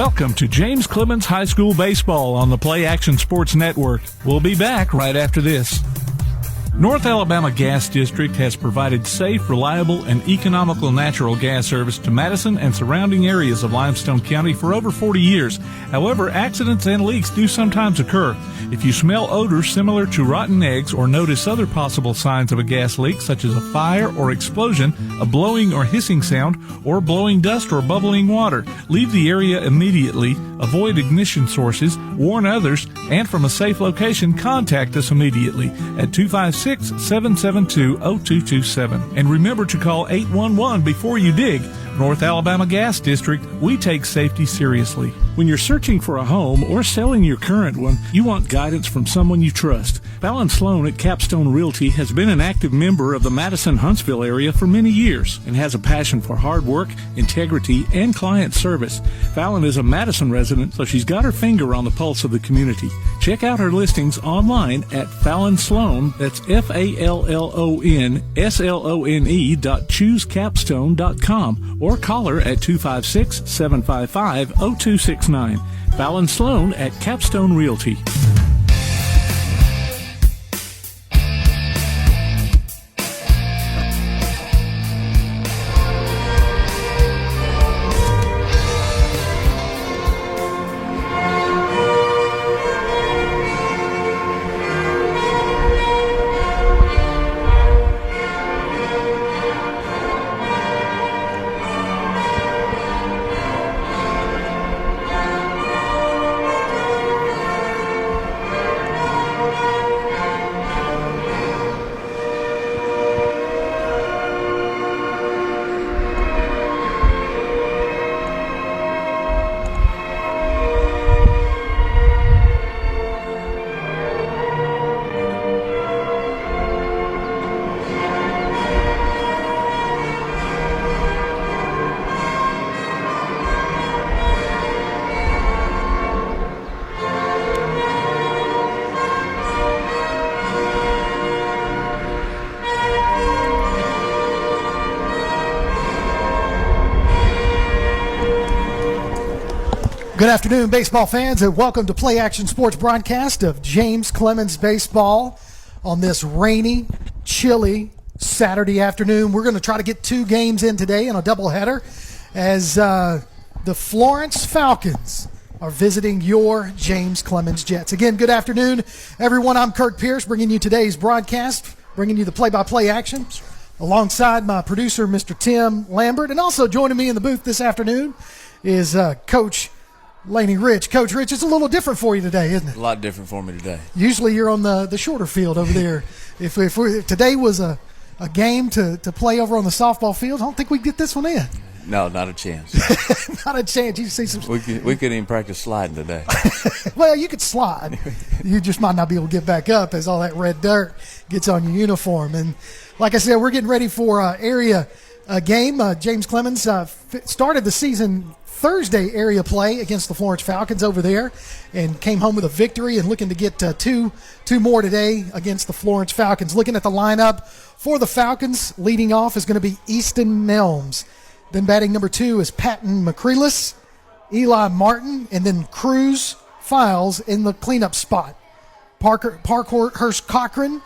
Welcome to James Clemens High School Baseball on the Play Action Sports Network. We'll be back right after this. North Alabama Gas District has provided safe, reliable, and economical natural gas service to Madison and surrounding areas of Limestone County for over 40 years. However, accidents and leaks do sometimes occur. If you smell odors similar to rotten eggs or notice other possible signs of a gas leak, such as a fire or explosion, a blowing or hissing sound, or blowing dust or bubbling water, leave the area immediately, avoid ignition sources, warn others, and from a safe location, contact us immediately at 256-772-0227. And remember to call 811 before you dig. North Alabama Gas District, we take safety seriously. When you're searching for a home or selling your current one, you want guidance from someone you trust. Fallon Sloan at Capstone Realty has been an active member of the Madison-Huntsville area for many years and has a passion for hard work, integrity, and client service. Fallon is a Madison resident, so she's got her finger on the pulse of the community. Check out her listings online at Fallon Sloan, that's FALLONSLONE.choosecapstone.com, or call her at 256-755-0269. Fallon Sloan at Capstone Realty. Good afternoon, baseball fans, and welcome to Play Action Sports broadcast of James Clemens Baseball on this rainy, chilly Saturday afternoon. We're going to try to get 2 games in today in a doubleheader as the Florence Falcons are visiting your James Clemens Jets. Again, good afternoon, everyone. I'm Kirk Pierce, bringing you today's broadcast, bringing you the play-by-play action, alongside my producer, Mr. Tim Lambert. And also joining me in the booth this afternoon is Coach Laney Rich. Coach Rich, it's a little different for you today, isn't it? A lot different for me today. Usually you're on the shorter field over there. If today was a game to play over on the softball field, I don't think we'd get this one in. No, not a chance. Not a chance. You see some. We couldn't even practice sliding today. Well, you could slide. You just might not be able to get back up as all that red dirt gets on your uniform. And like I said, we're getting ready for area game. James Clemens started the season Thursday area play against the Florence Falcons over there and came home with a victory and looking to get two more today against the Florence Falcons. Looking at the lineup for the Falcons, leading off is going to be Easton Nelms. Then batting number 2 is Patton McCreelis, Eli Martin, and then Cruz Files in the cleanup spot. Parkhurst Cochran,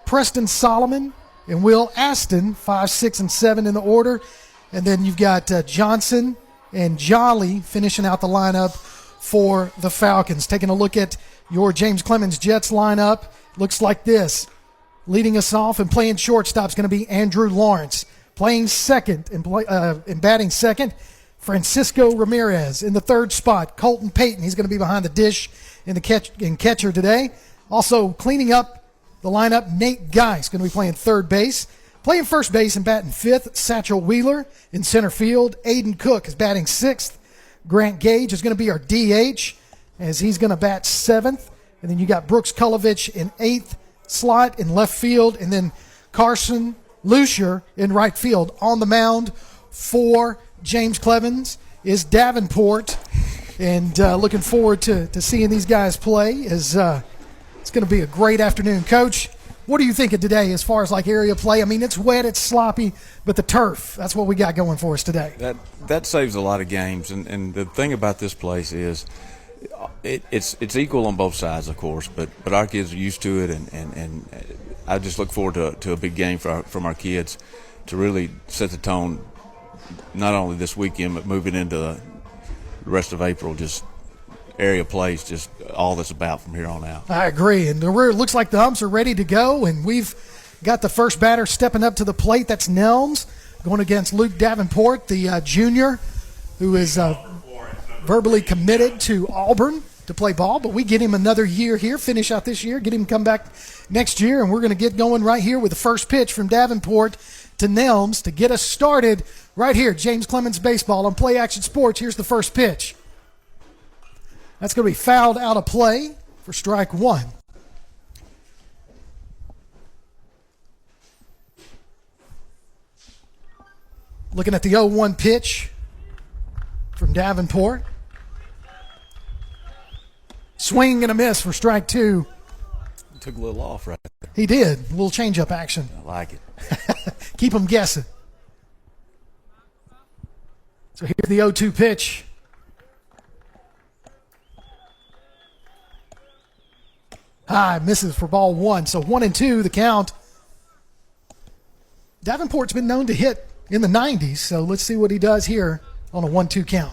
Preston Solomon, and Will Aston, 5, 6, and 7 in the order. And then you've got Johnson and Jolly finishing out the lineup for the Falcons. Taking a look at your James Clemens Jets lineup, looks like this. Leading us off and playing shortstop is going to be Andrew Lawrence. Playing second and batting second, Francisco Ramirez. In the third spot, Colton Payton. He's going to be behind the dish in catcher today. Also cleaning up the lineup, Nate Geis going to be playing third base. Playing first base and batting fifth, Satchel Wheeler. In center field, Aiden Cook is batting sixth. Grant Gage is going to be our DH as he's going to bat seventh. And then you got Brooks Kulovich in eighth slot in left field. And then Carson Lucier in right field. On the mound for James Clemens is Davenport. And looking forward to seeing these guys play. It's going to be a great afternoon. Coach, What are you thinking today as far as like area play? I mean, it's wet, it's sloppy, but the turf, that's what we got going for us today. That saves a lot of games, and the thing about this place is it's equal on both sides, of course, but our kids are used to it, and I just look forward to a big game from our kids to really set the tone, not only this weekend, but moving into the rest of April. Just area plays, just all that's about from here on out. I agree, and it looks like the Humps are ready to go, and we've got the first batter stepping up to the plate. That's Nelms going against Luke Davenport, the junior, who is verbally committed to Auburn to play ball, but we get him another year here, finish out this year, get him come back next year, and we're going to get going right here with the first pitch from Davenport to Nelms to get us started right here. James Clemens Baseball on Play Action Sports. Here's the first pitch. That's going to be fouled out of play for strike one. Looking at the 0-1 pitch from Davenport. Swing and a miss for strike two. Took a little off right there. He did. A little change-up action. I like it. Keep them guessing. So here's the 0-2 pitch. High, misses for ball one. So 1-2 the count. Davenport's been known to hit in the 90s, so let's see what he does here on a 1-2 count.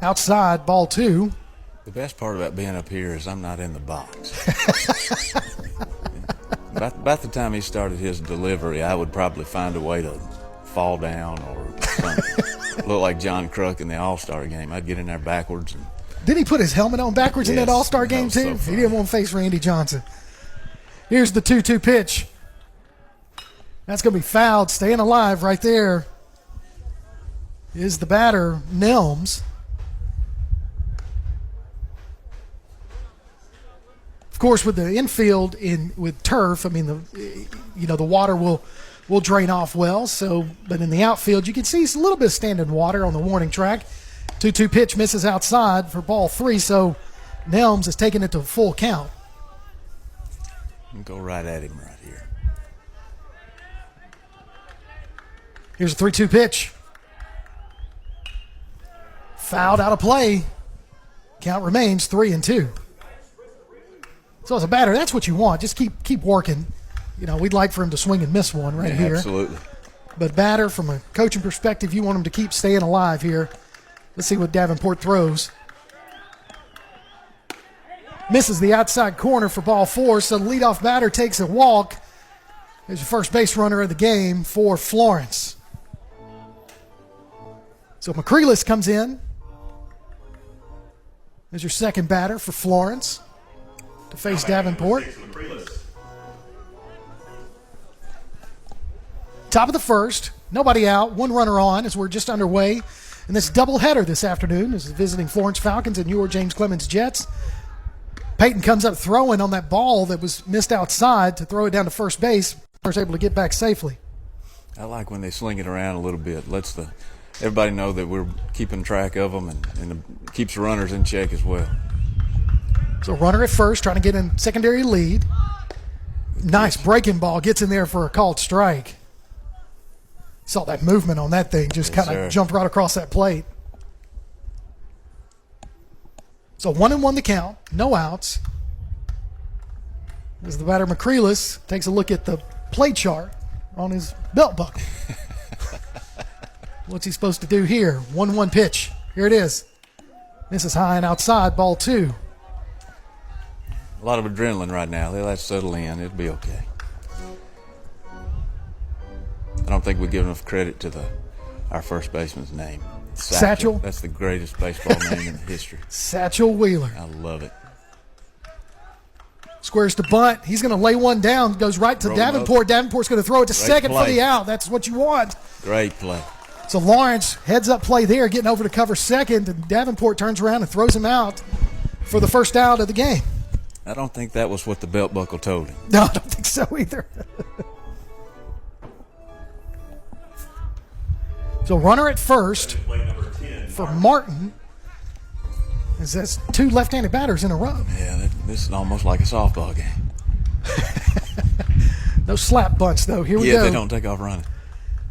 Outside, ball two. The best part about being up here is I'm not in the box. About the time he started his delivery, I would probably find a way to fall down or something. Look like John Kruk in the All-Star game. I'd get in there backwards. Did he put his helmet on backwards in that All-Star game too? So He didn't want to face Randy Johnson. Here's the 2-2 pitch. That's going to be fouled. Staying alive right there is the batter, Nelms. Of course, with the infield with turf, I mean the water will drain off well. So, but in the outfield, you can see a little bit of standing water on the warning track. 2-2 pitch misses outside for ball three. So Nelms is taking it to a full count. Go right at him right here. Here's a 3-2 pitch. Fouled out of play. Count remains 3-2. So as a batter, that's what you want. Just keep working. You know, we'd like for him to swing and miss one right here. Absolutely. But batter, from a coaching perspective, you want him to keep staying alive here. Let's see what Davenport throws. Misses the outside corner for ball four, so the leadoff batter takes a walk. There's your first base runner of the game for Florence. So McCreeless comes in. There's your second batter for Florence to face Davenport. Top of the first, nobody out, one runner on as we're just underway in this doubleheader this afternoon. This is visiting Florence Falcons and your James Clemens Jets. Peyton comes up throwing on that ball that was missed outside to throw it down to first base. Was able to get back safely. I like when they sling it around a little bit. Lets everybody know that we're keeping track of them and keeps the runners in check as well. So runner at first, trying to get in secondary lead. Nice breaking ball, gets in there for a called strike. Saw that movement on that thing, just kind of jumped right across that plate. So 1-1 the count, no outs. As the batter McCreeless takes a look at the play chart on his belt buckle. What's he supposed to do here? 1-1 pitch. Here it is. This is high and outside, ball two. A lot of adrenaline right now. They'll have to settle in. It'll be okay. I don't think we give enough credit to our first baseman's name. Satchel. That's the greatest baseball name in history. Satchel Wheeler. I love it. Squares to bunt. He's going to lay one down. Goes right to Davenport. Davenport's going to throw it to second for the out. That's what you want. Great play. So Lawrence heads up play there, getting over to cover second, and Davenport turns around and throws him out for the first out of the game. I don't think that was what the belt buckle told him. No, I don't think so either. So runner at first for Martin. That's two left-handed batters in a row. Yeah, this is almost like a softball game. No slap bunts, though. Here we go. Yeah, they don't take off running.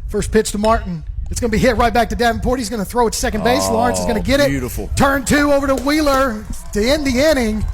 First pitch to Martin. It's going to be hit right back to Davenport. He's going to throw it to second base. Lawrence is going to get it. Beautiful. Turn two over to Wheeler to end the inning.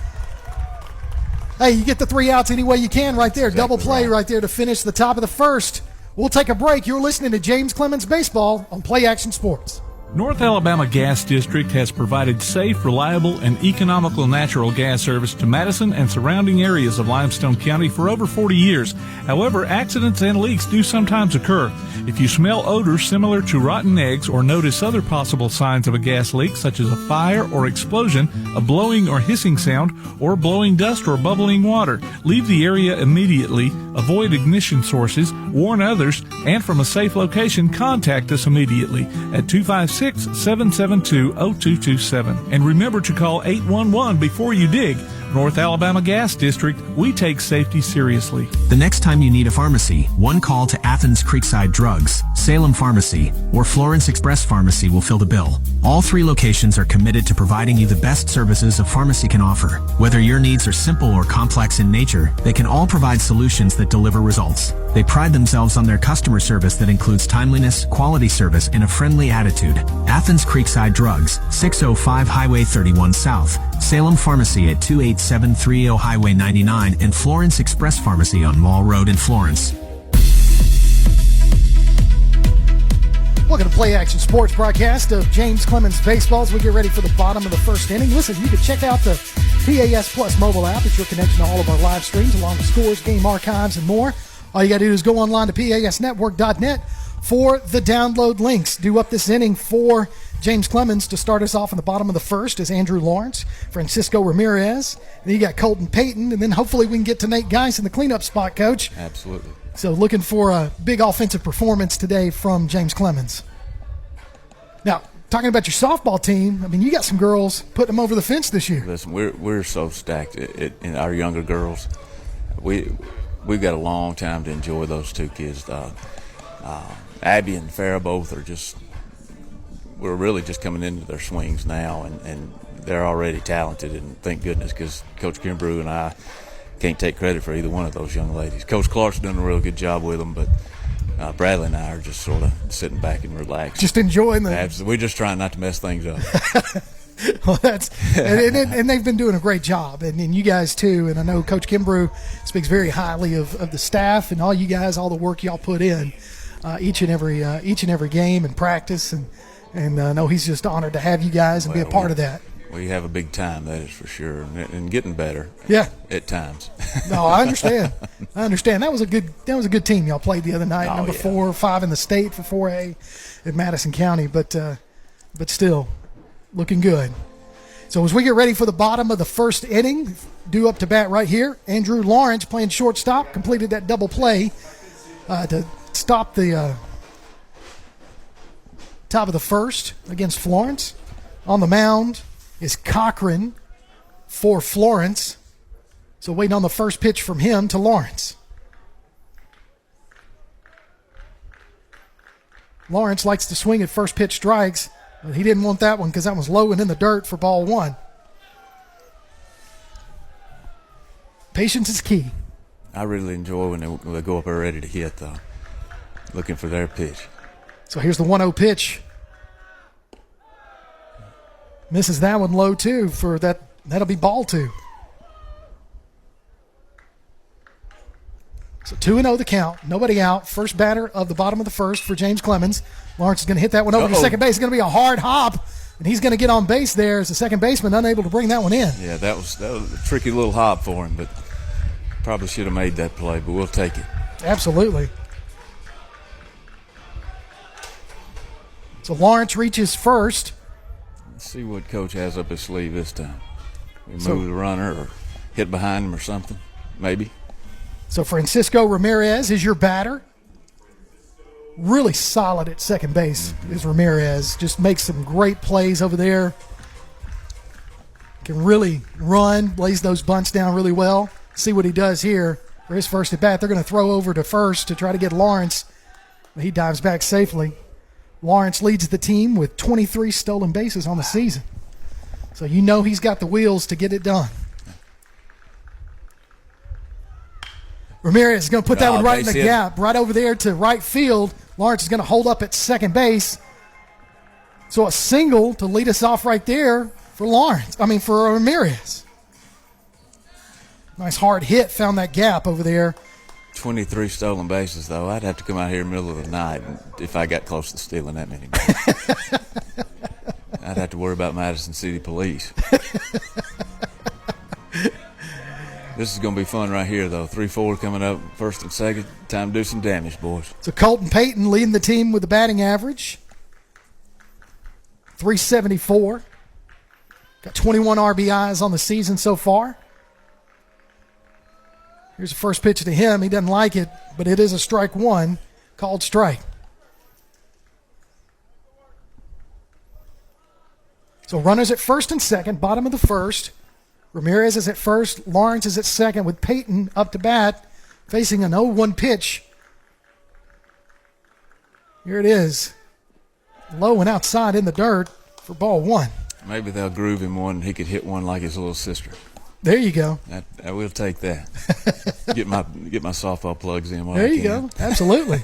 Hey, you get the 3 outs any way you can right there. Double play right there to finish the top of the first. We'll take a break. You're listening to James Clemens Baseball on Play Action Sports. North Alabama Gas District has provided safe, reliable, and economical natural gas service to Madison and surrounding areas of Limestone County for over 40 years. However, accidents and leaks do sometimes occur. If you smell odors similar to rotten eggs or notice other possible signs of a gas leak, such as a fire or explosion, a blowing or hissing sound, or blowing dust or bubbling water, leave the area immediately, avoid ignition sources, warn others, and from a safe location, contact us immediately at 256-772-0227. And remember to call 811 before you dig. North Alabama Gas District, we take safety seriously. The next time you need a pharmacy, one call to Athens Creekside Drugs, Salem Pharmacy, or Florence Express Pharmacy will fill the bill. All 3 locations are committed to providing you the best services a pharmacy can offer. Whether your needs are simple or complex in nature, they can all provide solutions that deliver results. They pride themselves on their customer service that includes timeliness, quality service, and a friendly attitude. Athens Creekside Drugs, 605 Highway 31 South, Salem Pharmacy at 28730 Highway 99, and Florence Express Pharmacy on Mall Road in Florence. Welcome to Play Action Sports broadcast of James Clemens Baseball as we get ready for the bottom of the first inning. Listen, you can check out the PAS Plus mobile app. It's your connection to all of our live streams along with scores, game archives, and more. All you got to do is go online to pasnetwork.net for the download links. Due up this inning for James Clemens to start us off in the bottom of the first is Andrew Lawrence, Francisco Ramirez, and then you got Colton Payton, and then hopefully we can get to Nate Geis in the cleanup spot, Coach. Absolutely. So looking for a big offensive performance today from James Clemens. Now, talking about your softball team, I mean, you got some girls putting them over the fence this year. Listen, we're so stacked in our younger girls. We've got a long time to enjoy those 2 kids. Abby and Farrah both are we're really just coming into their swings now, and they're already talented, and thank goodness, because Coach Kimbrough and I can't take credit for either one of those young ladies. Coach Clark's done a real good job with them, but Bradley and I are just sort of sitting back and relaxed. Just enjoying them. We're just trying not to mess things up. Well, and they've been doing a great job, and you guys too. And I know Coach Kimbrough speaks very highly of the staff and all you guys, all the work y'all put in each and every game and practice, and I know he's just honored to have you guys and be a part of that. We have a big time, that is for sure, and getting better. Yeah, at times. No, I understand. That was a good team y'all played the other night. Number 4 or 5 in the state for 4A at Madison County, but still looking good. So as we get ready for the bottom of the first inning, due up to bat right here, Andrew Lawrence playing shortstop, completed that double play to stop the top of the first against Florence. On the mound is Cochran for Florence. So waiting on the first pitch from him to Lawrence. Lawrence likes to swing at first pitch strikes, but he didn't want that one because that was low and in the dirt for ball 1. Patience is key. I really enjoy when they go up there ready to hit, though, looking for their pitch. So here's the 1-0 pitch. Misses that one low, too, for that. That'll be ball 2. So 2-0 the count. Nobody out. First batter of the bottom of the first for James Clemens. Lawrence is going to hit that one over to second base. It's going to be a hard hop, and he's going to get on base there as the second baseman unable to bring that one in. Yeah, that was a tricky little hop for him, but probably should have made that play, but we'll take it. Absolutely. So Lawrence reaches first. Let's see what Coach has up his sleeve this time. We move the runner or hit behind him or something, maybe. So Francisco Ramirez is your batter. Really solid at second base is Ramirez. Just makes some great plays over there. Can really run, lays those bunts down really well. See what he does here for his first at bat. They're going to throw over to first to try to get Lawrence. But he dives back safely. Lawrence leads the team with 23 stolen bases on the season. So you know he's got the wheels to get it done. Ramirez is going to put that one right in the gap, right over there to right field. Lawrence is going to hold up at second base. So a single to lead us off right there for for Ramirez. Nice hard hit, found that gap over there. 23 stolen bases, though. I'd have to come out here in the middle of the night if I got close to stealing that many bases. I'd have to worry about Madison City Police. This is going to be fun right here, though. 3-4 coming up, first and second. Time to do some damage, boys. So Colton Payton leading the team with the batting average. 374. Got 21 RBIs on the season so far. Here's the first pitch to him. He doesn't like it, but it is a strike one, called strike. So runners at first and second, bottom of the first. Ramirez is at first. Lawrence is at second with Payton up to bat, facing an 0-1 pitch. Here it is. Low and outside in the dirt for ball one. Maybe they'll groove him one and he could hit one like his little sister. There you go. I will take that. get my softball plugs in while there I you can. go. Absolutely.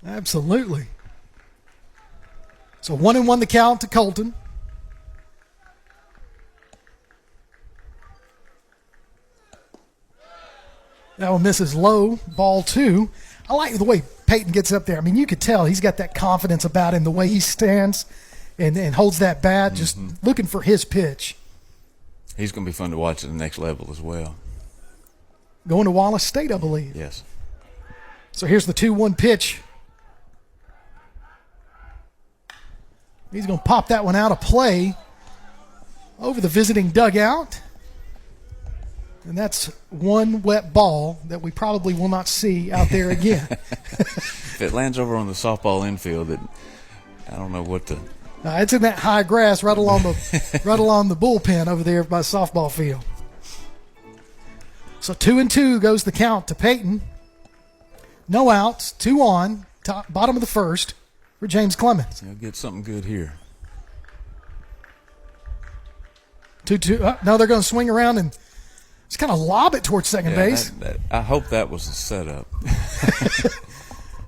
Absolutely. So 1-1 the count to Colton. That one misses low, ball two. I like the way Payton gets up there. I mean, you could tell he's got that confidence about him, the way he stands and holds that bat, just looking for his pitch. He's going to be fun to watch at the next level as well. Going to Wallace State, I believe. Yes. So here's the 2-1 pitch. He's going to pop that one out of play over the visiting dugout. And that's one wet ball that we probably will not see out there again. If it lands over on the softball infield, I don't know what to. It's in that high grass right along the bullpen over there by the softball field. So 2-2 goes the count to Payton. No outs, 2 on, bottom of the first for James Clemens. He'll get something good here. 2-2. Now they're going to swing around and just kind of lob it towards second base. I hope that was a setup.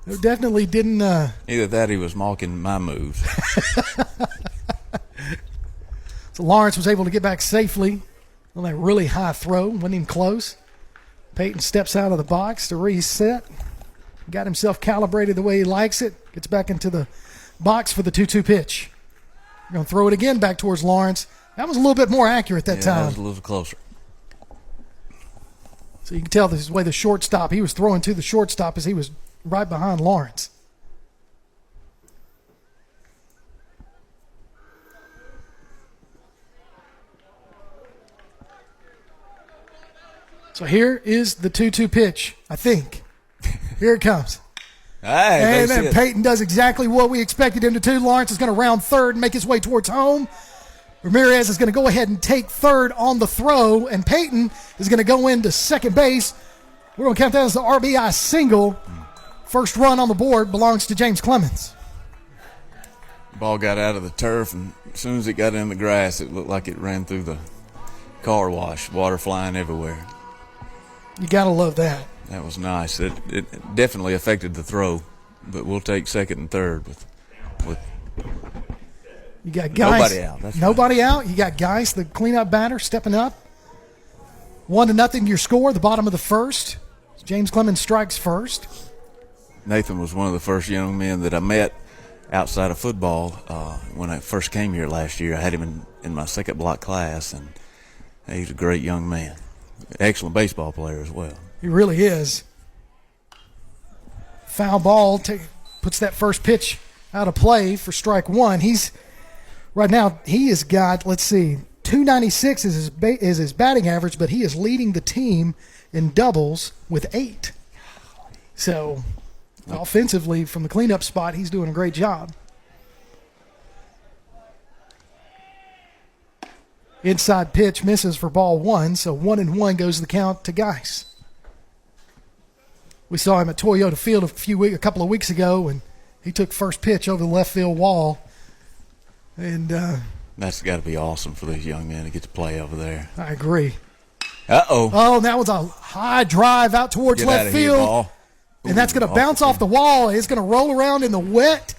They definitely didn't. Either that or he was mocking my moves. So Lawrence was able to get back safely on that really high throw. Wasn't even close. Payton steps out of the box to reset. Got himself calibrated the way he likes it. Gets back into the box for the 2-2 pitch. We're going to throw it again back towards Lawrence. That was a little bit more accurate that time. That was a little closer. So you can tell this is the way the shortstop, he was throwing to the shortstop as he was right behind Lawrence. So here is the 2-2 pitch, I think. Here it comes. Hey, and then Payton does exactly what we expected him to do. Lawrence is going to round third and make his way towards home. Ramirez is going to go ahead and take third on the throw, and Payton is going to go into second base. We're going to count that as the RBI single. First run on the board belongs to James Clemens. Ball got out of the turf, and as soon as it got in the grass, it looked like it ran through the car wash, water flying everywhere. You got to love that. That was nice. It definitely affected the throw, but we'll take second and third with you got guys. Nobody out. That's nobody out. You got guys, the cleanup batter, stepping up. 1-0 your score, the bottom of the first. James Clemens strikes first. Nathan was one of the first young men that I met outside of football when I first came here last year. I had him in my second block class, and he's a great young man. Excellent baseball player as well. He really is. Foul ball puts that first pitch out of play for strike one. Right now, he has got, 296 is his batting average, but he is leading the team in doubles with 8. So, offensively, from the cleanup spot, he's doing a great job. Inside pitch misses for ball one, so 1-1 goes the count to Geis. We saw him at Toyota Field a couple of weeks ago, and he took first pitch over the left field wall. And That's got to be awesome for these young men to get to play over there. I agree. Uh-oh. Oh, that was a high drive out towards Get left out of here, field. ball. And that's going to bounce off the wall. It's going to roll around in the wet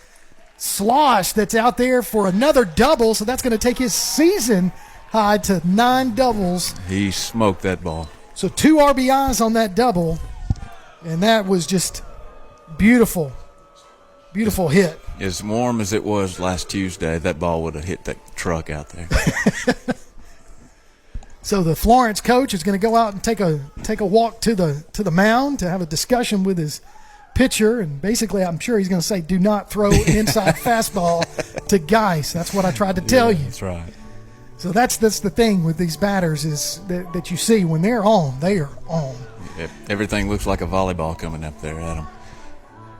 slosh that's out there for another double. So that's going to take his season high to 9 doubles. He smoked that ball. So 2 RBIs on that double. And that was just beautiful. Beautiful hit. As warm as it was last Tuesday, that ball would have hit that truck out there. So the Florence coach is going to go out and take a walk to the mound to have a discussion with his pitcher, and basically I'm sure he's going to say, do not throw an inside fastball to Geis. That's what I tried to tell you. That's right. So that's the thing with these batters is that you see when they're on, they are on. Everything looks like a volleyball coming up there at them.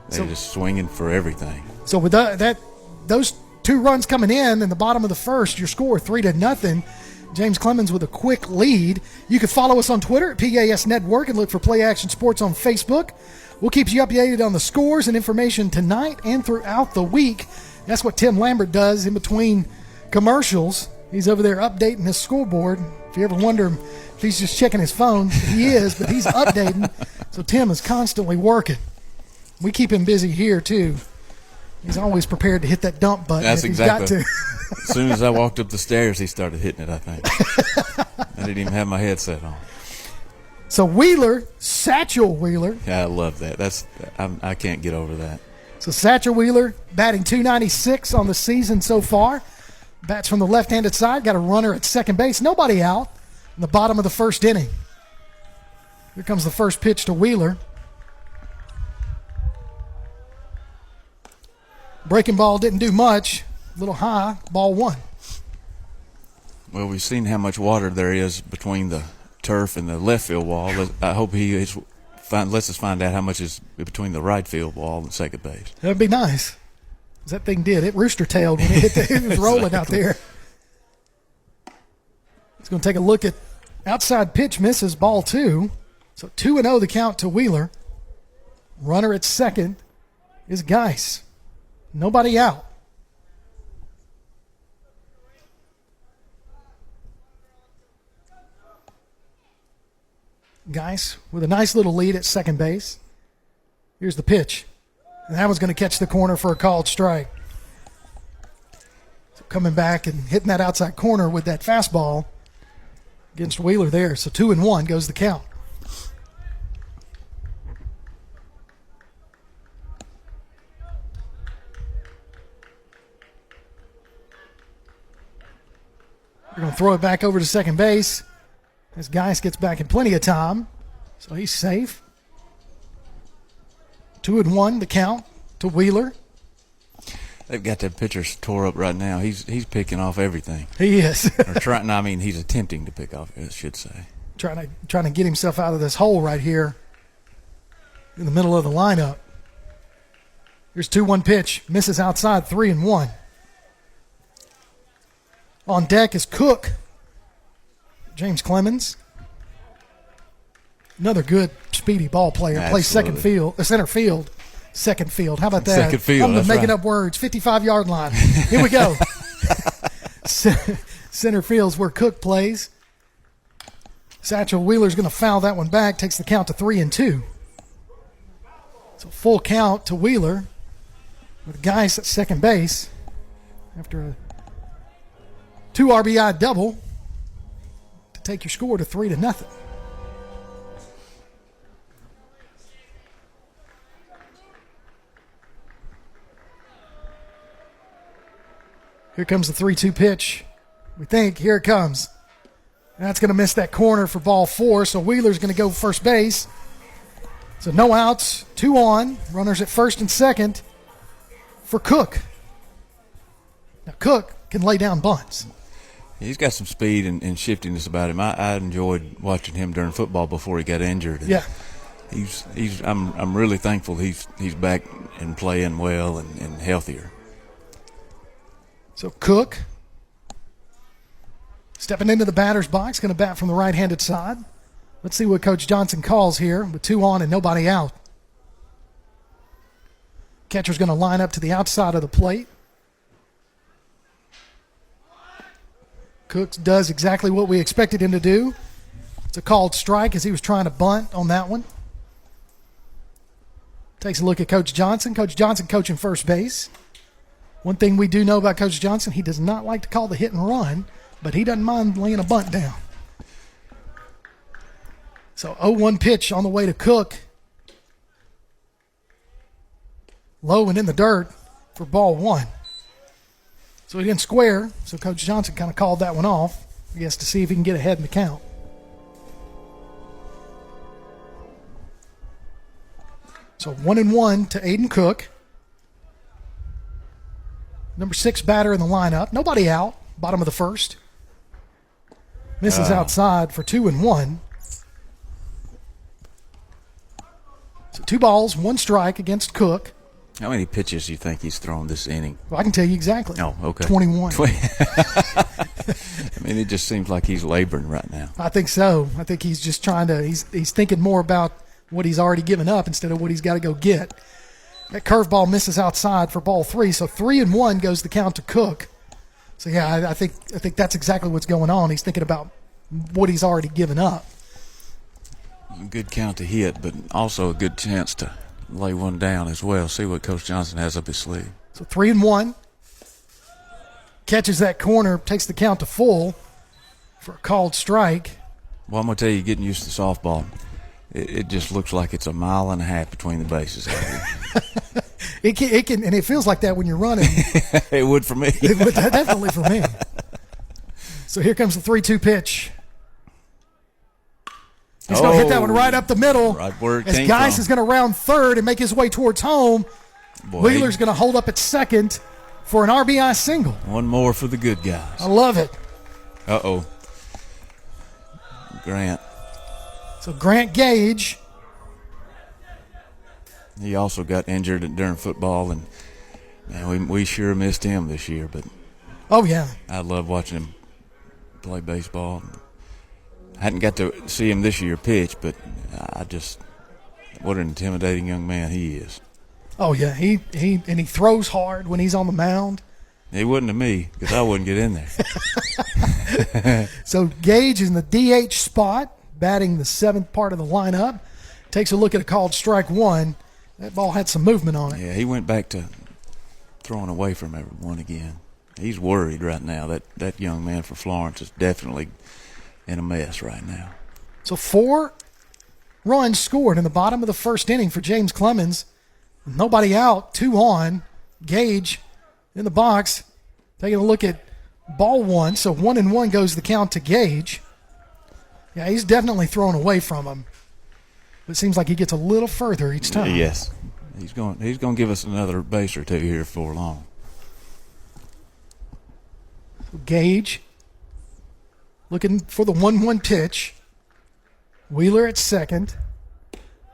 They're just swinging for everything. So with those 2 runs coming in the bottom of the first, your score 3-0. James Clemens with a quick lead. You can follow us on Twitter at PAS Network and look for Play Action Sports on Facebook. We'll keep you updated on the scores and information tonight and throughout the week. That's what Tim Lambert does in between commercials. He's over there updating his scoreboard. If you ever wonder if he's just checking his phone, he is, but he's updating. So Tim is constantly working. We keep him busy here, too. He's always prepared to hit that dump button. That's if exactly. He's got to. As soon as I walked up the stairs, he started hitting it, I think. I didn't even have my headset on. So Wheeler, Satchel Wheeler. Yeah, I love that. I can't get over that. So Satchel Wheeler batting .296 on the season so far. Bats from the left-handed side. Got a runner at second base. Nobody out in the bottom of the first inning. Here comes the first pitch to Wheeler. Breaking ball didn't do much. A little high. Ball 1. Well, we've seen how much water there is between the turf and the left field wall. I hope lets us find out how much is between the right field wall and second base. That'd be nice. 'Cause that thing did. It rooster-tailed when it was rolling out there. He's going to take a look at outside pitch, misses ball 2. So 2-0 the count to Wheeler. Runner at second is Geis. Nobody out. Geis with a nice little lead at second base. Here's the pitch. And that one's going to catch the corner for a called strike. So coming back and hitting that outside corner with that fastball against Wheeler there. So 2-1 goes the count. We're going to throw it back over to second base as Geis gets back in plenty of time. So he's safe. 2-1 the count to Wheeler. They've got that pitcher tore up right now. He's picking off everything. He is. Or trying. No, I mean, he's attempting to pick off, I should say. Trying to get himself out of this hole right here in the middle of the lineup. Here's 2-1 pitch. Misses outside, 3-1. On deck is Cook. James Clemens. Another good, speedy ball player. Plays center field. Second field. How about that? Second field. I'm making up words. 55-yard line. Here we go. Center field's where Cook plays. Satchel Wheeler's going to foul that one back. Takes the count to 3-2. So full count to Wheeler with Geis at second base after a 2 RBI double to take your score to 3-0. Here comes the 3-2 pitch. We think, here it comes. That's going to miss that corner for ball 4, so Wheeler's going to go first base. So no outs, 2 on, runners at first and second for Cook. Now Cook can lay down bunts. He's got some speed and shiftiness about him. I enjoyed watching him during football before he got injured. And yeah, I'm really thankful he's back and playing well and healthier. So Cook stepping into the batter's box, going to bat from the right-handed side. Let's see what Coach Johnson calls here with 2 on and nobody out. Catcher's going to line up to the outside of the plate. Cook does exactly what we expected him to do. It's a called strike as he was trying to bunt on that one. Takes a look at Coach Johnson. Coach Johnson coaching first base. One thing we do know about Coach Johnson, he does not like to call the hit and run, but he doesn't mind laying a bunt down. So 0-1 pitch on the way to Cook. Low and in the dirt for ball one. So he didn't square, so Coach Johnson kind of called that one off, I guess, to see if he can get ahead in the count. So 1-1 to Aiden Cook. Number 6 batter in the lineup. Nobody out. Bottom of the first. Misses outside for 2-1. So 2 balls, 1 strike against Cook. How many pitches do you think he's thrown this inning? Well, I can tell you exactly. Oh, okay. 21. I mean, it just seems like he's laboring right now. I think so. I think he's just trying to, he's thinking more about what he's already given up instead of what he's got to go get. That curveball misses outside for ball 3. So 3-1 goes the count to Cook. So yeah, I think that's exactly what's going on. He's thinking about what he's already given up. A good count to hit, but also a good chance to lay one down as well. See what Coach Johnson has up his sleeve. So 3-1. Catches that corner, takes the count to full for a called strike. Well, I'm going to tell you, getting used to softball, it just looks like it's a mile and a half between the bases out here. It can, and it feels like that when you're running. It would for me. It would definitely for me. So here comes the 3-2 pitch. He's going to hit that one right up the middle. Right where it as came Geis from. is going to round third and make his way towards home. Boy, Wheeler's going to hold up at second for an RBI single. one more for the good guys. I love it. Uh-oh. Grant. So Grant Gage. He also got injured during football, and man, we sure missed him this year. But Oh, yeah. I love watching him play baseball. Hadn't got to see him this year pitch, but what an intimidating young man he is. Oh, yeah. He throws hard when he's on the mound. He wouldn't to me because I wouldn't get in there. So Gage is in the DH spot, batting the 7th part of the lineup. Takes a look at a called strike one. That ball had some movement on it. Yeah, he went back to throwing away from everyone again. He's worried right now. That young man for Florence is definitely in a mess right now. So 4 runs scored in the bottom of the first inning for James Clemens. Nobody out, 2 on. Gage in the box, taking a look at ball 1. So 1-1 goes the count to Gage. Yeah, he's definitely thrown away from him. But it seems like he gets a little further each time. Yes, he's going to give us another base or two here for long. So Gage looking for the 1-1 pitch. Wheeler at second.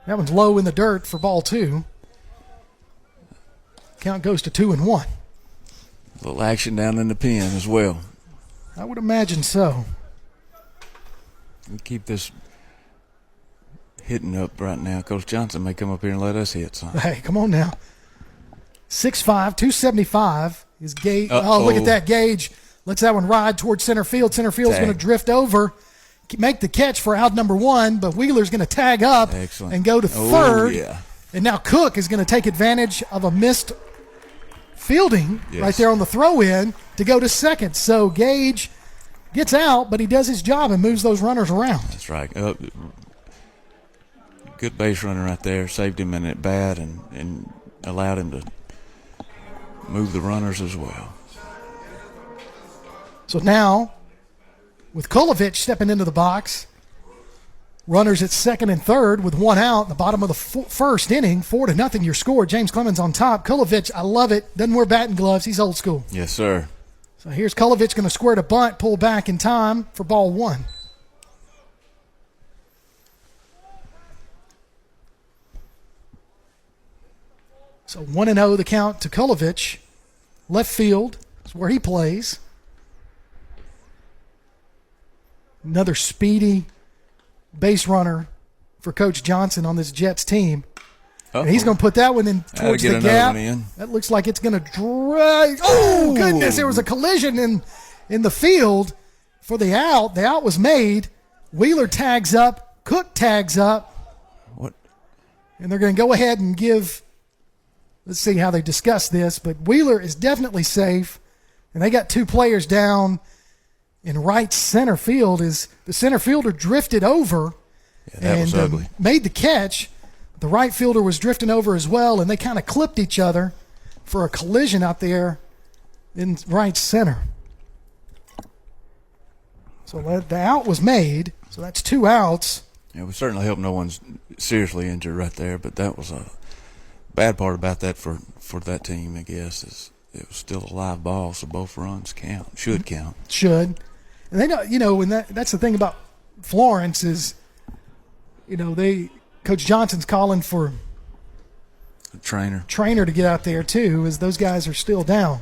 That one's low in the dirt for ball 2. Count goes to 2-1. A little action down in the pen as well. I would imagine so. We keep this hitting up right now. Coach Johnson may come up here and let us hit some. Hey, come on now. 6'5", 275 is Gage. Uh-oh. Oh, look at that. Gage lets that one ride towards center field. Center field's going to drift over, make the catch for out number 1, but Wheeler's going to tag up and go to third. Yeah. And now Cook is going to take advantage of a missed fielding right there on the throw-in to go to second. So Gage gets out, but he does his job and moves those runners around. That's right. Good base runner right there. Saved him in at bat and allowed him to move the runners as well. So now, with Kolovich stepping into the box, runners at second and third with 1 out in the bottom of the first inning, 4-0 your score. James Clemens on top. Kolovich, I love it. Doesn't wear batting gloves. He's old school. Yes, sir. So here's Kolovich going to square to bunt, pull back in time for ball 1. So 1-0 the count to Kolovich. Left field is where he plays. Another speedy base runner for Coach Johnson on this Jets team. And he's going to put that one in towards the gap. That looks like it's going to drive. Oh, goodness. There was a collision in the field, for the out. The out was made. Wheeler tags up. Cook tags up. What? And they're going to go ahead and give, let's see how they discuss this, but Wheeler is definitely safe. And they got 2 players down in right center field. As the center fielder drifted over That was ugly. Made the catch. The right fielder was drifting over as well, and they kind of clipped each other for a collision out there in right center. So the out was made. So that's 2 outs. Yeah, we certainly hope no one's seriously injured right there, but that was a bad part about that for that team, I guess, is it was still a live ball, so both runs should count. Should. And they know, and that's the thing about Florence is, Coach Johnson's calling for A trainer to get out there too, as those guys are still down.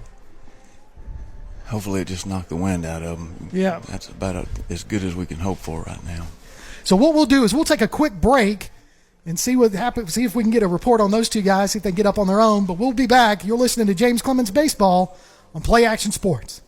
Hopefully it just knocked the wind out of them. Yeah. That's about as good as we can hope for right now. So what we'll do is we'll take a quick break and see what happens, see if we can get a report on those 2 guys, see if they can get up on their own. But we'll be back. You're listening to James Clemens Baseball on Play Action Sports.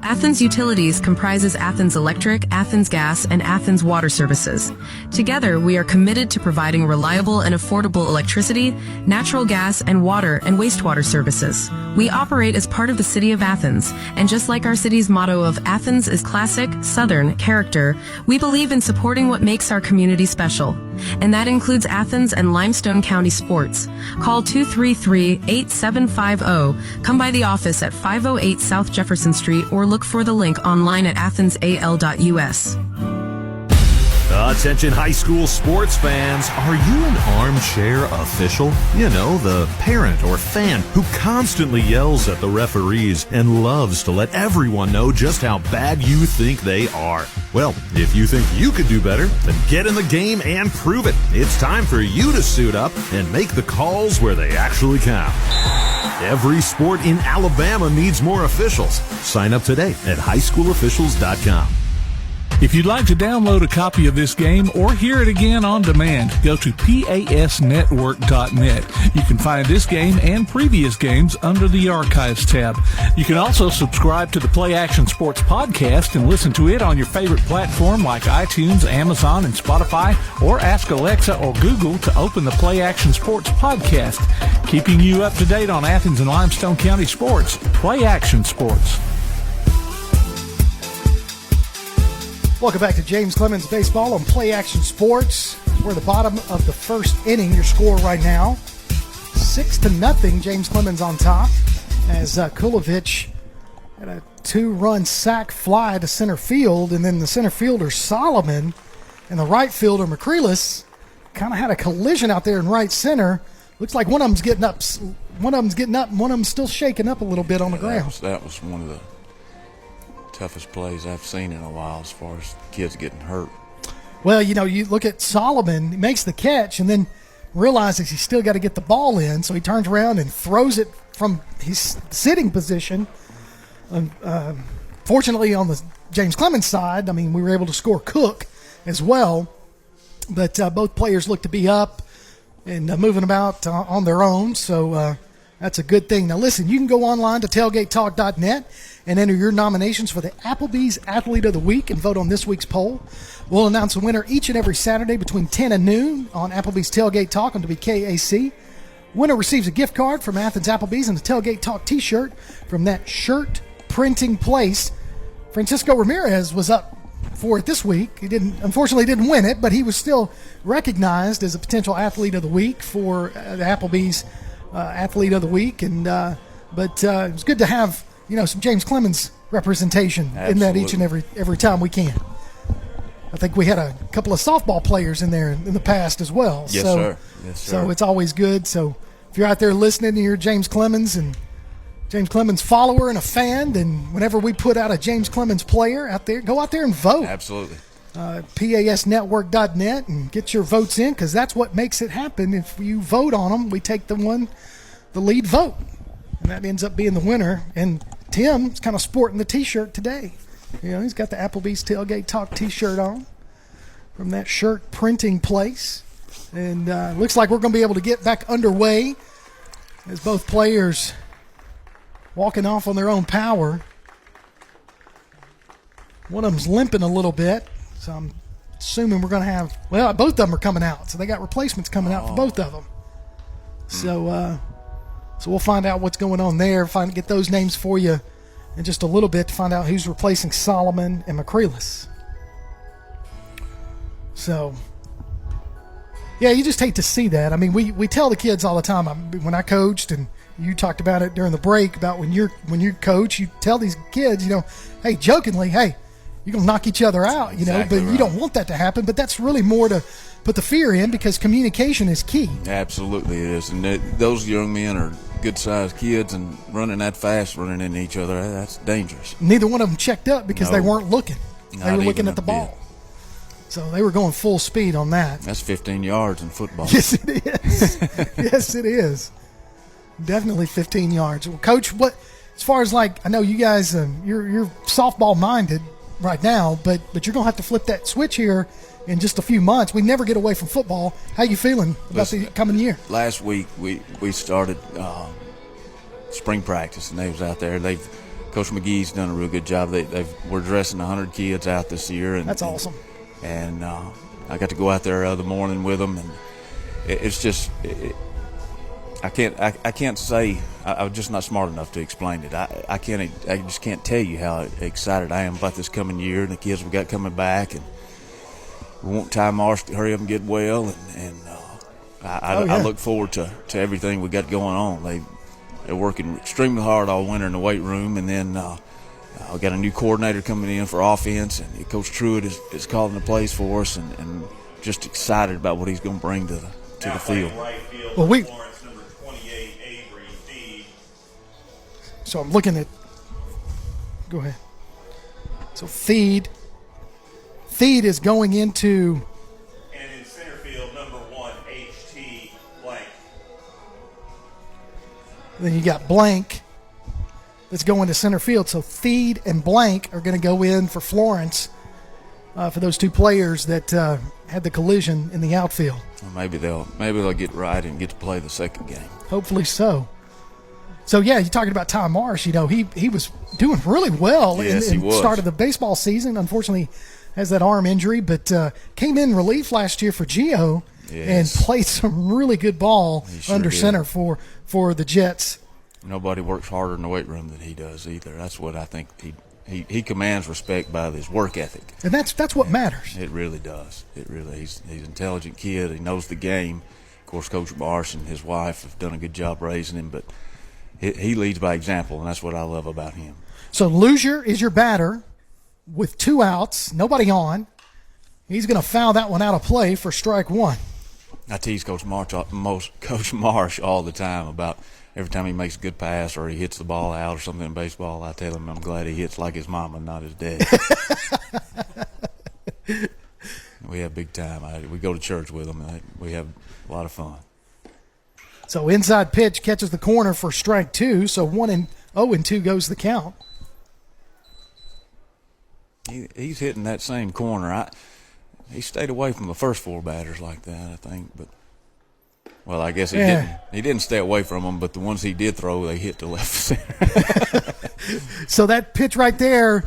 Athens Utilities comprises Athens Electric, Athens Gas, and Athens Water Services. Together, we are committed to providing reliable and affordable electricity, natural gas, and water and wastewater services. We operate as part of the City of Athens, and just like our city's motto of Athens is classic, Southern character, we believe in supporting what makes our community special. And that includes Athens and Limestone County sports. Call 233-8750. Come by the office at 508 South Jefferson Street or look for the link online at athensal.us. Attention high school sports fans, are you an armchair official? You know, the parent or fan who constantly yells at the referees and loves to let everyone know just how bad you think they are. Well, if you think you could do better, then get in the game and prove it. It's time for you to suit up and make the calls where they actually count. Every sport in Alabama needs more officials. Sign up today at highschoolofficials.com. If you'd like to download a copy of this game or hear it again on demand, go to pasnetwork.net. You can find this game and previous games under the Archives tab. You can also subscribe to the Play Action Sports podcast and listen to it on your favorite platform like iTunes, Amazon, and Spotify, or ask Alexa or Google to open the Play Action Sports podcast, keeping you up to date on Athens and Limestone County sports. Play Action Sports. Welcome back to James Clemens Baseball on Play Action Sports. We're at the bottom of the first inning. Your score right now, 6-0. James Clemens on top as Kulovich had a 2-run sac fly to center field, and then the center fielder Solomon and the right fielder McCreelis kind of had a collision out there in right center. Looks like one of them's getting up, and one of them's still shaking up a little bit on the ground. That was one of the toughest plays I've seen in a while as far as kids getting hurt. Well, you look at Solomon, he makes the catch and then realizes he's still got to get the ball in, so he turns around and throws it from his sitting position. Fortunately, on the James Clemens side, we were able to score Cook as well, but both players look to be up and moving about on their own, so that's a good thing. Now, listen, you can go online to tailgatetalk.net and enter your nominations for the Applebee's Athlete of the Week and vote on this week's poll. We'll announce a winner each and every Saturday between 10 and noon on Applebee's Tailgate Talk on WKAC. Winner receives a gift card from Athens Applebee's and a Tailgate Talk t-shirt from that shirt printing place. Francisco Ramirez was up for it this week. He unfortunately didn't win it, but he was still recognized as a potential Athlete of the Week for the Applebee's Athlete of the Week. But it was good to have some James Clemens representation in that each and every time we can. I think we had a couple of softball players in there in the past as well. Yes, sir. So it's always good. So if you're out there listening and you're James Clemens and James Clemens follower and a fan, then whenever we put out a James Clemens player out there, go out there and vote. Absolutely. PASnetwork.net and get your votes in, because that's what makes it happen. If you vote on them, we take the lead vote, and that ends up being the winner. And Tim's kind of sporting the t-shirt today. He's got the Applebee's Tailgate Talk t-shirt on from that shirt printing place. And looks like we're going to be able to get back underway as both players walking off on their own power. One of them's limping a little bit, so I'm assuming we're going to have, well, both of them are coming out, so they got replacements coming out for both of them. So we'll find out what's going on there, get those names for you in just a little bit to find out who's replacing Solomon and McCreelis. So, yeah, you just hate to see that. I mean, we tell the kids all the time. When I coached, and you talked about it during the break, about when you coach, you tell these kids, hey, jokingly, hey, you're going to knock each other out, Exactly but right. you don't want that to happen. But that's really more to put the fear in, because communication is key. Absolutely it is. And those young men are good-sized kids, and running that fast, running into each other, that's dangerous. Neither one of them checked up because they No. weren't looking. They Not were looking even at the a ball. So they were going full speed on that. That's 15 yards in football. Yes, it is. Yes, it is. Definitely 15 yards. Well, Coach, as far as I know you guys, you're softball minded right now, but you're going to have to flip that switch here in just a few months. We never get away from football. How you feeling about the coming year? Last week we started spring practice, and they was out there. Coach McGee's done a real good job. We're dressing 100 kids out this year, and That's awesome. And I got to go out there the morning with them, and it's just I can't say. I'm just not smart enough to explain it. I just can't tell you how excited I am about this coming year and the kids we got coming back, and we want Ty Marsh to hurry up and get well, and I look forward to everything we got going on. They're working extremely hard all winter in the weight room, and then we got a new coordinator coming in for offense, and Coach Truitt is calling the plays for us, and just excited about what he's going to bring to the field. Right field, Well, Florence, number 28, Avery Feed. So I'm looking at. Go ahead. So Feed is going into. And in center field, number 1, HT Blank. Then you got Blank that's going to center field. So Feed and Blank are going to go in for Florence for those two players that had the collision in the outfield. Well, maybe they'll get right and get to play the second game. Hopefully so. So, yeah, you're talking about Ty Marsh. He was doing really well Yes, in he was. start of the baseball season. Unfortunately, has that arm injury, but came in relief last year for Gio and played some really good ball He under sure did. center for the Jets. Nobody works harder in the weight room than he does either. That's what I think he commands respect by his work ethic. And that's what matters. It really does. He's an intelligent kid. He knows the game. Of course, Coach Marsh and his wife have done a good job raising him, but he leads by example, and that's what I love about him. So Luzier is your batter with 2 outs, nobody on. He's going to foul that one out of play for strike 1. I tease Coach Marsh all the time about every time he makes a good pass or he hits the ball out or something in baseball. I tell him I'm glad he hits like his mama, not his dad. We have big time. We go to church with him. We have a lot of fun. So inside pitch catches the corner for strike 2. So 1-0-2 goes the count. He's hitting that same corner. He stayed away from the first 4 batters like that, I think. But well, I guess he didn't stay away from them. But the ones he did throw, they hit to left center. So that pitch right there,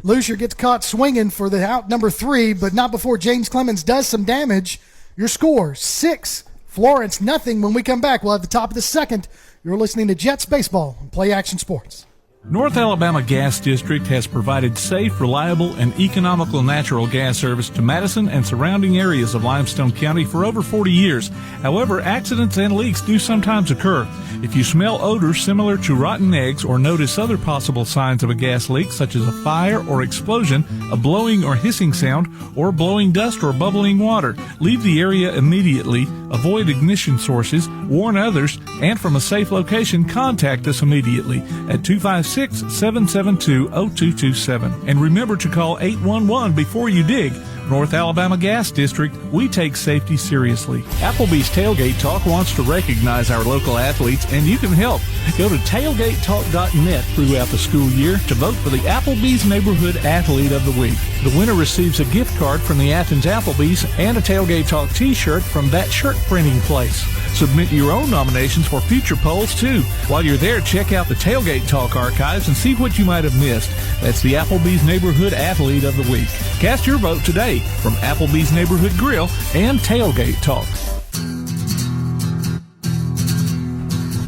Luzier gets caught swinging for the out number 3, but not before James Clemens does some damage. Your score 6, Florence nothing. When we come back, we'll have the top of the second. You're listening to Jets Baseball on Play Action Sports. North Alabama Gas District has provided safe, reliable, and economical natural gas service to Madison and surrounding areas of Limestone County for over 40 years. However, accidents and leaks do sometimes occur. If you smell odors similar to rotten eggs or notice other possible signs of a gas leak, such as a fire or explosion, a blowing or hissing sound, or blowing dust or bubbling water, leave the area immediately, avoid ignition sources, warn others, and from a safe location, contact us immediately at 256-772-0227. And remember to call 811 before you dig. North Alabama Gas District, we take safety seriously. Applebee's Tailgate Talk wants to recognize our local athletes, and you can help. Go to tailgatetalk.net throughout the school year to vote for the Applebee's Neighborhood Athlete of the Week. The winner receives a gift card from the Athens Applebee's and a Tailgate Talk t-shirt from that shirt printing place. Submit your own nominations for future polls, too. While you're there, check out the Tailgate Talk archives and see what you might have missed. That's the Applebee's Neighborhood Athlete of the Week. Cast your vote today from Applebee's Neighborhood Grill and Tailgate Talk.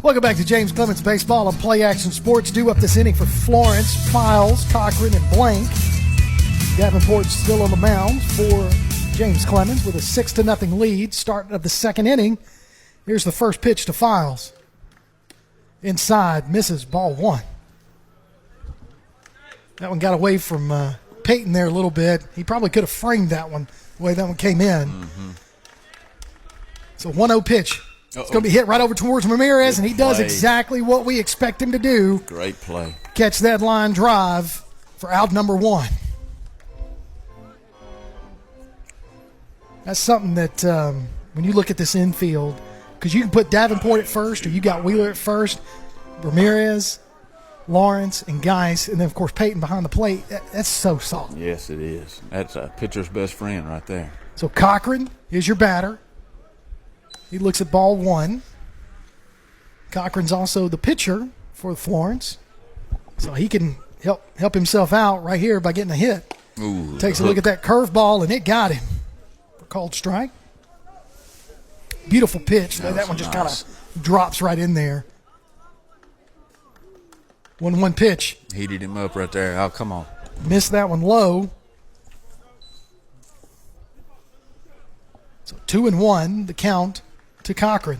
Welcome back to James Clemens Baseball on Play Action Sports. Due up this inning for Florence, Files, Cochran, and Blank. Davenport still on the mound for James Clemens with a 6-0 lead. Start of the second inning. Here's the first pitch to Files. Inside, misses, ball one. That one got away from Peyton there a little bit. He probably could have framed that one the way that one came in. Mm-hmm. So 1-0 pitch. It's going to be hit right over towards Ramirez, and he does exactly what we expect him to do. Great play. Catch that line drive for out number one. That's something that when you look at this infield, because you can put Davenport at first, or you got Wheeler at first, Ramirez, Lawrence, and Geis, and then, of course, Peyton behind the plate. That's so solid. Yes, it is. That's a pitcher's best friend right there. So Cochran is your batter. He looks at ball one. Cochran's also the pitcher for Florence. So he can help himself out right here by getting a hit. Ooh, takes a look at that curveball, and it got him for called strike. Beautiful pitch. That one just kind of drops right in there. 1-1 pitch. Heated him up right there. Oh, come on. Missed that one low. So 2-1, the count to Cochran.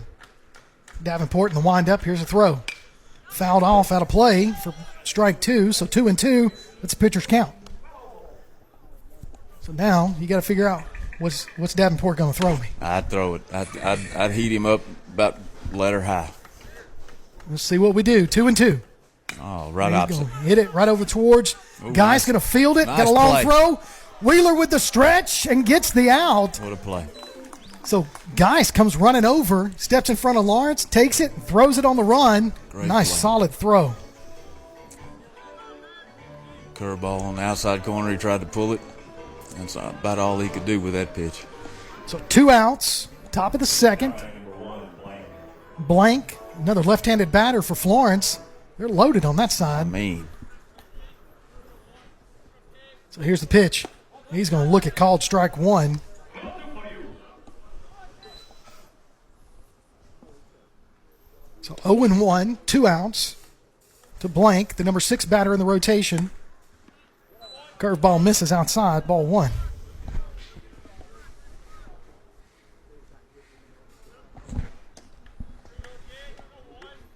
Davenport in the windup. Here's a throw. Fouled off out of play for strike two. So 2-2. That's a pitcher's count. So now you got to figure out what's Davenport going to throw me. I'd throw it. I'd heat him up about letter high. Let's see what we do. 2-2. Oh, right opposite. Hit it right over towards. Guy's going to field it. Got a long throw. Wheeler with the stretch and gets the out. What a play. So Geis comes running over, steps in front of Lawrence, takes it, and throws it on the run. Great nice, play. Solid throw. Curveball on the outside corner. He tried to pull it. That's about all he could do with that pitch. So 2 outs, top of the second. Blank, another left-handed batter for Florence. They're loaded on that side. So here's the pitch. He's going to look at called strike one. So 0-1, 2 outs to Blank, the number 6 batter in the rotation. Curveball misses outside, ball one.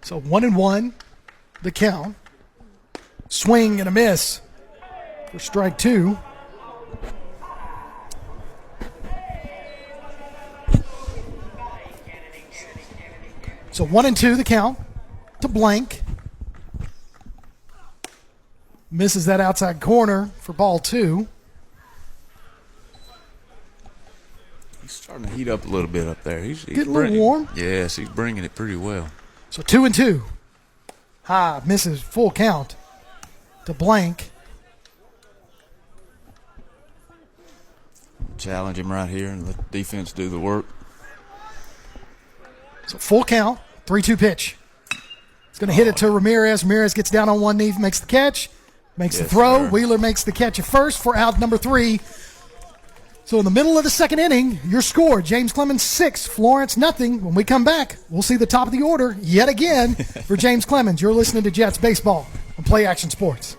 So 1-1, the count. Swing and a miss for strike two. So 1-2, the count to Blank. Misses that outside corner for ball two. He's starting to heat up a little bit up there. He's getting a little warm. Yes, he's bringing it pretty well. So 2-2. High misses full count to Blank. Challenge him right here and let the defense do the work. So full count, 3-2 pitch. It's going to hit it to Ramirez. Ramirez gets down on one knee, makes the catch, makes the throw. Sir. Wheeler makes the catch at first for out number 3. So in the middle of the second inning, your score, James Clemens 6, Florence nothing. When we come back, we'll see the top of the order yet again for James Clemens. You're listening to Jets Baseball on Play Action Sports.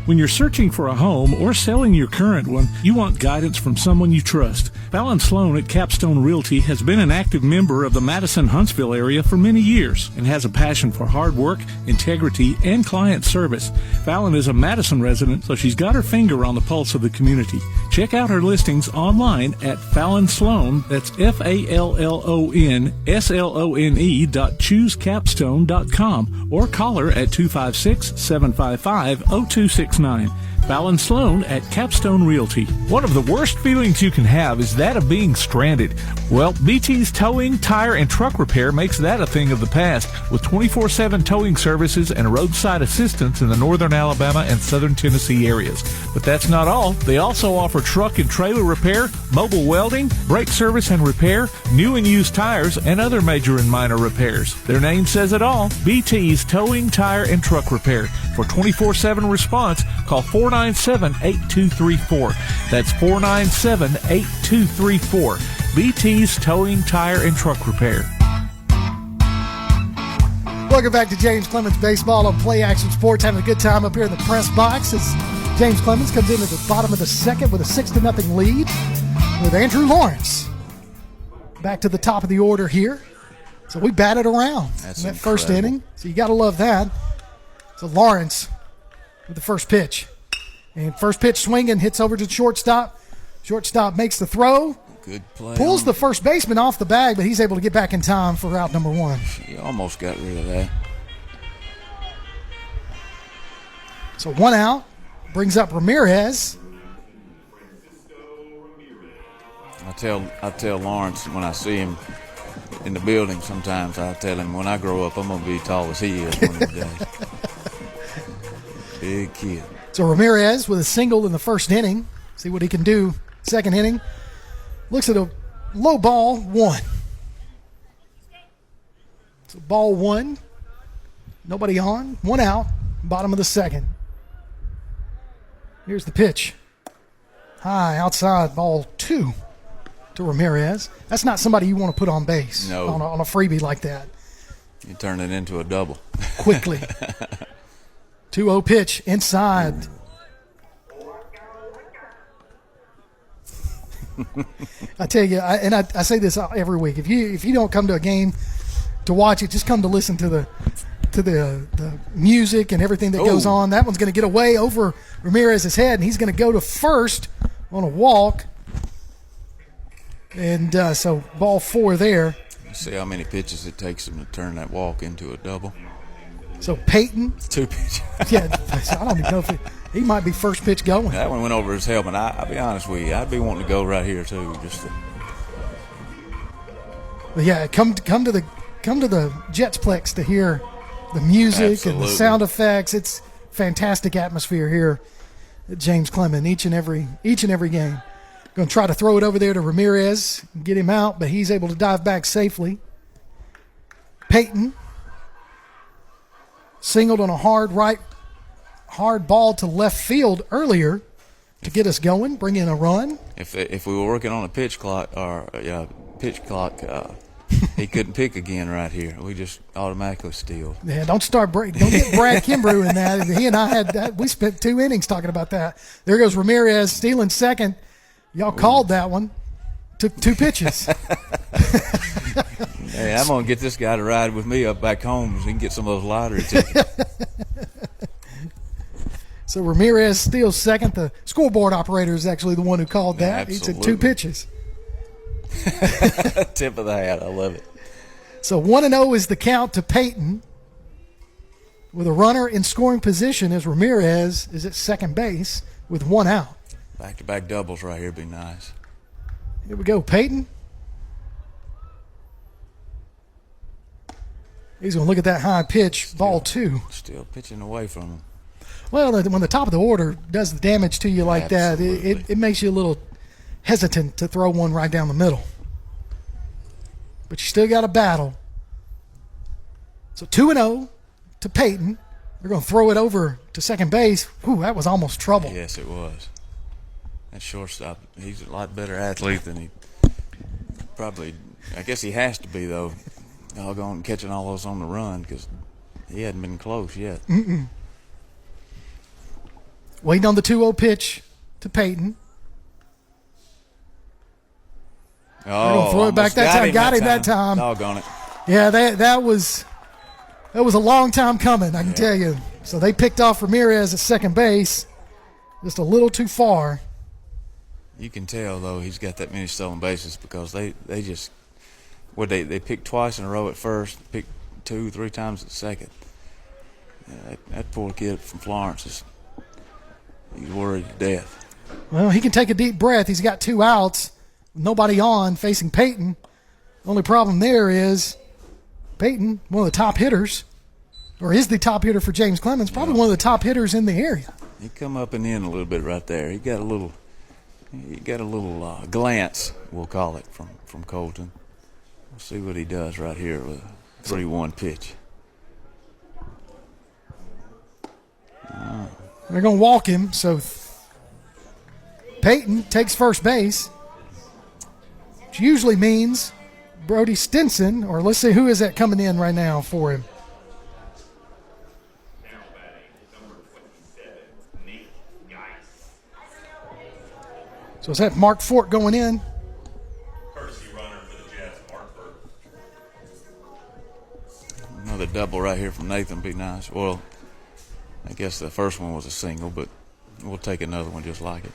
When you're searching for a home or selling your current one, you want guidance from someone you trust. Fallon Sloan at Capstone Realty has been an active member of the Madison-Huntsville area for many years and has a passion for hard work, integrity, and client service. Fallon is a Madison resident, so she's got her finger on the pulse of the community. Check out her listings online at Fallon Sloan, that's FALLONSLONE.choosecapstone.com, or call her at 256-755-0269. Fallon Sloan at Capstone Realty. One of the worst feelings you can have is that of being stranded. Well, BT's Towing, Tire, and Truck Repair makes that a thing of the past with 24/7 towing services and roadside assistance in the northern Alabama and southern Tennessee areas. But that's not all. They also offer truck and trailer repair, mobile welding, brake service and repair, new and used tires, and other major and minor repairs. Their name says it all. BT's Towing, Tire, and Truck Repair. For 24/7 response, call 497-8234. That's 497-8234. BT's Towing, Tire, and Truck Repair. Welcome back to James Clemens Baseball on Play Action Sports. Having a good time up here in the press box as James Clemens comes in at the bottom of the second with a 6-0 lead with Andrew Lawrence. Back to the top of the order here. So we batted around in that first inning. So you got to love that. So Lawrence with the first pitch. And first pitch swinging, hits over to the shortstop. Shortstop makes the throw. Good play. Pulls the first baseman off the bag, but he's able to get back in time for out number one. He almost got rid of that. So one out. Brings up Ramirez. I tell Lawrence when I see him in the building sometimes, I tell him when I grow up I'm going to be tall as he is one of these days. Big kid. So Ramirez with a single in the first inning. See what he can do. Second inning. Looks at a low ball, 1. So ball 1. Nobody on. 1 out. Bottom of the second. Here's the pitch. High outside, ball 2 to Ramirez. That's not somebody you want to put on base. No. On a freebie like that. You turn it into a double. Quickly. 2-0 pitch inside. I tell you, I say this every week. If you don't come to a game to watch it, just come to listen to the music and everything that goes on. That one's going to get away over Ramirez's head, and he's going to go to first on a walk. And so ball 4 there. See how many pitches it takes him to turn that walk into a double. So Peyton. 2 pitches. Yeah, I don't even know if he might be first pitch going. That one went over his helmet. I'll be honest with you. I'd be wanting to go right here too. But yeah, come to the Jetsplex to hear the music and the sound effects. It's fantastic atmosphere here at James Clemens each and every game. Going to try to throw it over there to Ramirez and get him out, but he's able to dive back safely. Peyton singled on a hard ball to left field earlier to get us going, bring in a run. If we were working on a pitch clock, he couldn't pick again right here. We just automatically steal. Yeah, don't get Brad Kimbrough in that. He and I had that. We spent 2 innings talking about that. There goes Ramirez stealing second. Y'all called that one. Took 2 pitches. Hey, I'm going to get this guy to ride with me up back home so he can get some of those lottery tickets. So Ramirez steals second. The scoreboard operator is actually the one who called that. Absolutely. He took 2 pitches. Tip of the hat. I love it. So 1-0 is the count to Peyton. With a runner in scoring position as Ramirez is at second base with 1 out. Back-to-back doubles right here would be nice. Here we go, Peyton. He's going to look at that high pitch, ball 2. Still pitching away from him. Well, when the top of the order does the damage to you like that, it makes you a little hesitant to throw one right down the middle. But you still got to battle. So 2-0 to Peyton. They're going to throw it over to second base. Whew, that was almost trouble. Yes, it was. That shortstop, he's a lot better athlete than he probably, I guess he has to be, though, doggone catching all those on the run because he hadn't been close yet. Waiting on the 2-0 pitch to Peyton. They're going to throw it back that time. Got him that time. Doggone it. Yeah, that was a long time coming, I can tell you. So they picked off Ramirez at second base just a little too far. You can tell, though, he's got that many stolen bases because they just they picked twice in a row at first, picked 2-3 times at second. Yeah, that poor kid from Florence He's worried to death. Well, he can take a deep breath. He's got 2 outs, nobody on, facing Peyton. Only problem there is Peyton, one of the top hitters, or is the top hitter for James Clemens, probably one of the top hitters in the area. He come up and in a little bit right there. He got a little glance, we'll call it, from Colton. We'll see what he does right here with a 3-1 pitch. They're going to walk him, so Peyton takes first base, which usually means Brody Stinson, or let's see, who is that coming in right now for him? So is that Mark Fort going in? Courtesy runner for the Jets, Hartford. Another double right here from Nathan would be nice. Well, I guess the first one was a single, but we'll take another one just like it.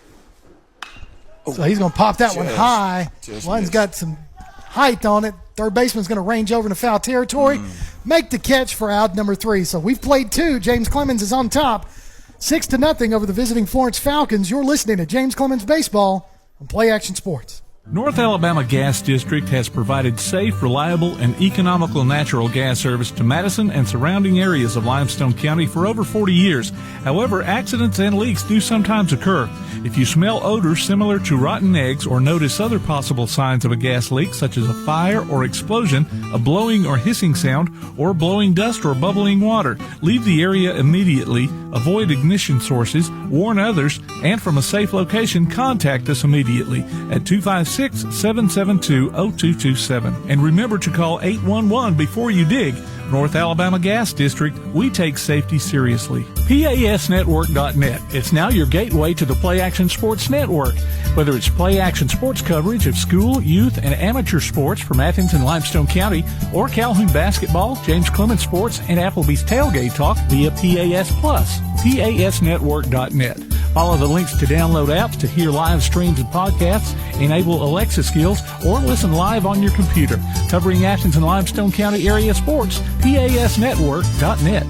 So he's going to pop that one high. One's missed. got some height on it. Third baseman's going to range over into foul territory, make the catch for out number 3. So we've played 2. James Clemens is on top, 6-0 over the visiting Florence Falcons. You're listening to James Clemens Baseball on Play Action Sports. North Alabama Gas District has provided safe, reliable, and economical natural gas service to Madison and surrounding areas of Limestone County for over 40 years. However, accidents and leaks do sometimes occur. If you smell odors similar to rotten eggs or notice other possible signs of a gas leak, such as a fire or explosion, a blowing or hissing sound, or blowing dust or bubbling water, leave the area immediately, avoid ignition sources, warn others, and from a safe location, contact us immediately at 256-772-0227. And remember to call 811 before you dig. North Alabama Gas District, we take safety seriously. PASnetwork.net. It's now your gateway to the Play Action Sports Network. Whether it's Play Action Sports coverage of school, youth, and amateur sports from Athens and Limestone County, or Calhoun basketball, James Clemens Sports, and Applebee's Tailgate Talk via PAS Plus. PASnetwork.net. Follow the links to download apps to hear live streams and podcasts, enable Alexa skills, or listen live on your computer. Covering Athens and Limestone County area sports, PASnetwork.net.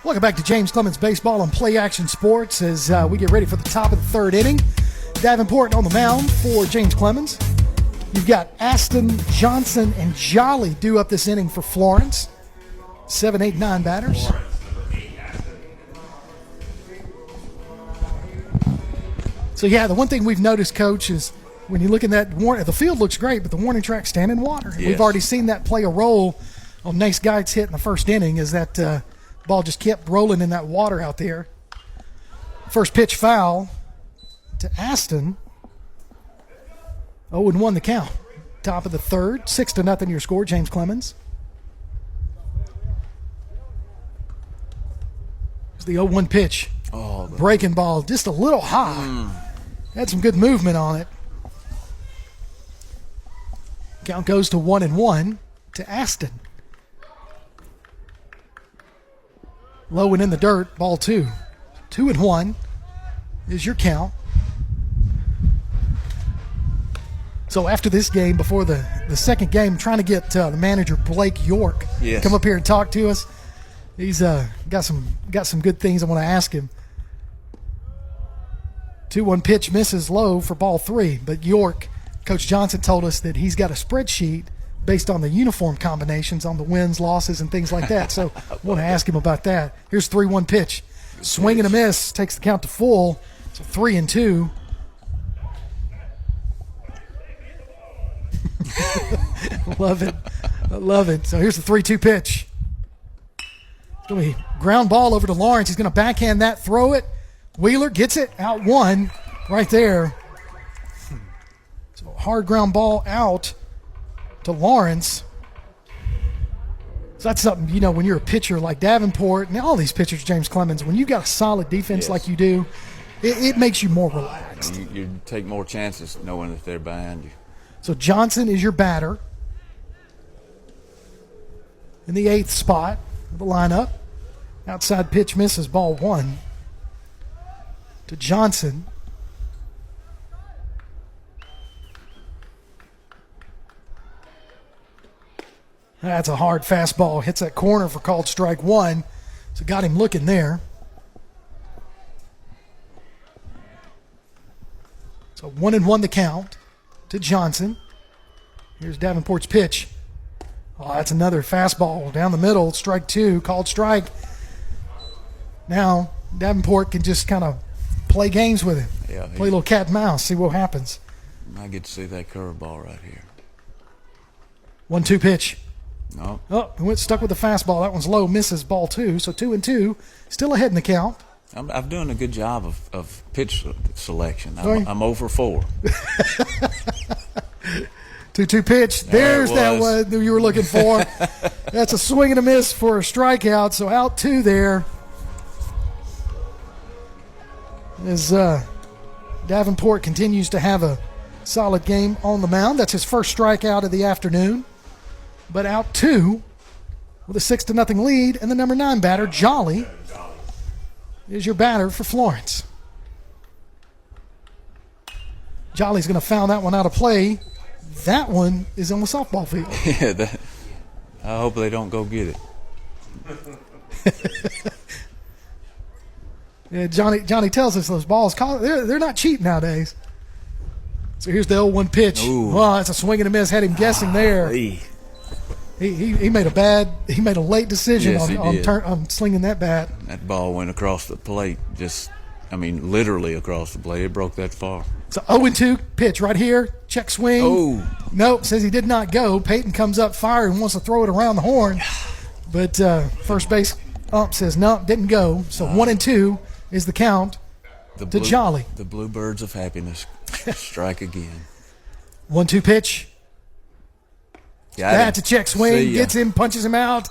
Welcome back to James Clemens Baseball on Play Action Sports as we get ready for the top of the 3rd inning. Davenport on the mound for James Clemens. You've got Aston, Johnson, and Jolly due up this inning for Florence. 7, 8, 9 batters. Florence, number 8, Aston. So, yeah, the one thing we've noticed, Coach, is when you look at that, the field looks great, but the warning track's stand in water. Yes. We've already seen that play a role on Nace Geit's hit in the first inning as that ball just kept rolling in that water out there. First pitch foul to Aston. 0-1 the count. Top of the 3rd, 6-0 your score, James Clemens. It's the 0-1 pitch. Breaking ball, just a little high. Had some good movement on it. Count goes to 1-1 to Aston. Low and in the dirt, ball 2. 2-1 is your count. So after this game, before the second game, trying to get the manager Blake York come up here and talk to us. He's got some good things I want to ask him. 2-1 pitch misses low for ball 3, but York, Coach Johnson told us that he's got a spreadsheet based on the uniform combinations on the wins, losses, and things like that. So I want to ask him about that. Here's 3-1 pitch. Swing and a miss, takes the count to full. So 3-2. Love it. I love it. So here's the 3-2 pitch. It's going to be ground ball over to Lawrence. He's going to backhand that, throw it. Wheeler gets it, out 1 right there. So hard ground ball out to Lawrence. So that's something, when you're a pitcher like Davenport and all these pitchers, James Clemens, when you've got a solid defense like you do, it makes you more relaxed. You take more chances knowing that they're behind you. So Johnson is your batter in the 8th spot of the lineup. Outside pitch misses, ball 1 to Johnson. That's a hard fastball. Hits that corner for called strike 1. So got him looking there. So 1-1 the count to Johnson. Here's Davenport's pitch. Oh, that's another fastball down the middle. Strike 2, called strike. Now Davenport can just kind of play games with him. Yeah, play a little cat and mouse, see what happens. I get to see that curveball right here. 1-2 pitch. No. Oh, he went stuck with the fastball. That one's low, misses ball 2. So 2-2, still ahead in the count. I'm doing a good job of pitch selection. Sorry? I'm over 4. 2-2 pitch. There's that one that you were looking for. That's a swing and a miss for a strikeout. So out 2 there. As Davenport continues to have a solid game on the mound. That's his first strikeout of the afternoon. But out 2 with a 6-0 lead, and the number 9 batter, Jolly, is your batter for Florence. Jolly's going to foul that one out of play. That one is on the softball field. Yeah, I hope they don't go get it. Yeah, Johnny tells us those balls, they're not cheap nowadays. So here's the 0-1 pitch. Ooh. Well, that's a swing and a miss. Had him guessing there. He made a late decision on slinging that bat. That ball went across the plate, literally across the plate. It broke that far. So 0-2 pitch right here. Check swing. Oh. Nope, says he did not go. Peyton comes up firing and wants to throw it around the horn. But first base ump says no, didn't go. So 1-2 is the count to Jolly. The Bluebirds of Happiness strike again. 1-2 pitch. That's a check swing. Gets him, punches him out.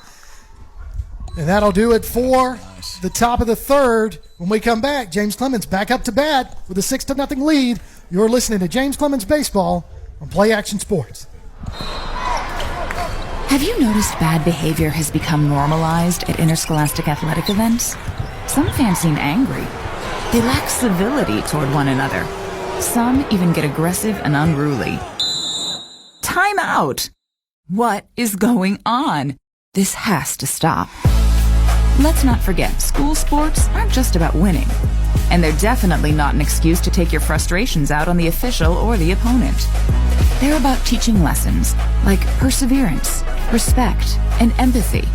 And that'll do it for the top of the third. When we come back, James Clemens back up to bat with a 6-0 lead. You're listening to James Clemens Baseball on Play Action Sports. Have you noticed bad behavior has become normalized at interscholastic athletic events? Some fans seem angry. They lack civility toward one another. Some even get aggressive and unruly. Time out! What is going on? This has to stop. Let's not forget, school sports aren't just about winning. And they're definitely not an excuse to take your frustrations out on the official or the opponent. They're about teaching lessons like perseverance, respect, and empathy,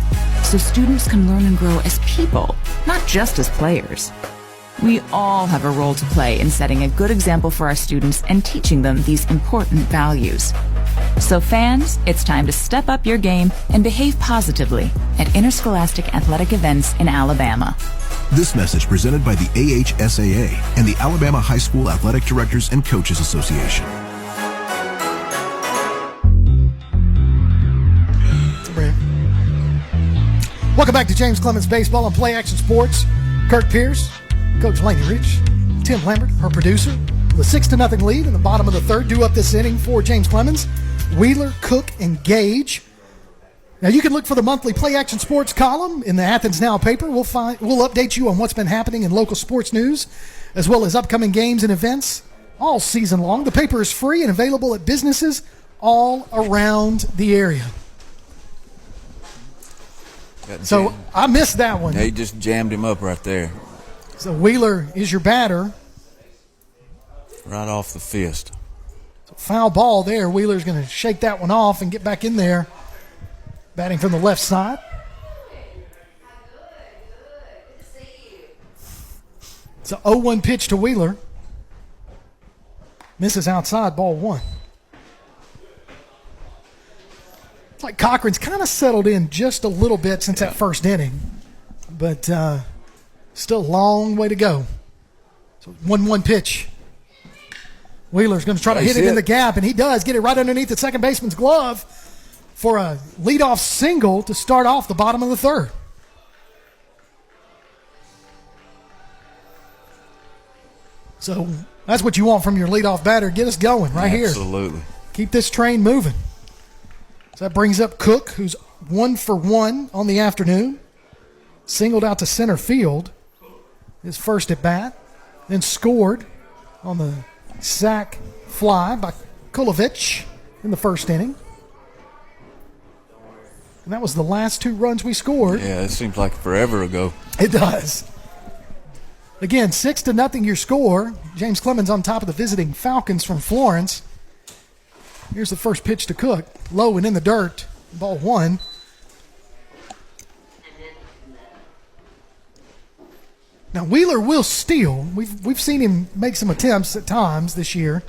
so students can learn and grow as people, not just as players. We all have a role to play in setting a good example for our students and teaching them these important values. So fans, it's time to step up your game and behave positively at interscholastic athletic events in Alabama. This message presented by the AHSAA and the Alabama High School Athletic Directors and Coaches Association. Welcome back to James Clemens Baseball on Play Action Sports. Kirk Pierce, Coach Laney Rich, Tim Lambert, our producer, with a 6-0 lead in the bottom of the third. Due up this inning for James Clemens, Wheeler, Cook, and Gage. Now you can look for the monthly Play Action Sports column in the Athens Now paper. We'll update you on what's been happening in local sports news, as well as upcoming games and events all season long. The paper is free and available at businesses all around the area. So I missed that one. They just jammed him up right there. So Wheeler is your batter. Right off the fist. So foul ball there. Wheeler's going to shake that one off and get back in there. Batting from the left side. It's an 0-1 pitch to Wheeler. Misses outside, ball 1. It's like Cochran's kind of settled in just a little bit since that first inning. But still a long way to go. So 1-1 pitch. Wheeler's going to try to hit it in the gap, and he does get it right underneath the second baseman's glove for a leadoff single to start off the bottom of the third. So that's what you want from your leadoff batter. Get us going right here. Absolutely. Keep this train moving. So that brings up Cook, who's 1 for 1 on the afternoon. Singled out to center field. His first at bat. Then scored on the sac fly by Kulovich in the first inning. And that was the last 2 runs we scored. Yeah, it seems like forever ago. It does. Again, 6-0 your score. James Clemens on top of the visiting Falcons from Florence. Here's the first pitch to Cook. Low and in the dirt. Ball 1. Now, Wheeler will steal. We've seen him make some attempts at times this year.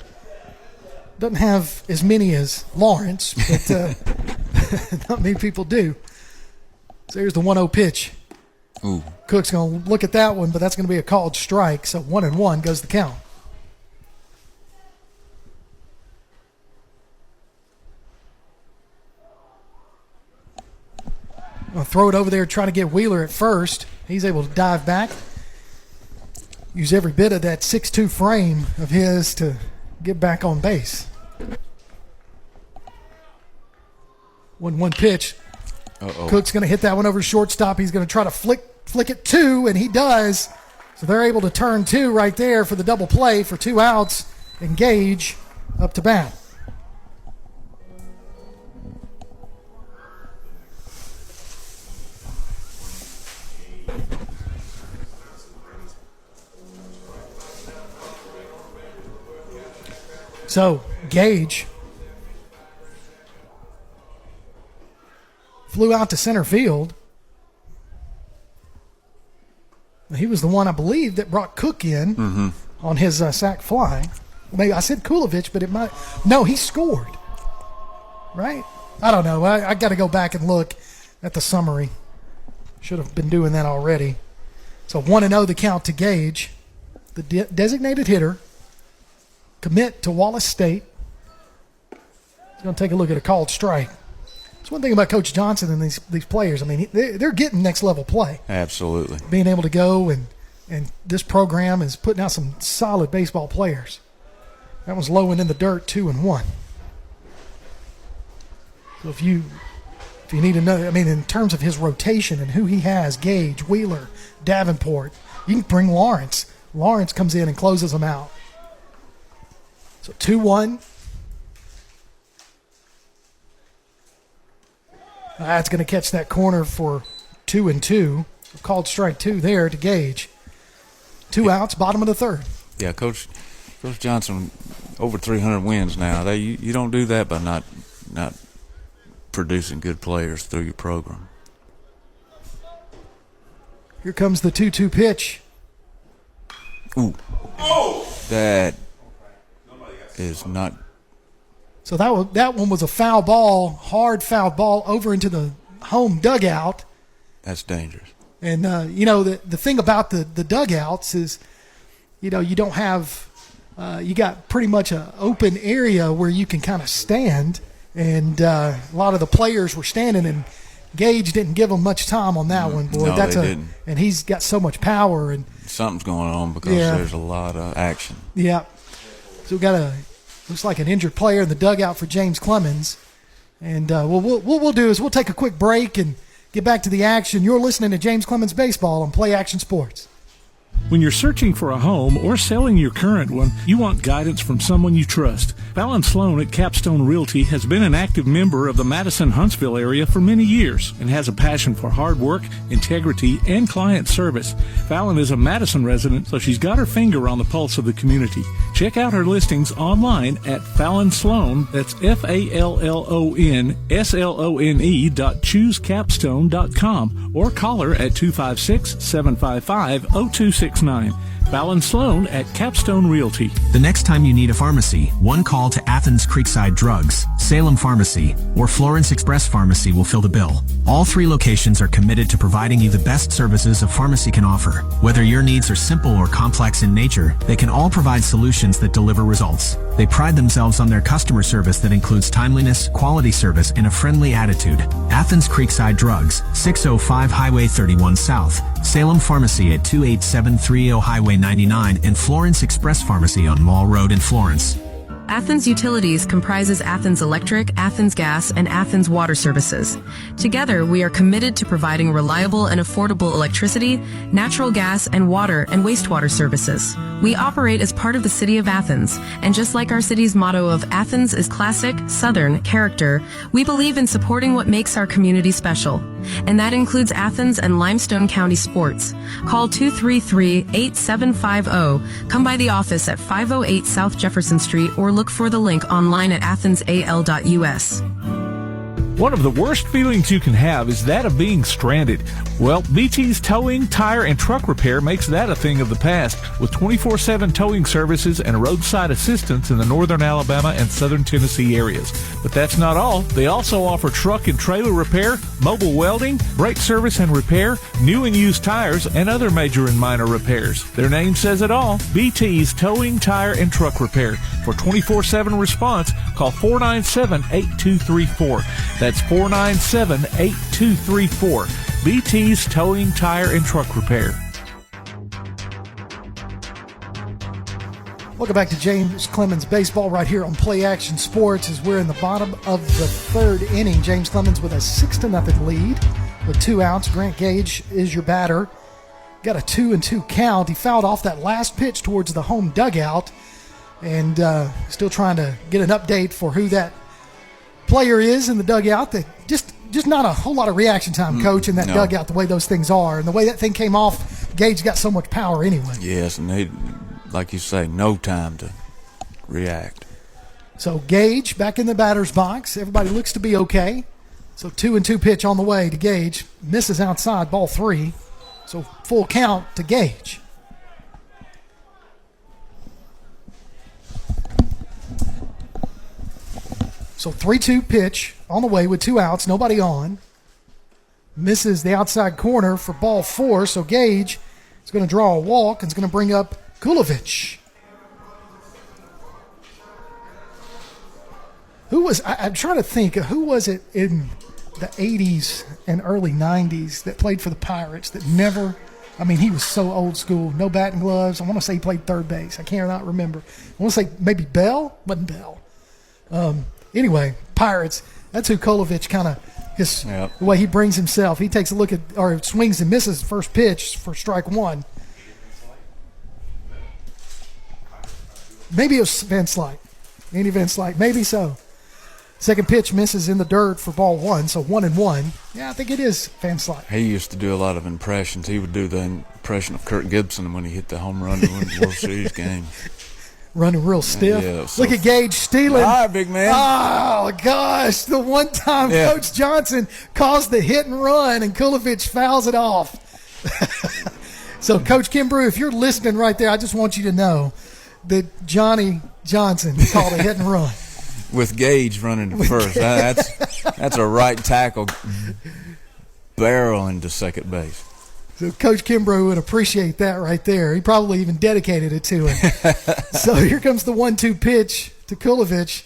Doesn't have as many as Lawrence, but not many people do. So here's the 1-0 pitch. Ooh. Cook's going to look at that one, but that's going to be a called strike. So 1-1 goes the count. I'll throw it over there, try to get Wheeler at first. He's able to dive back. Use every bit of that 6'2" frame of his to get back on base. 1-1 pitch. Uh-oh. Cook's going to hit that one over shortstop. He's going to try to flick it 2, and he does. So they're able to turn 2 right there for the double play for 2 outs. And Gage up to bat. So Gage flew out to center field. He was the one, I believe, that brought Cook in on his sac fly. Maybe I said Kulovich, but it might. No, he scored. Right? I don't know. I got to go back and look at the summary. Should have been doing that already. So 1-0 the count to Gage, the designated hitter. Commit to Wallace State. He's going to take a look at a called strike. That's one thing about Coach Johnson and these players. I mean, they're getting next level play. Absolutely. Being able to go and this program is putting out some solid baseball players. That was low and in the dirt, 2-1. So if you need another, I mean, in terms of his rotation and who he has, Gage, Wheeler, Davenport, you can bring Lawrence. Lawrence comes in and closes them out. So 2-1. That's going to catch that corner for 2-2. Called strike 2 there to Gage. 2 outs, bottom of the third. Yeah, Coach Johnson, over 300 wins now. You don't do that by not producing good players through your program. Here comes the 2-2 pitch. Ooh. That is not. So that one was a foul ball, hard foul ball over into the home dugout. That's dangerous. And, the thing about the dugouts is, you don't have you got pretty much an open area where you can kind of stand. And a lot of the players were standing, and Gage didn't give them much time on that one, boy. No, they didn't. And he's got so much power. And something's going on because there's a lot of action. Yeah. So we got looks like an injured player in the dugout for James Clemens. And what we'll do is we'll take a quick break and get back to the action. You're listening to James Clemens Baseball on Play Action Sports. When you're searching for a home or selling your current one, you want guidance from someone you trust. Fallon Sloan at Capstone Realty has been an active member of the Madison-Huntsville area for many years and has a passion for hard work, integrity, and client service. Fallon is a Madison resident, so she's got her finger on the pulse of the community. Check out her listings online at Fallon Sloan, that's FALLONSLONE.choosecapstone.com, or call her at 256-755-0269. Fallon Sloan at Capstone Realty. The next time you need a pharmacy, one call to Athens Creekside Drugs, Salem Pharmacy, or Florence Express Pharmacy will fill the bill. All 3 locations are committed to providing you the best services a pharmacy can offer. Whether your needs are simple or complex in nature, they can all provide solutions that deliver results. They pride themselves on their customer service that includes timeliness, quality service, and a friendly attitude. Athens Creekside Drugs, 605 Highway 31 South, Salem Pharmacy at 28730 Highway 99, and Florence Express Pharmacy on Mall Road in Florence. Athens Utilities comprises Athens Electric, Athens Gas, and Athens Water Services. Together, we are committed to providing reliable and affordable electricity, natural gas, and water and wastewater services. We operate as part of the City of Athens, and just like our city's motto of Athens is classic, Southern character, we believe in supporting what makes our community special. and that includes Athens and Limestone County sports. Call 233-8750. Come by the office at 508 South Jefferson Street or look for the link online at athensal.us. One of the worst feelings you can have is that of being stranded. Well, BT's Towing, Tire, and Truck Repair makes that a thing of the past, with 24/7 towing services and roadside assistance in the northern Alabama and southern Tennessee areas. But that's not all. They also offer truck and trailer repair, mobile welding, brake service and repair, new and used tires, and other major and minor repairs. Their name says it all. BT's Towing, Tire, and Truck Repair. For 24/7 response, call 497-8234. That's 497-8234. BT's Towing, Tire, and Truck Repair. Welcome back to James Clemens Baseball right here on Play Action Sports as we're in the bottom of the third inning. James Clemens with a 6-0 lead with 2 outs. Grant Gage is your batter. Got a 2-2 count. He fouled off that last pitch towards the home dugout, and still trying to get an update for who that player is in the dugout. That just not a whole lot of reaction time, Coach, in that dugout, the way those things are. And the way that thing came off, Gage got so much power anyway. Yes, and they, like you say, no time to react. So Gage back in the batter's box. Everybody looks to be okay. So 2-2 pitch on the way to Gage. Misses outside, ball 3. So full count to Gage. So 3-2 pitch on the way with 2 outs, nobody on. Misses the outside corner for ball 4. So Gage is going to draw a walk and is going to bring up Kulovich. I'm trying to think, who was it in the 80s and early 90s that played for the Pirates that never, he was so old school, no batting gloves. I want to say he played third base. I cannot remember. I want to say maybe Bell? Wasn't Bell. Anyway, Pirates, that's who Kulovich kind of, the way he brings himself. He takes a look at, or swings and misses first pitch for strike 1. Maybe it was Van Slyke. Andy Van Slyke. Maybe so. Second pitch misses in the dirt for ball 1, so 1-1. Yeah, I think it is Van Slyke. He used to do a lot of impressions. He would do the impression of Kirk Gibson when he hit the home run to win the World Series game. Running real stiff. Yeah, so look at Gage stealing. All right, big man. Oh, gosh. The one time Coach Johnson caused the hit and run and Kulovich fouls it off. So, Coach Kimbrough, if you're listening right there, I just want you to know that Johnny Johnson called a hit and run. With Gage running to first. That's a right tackle barrel into second base. So Coach Kimbrough would appreciate that right there. He probably even dedicated it to him. So here comes the 1-2 pitch to Kulovich.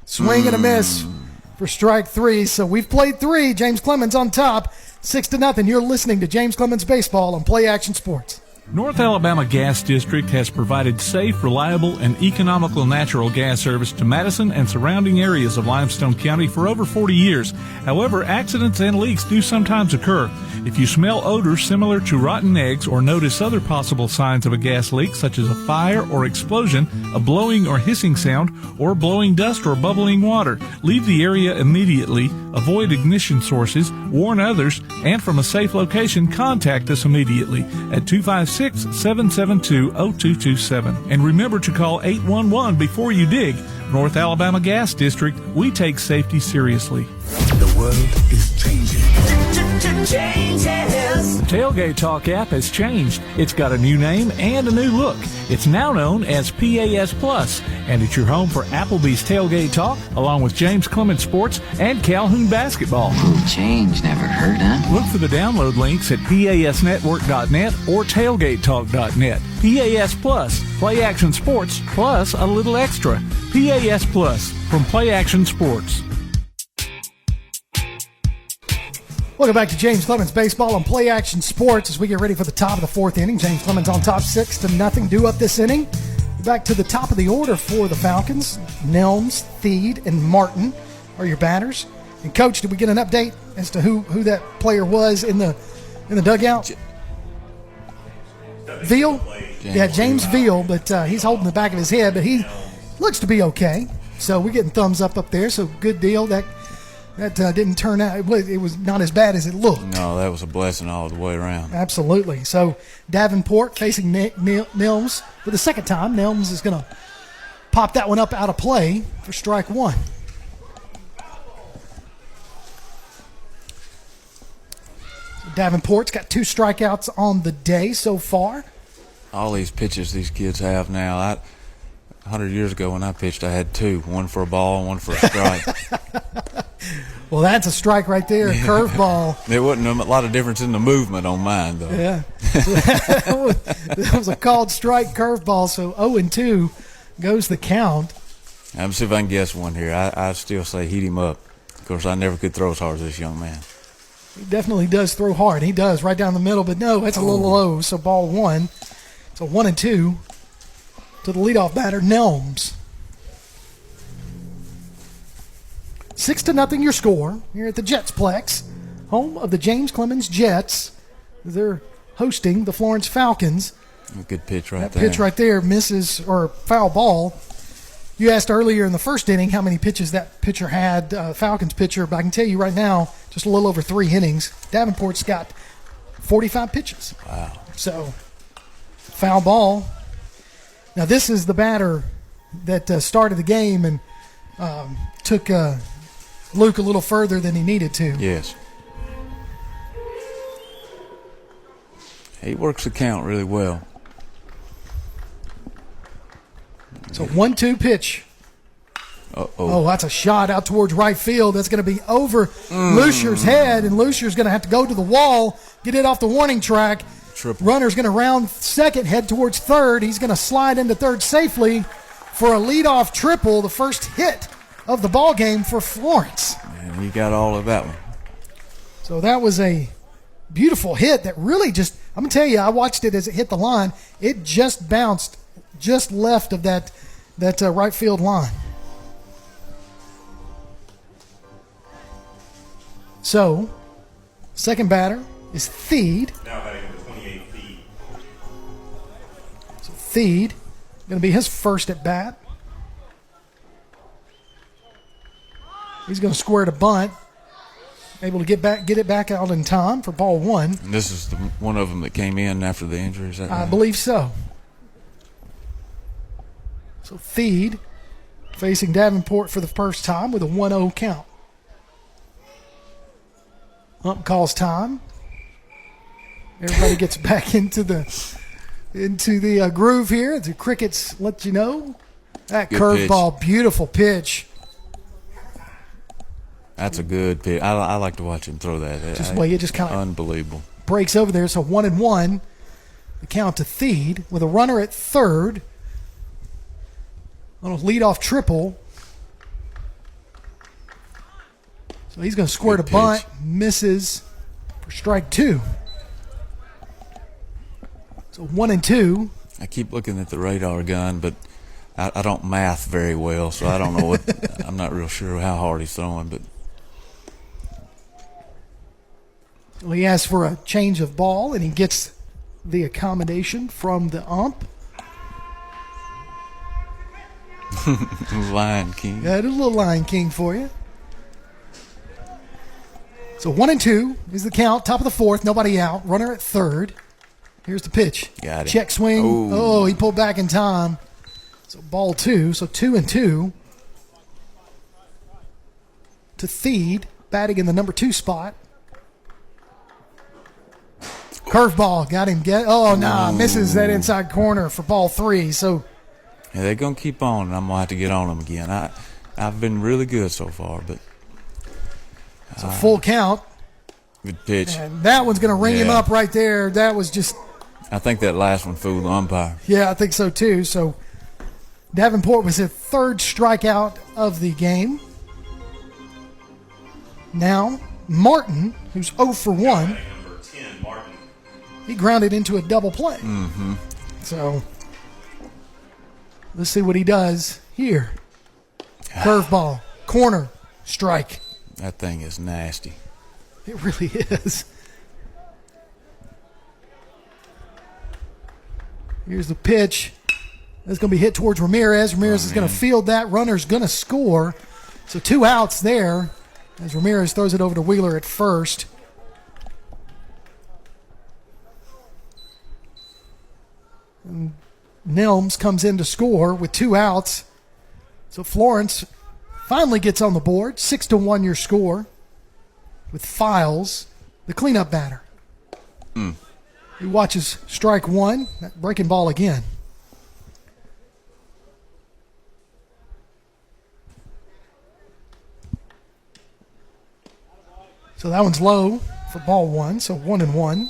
Swing and a miss for strike 3. So we've played 3. James Clemens on top, 6-0. You're listening to James Clemens Baseball on Play Action Sports. North Alabama Gas District has provided safe, reliable, and economical natural gas service to Madison and surrounding areas of Limestone County for over 40 years. However, accidents and leaks do sometimes occur. If you smell odors similar to rotten eggs or notice other possible signs of a gas leak, such as a fire or explosion, a blowing or hissing sound, or blowing dust or bubbling water, leave the area immediately, avoid ignition sources, warn others, and from a safe location, contact us immediately at 256-772-0227. And remember to call 811 before you dig. North Alabama Gas District, we take safety seriously. The world is changing. The Tailgate Talk app has changed. It's got a new name and a new look. It's now known as PAS Plus, and it's your home for Applebee's Tailgate Talk, along with James Clemens Sports and Calhoun Basketball. Change never hurt, huh? Look for the download links at pasnetwork.net or tailgatetalk.net. PAS Plus, Play Action Sports, plus a little extra. PAS Plus from Play Action Sports. Welcome back to James Clemens Baseball on Play Action Sports as we get ready for the top of the 4th inning. James Clemens on top 6-0. Due up this inning. Back to the top of the order for the Falcons. Nelms, Theed, and Martin are your batters. And Coach, did we get an update as to who that player was in the dugout? Veal? James Veal, but he's holding the back of his head, but he looks to be okay. So we're getting thumbs up there, so good deal. That That didn't turn out. It was not as bad as it looked. No, that was a blessing all the way around. Absolutely. So Davenport facing Nilms for the second time. Nilms is going to pop that one up out of play for strike one. So Davenport's got 2 strikeouts on the day so far. All these pitches these kids have now. 100 years ago when I pitched, I had 2, one for a ball and one for a strike. Well, that's a strike right there, a curveball. There wasn't a lot of difference in the movement on mine, though. Yeah. That was a called strike curveball, so 0-2 goes the count. I'm see if I can guess one here. I still say heat him up. Of course, I never could throw as hard as this young man. He definitely does throw hard. He does, right down the middle, but no, that's a little low, so ball 1. So 1-2 to the leadoff batter, Nelms. 6-0 your score here at the Jetsplex, home of the James Clemens Jets. They're hosting the Florence Falcons. A good pitch right there. That pitch right there misses, or foul ball. You asked earlier in the first inning how many pitches that pitcher had, Falcons pitcher, but I can tell you right now, just a little over 3 innings. Davenport's got 45 pitches. Wow. So, foul ball. Now, this is the batter that started the game and took Luke a little further than he needed to. Yes. He works the count really well. So 1-2 pitch. Oh, that's a shot out towards right field. That's going to be over Lucier's head, and Lucier's going to have to go to the wall, get it off the warning track. Triple. Runner's going to round second, head towards third. He's going to slide into third safely for a leadoff triple, the first hit of the ball game for Florence. And he got all of that one. So that was a beautiful hit that really just, I'm going to tell you, I watched it as it hit the line. It just bounced just left of that right field line. So, second batter is Theed. Now batting number 28, Theed. So Theed, going to be his first at bat. He's going to square to bunt. Able to get it back out in time for ball 1. And this is one of them that came in after the injury, is that right? I believe so. So Theed facing Davenport for the first time with a 1-0 count. Ump calls time. Everybody gets back into the groove here. The crickets let you know. That curveball, beautiful pitch. That's a good pitch. I like to watch him throw that. It just kind of unbelievable. Breaks over there. So 1-1. The count to Theed with a runner at third. On a leadoff triple. So he's going to square to bunt. Misses for strike 2. So 1-2. I keep looking at the radar gun, but I don't math very well, so I don't know what. I'm not real sure how hard he's throwing, but. Well, he asks for a change of ball, and he gets the accommodation from the ump. Lion King. Yeah, a little Lion King for you. So 1-2 is the count. Top of the fourth, nobody out. Runner at third. Here's the pitch. Got it. Check swing. Oh, he pulled back in time. So ball 2. So 2-2 to Theed, batting in the number 2 spot. Curveball, got him. Misses that inside corner for ball 3. So yeah, they're gonna keep on, and I'm gonna have to get on them again. I've been really good so far, but it's a full count. Good pitch. And that one's gonna ring him up right there. That was just. I think that last one fooled the umpire. Yeah, I think so too. So Davenport was his third strikeout of the game. Now Martin, who's 0 for 1. Number 10, Martin. He grounded into a double play. Mm-hmm. So let's see what he does here. Curveball, corner, strike. That thing is nasty. It really is. Here's the pitch. That's going to be hit towards Ramirez. Ramirez is going to field that. Runner's going to score. So 2 outs there. as Ramirez throws it over to Wheeler at first. And Nelms comes in to score with 2 outs. So Florence finally gets on the board. 6-1 your score with Files, the cleanup batter. He watches strike 1, that breaking ball again. So that one's low for ball 1, so 1-1.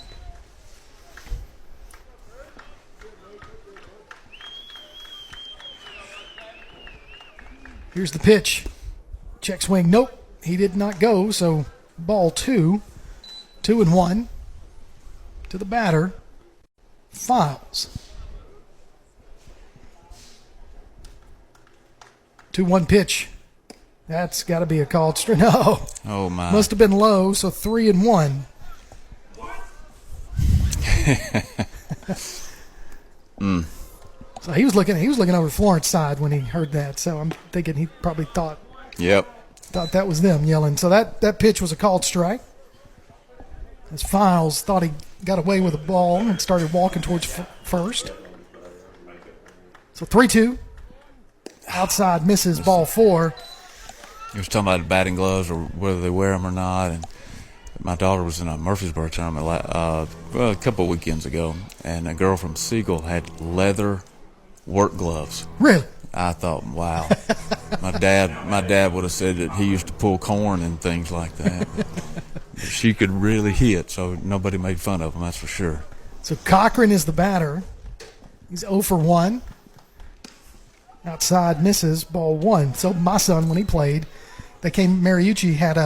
Here's the pitch. Check swing. Nope, he did not go, so ball 2. 2-1 to the batter, Files. 2-1 pitch. That's got to be a called strike. No. Oh, my. Must have been low, so 3-1. So he was looking over Florence side when he heard that. So I'm thinking he probably thought that was them yelling. So that pitch was a called strike. As Files thought he got away with the ball and started walking towards first. So 3-2. Outside misses, ball 4. He was talking about batting gloves or whether they wear them or not. And my daughter was in a Murfreesboro tournament a couple of weekends ago, and a girl from Siegel had leather work gloves. Really? I thought, wow. my dad would have said that he used to pull corn and things like that. But she could really hit, so nobody made fun of him, that's for sure. So Cochran is the batter. He's 0 for 1. Outside misses, ball 1. So my son, when he played, Mariucci had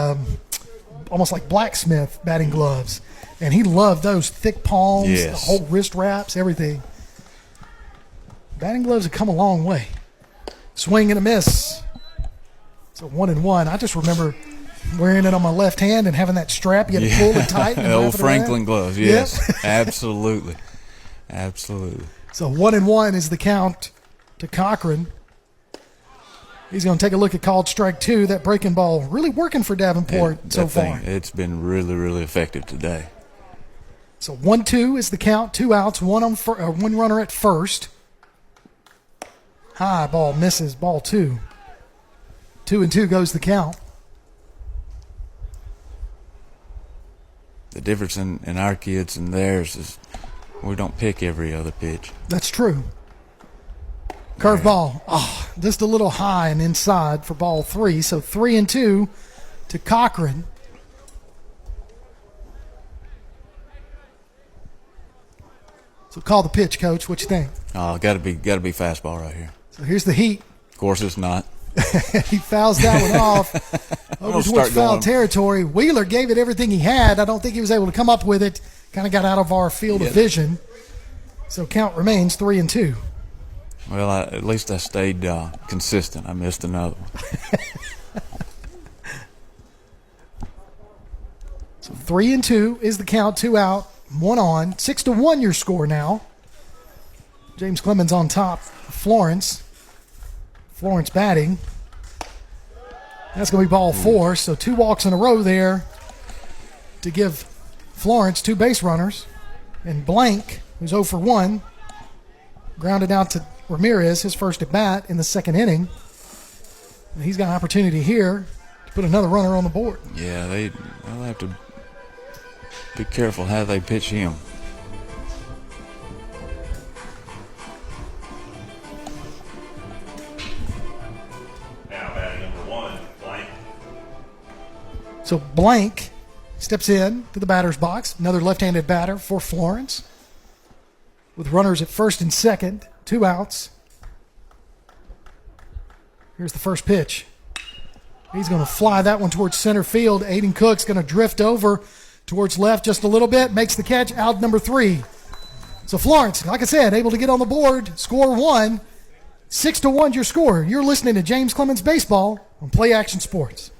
almost like blacksmith batting gloves, and he loved those thick palms, yes. The whole wrist wraps, everything. Batting gloves have come a long way. Swing and a miss. So 1-1. I just remember wearing it on my left hand and having that strap. You had to pull it tight. And old Franklin gloves, yes. Yep. Absolutely. So 1-1 is the count to Cochran. He's going to take a look at called strike 2. That breaking ball really working for Davenport so far. It's been really, really effective today. So 1-2 is the count. 2 outs, one runner at first. High ball misses, ball 2. 2-2 goes the count. The difference in our kids and theirs is we don't pick every other pitch. That's true. Curveball. Oh, just a little high and inside for ball 3. So 3-2 to Cochran. So call the pitch, Coach. What you think? Oh, got to be fastball right here. So here's the heat. Of course, it's not. He fouls that one off over towards foul territory. Wheeler gave it everything he had. I don't think he was able to come up with it. Kind of got out of our field of vision. So count remains 3-2. Well, at least I stayed consistent. I missed another one. So 3-2 is the count. 2 out, 1 on. 6-1 your score now. James Clemens on top. Florence batting. That's going to be ball 4. So 2 walks in a row there to give Florence 2 base runners. And Blank, who's 0 for 1, grounded out to Ramirez, his first at bat in the second inning. And he's got an opportunity here to put another runner on the board. Yeah, they'll have to be careful how they pitch him. Now batting number 1, Blank. So Blank steps in to the batter's box. Another left-handed batter for Florence. With runners at first and second, 2 outs. Here's the first pitch. He's going to fly that one towards center field. Aiden Cook's going to drift over towards left just a little bit. Makes the catch, out number 3. So Florence, like I said, able to get on the board. Score 1. 6-1 your score. You're listening to James Clemens Baseball on Play Action Sports.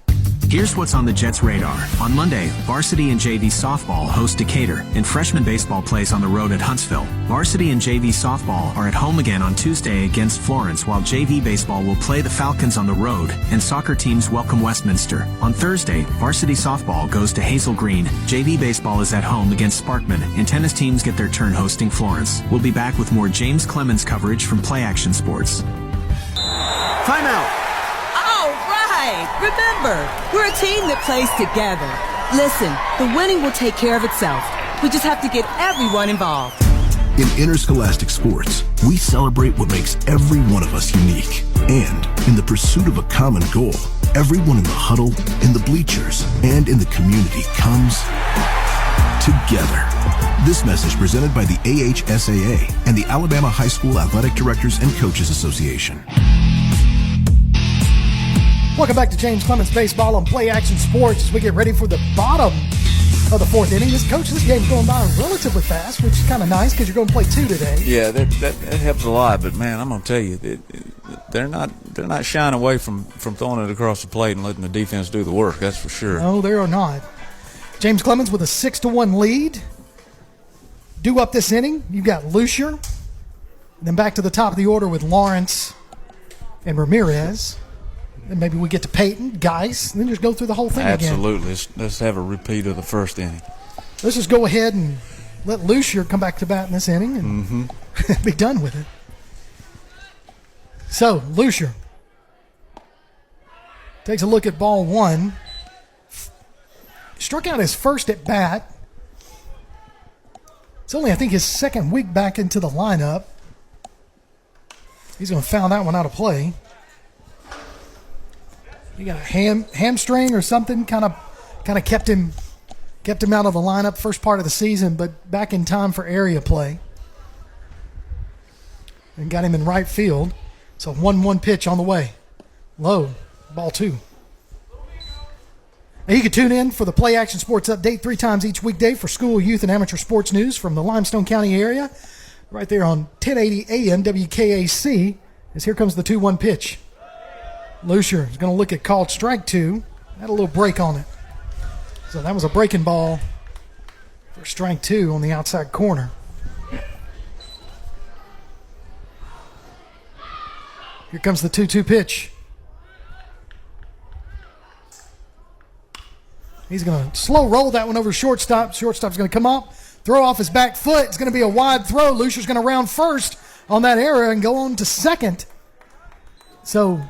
Here's what's on the Jets' radar. On Monday, varsity and JV softball host Decatur, and freshman baseball plays on the road at Huntsville. Varsity and JV softball are at home again on Tuesday against Florence, while JV baseball will play the Falcons on the road, and soccer teams welcome Westminster. On Thursday, varsity softball goes to Hazel Green, JV baseball is at home against Sparkman, and tennis teams get their turn hosting Florence. We'll be back with more James Clemens coverage from Play Action Sports. Timeout. Remember, we're a team that plays together. Listen, the winning will take care of itself. We just have to get everyone involved. In interscholastic sports, we celebrate what makes every one of us unique. And in the pursuit of a common goal, everyone in the huddle, in the bleachers, and in the community comes together. This message presented by the AHSAA and the Alabama High School Athletic Directors and Coaches Association. Welcome back to James Clemens Baseball on Play Action Sports as we get ready for the bottom of the fourth inning. This game's going by relatively fast, which is kind of nice because you're going to play two today. Yeah, that helps a lot. But man, I'm going to tell you, they're not shying away from throwing it across the plate and letting the defense do the work. That's for sure. No, they are not. James Clemens with a 6-1 lead. Due up this inning, you've got Lucier. Then back to the top of the order with Lawrence and Ramirez. Then maybe we get to Peyton, Geis, and then just go through the whole thing again. Absolutely. Let's have a repeat of the first inning. Let's just go ahead and let Lucier come back to bat in this inning and be done with it. So, Lucier takes a look at ball one. Struck out his first at bat. It's only, I think, his second week back into the lineup. He's going to foul that one out of play. He got a hamstring or something, kind of kept him out of the lineup first part of the season, but back in time for area play. And got him in right field. So 1-1 pitch on the way. Low, ball two. Now you can tune in for the Play Action Sports Update 3 times each weekday for school, youth, and amateur sports news from the Limestone County area. Right there on 1080 AM WKAC. As here comes the 2-1 pitch. Lucier is going to look at called strike two. Had a little break on it. So that was a breaking ball for strike two on the outside corner. Here comes the 2-2 pitch. He's going to slow roll that one over shortstop. Shortstop's going to come up, throw off his back foot. It's going to be a wide throw. Lucier's going to round first on that error and go on to second. So...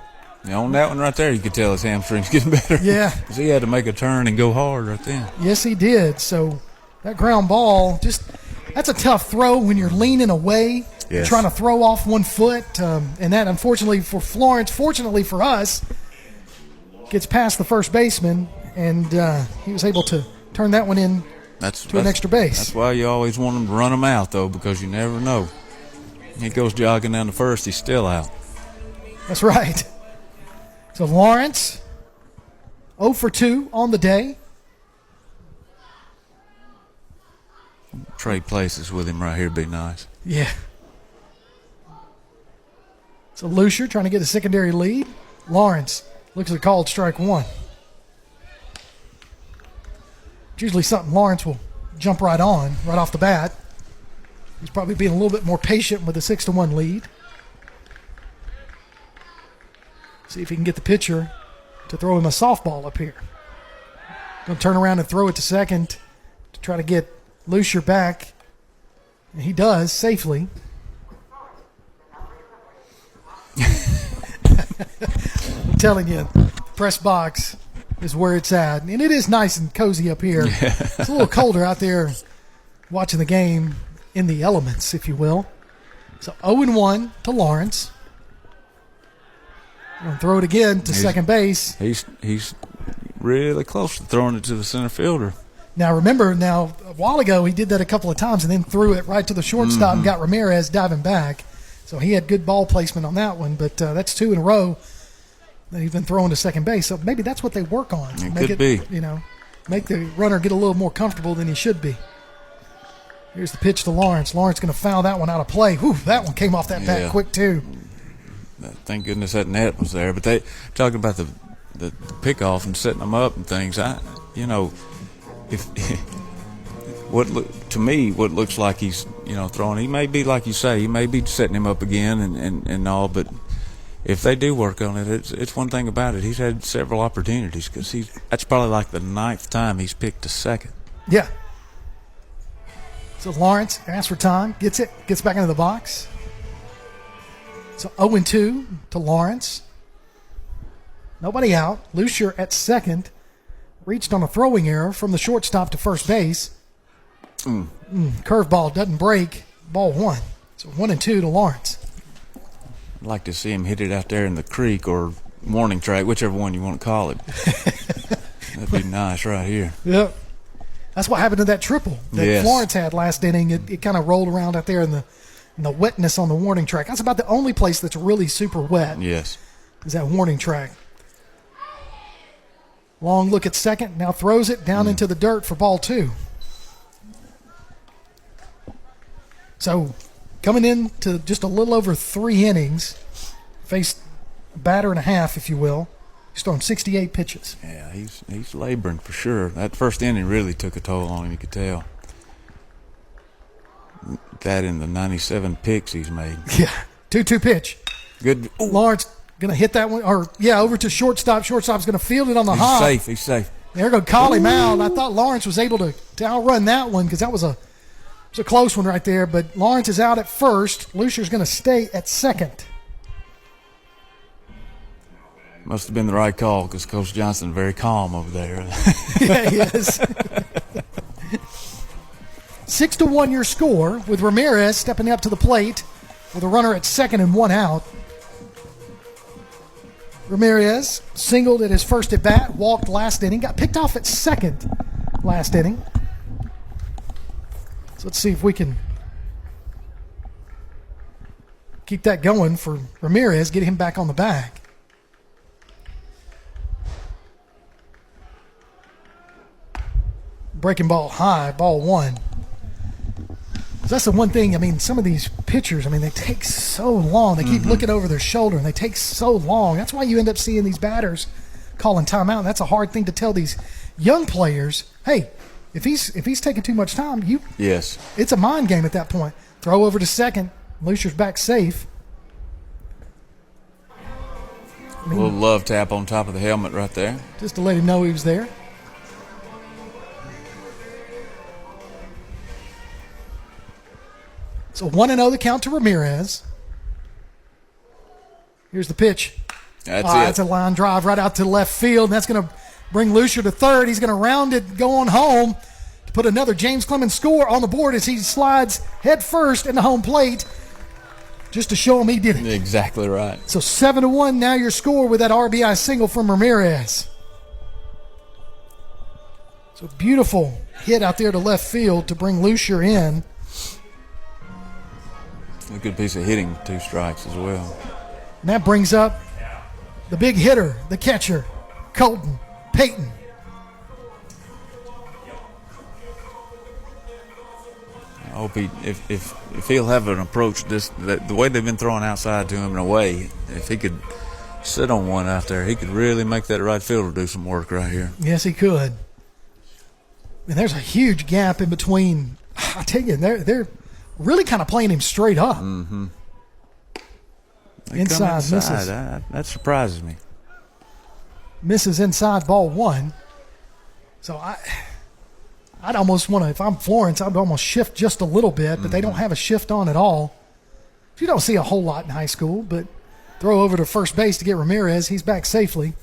Yeah, on that one right there, you could tell his hamstring's getting better. Yeah. Because he had to make a turn and go hard right then. Yes, he did. So that ground ball, that's a tough throw when you're leaning away, trying to throw off one foot. And that, unfortunately for Florence, fortunately for us, gets past the first baseman, and he was able to turn that one in to an extra base. That's why you always want him to run him out, though, because you never know. He goes jogging down to first, he's still out. That's right. So Lawrence, 0 for 2 on the day. Trade places with him right here would be nice. Yeah. So Lucier trying to get a secondary lead. Lawrence looks at called strike one. It's usually something Lawrence will jump right on, right off the bat. He's probably being a little bit more patient with a 6-1 lead. See if he can get the pitcher to throw him a softball up here. Going to turn around and throw it to second to try to get Lucier back. And he does, safely. I'm telling you, the press box is where it's at. And it is nice and cozy up here. Yeah. It's a little colder out there watching the game in the elements, if you will. So 0-1 to Lawrence. Going to throw it again to second base. He's really close to throwing it to the center fielder. Now, remember, a while ago, he did that a couple of times and then threw it right to the shortstop and got Ramirez diving back. So he had good ball placement on that one, but that's 2 in a row that he's been throwing to second base. So maybe that's what they work on. Could be. Make the runner get a little more comfortable than he should be. Here's the pitch to Lawrence. Lawrence going to foul that one out of play. Whew, that one came off that bat quick, too. Thank goodness that net was there. But they talking about the the pickoff and setting them up and things. If what looks like he's throwing, he may be, like you say, he may be setting him up again and all, but if they do work on it, it's one thing about it. He's had several opportunities because that's probably like the 9th time he's picked a second. Yeah. So Lawrence asks for time, gets back into the box. So 0-2 to Lawrence. Nobody out. Lucier at second. Reached on a throwing error from the shortstop to first base. Curveball doesn't break. Ball 1. So 1-2 to Lawrence. I'd like to see him hit it out there in the creek or warning track, whichever one you want to call it. That'd be nice right here. Yep. That's what happened to that triple that Yes. Florence had last inning. It kind of rolled around out there in the wetness on the warning track. That's about the only place that's really super wet. Yes. Is that warning track. Long look at second. Now throws it down into the dirt for ball 2. So coming into just a little over 3 innings, faced a batter and a half, if you will. He's thrown 68 pitches. Yeah, he's laboring for sure. That first inning really took a toll on him, you could tell. That in the 97 picks he's made. Yeah, 2-2 pitch. Good. Lawrence going to hit that one, over to shortstop. Shortstop's going to field it on the hop. He's safe. They're going to call him out. I thought Lawrence was able to outrun that one because that was a close one right there. But Lawrence is out at first. Lucier's going to stay at second. Must have been the right call because Coach Johnson very calm over there. Yeah, he is. 6-1 your score with Ramirez stepping up to the plate with a runner at second and 1 out. Ramirez singled at his first at bat, walked last inning, got picked off at second last inning. So let's see if we can keep that going for Ramirez, get him back on the bag. Breaking ball high, ball 1. That's the one thing, some of these pitchers, they take so long. They keep looking over their shoulder, and they take so long. That's why you end up seeing these batters calling timeout. And that's a hard thing to tell these young players, hey, if he's taking too much time, Yes. It's a mind game at that point. Throw over to second. Lucier's back safe. A little love tap on top of the helmet right there. Just to let him know he was there. So 1-0 the count to Ramirez. Here's the pitch. That's it. That's a line drive right out to left field. And that's going to bring Lucier to third. He's going to round it going home to put another James Clemens score on the board as he slides head first in the home plate just to show him he did it. Exactly right. So 7-1 now your score with that RBI single from Ramirez. So beautiful hit out there to left field to bring Lucier in. A good piece of hitting, 2 strikes as well. And that brings up the big hitter, the catcher, Colton Payton. I hope if he'll have an approach the way they've been throwing outside to him in a way, if he could sit on one out there, he could really make that right fielder do some work right here. Yes, he could. And there's a huge gap in between. I tell you, they're really kind of playing him straight up. Mm-hmm. Inside misses. That surprises me. Misses inside, ball 1. So I'd almost want to, if I'm Florence, I'd almost shift just a little bit, but they don't have a shift on at all. You don't see a whole lot in high school, but throw over to first base to get Ramirez. He's back safely.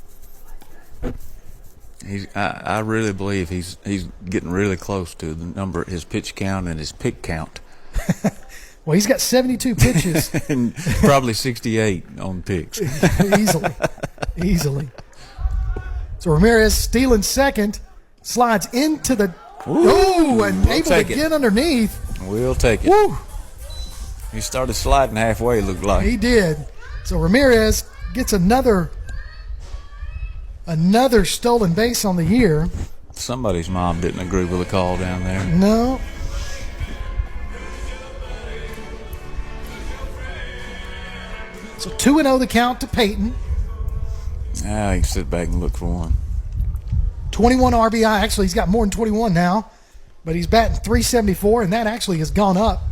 I really believe he's getting really close to the number, his pitch count and his pick count. Well, he's got 72 pitches. And probably 68 on picks. Easily. So Ramirez stealing second, slides into the and able to get underneath. We'll take it. Woo. He started sliding halfway, it looked like. He did. So Ramirez gets another stolen base on the year. Somebody's mom didn't agree with the call down there. No. So 2-0 the count to Payton. Now he can sit back and look for one. 21 RBI. Actually, he's got more than 21 now, but he's batting .374, and that actually has gone up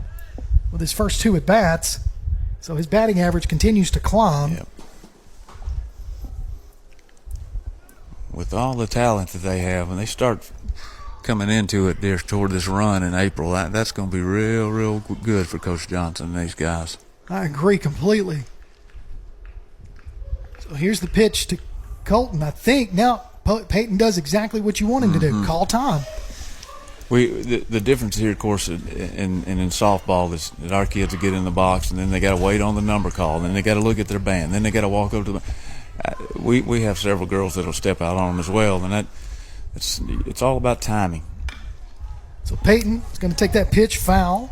with his first 2 at-bats. So his batting average continues to climb. Yep. With all the talent that they have, when they start coming into it there toward this run in April, that's going to be real good for Coach Johnson and these guys. I agree completely. So here's the pitch to Colton. I think now Peyton does exactly what you want him to do. Call time. The difference here, of course, in softball is that our kids will get in the box and then they got to wait on the number call, and then they got to look at their band, then they got to walk over to the. We have several girls that'll step out on them as well, and it's all about timing. So Peyton is going to take that pitch, foul.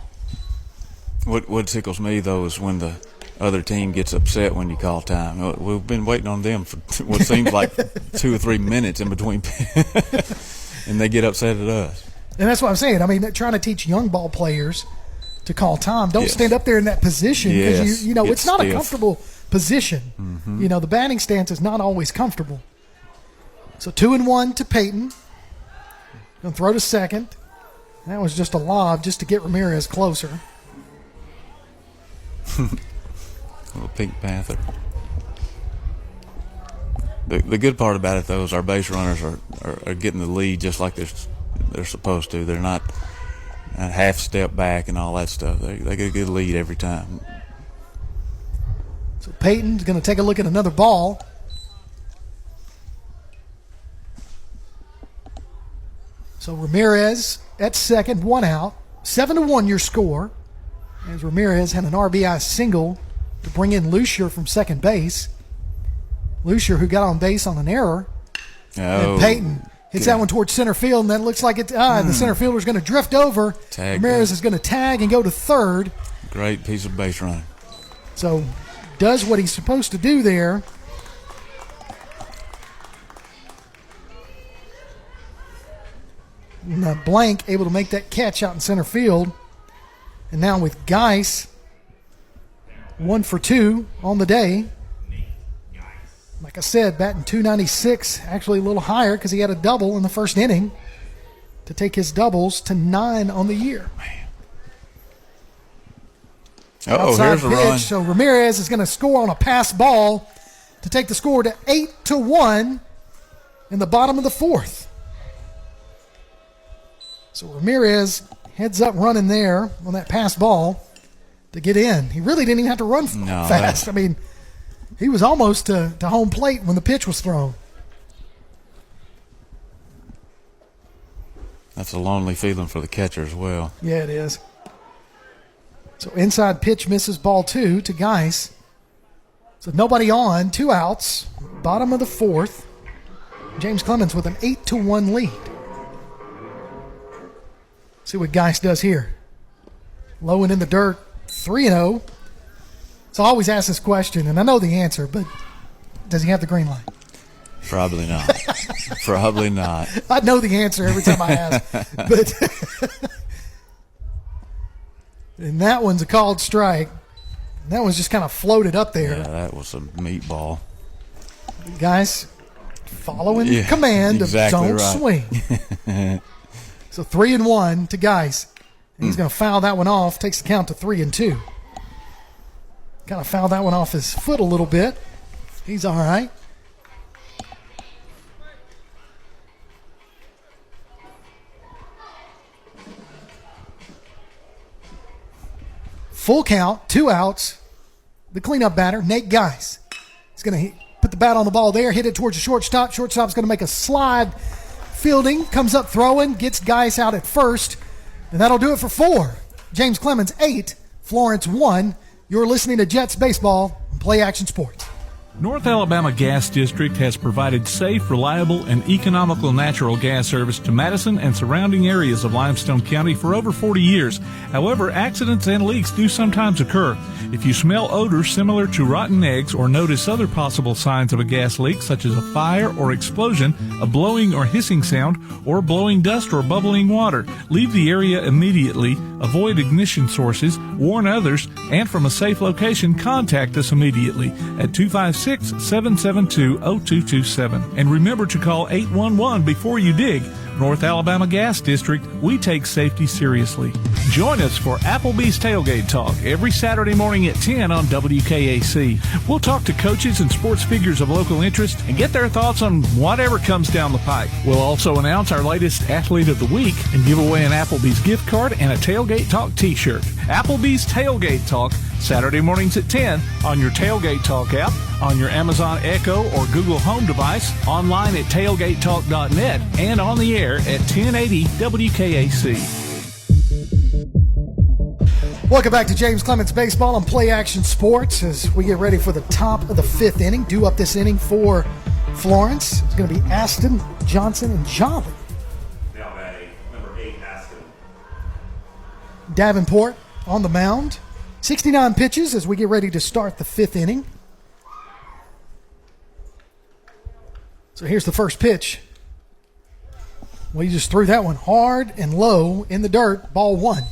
What tickles me though is when the other team gets upset when you call time. We've been waiting on them for what seems like 2 or 3 minutes in between, and they get upset at us. And that's what I'm saying. I mean, they're trying to teach young ball players to call time. Don't stand up there in that position because you know it's not a comfortable position. You know, the batting stance is not always comfortable. So 2-1 to Peyton. Going to throw to second. That was just a lob just to get Ramirez closer. Little Pink Panther. The good part about it, though, is our base runners are getting the lead just like they're supposed to. They're not a half step back and all that stuff. They get a good lead every time. So Peyton's going to take a look at another ball. So Ramirez at second, 1 out. 7-1 your score. As Ramirez had an RBI single to bring in Lucier from second base. Lucier, who got on base on an error. And Peyton hits that one towards center field, and then it looks like the center fielder's going to drift over. Ramirez is going to tag and go to third. Great piece of base running. So does what he's supposed to do there. And Blank able to make that catch out in center field. And now with Geis, 1 for 2 on the day. Like I said, batting .296, actually a little higher because he had a double in the first inning to take his doubles to 9 on the year. Here's a run. So Ramirez is going to score on a pass ball to take the score to 8-1 in the bottom of the 4th. So Ramirez heads up running there on that pass ball to get in. He really didn't even have to run fast. I mean, he was almost to home plate when the pitch was thrown. That's a lonely feeling for the catcher as well. Yeah, it is. So inside pitch misses, ball 2 to Geis. So nobody on, 2 outs, bottom of the 4th. James Clemens with an 8-1 lead. See what Geis does here. Low and in the dirt, 3-0. So I always ask this question, and I know the answer, but does he have the green light? Probably not. Probably not. I know the answer every time I ask. But and that one's a called strike. That one's just kind of floated up there. Yeah, that was a meatball. Guys, following command of don't swing. So 3-1 to Geis. And he's going to foul that one off. Takes the count to 3-2. Kind of fouled that one off his foot a little bit. He's all right. Full count, 2 outs. The cleanup batter, Nate Geis. He's going to put the bat on the ball there, hit it towards the shortstop. Shortstop's going to make a slide. Fielding, comes up throwing, gets Geis out at first. And that'll do it for 4. James Clemens, 8. Florence, 1. You're listening to Jets Baseball and Play Action Sports. North Alabama Gas District has provided safe, reliable, and economical natural gas service to Madison and surrounding areas of Limestone County for over 40 years. However, accidents and leaks do sometimes occur. If you smell odors similar to rotten eggs or notice other possible signs of a gas leak, such as a fire or explosion, a blowing or hissing sound, or blowing dust or bubbling water, leave the area immediately, avoid ignition sources, warn others, and from a safe location, contact us immediately at 256 406-772-0227. And remember to call 811 before you dig. North Alabama Gas District, we take safety seriously. Join us for Applebee's Tailgate Talk every Saturday morning at 10 on WKAC. We'll talk to coaches and sports figures of local interest and get their thoughts on whatever comes down the pike. We'll also announce our latest Athlete of the Week and give away an Applebee's gift card and a Tailgate Talk t-shirt. Applebee's Tailgate Talk, Saturday mornings at 10 on your Tailgate Talk app, on your Amazon Echo or Google Home device, online at tailgatetalk.net, and on the air at 1080 WKAC. Welcome back to James Clemens Baseball on Play Action Sports as we get ready for the top of the fifth inning. Due up this inning for Florence. It's going to be Aston, Johnson, and Jolly. Now batting, number 8, Aston. Davenport on the mound. 69 pitches as we get ready to start the fifth inning. So here's the first pitch. Well, you just threw that one hard and low in the dirt, ball 1.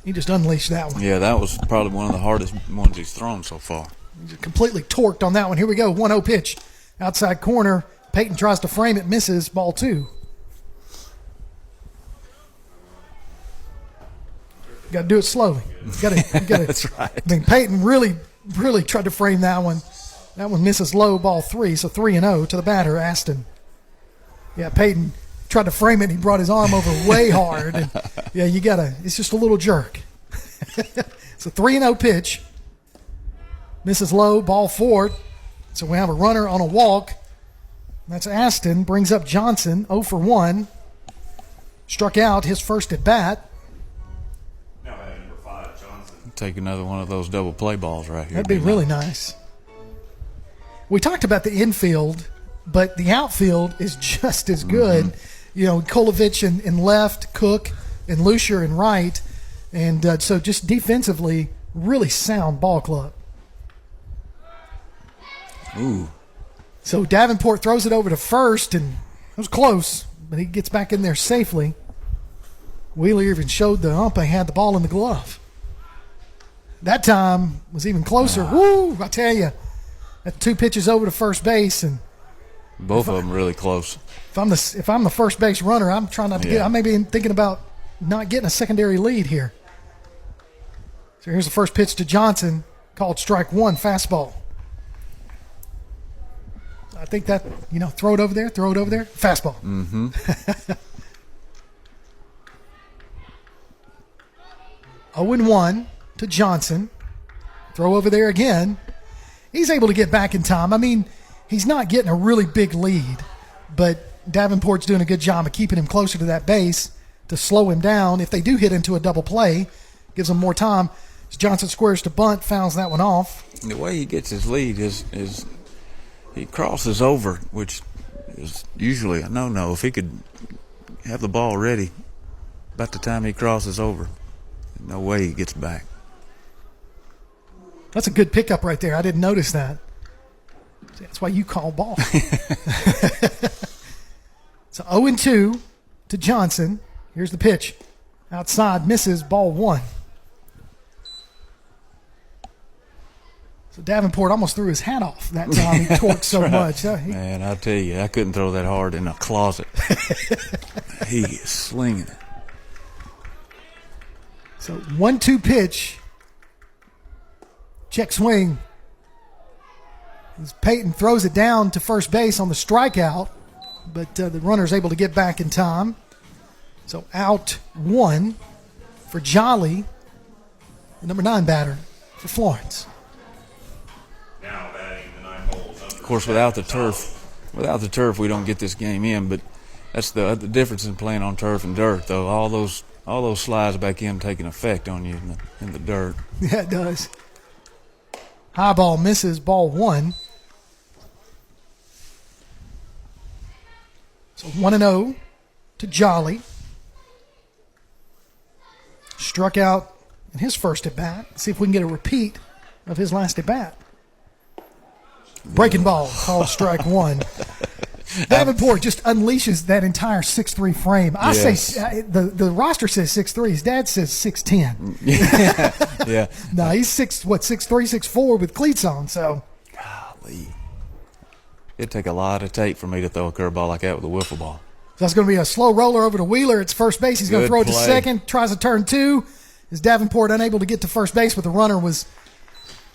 He just unleashed that one. Yeah, that was probably one of the hardest ones he's thrown so far. He just completely torqued on that one. Here we go, 1-0 pitch. Outside corner, Peyton tries to frame it, misses, ball 2. Got to do it slowly. Got to. That's right. I mean, Peyton really tried to frame that one. That one misses low, ball 3. So 3-0 to the batter, Aston. Yeah, Peyton tried to frame it. And he brought his arm over way hard. And yeah, you gotta. It's just a little jerk. It's a 3-0 pitch. Misses low, ball 4. So we have a runner on a walk. That's Aston. Brings up Johnson, 0 for 1. Struck out his first at bat. Now batting, number 5, Johnson. Take another one of those double play balls right here. That'd be really nice. We talked about the infield, but the outfield is just as good. Mm-hmm. You know, Kolovich in left, Cook and Lucier in right. And so just defensively, really sound ball club. Ooh. So Davenport throws it over to first, and it was close, but he gets back in there safely. Wheeler even showed the ump he had the ball in the glove. That time was even closer. Woo! I tell you, that 2 pitches over to first base, and both of them really close. If I'm the first base runner, I'm trying not to get. I may be thinking about not getting a secondary lead here. So here's the first pitch to Johnson, called strike 1, fastball. I think that, throw it over there, fastball. Mm-hmm. 0-1 to Johnson. Throw over there again. He's able to get back in time. I mean, he's not getting a really big lead, but Davenport's doing a good job of keeping him closer to that base to slow him down. If they do hit into a double play, gives them more time. As Johnson squares to bunt, fouls that one off. The way he gets his lead is he crosses over, which is usually a no-no. If he could have the ball ready about the time he crosses over, no way he gets back. That's a good pickup right there. I didn't notice that. That's why you call ball. So 0-2 to Johnson. Here's the pitch. Outside, misses, ball 1. So Davenport almost threw his hat off that time. He torqued so much. Man, I tell you, I couldn't throw that hard in a closet. He is slinging it. So 1-2 pitch. Check swing. As Peyton throws it down to first base on the strikeout, but the runner's able to get back in time. So out 1 for Jolly, the number 9 batter for Florence. Now batting the 9 holes. Of course, without the turf, we don't get this game in. But that's the difference in playing on turf and dirt, though. All those slides back in taking effect on you in the dirt. Yeah, it does. High ball misses, ball 1. So 1-0 to Jolly. Struck out in his first at bat. See if we can get a repeat of his last at bat. Breaking ball, called strike 1. Davenport just unleashes that entire 6'3" frame. I say the roster says 6'3". His dad says 6'10". Yeah. No, he's 6'3", 6'4" with cleats on. So, golly, it'd take a lot of tape for me to throw a curveball like that with a wiffle ball. So that's going to be a slow roller over to Wheeler. It's first base. He's going to throw it to second. Tries to turn two. Is Davenport unable to get to first base, but the runner was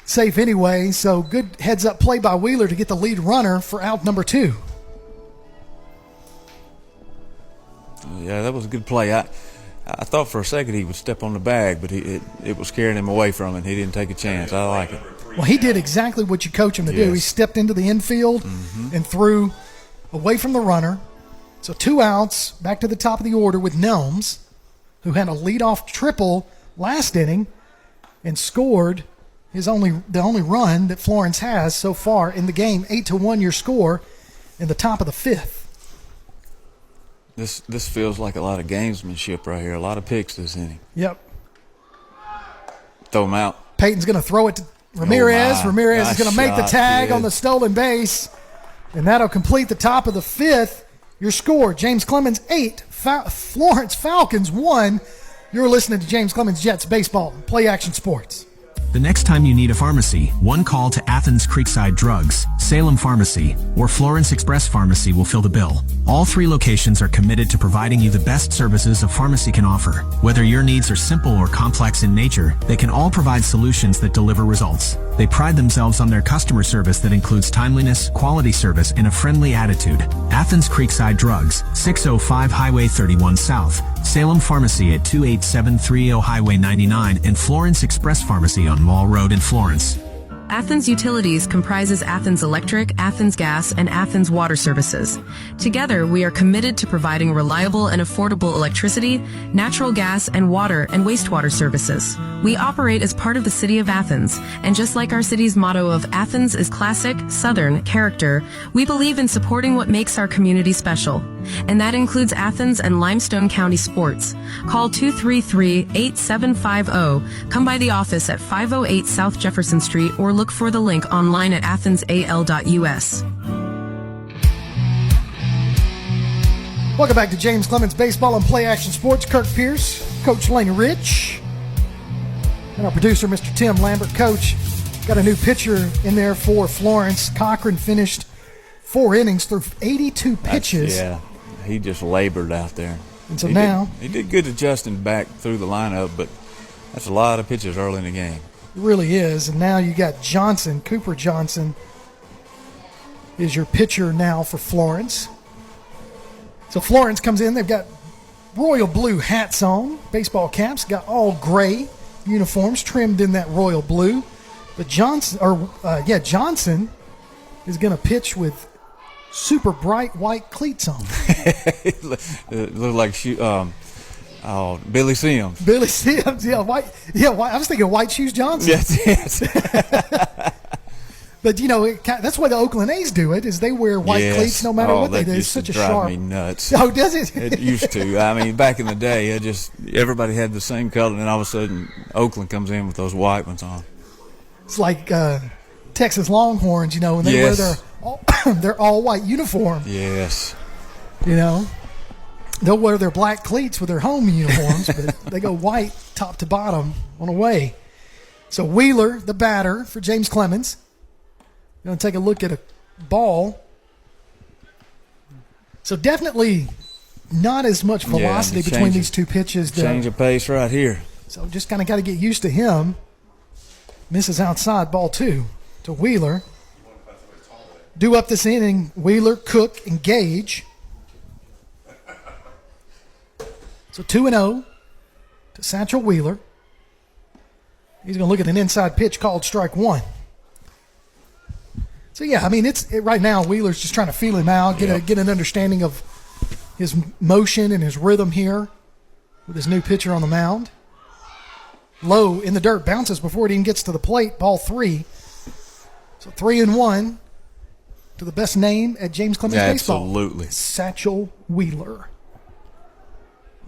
safe anyway. So good heads-up play by Wheeler to get the lead runner for out number 2. Yeah, that was a good play. I thought for a second he would step on the bag, but it was carrying him away from it. He didn't take a chance. I like it. Well, he did exactly what you coach him to do. He stepped into the infield and threw away from the runner. So 2 outs, back to the top of the order with Nelms, who had a leadoff triple last inning and scored the only run that Florence has so far in the game. 8-1 your score in the top of the 5th. This feels like a lot of gamesmanship right here. A lot of picks this inning. Yep. Throw him out. Peyton's going to throw it to Ramirez. Ramirez is going to make the tag on the stolen base, and that'll complete the top of the 5th. Your score, James Clemens 8, Florence Falcons 1. You're listening to James Clemens Jets Baseball, Play Action Sports. The next time you need a pharmacy, one call to Athens Creekside Drugs, Salem Pharmacy, or Florence Express Pharmacy will fill the bill. All 3 locations are committed to providing you the best services a pharmacy can offer. Whether your needs are simple or complex in nature, they can all provide solutions that deliver results. They pride themselves on their customer service that includes timeliness, quality service, and a friendly attitude. Athens Creekside Drugs, 605 Highway 31 South, Salem Pharmacy at 28730 Highway 99, and Florence Express Pharmacy on Mall Road in Florence. Athens Utilities comprises Athens Electric, Athens Gas, and Athens Water Services. Together, we are committed to providing reliable and affordable electricity, natural gas, and water and wastewater services. We operate as part of the City of Athens, and just like our city's motto of Athens is classic, Southern character, we believe in supporting what makes our community special. And that includes Athens and Limestone County sports. Call 233-8750, come by the office at 508 South Jefferson Street, or look for the link online at athensal.us. Welcome back to James Clemens Baseball and Play Action Sports. Kirk Pierce, Coach Lane Rich, and our producer, Mr. Tim Lambert. Coach, got a new pitcher in there for Florence. Cochran finished 4 innings through 82 pitches. He just labored out there. And so he did good adjusting back through the lineup, but that's a lot of pitches early in the game. It really is. And now you got Johnson. Cooper Johnson is your pitcher now for Florence. So Florence comes in. They've got royal blue hats on, baseball caps, got all gray uniforms trimmed in that royal blue. But Johnson is going to pitch with super bright white cleats on. It looked like Billy Sims. Billy Sims, white. Yeah, white. I was thinking White Shoes Johnson. Yes. But that's why the Oakland A's do it. Is they wear white cleats no matter what they do. It's such a sharp. Drive me nuts. Oh, does it? It used to. I mean, back in the day, everybody had the same color, and then all of a sudden, Oakland comes in with those white ones on. It's like Texas Longhorns, when they wear their all white uniform. Yes. They'll wear their black cleats with their home uniforms, but they go white top to bottom on away. So Wheeler, the batter for James Clemens, going to take a look at a ball. So definitely not as much velocity between these 2 pitches. Change of pace right here. So just kind of got to get used to him. Misses outside, ball 2 to Wheeler. Due up this inning, Wheeler, Cook, and Gage. So 2-0 to Satchel Wheeler. He's going to look at an inside pitch called strike 1. So, right now Wheeler's just trying to feel him out, get an understanding of his motion and his rhythm here with his new pitcher on the mound. Low in the dirt, bounces before it even gets to the plate, ball 3. So 3-1 to the best name at James Clemens Baseball. Absolutely. Satchel Wheeler.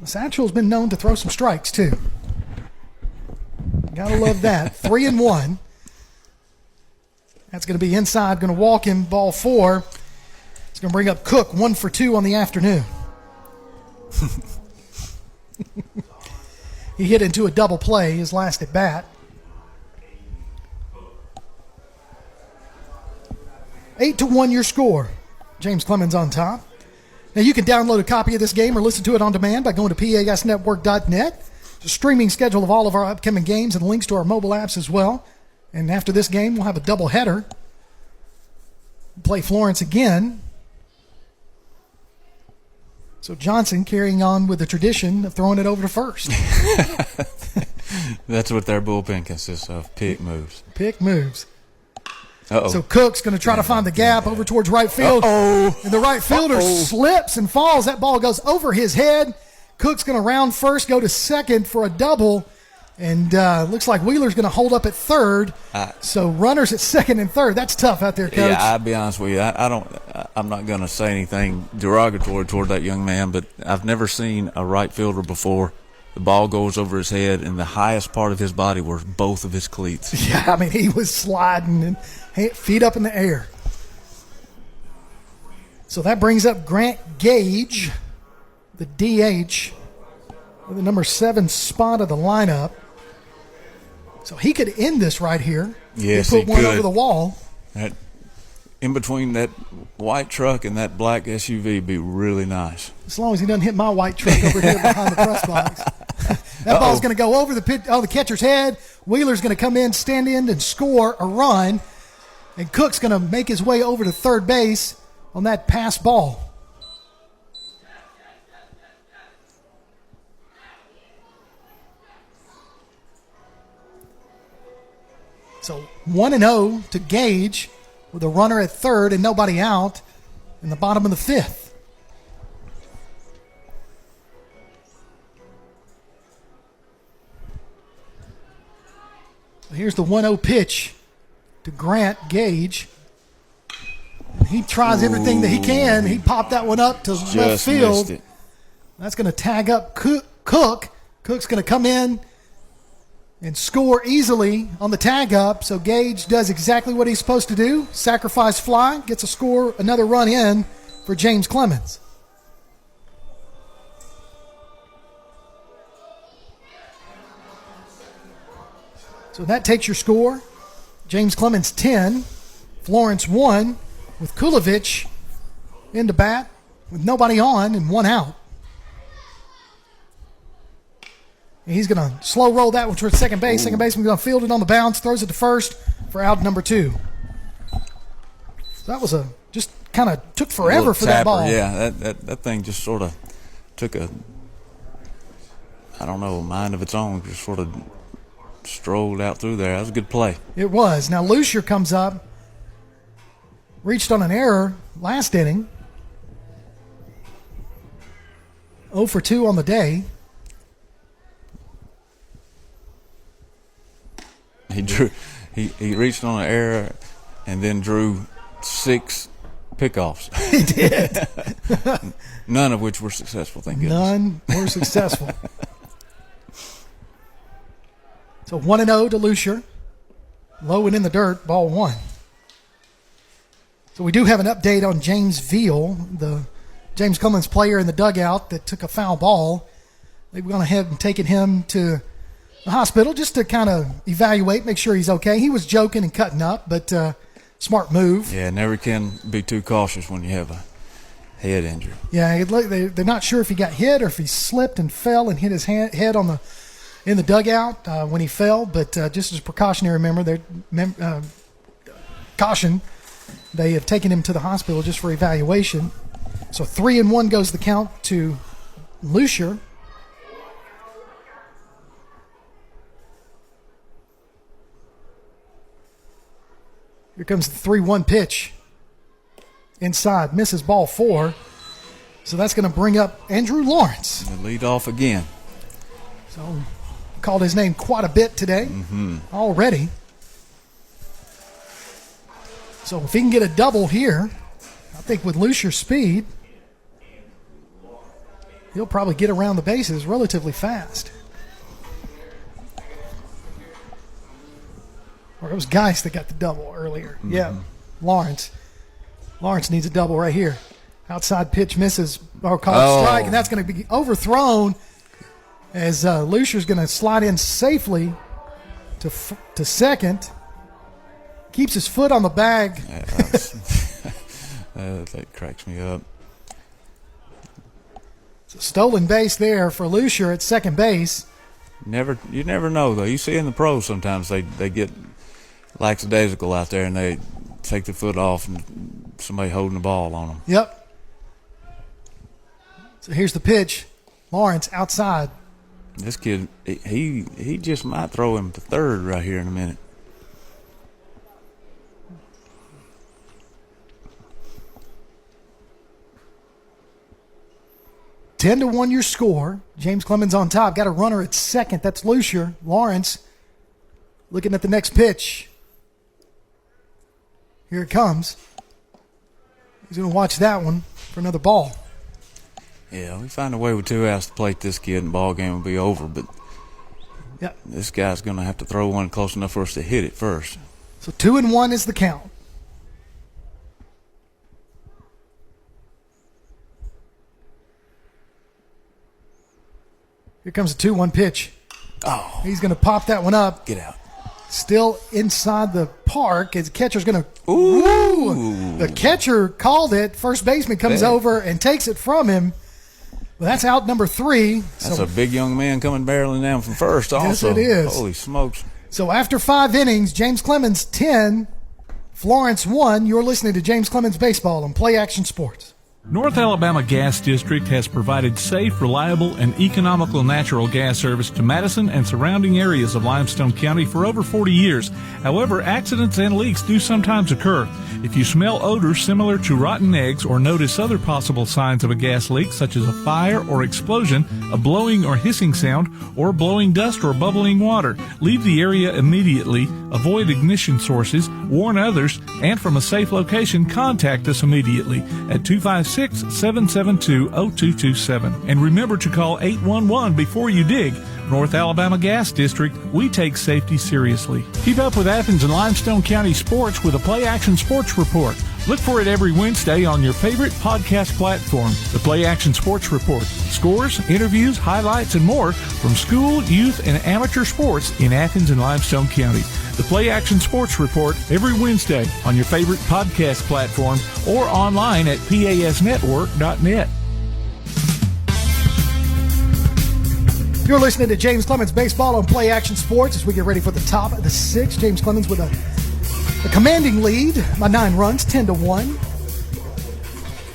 The Satchel's been known to throw some strikes, too. Gotta love that. 3-1. That's going to be inside, going to walk him, ball 4. It's going to bring up Cook, 1 for 2 on the afternoon. He hit into a double play his last at bat. 8-1 your score. James Clemens on top. Now you can download a copy of this game or listen to it on demand by going to PASnetwork.net. It's a streaming schedule of all of our upcoming games and links to our mobile apps as well. And after this game, we'll have a double header. Play Florence again. So Johnson carrying on with the tradition of throwing it over to first. That's what their bullpen consists of, pick moves. Pick moves. Uh-oh. So Cook's going to try to find the gap over towards right field. Uh-oh. And the right fielder slips and falls. That ball goes over his head. Cook's going to round first, go to second for a double. And looks like Wheeler's going to hold up at third. So runners at second and third. That's tough out there, Coach. Yeah, I'll be honest with you. I'm not going to say anything derogatory toward that young man, but I've never seen a right fielder before. The ball goes over his head, and the highest part of his body were both of his cleats. Yeah, I mean, he was sliding and feet up in the air. So that brings up Grant Gage, the DH, with the number 7 spot of the lineup. So he could end this right here. Yes, he he put one could. over the wall. That, in between that white truck and that black SUV, be really nice. As long as he doesn't hit my white truck over here behind the press box. That ball's going to go over the catcher's head. Wheeler's going to come in, stand in, and score a run. And Cook's going to make his way over to third base on that pass ball. So 1-0 to Gage with a runner at third and nobody out in the bottom of the fifth. Here's the 1-0 pitch to Grant Gage. He tries everything that he can. He popped that one up to left field. That's going to tag up Cook. Cook's going to come in and score easily on the tag up. So Gage does exactly what he's supposed to do. Sacrifice fly, gets a score, another run in for James Clemens. So that takes your score. James Clemens 10, Florence 1, with Kulovich into bat with nobody on and one out. And he's going to slow roll that one towards second base. Ooh. Second baseman's going to field it on the bounce, throws it to first for out number 2. So that was just kind of took forever for that ball. Yeah, that thing just sort of took a mind of its own, just sort of strolled out through there. That was a good play. It was. Now Lucier comes up, reached on an error last inning. 0 for 2 on the day. He reached on an error and then drew 6 pickoffs. He did. None of which were successful, thank goodness. None were successful. So 1-0 to Lucier. Low and in the dirt, ball 1. So we do have an update on James Veal, the James Clemens player in the dugout that took a foul ball. They've gone ahead and taken him to the hospital just to kind of evaluate, make sure he's okay. He was joking and cutting up, but smart move. Yeah, never can be too cautious when you have a head injury. Yeah, they're not sure if he got hit or if he slipped and fell and hit his head in the dugout when he fell, but just as a precautionary caution, they have taken him to the hospital just for evaluation. So 3-1 goes the count to Lucier. Here comes the 3-1 pitch. Inside, misses ball 4. So that's going to bring up Andrew Lawrence. The lead off again. So called his name quite a bit today already. So if he can get a double here, I think with Lucier's speed, he'll probably get around the bases relatively fast. Or it was Geist that got the double earlier. Yeah, Lawrence. Lawrence needs a double right here. Outside pitch misses, or called strike, and that's going to be overthrown as Lucia's going to slide in safely to second. Keeps his foot on the bag. That cracks me up. It's a stolen base there for Lucia at second base. You never know, though. You see in the pros sometimes they get lackadaisical out there and they take the foot off and somebody holding the ball on them. Yep. So here's the pitch. Florence outside. This kid, he just might throw him to third right here in a minute. Ten to 1 your score. James Clemens on top. Got a runner at second. That's Lucia. Lawrence looking at the next pitch. Here it comes. He's going to watch that one for another ball. Yeah, we find a way with 2 outs to plate this kid and the ball game will be over, but this guy's going to have to throw one close enough for us to hit it first. So 2-1 is the count. Here comes a 2-1 pitch. Oh. He's going to pop that one up. Get out. Still inside the park as the catcher's going to. Ooh. The catcher called it. First baseman comes over and takes it from him. Well, that's out number 3. That's a big young man coming barreling down from first also. Yes, it is. Holy smokes. So after 5 innings, James Clemens 10, Florence 1. You're listening to James Clemens Baseball on Play Action Sports. North Alabama Gas District has provided safe, reliable, and economical natural gas service to Madison and surrounding areas of Limestone County for over 40 years. However, accidents and leaks do sometimes occur. If you smell odors similar to rotten eggs or notice other possible signs of a gas leak, such as a fire or explosion, a blowing or hissing sound, or blowing dust or bubbling water, leave the area immediately, avoid ignition sources, warn others, and from a safe location, contact us immediately at 256-772-0227. And remember to call 811 before you dig. North Alabama Gas District, we take safety seriously. Keep up with Athens and Limestone County sports with a Play Action Sports Report. Look for it every Wednesday on your favorite podcast platform. The Play Action Sports Report. Scores, interviews, highlights, and more from school, youth, and amateur sports in Athens and Limestone County. The Play Action Sports Report every Wednesday on your favorite podcast platform or online at pasnetwork.net. You're listening to James Clemens Baseball on Play Action Sports as we get ready for the top of the 6th. James Clemens with a commanding lead by 9 runs, 10-1.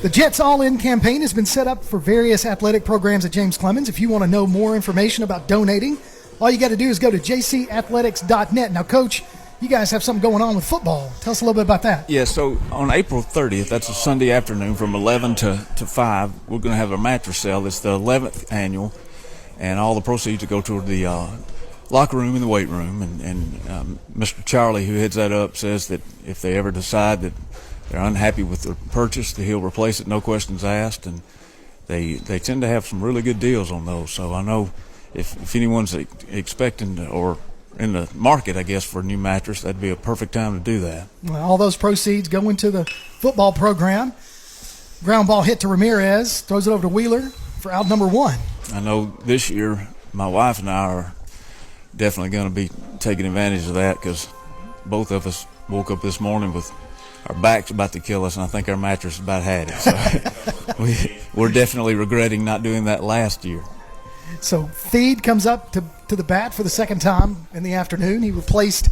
The Jets All-In campaign has been set up for various athletic programs at James Clemens. If you want to know more information about donating, all you got to do is go to jcathletics.net. Now, Coach, you guys have something going on with football. Tell us a little bit about that. Yeah, so on April 30th, that's a Sunday afternoon from 11 to 5, we're going to have a mattress sale. It's the 11th annual, and all the proceeds will go toward the locker room and the weight room. And Mr. Charlie, who heads that up, says that if they ever decide that they're unhappy with the purchase, that he'll replace it, no questions asked. And they tend to have some really good deals on those. So I know if anyone's expecting or in the market, I guess, for a new mattress, that'd be a perfect time to do that. Well, all those proceeds go into the football program. Ground ball hit to Ramirez, throws it over to Wheeler for out number 1. I know this year my wife and I are definitely going to be taking advantage of that because both of us woke up this morning with our backs about to kill us, and I think our mattress about had it. So we're definitely regretting not doing that last year. So Feed comes up to the bat for the second time in the afternoon. He replaced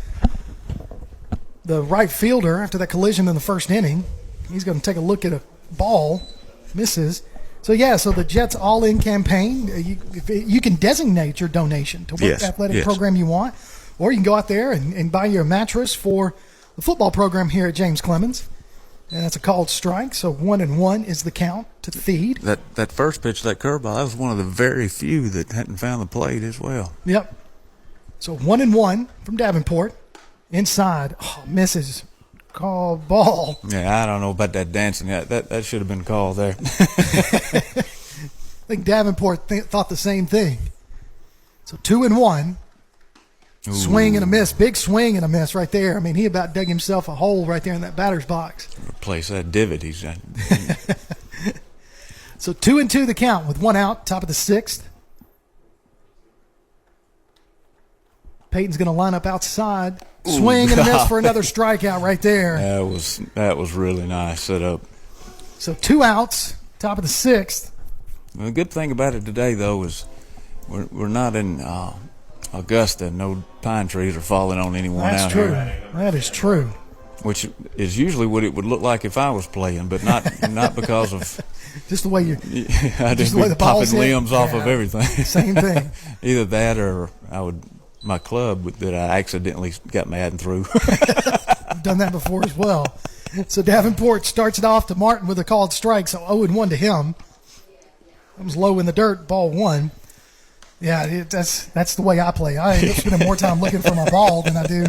the right fielder after that collision in the first inning. He's going to take a look at a ball, misses. So the Jets All-In campaign, you can designate your donation to what athletic program you want, or you can go out there and buy your mattress for the football program here at James Clemens. And that's a called strike, so 1-1 is the count to Feed. That first pitch, that curveball, that was one of the very few that hadn't found the plate as well. Yep. So 1-1 from Davenport. Inside, misses. Call ball. Yeah, I don't know about that dancing. That should have been called there. I think Davenport thought the same thing. So 2-1. Ooh. Swing and a miss. Big swing and a miss right there. I mean, he about dug himself a hole right there in that batter's box. Replace that divot he's got. So 2-2 the count with one out, top of the sixth. Peyton's going to line up outside, swing and a miss for another strikeout right there. That was really nice setup. So 2 outs, top of the sixth. Well, the good thing about it today, though, is we're not in Augusta. No pine trees are falling on anyone out here. That's true. That is true. Which is usually what it would look like if I was playing, but not because of just the way you. I just be popping limbs off of everything. Same thing. Either that or my club that I accidentally got mad and threw. I've done that before as well. So Davenport starts it off to Martin with a called strike, so 0-1 to him. Comes low in the dirt, ball 1. Yeah, that's the way I play. I end up spending more time looking for my ball than I do.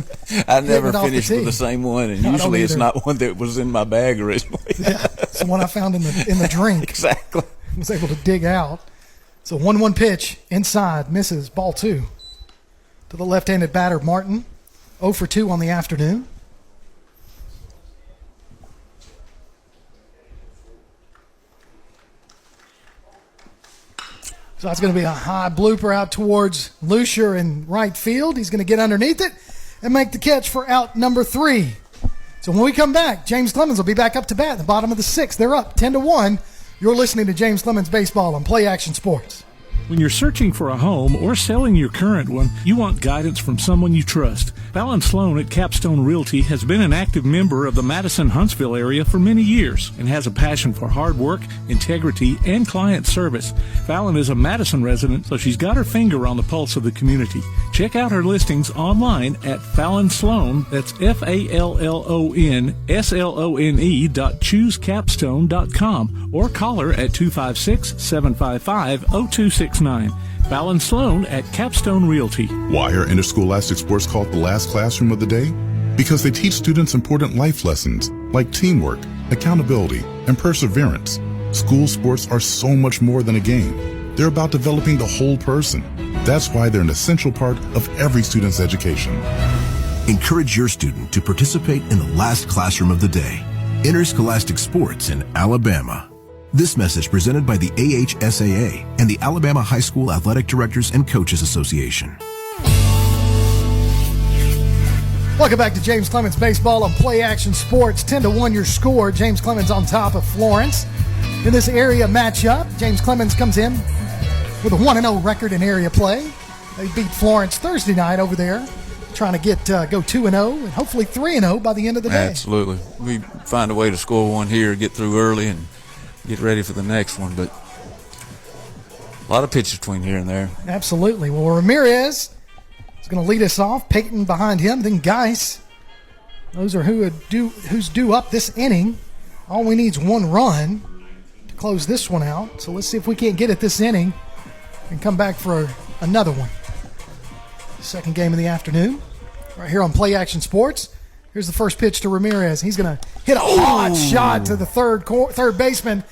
I never finished with the same one, and usually it's not one that was in my bag originally. Yeah, it's the one I found in the drink. Exactly. I was able to dig out. So 1-1 pitch inside, misses, ball 2. To the left-handed batter, Martin, 0 for 2 on the afternoon. So that's going to be a high blooper out towards Lucier in right field. He's going to get underneath it and make the catch for out number 3. So when we come back, James Clemens will be back up to bat at the bottom of the 6th. They're up 10-1. You're listening to James Clemens Baseball on Play Action Sports. When you're searching for a home or selling your current one, you want guidance from someone you trust. Fallon Sloan at Capstone Realty has been an active member of the Madison-Huntsville area for many years and has a passion for hard work, integrity, and client service. Fallon is a Madison resident, so she's got her finger on the pulse of the community. Check out her listings online at Fallon Sloan, that's FALLONSLONE.choosecapstone.com, or call her at 256-755-0269. Fallon Sloan at Capstone Realty. Why are interscholastic sports called the last classroom of the day? Because they teach students important life lessons like teamwork, accountability, and perseverance. School sports are so much more than a game. They're about developing the whole person. That's why they're an essential part of every student's education. Encourage your student to participate in the last classroom of the day, interscholastic sports in Alabama. This message presented by the AHSAA and the Alabama High School Athletic Directors and Coaches Association. Welcome back to James Clemens Baseball on Play Action Sports. 10-1 your score. James Clemens on top of Florence. In this area matchup, James Clemens comes in with a 1-0 record in area play. They beat Florence Thursday night over there, trying to go 2-0 and hopefully 3-0 by the end of the day. Absolutely. We find a way to score one here, get through early, and get ready for the next one, but a lot of pitches between here and there. Absolutely. Well, Ramirez is going to lead us off. Peyton behind him, then Geis. Those are who's due up this inning. All we need is 1 run to close this one out. So let's see if we can't get it this inning and come back for another one. Second game of the afternoon, right here on Play Action Sports. Here's the first pitch to Ramirez. He's going to hit a hot shot to the third baseman.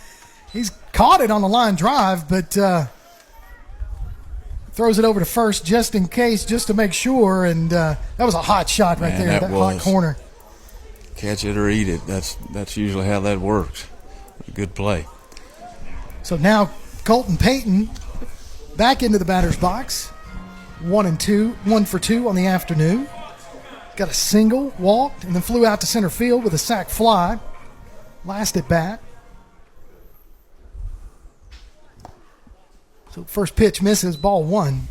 He's caught it on the line drive, but throws it over to first just in case, just to make sure. And that was a hot shot right there, that hot corner. Catch it or eat it. That's usually how that works. A good play. So now Colton Payton back into the batter's box. 1 for 2 on the afternoon. Got a single, walked, and then flew out to center field with a sac fly. Last at bat. So first pitch misses, ball 1.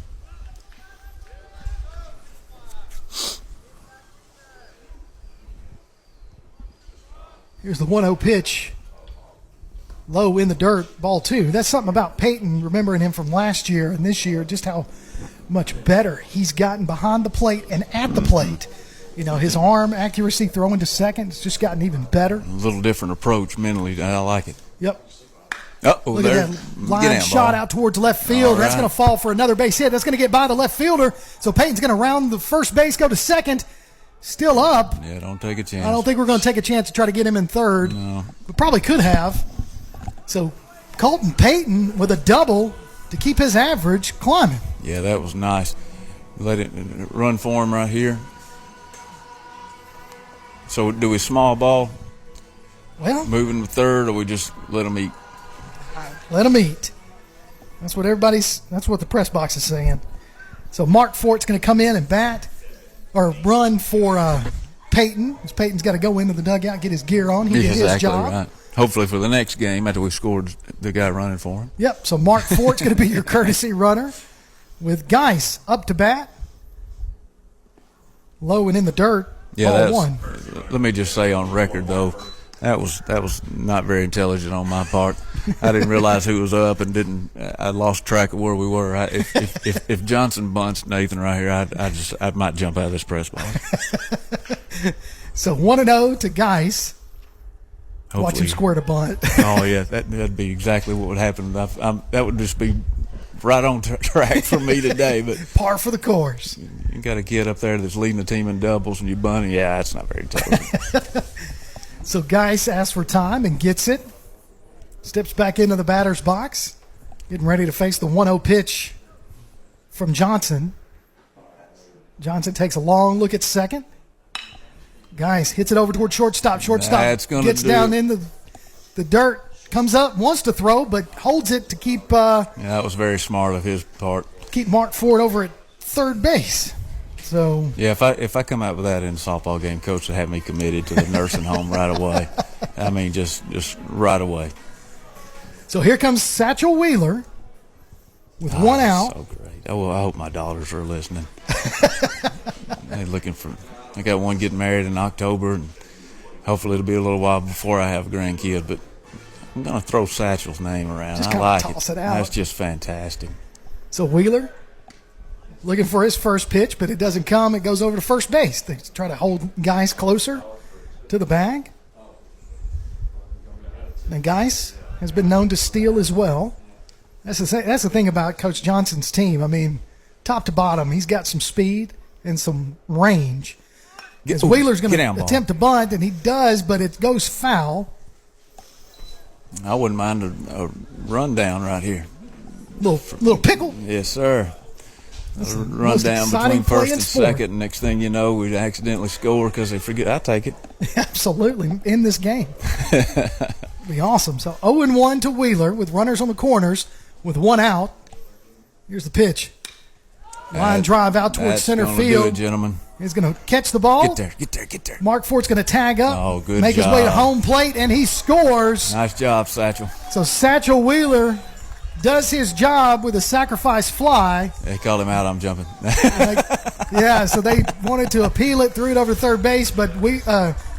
Here's the 1-0 pitch. Low in the dirt, ball 2. That's something about Peyton, remembering him from last year and this year, just how much better he's gotten behind the plate and at the plate. You know, his arm accuracy throwing to second has just gotten even better. A little different approach mentally. I like it. Yep. Look at that line shot out towards left field. Right. That's going to fall for another base hit. That's going to get by the left fielder. So Peyton's going to round the first base, go to second. Still up. Yeah, don't take a chance. I don't think we're going to take a chance to try to get him in third. No. We probably could have. So Colton Payton with a double to keep his average climbing. Yeah, that was nice. Let it run for him right here. So do we small ball? Well, moving to third, or we just let him eat? Let them eat. That's what the press box is saying. So Mark Fort's going to come in and bat or run for Peyton. Peyton's got to go into the dugout, get his gear on. He did his job. Right. Hopefully for the next game after we scored the guy running for him. Yep, so Mark Fort's going to be your courtesy runner with Geis up to bat. Low and in the dirt. Yeah, ball 1. Let me just say on record, though, that was not very intelligent on my part. I didn't realize who was up and I lost track of where we were. If Johnson bunts Nathan right here, I might jump out of this press box. So 1-0 to Geis. Hopefully. Watch him square to bunt. Oh yeah, that'd be exactly what would happen. That would just be right on track for me today. But par for the course. You got a kid up there that's leading the team in doubles, and you bunt. Yeah, that's not very intelligent. So Geis asks for time and gets it. Steps back into the batter's box, getting ready to face the 1-0 pitch from Johnson. Johnson takes a long look at second. Geis hits it over toward shortstop. Gets down in the dirt, comes up, wants to throw, but holds it to keep. Yeah, that was very smart of his part. Keep Mark Ford over at third base. So yeah, if I come out with that in a softball game, coach would have me committed to the nursing home right away. I mean, just right away. So here comes Satchel Wheeler with 1 out. So great. Oh, I hope my daughters are listening. They're looking for. I got one getting married in October, and hopefully it'll be a little while before I have a grandkid. But I'm going to throw Satchel's name around. Just I like toss it out. That's just fantastic. So Wheeler looking for his first pitch, but it doesn't come. It goes over to first base. They try to hold Geis closer to the bag. And Geis has been known to steal as well. That's the thing about Coach Johnson's team. I mean, top to bottom, he's got some speed and some range. As Wheeler's going to attempt to bunt, and he does, but it goes foul. I wouldn't mind a rundown right here. Little pickle. Yes, sir. Run down between first and second, and next thing you know, we accidentally score because they forget. I take it. Absolutely, in this game. Be awesome. So 0-1 to Wheeler with runners on the corners with 1 out. Here's the pitch. Line drive out towards center field. Do it, gentlemen. He's going to catch the ball. Get there. Mark Fort's going to tag up. Oh, good Make job. his way to home plate, and he scores. Nice job, Satchel. So Satchel Wheeler does his job with a sacrifice fly. They called him out. I'm jumping. Yeah, so they wanted to appeal it, threw it over third base, but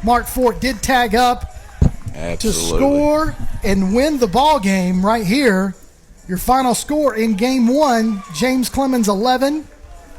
Mark Fort did tag up to score and win the ball game right here. Your final score in Game 1, James Clemens 11,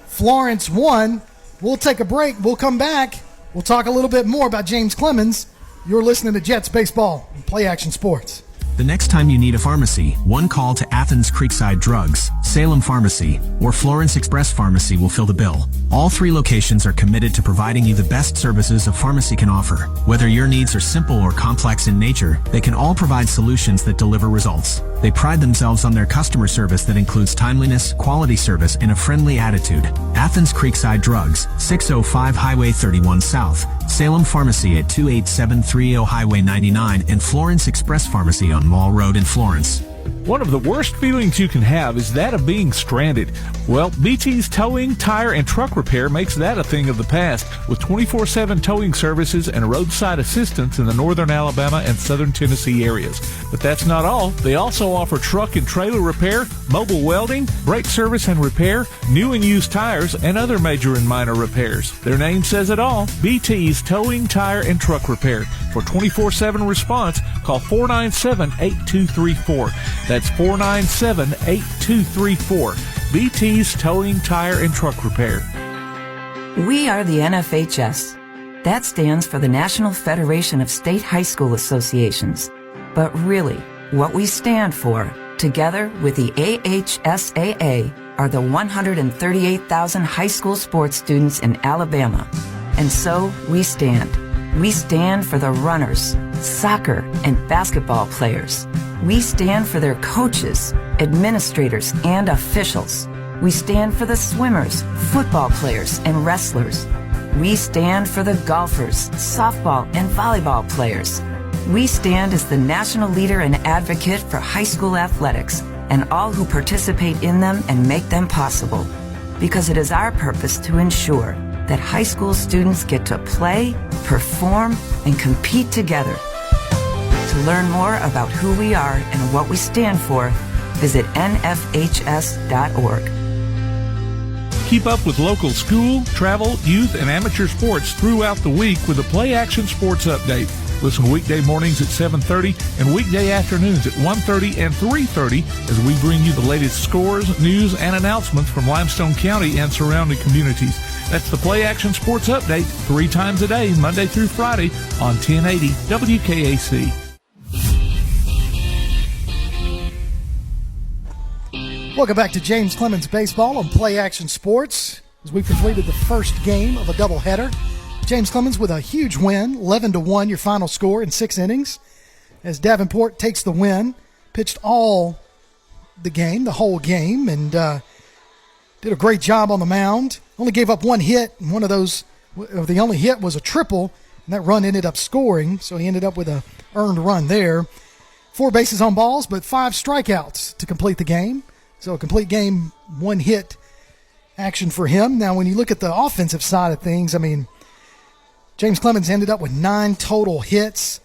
Florence 1. We'll take a break. We'll come back. We'll talk a little bit more about James Clemens. You're listening to Jets Baseball and Play Action Sports. The next time you need a pharmacy, one call to Athens Creekside Drugs, Salem Pharmacy, or Florence Express Pharmacy will fill the bill. All 3 locations are committed to providing you the best services a pharmacy can offer. Whether your needs are simple or complex in nature, they can all provide solutions that deliver results. They pride themselves on their customer service that includes timeliness, quality service, and a friendly attitude. Athens Creekside Drugs, 605 Highway 31 South, Salem Pharmacy at 28730 Highway 99, and Florence Express Pharmacy on Mall Road in Florence. One of the worst feelings you can have is that of being stranded. Well, BT's Towing, Tire, and Truck Repair makes that a thing of the past with 24/7 towing services and roadside assistance in the northern Alabama and southern Tennessee areas. But that's not all. They also offer truck and trailer repair, mobile welding, brake service and repair, new and used tires, and other major and minor repairs. Their name says it all. BT's Towing, Tire, and Truck Repair. For 24/7 response, call 497-8234. That's 497-8234. BT's Towing, Tire, and Truck Repair. We are the NFHS. That stands for the National Federation of State High School Associations. But really, what we stand for, together with the AHSAA, are the 138,000 high school sports students in Alabama. And so we stand. We stand for the runners, soccer, and basketball players. We stand for their coaches, administrators, and officials. We stand for the swimmers, football players, and wrestlers. We stand for the golfers, softball, and volleyball players. We stand as the national leader and advocate for high school athletics and all who participate in them and make them possible, because it is our purpose to ensure that high school students get to play, perform, and compete together. To learn more about who we are and what we stand for, visit nfhs.org. Keep up with local school, travel, youth, and amateur sports throughout the week with the Play Action Sports Update. Listen weekday mornings at 7:30 and weekday afternoons at 1:30 and 3:30 as we bring you the latest scores, news, and announcements from Limestone County and surrounding communities. That's the Play Action Sports Update 3 times a day, Monday through Friday on 1080 WKAC. Welcome back to James Clemens Baseball on Play Action Sports as we've completed the first game of a doubleheader. James Clemens with a huge win, 11-1, your final score in 6 innings. As Davenport takes the win, pitched all the game, the whole game, and did a great job on the mound. Only gave up 1 hit, and one of those, the only hit was a triple, and that run ended up scoring, so he ended up with a earned run there. 4 bases on balls, but 5 strikeouts to complete the game. So a complete game, 1 hit action for him. Now, when you look at the offensive side of things, I mean, James Clemens ended up with 9 total hits,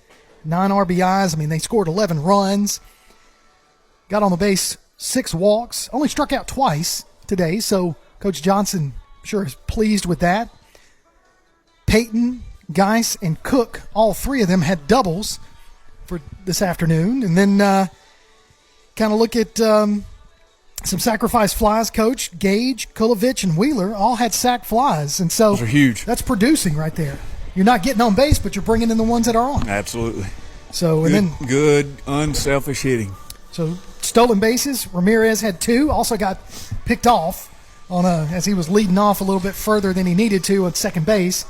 9 RBIs. I mean, they scored 11 runs, got on the base 6 walks, only struck out twice today. So Coach Johnson, I'm sure, is pleased with that. Peyton, Geis, and Cook, all 3 of them had doubles for this afternoon. And then kind of look at some sacrifice flies. Coach Gage, Kulovich, and Wheeler all had sack flies. And so those are huge. That's producing right there. You're not getting on base, but you're bringing in the ones that are on. Absolutely. So good, unselfish hitting. So stolen bases. Ramirez had 2. Also got picked off as he was leading off a little bit further than he needed to at second base.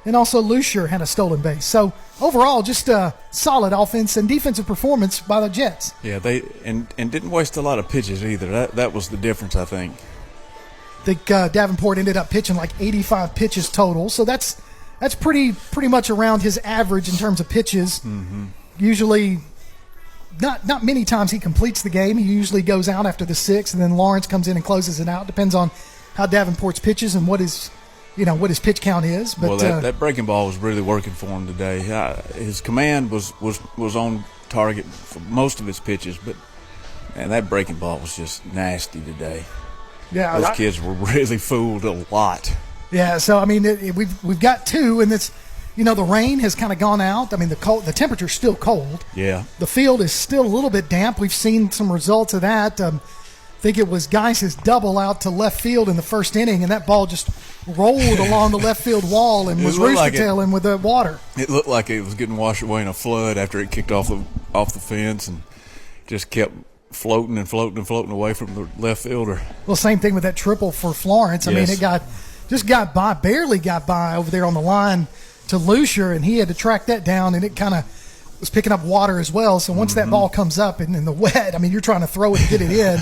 And also Lucier had a stolen base. So overall, just a solid offense and defensive performance by the Jets. Yeah, they didn't waste a lot of pitches either. That was the difference, I think. I think Davenport ended up pitching like 85 pitches total. So that's pretty much around his average in terms of pitches. Mm-hmm. Usually, not many times he completes the game. He usually goes out after the 6th, and then Lawrence comes in and closes it out. Depends on how Davenport's pitches and what his pitch count is. But that breaking ball was really working for him today. His command was on target for most of his pitches, but man, that breaking ball was just nasty today. Yeah, those kids were really fooled a lot. Yeah, so I mean, we've got 2, and it's the rain has kind of gone out. I mean, the temperature's still cold. Yeah, the field is still a little bit damp. We've seen some results of that. I think it was Geis' double out to left field in the first inning, and that ball just rolled along the left field wall and was rooster-tailing with the water. It looked like it was getting washed away in a flood after it kicked off the fence and just kept floating away from the left fielder. Well, same thing with that triple for Florence. I mean, it barely got by over there on the line to Lucier, and he had to track that down, and it kind of was picking up water as well. So once that ball comes up and in the wet, I mean, you're trying to throw it and get it in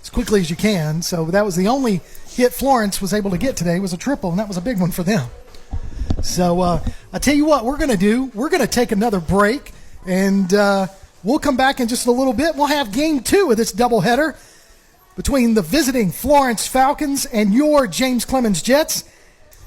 as quickly as you can. So that was the only hit Florence was able to get today, was a triple, and that was a big one for them. So I tell you what we're going to do. We're going to take another break, and we'll come back in just a little bit. We'll have game 2 of this doubleheader between the visiting Florence Falcons and your James Clemens Jets.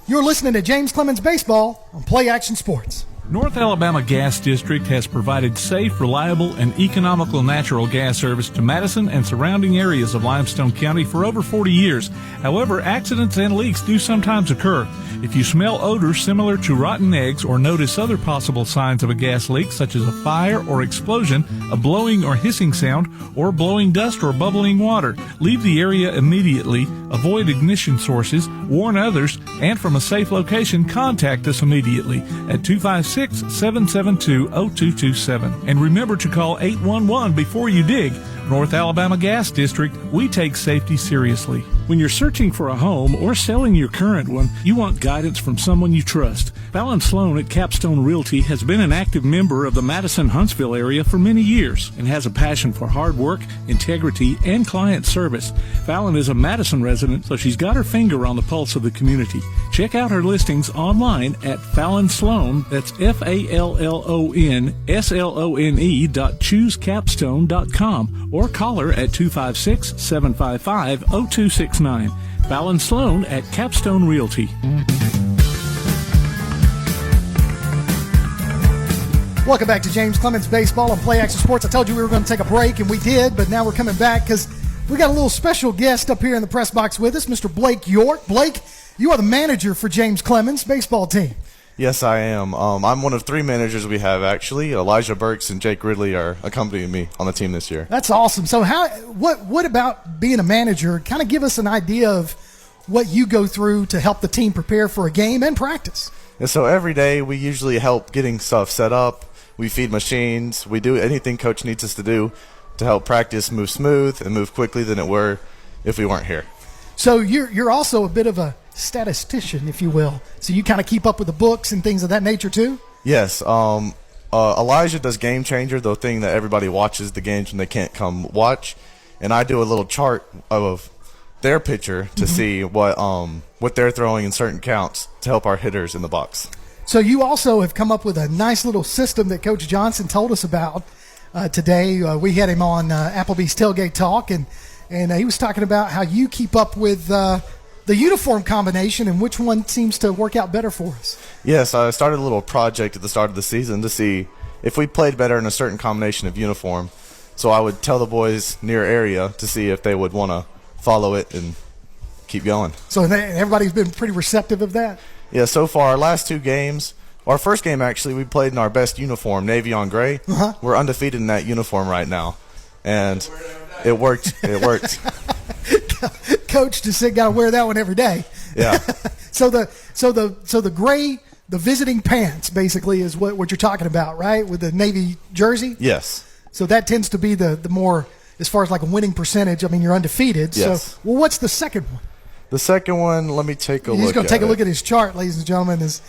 You're listening to James Clemens Baseball on Play Action Sports. North Alabama Gas District has provided safe, reliable, and economical natural gas service to Madison and surrounding areas of Limestone County for over 40 years. However, accidents and leaks do sometimes occur. If you smell odors similar to rotten eggs or notice other possible signs of a gas leak, such as a fire or explosion, a blowing or hissing sound, or blowing dust or bubbling water, leave the area immediately, avoid ignition sources, warn others, and from a safe location, contact us immediately at 256-772-0227. And remember to call 811 before you dig. North Alabama Gas District, we take safety seriously. When you're searching for a home or selling your current one, you want guidance from someone you trust. Fallon Sloan at Capstone Realty has been an active member of the Madison-Huntsville area for many years and has a passion for hard work, integrity, and client service. Fallon is a Madison resident, so she's got her finger on the pulse of the community. Check out her listings online at Fallon Sloan, that's FallonSlone.choosecapstone.com, or call her at 256-755-0269. Fallon Sloan at Capstone Realty. Welcome back to James Clemens Baseball on Play Action Sports. I told you we were going to take a break, and we did, but now we're coming back because we got a little special guest up here in the press box with us, Mr. Blake York. Blake, you are the manager for James Clemens baseball team. Yes, I am. I'm one of 3 managers we have, actually. Elijah Burks and Jake Ridley are accompanying me on the team this year. That's awesome. So what about being a manager? Kind of give us an idea of what you go through to help the team prepare for a game and practice. And so every day we usually help getting stuff set up. We feed machines. We do anything coach needs us to do to help practice move smooth and move quickly than it were if we weren't here. So you're also a bit of a statistician, if you will. So you kind of keep up with the books and things of that nature too? Yes. Elijah does Game Changer, the thing that everybody watches the games when they can't come watch. And I do a little chart of their pitcher to see what they're throwing in certain counts to help our hitters in the box. So you also have come up with a nice little system that Coach Johnson told us about today. We had him on Applebee's Tailgate Talk, and he was talking about how you keep up with the uniform combination and which one seems to work out better for us. Yes, I started a little project at the start of the season to see if we played better in a certain combination of uniform. So I would tell the boys near area to see if they would want to follow it and keep going. So everybody's been pretty receptive of that? Yeah, so far, our last 2 games, our first game actually, we played in our best uniform, navy on gray. We're undefeated in that uniform right now. And it worked. It worked. Coach just said, got to wear that one every day. Yeah. So the gray, the visiting pants basically is what you're talking about, right? With the navy jersey? Yes. So that tends to be the more, as far as like a winning percentage, I mean, you're undefeated. Yes. So, well, what's the second one? The second one, let me take a look at it. He's going to take a look at his chart, ladies and gentlemen. This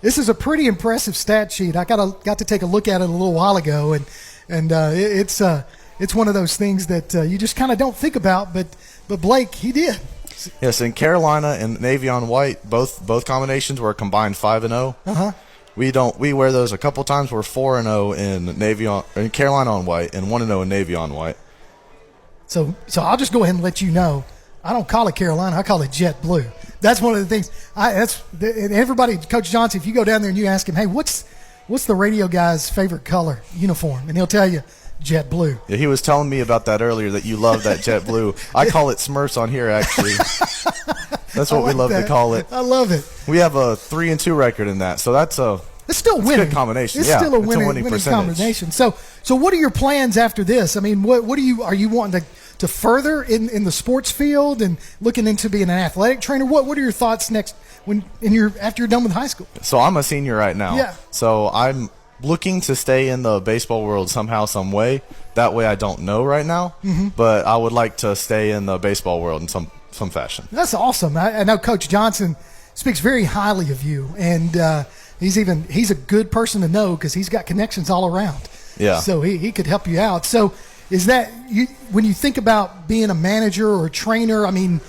is a pretty impressive stat sheet. I got to take a look at it a little while ago, and it's one of those things that you just kind of don't think about, but Blake, he did. Yes, in Carolina and navy on white, both combinations were a combined 5-0. We wear those a couple times. We're 4-0 in Carolina on white and 1-0 in navy on white. So I'll just go ahead and let you know. I don't call it Carolina. I call it jet blue. That's one of the things. And everybody, Coach Johnson, if you go down there and you ask him, hey, what's the radio guy's favorite color uniform? And he'll tell you, jet blue. Yeah, he was telling me about that earlier, that you love that jet blue. I call it Smurfs on here, actually. That's what we love to call it. I love it. We have a 3-2 record in that, so it's still winning. A good combination. It's still a winning combination. So what are your plans after this? I mean, what are you wanting to further in the sports field and looking into being an athletic trainer? What are your thoughts next after you're done with high school? So I'm a senior right now. Yeah. So I'm looking to stay in the baseball world somehow, some way. That way I don't know right now, but I would like to stay in the baseball world in some fashion. That's awesome. I know Coach Johnson speaks very highly of you, and he's a good person to know because he's got connections all around. Yeah. So he could help you out. So is that when you think about being a manager or a trainer, I mean,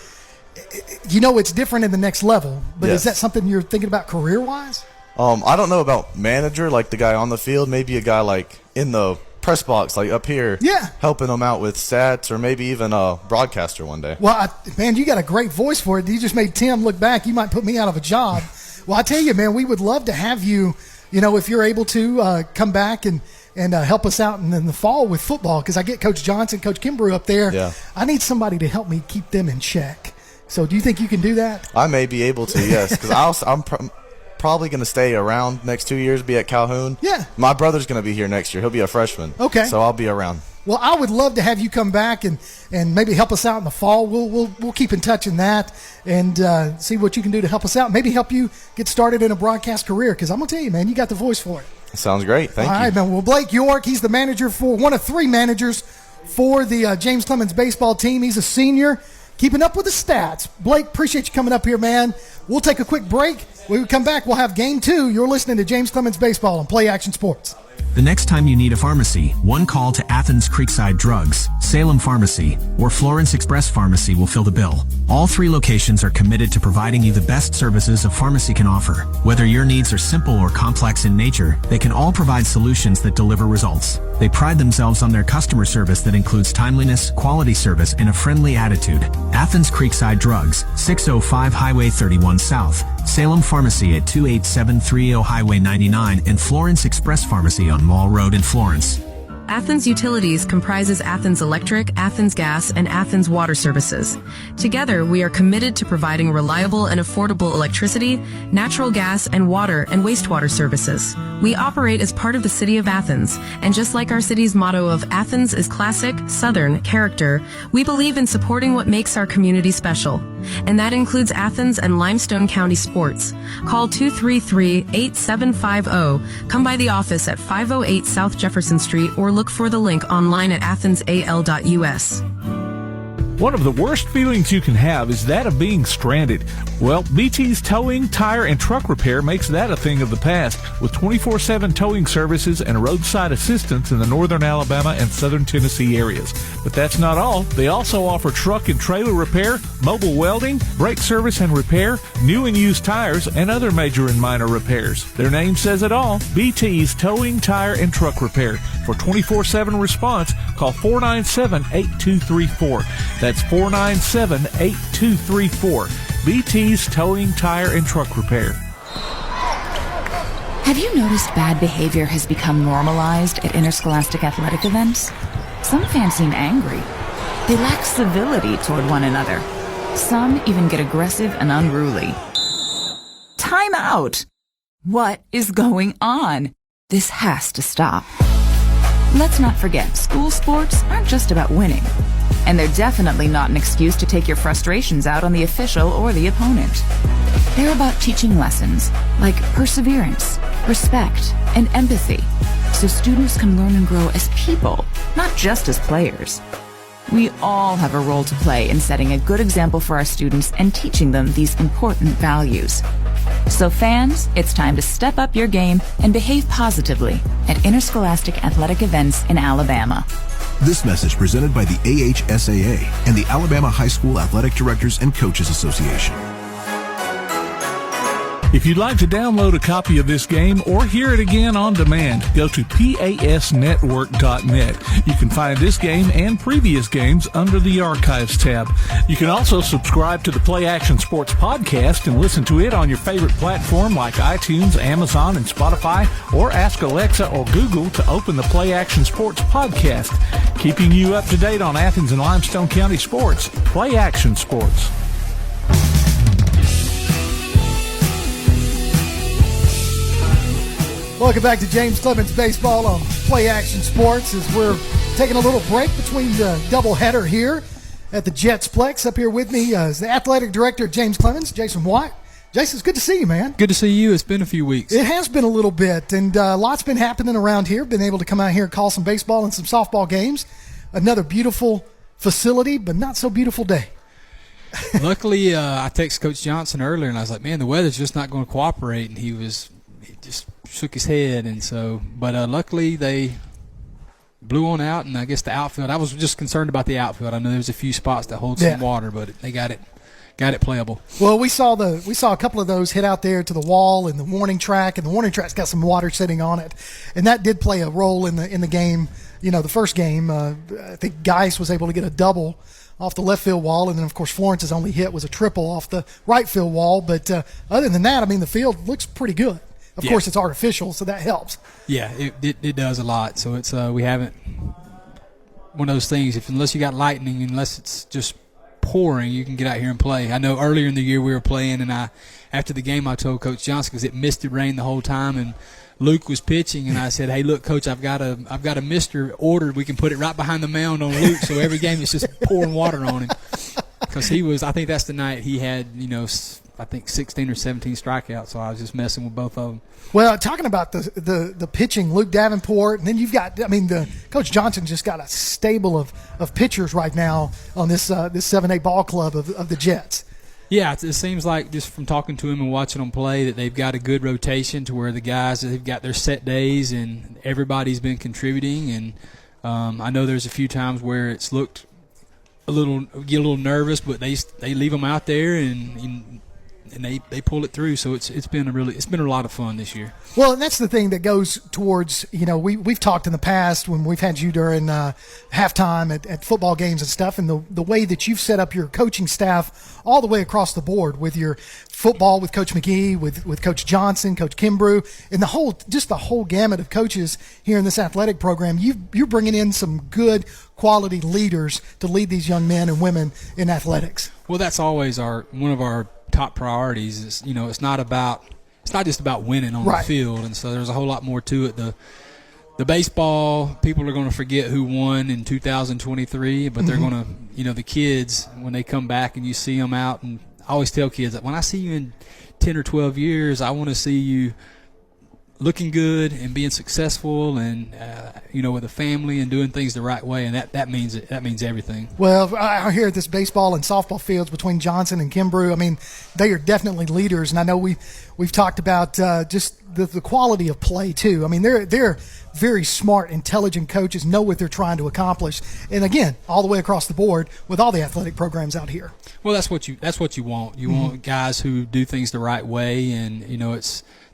it's different in the next level, but Yes. Is that something you're thinking about career-wise? I don't know about manager, like the guy on the field, maybe a guy like in the press box, like up here, helping them out with stats, or maybe even a broadcaster one day. Well, man, you got a great voice for it. You just made Tim look back. You might put me out of a job. Well, I tell you, man, we would love to have you, if you're able to come back and help us out in the fall with football, because I get Coach Johnson, Coach Kimbrough up there. Yeah. I need somebody to help me keep them in check. So do you think you can do that? I may be able to, yes, because I'm probably going to stay around next 2 years, be at Calhoun. Yeah. My brother's going to be here next year. He'll be a freshman. Okay. So I'll be around. Well, I would love to have you come back and maybe help us out in the fall. We'll keep in touch in that and see what you can do to help us out. Maybe help you get started in a broadcast career, because I'm going to tell you, man, you got the voice for it. Sounds great. Thank you. All right, man. Well, Blake York, he's the manager for one of 3 managers for the James Clemens baseball team. He's a senior. keeping up with the stats. Blake, appreciate you coming up here, man. We'll take a quick break. When we come back, we'll have Game 2. You're listening to James Clemens Baseball on Play Action Sports. The next time you need a pharmacy, one call to Athens Creekside Drugs, Salem Pharmacy, or Florence Express Pharmacy will fill the bill. All 3 locations are committed to providing you the best services a pharmacy can offer. Whether your needs are simple or complex in nature, they can all provide solutions that deliver results. They pride themselves on their customer service that includes timeliness, quality service, and a friendly attitude. Athens Creekside Drugs, 605 Highway 31 South, Salem Pharmacy at 28730 Highway 99, and Florence Express Pharmacy on Mall Road in Florence. Athens Utilities comprises Athens Electric, Athens Gas, and Athens Water Services. Together, we are committed to providing reliable and affordable electricity, natural gas, and water and wastewater services. We operate as part of the City of Athens, and just like our city's motto of Athens is classic, Southern character, we believe in supporting what makes our community special. And that includes Athens and Limestone County sports. Call 233-8750. Come by the office at 508 South Jefferson Street or look for the link online at athensal.us. One of the worst feelings you can have is that of being stranded. Well, BT's Towing, Tire, and Truck Repair makes that a thing of the past with 24/7 towing services and roadside assistance in the northern Alabama and southern Tennessee areas. But that's not all. They also offer truck and trailer repair, mobile welding, brake service and repair, new and used tires, and other major and minor repairs. Their name says it all, BT's Towing, Tire, and Truck Repair. For 24/7 response, call 497-8234. That's 497-8234. BT's Towing, Tire, and Truck Repair. Have you noticed bad behavior has become normalized at interscholastic athletic events? Some fans seem angry. They lack civility toward one another. Some even get aggressive and unruly. Time out! What is going on? This has to stop. Let's not forget, school sports aren't just about winning. And they're definitely not an excuse to take your frustrations out on the official or the opponent. They're about teaching lessons like perseverance, respect, and empathy, so students can learn and grow as people, not just as players. We all have a role to play in setting a good example for our students and teaching them these important values. So fans, it's time to step up your game and behave positively at interscholastic athletic events in Alabama. This message presented by the AHSAA and the Alabama High School Athletic Directors and Coaches Association. If you'd like to download a copy of this game or hear it again on demand, go to pasnetwork.net. You can find this game and previous games under the Archives tab. You can also subscribe to the Play Action Sports podcast and listen to it on your favorite platform like iTunes, Amazon, and Spotify, or ask Alexa or Google to open the Play Action Sports podcast, keeping you up to date on Athens and Limestone County sports. Play Action Sports. Welcome back to James Clemens Baseball on Play Action Sports as we're taking a little break between the doubleheader here at the Jetsplex. Up here with me is the athletic director, James Clemens, Jason White. Jason, it's good to see you, man. Good to see you. It's been a few weeks. It has been a little bit, and lots been happening around here. Been able to come out here and call some baseball and some softball games. Another beautiful facility, but not so beautiful day. Luckily, I texted Coach Johnson earlier, and I was like, man, the weather's just not going to cooperate, and he just shook his head, and so, but luckily they blew on out, and I guess the outfield, I was just concerned about the outfield. I know there's a few spots that hold some water, but they got it playable. Well, we saw a couple of those hit out there to the wall in the warning track, and the warning track's got some water sitting on it, and that did play a role in the game. You know, the first game, I think Geis was able to get a double off the left field wall, and then of course Florence's only hit was a triple off the right field wall. But other than that, I mean, the field looks pretty good. Of course, it's artificial, so that helps. Yeah, it does a lot. So it's we haven't one of those things. Unless you got lightning, unless it's just pouring, you can get out here and play. I know earlier in the year we were playing, and after the game I told Coach Johnson because it misted rain the whole time, and Luke was pitching, and I said, "Hey, look, Coach, I've got a mister ordered. We can put it right behind the mound on Luke, so every game it's just pouring water on him." Because he was, I think that's the night he had, I think 16 or 17 strikeouts, so I was just messing with both of them. Well, talking about the pitching, Luke Davenport, and then you've got, Coach Johnson just got a stable of pitchers right now on this 7A ball club of the Jets. Yeah, it seems like just from talking to him and watching them play that they've got a good rotation to where the guys, they've got their set days and everybody's been contributing. And I know there's a few times where it's looked get a little nervous, but they leave them out there and they pull it through. So it's been a lot of fun this year. Well, and that's the thing that goes towards, we've talked in the past when we've had you during halftime at football games and stuff, and the way that you've set up your coaching staff all the way across the board with your football with Coach McGee, with Coach Johnson, Coach Kimbrough, and the whole gamut of coaches here in this athletic program. You're bringing in some good quality leaders to lead these young men and women in athletics. Well, that's always one of our top priorities. Is it's not just about winning on the field, and so there's a whole lot more to it. The baseball, people are going to forget who won in 2023, but they're going to, the kids, when they come back and you see them out, and I always tell kids that when I see you in 10 or 12 years, I want to see you looking good and being successful and with a family and doing things the right way, and that means everything. Well, I hear at this baseball and softball fields between Johnson and Kimbrough, they are definitely leaders, and I know we've talked about just the quality of play too. They're very smart, intelligent coaches, know what they're trying to accomplish, and again, all the way across the board with all the athletic programs out here. Well, that's what you want. You want guys who do things the right way, and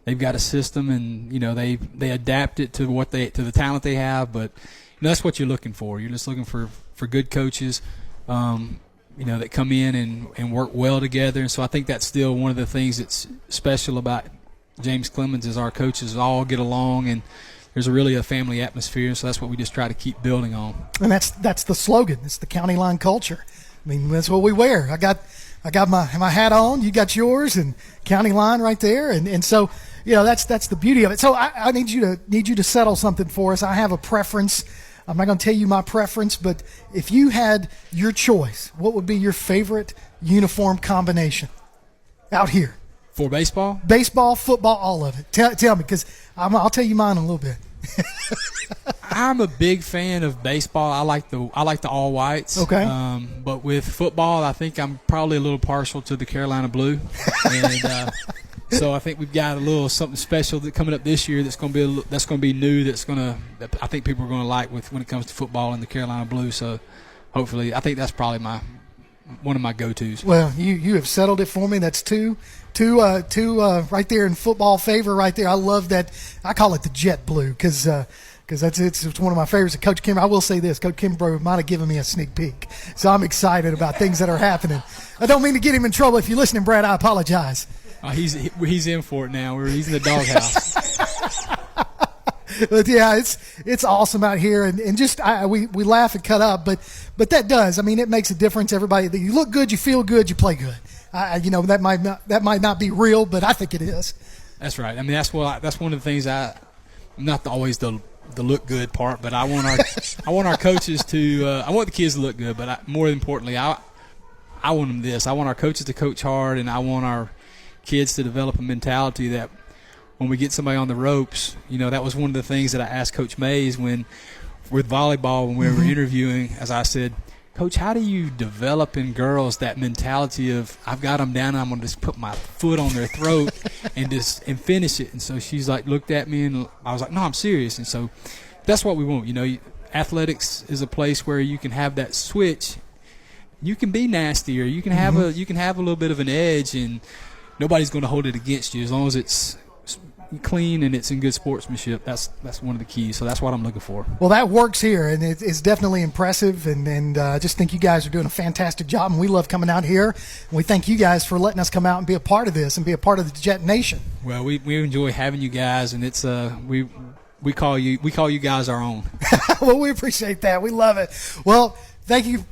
they've got a system, and they adapt it to the talent they have. But that's what you're looking for. You're just looking for good coaches, that come in and work well together. And so I think that's still one of the things that's special about James Clemens is our coaches all get along, and there's really a family atmosphere. So that's what we just try to keep building on. And that's the slogan. It's the county line culture. That's what we wear. I got my hat on. You got yours, and county line right there, and so. That's the beauty of it. So I need you to settle something for us. I have a preference. I'm not going to tell you my preference, but if you had your choice, what would be your favorite uniform combination out here? For baseball? Baseball, football, all of it. Tell me, because I'll tell you mine in a little bit. I'm a big fan of baseball. I like the all whites. Okay. But with football, I think I'm probably a little partial to the Carolina blue. And so I think we've got a little something special coming up this year that's going to be new. That I think people are going to like when it comes to football and the Carolina blue. So hopefully, I think that's probably one of my go-tos. Well, you have settled it for me. That's two right there in football favor right there. I love that. I call it the jet blue because it's one of my favorites. Coach Kimbrough, I will say this, Coach Kimbrough might have given me a sneak peek. So I'm excited about things that are happening. I don't mean to get him in trouble. If you're listening, Brad, I apologize. He's in for it now. He's in the doghouse. But yeah, it's awesome out here, and just we laugh and cut up, but that does. It makes a difference. Everybody, you look good, you feel good, you play good. That might not be real, but I think it is. That's right. That's one of the things I'm not always the look good part, but I want our coaches to. I want the kids to look good, but more importantly, I want them this. I want our coaches to coach hard, and I want our kids to develop a mentality that when we get somebody on the ropes, that was one of the things that I asked Coach Mays with volleyball when we were interviewing, as I said, Coach, how do you develop in girls that mentality of I've got them down and I'm going to just put my foot on their throat and finish it? And so she's like looked at me and I was like, no, I'm serious. And so that's what we want. Athletics is a place where you can have that switch. You can be nasty, or you can have a little bit of an edge, and nobody's going to hold it against you as long as it's clean and it's in good sportsmanship. That's one of the keys. So that's what I'm looking for. Well, that works here, and it's definitely impressive. And I just think you guys are doing a fantastic job, and we love coming out here. And we thank you guys for letting us come out and be a part of this and be a part of the Jet Nation. Well, we enjoy having you guys, and it's we call you guys our own. Well, we appreciate that. We love it. Well, thank you,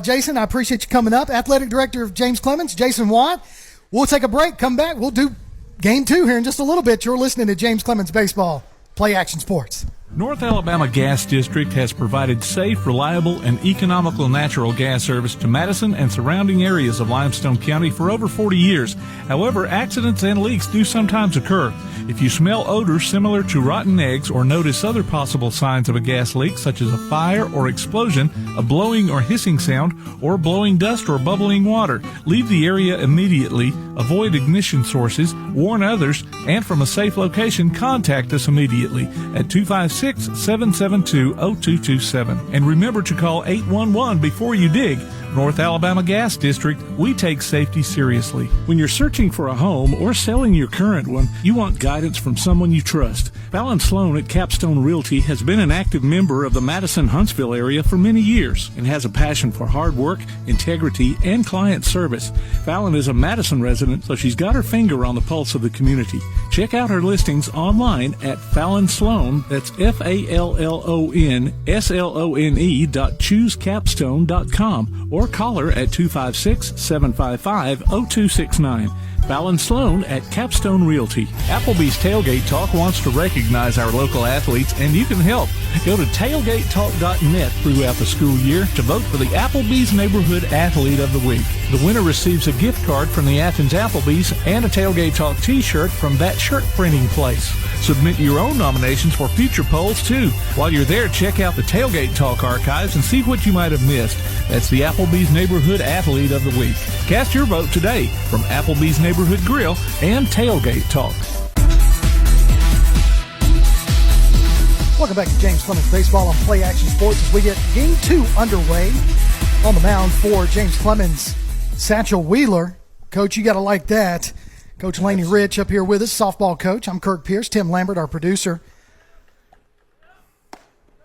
Jason. I appreciate you coming up. Athletic Director of James Clemens, Jason Watt. We'll take a break, come back. We'll do Game 2 here in just a little bit. You're listening to James Clemens Baseball, Play Action Sports. North Alabama Gas District has provided safe, reliable, and economical natural gas service to Madison and surrounding areas of Limestone County for over 40 years. However, accidents and leaks do sometimes occur. If you smell odors similar to rotten eggs or notice other possible signs of a gas leak, such as a fire or explosion, a blowing or hissing sound, or blowing dust or bubbling water, leave the area immediately, avoid ignition sources, warn others, and from a safe location, contact us immediately at 256-772-0227. And remember to call 811 before you dig. North Alabama Gas District, we take safety seriously. When you're searching for a home or selling your current one, you want guidance from someone you trust. Fallon Sloan at Capstone Realty has been an active member of the Madison-Huntsville area for many years and has a passion for hard work, integrity, and client service. Fallon is a Madison resident, so she's got her finger on the pulse of the community. Check out her listings online at Fallon Sloan, that's FALLONSLONE.choosecapstone.com, or call her at 256-755-0269. Fallon Sloan at Capstone Realty. Applebee's Tailgate Talk wants to recognize our local athletes, and you can help. Go to tailgatetalk.net throughout the school year to vote for the Applebee's Neighborhood Athlete of the Week. The winner receives a gift card from the Athens Applebee's and a Tailgate Talk t-shirt from that shirt printing place. Submit your own nominations for future polls, too. While you're there, check out the Tailgate Talk archives and see what you might have missed. That's the Applebee's Neighborhood Athlete of the Week. Cast your vote today from Applebee's Neighborhood Grill and Tailgate Talk. Welcome back to James Clemens Baseball on Play Action Sports as we get Game 2 underway. On the mound for James Clemens, Satchel Wheeler. Coach, you got to like that. Coach Laney Rich up here with us, softball coach. I'm Kirk Pierce, Tim Lambert, our producer.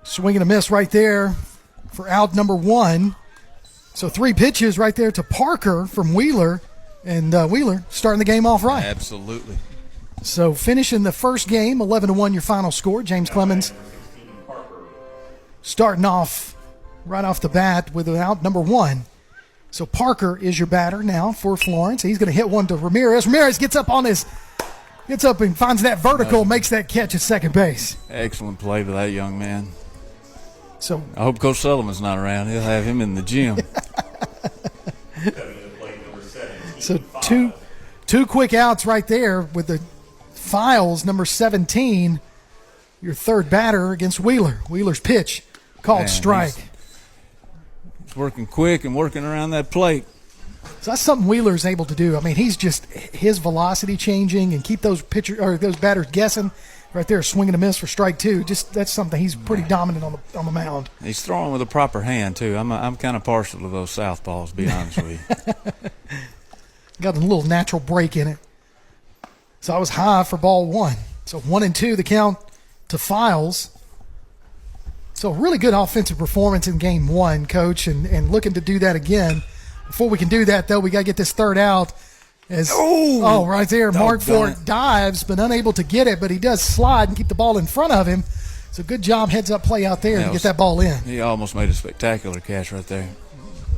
Swing and a miss right there for out number 1. So 3 pitches right there to Parker from Wheeler, and Wheeler starting the game off right. Absolutely. So finishing the first game, 11-1 your final score. James Clemens starting off right off the bat with out number 1. So Parker is your batter now for Florence. He's going to hit one to Ramirez. Ramirez gets up and finds that vertical, makes that catch at second base. Excellent play by that young man. So I hope Coach Sullivan's not around. He'll have him in the gym. So two quick outs right there with the Files, number 17, your third batter against Wheeler. Wheeler's pitch called strike. He's working quick and working around that plate. So that's something Wheeler's able to do. I mean, he's just his velocity changing and keep those those batters guessing. Right there, swinging a miss for strike 2. Just that's something he's pretty dominant on the mound. He's throwing with a proper hand too. I'm kind of partial to those southpaws, to be honest with you. Got a little natural break in it. So I was high for ball 1. So 1-2 the count to Files. So really good offensive performance in game 1, Coach, and looking to do that again. Before we can do that, though, we got to get this third out. Right there, Mark Ford dives, but unable to get it, but he does slide and keep the ball in front of him. So good job, heads-up play out there to get that ball in. He almost made a spectacular catch right there.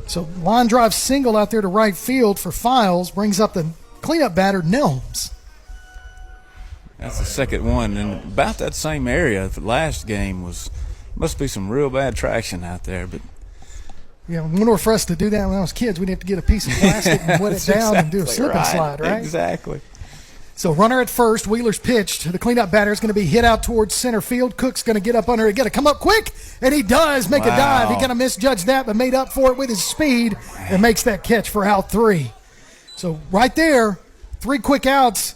So line drive single out there to right field for Files, brings up the cleanup batter, Nelms. That's the second one, and about that same area. The last game must be some real bad traction out there, but yeah, in order for us to do that when I was kids, we'd have to get a piece of plastic and wet it down and do a slip and slide, right? Exactly. So runner at first, Wheeler's pitch. The cleanup batter is going to be hit out towards center field. Cook's going to get up under it, got to come up quick, and he does make a dive. He kind of misjudged that, but made up for it with his speed and makes that catch for out 3. So right there, 3 quick outs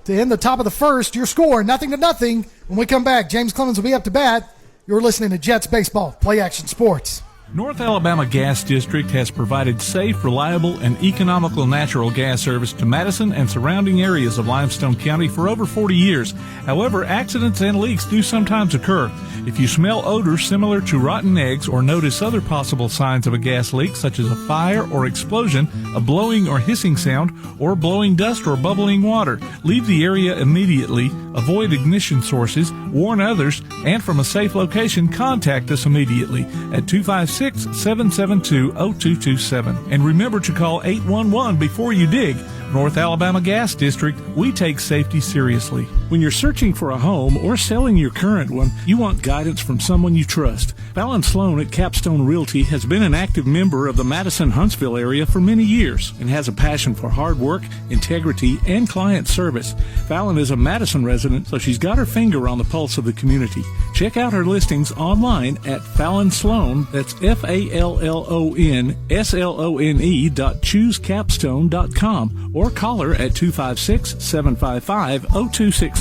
to end the top of the first. Your score, 0-0. When we come back, James Clemens will be up to bat. You're listening to Jets Baseball, Play Action Sports. North Alabama Gas District has provided safe, reliable, and economical natural gas service to Madison and surrounding areas of Limestone County for over 40 years. However, accidents and leaks do sometimes occur. If you smell odors similar to rotten eggs or notice other possible signs of a gas leak, such as a fire or explosion, a blowing or hissing sound, or blowing dust or bubbling water, leave the area immediately, avoid ignition sources, warn others, and from a safe location, contact us immediately at 256-772-0227. And remember to call 811 before you dig. North Alabama Gas District, we take safety seriously. When you're searching for a home or selling your current one, you want guidance from someone you trust. Fallon Sloan at Capstone Realty has been an active member of the Madison-Huntsville area for many years and has a passion for hard work, integrity, and client service. Fallon is a Madison resident, so she's got her finger on the pulse of the community. Check out her listings online at Fallon Sloan, that's FallonSlone.choosecapstone.com, or call her at 256-755-0269.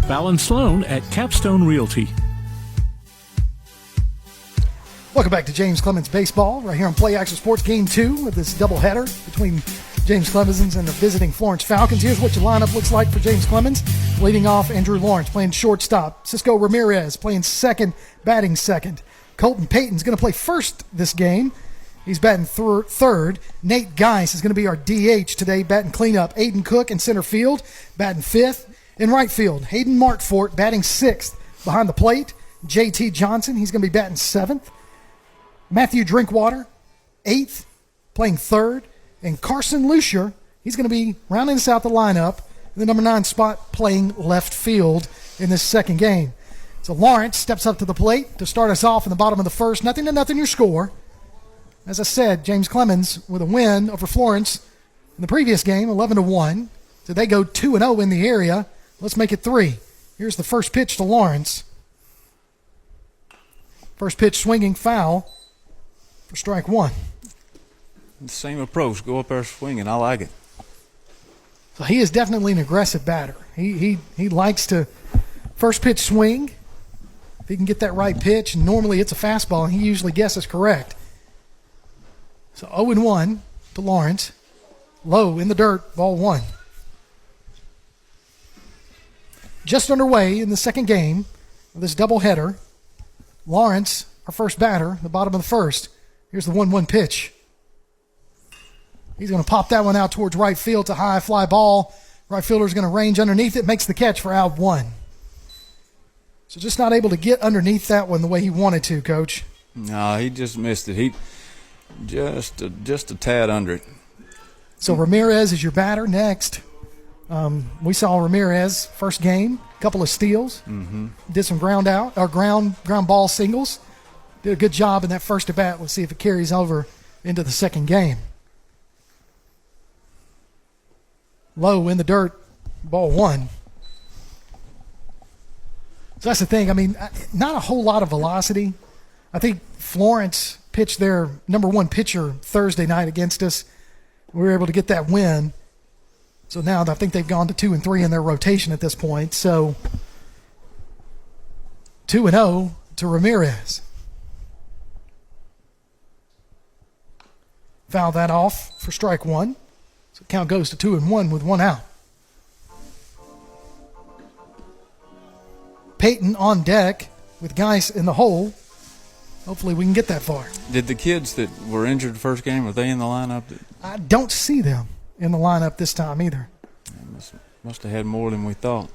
Fallon Sloan at Capstone Realty. Welcome back to James Clemens Baseball, right here on Play Action Sports Game 2 of this doubleheader between James Clemens and the visiting Florence Falcons. Here's what your lineup looks like for James Clemens. Leading off, Andrew Lawrence playing shortstop. Cisco Ramirez playing second, batting second. Colton Payton's going to play first this game. He's batting third. Nate Geis is going to be our DH today, batting cleanup. Aiden Cook in center field, batting fifth. In right field, Hayden Markfort batting sixth behind the plate. JT Johnson, he's going to be batting seventh. Matthew Drinkwater, eighth, playing third. And Carson Lucier, he's going to be rounding us out the lineup in the number 9 spot, playing left field in this second game. So Lawrence steps up to the plate to start us off in the bottom of the first. 0-0 your score. As I said, James Clemens with a win over Florence in the previous game, 11-1. So they go 2-0 in the area. Let's make it 3. Here's the first pitch to Lawrence. First pitch swinging, foul for strike one. Same approach. Go up there swinging. I like it. So he is definitely an aggressive batter. He likes to first pitch swing. If he can get that right pitch, and normally it's a fastball, and he usually guesses correct. So 0-1 to Lawrence. Low in the dirt, ball one. Just underway in the second game of this doubleheader. Lawrence, our first batter, the bottom of the first. Here's the 1-1 pitch. He's going to pop that one out towards right field. It's a high fly ball. Right fielder's going to range underneath it, makes the catch for out one. So just not able to get underneath that one the way he wanted to, Coach. No, he just missed it. He just a tad under it. So Ramirez is your batter next. We saw Ramirez first game, couple of steals, did some ground ball singles, did a good job in that first at bat. Let's see if it carries over into the second game. Low in the dirt, ball one. So that's the thing. I mean, not a whole lot of velocity. I think Florence pitched their number 1 pitcher Thursday night against us. We were able to get that win. So now I think they've gone to 2 and 3 in their rotation at this point. So 2-0 to Ramirez. Foul that off for strike one. So count goes to 2-1 with one out. Peyton on deck with Geis in the hole. Hopefully we can get that far. Did the kids that were injured the first game, were they in the lineup? I don't see them in the lineup this time either. Must have had more than we thought.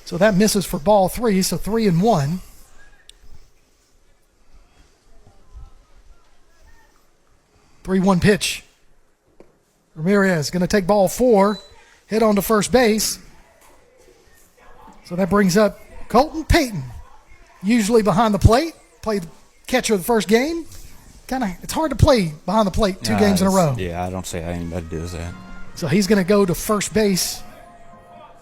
So that misses for ball 3, so 3-1. Three-one pitch. Ramirez going to take ball 4, hit on to first base. So that brings up Colton Payton, usually behind the plate. Played catcher of the first game. It's hard to play behind the plate 2 games in a row. Yeah, I don't see how anybody does that. So he's going to go to first base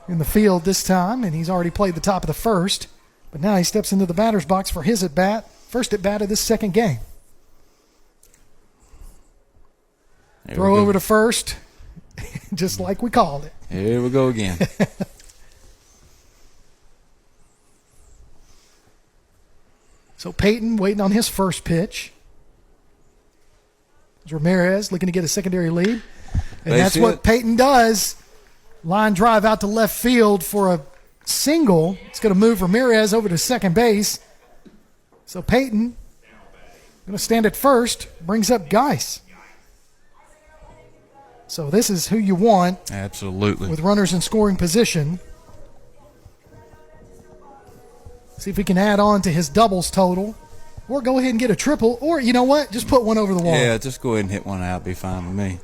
in the field this time, and he's already played the top of the first. But now he steps into the batter's box for his at-bat, first at-bat of this second game. Throw over to first, just like we called it. Here we go again. So Peyton waiting on his first pitch. Ramirez looking to get a secondary lead. And that's what Peyton does. Line drive out to left field for a single. It's going to move Ramirez over to second base. So Peyton going to stand at first, brings up Geis. So this is who you want. Absolutely. With runners in scoring position. See if we can add on to his doubles total. Or go ahead and get a triple. Or, you know what? Just put one over the wall. Yeah, just go ahead and hit one out. Be fine with me.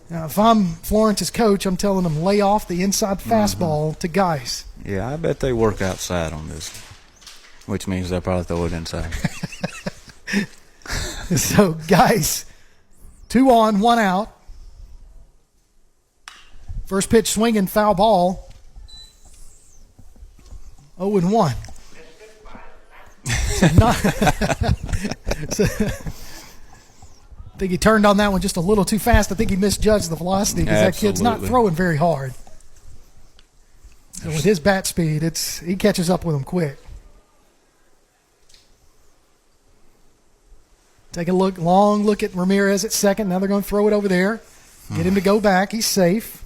Now, if I'm Florence's coach, I'm telling them lay off the inside fastball to Geis. Yeah, I bet they work outside on this, which means they'll probably throw it inside. So, Geis, 2 on, 1 out. First pitch swinging, foul ball. 0-1. I think he turned on that one just a little too fast. I think he misjudged the velocity because that kid's not throwing very hard. So with his bat speed, he catches up with him quick. Take a long look at Ramirez at second. Now they're going to throw it over there. Get him to go back. He's safe.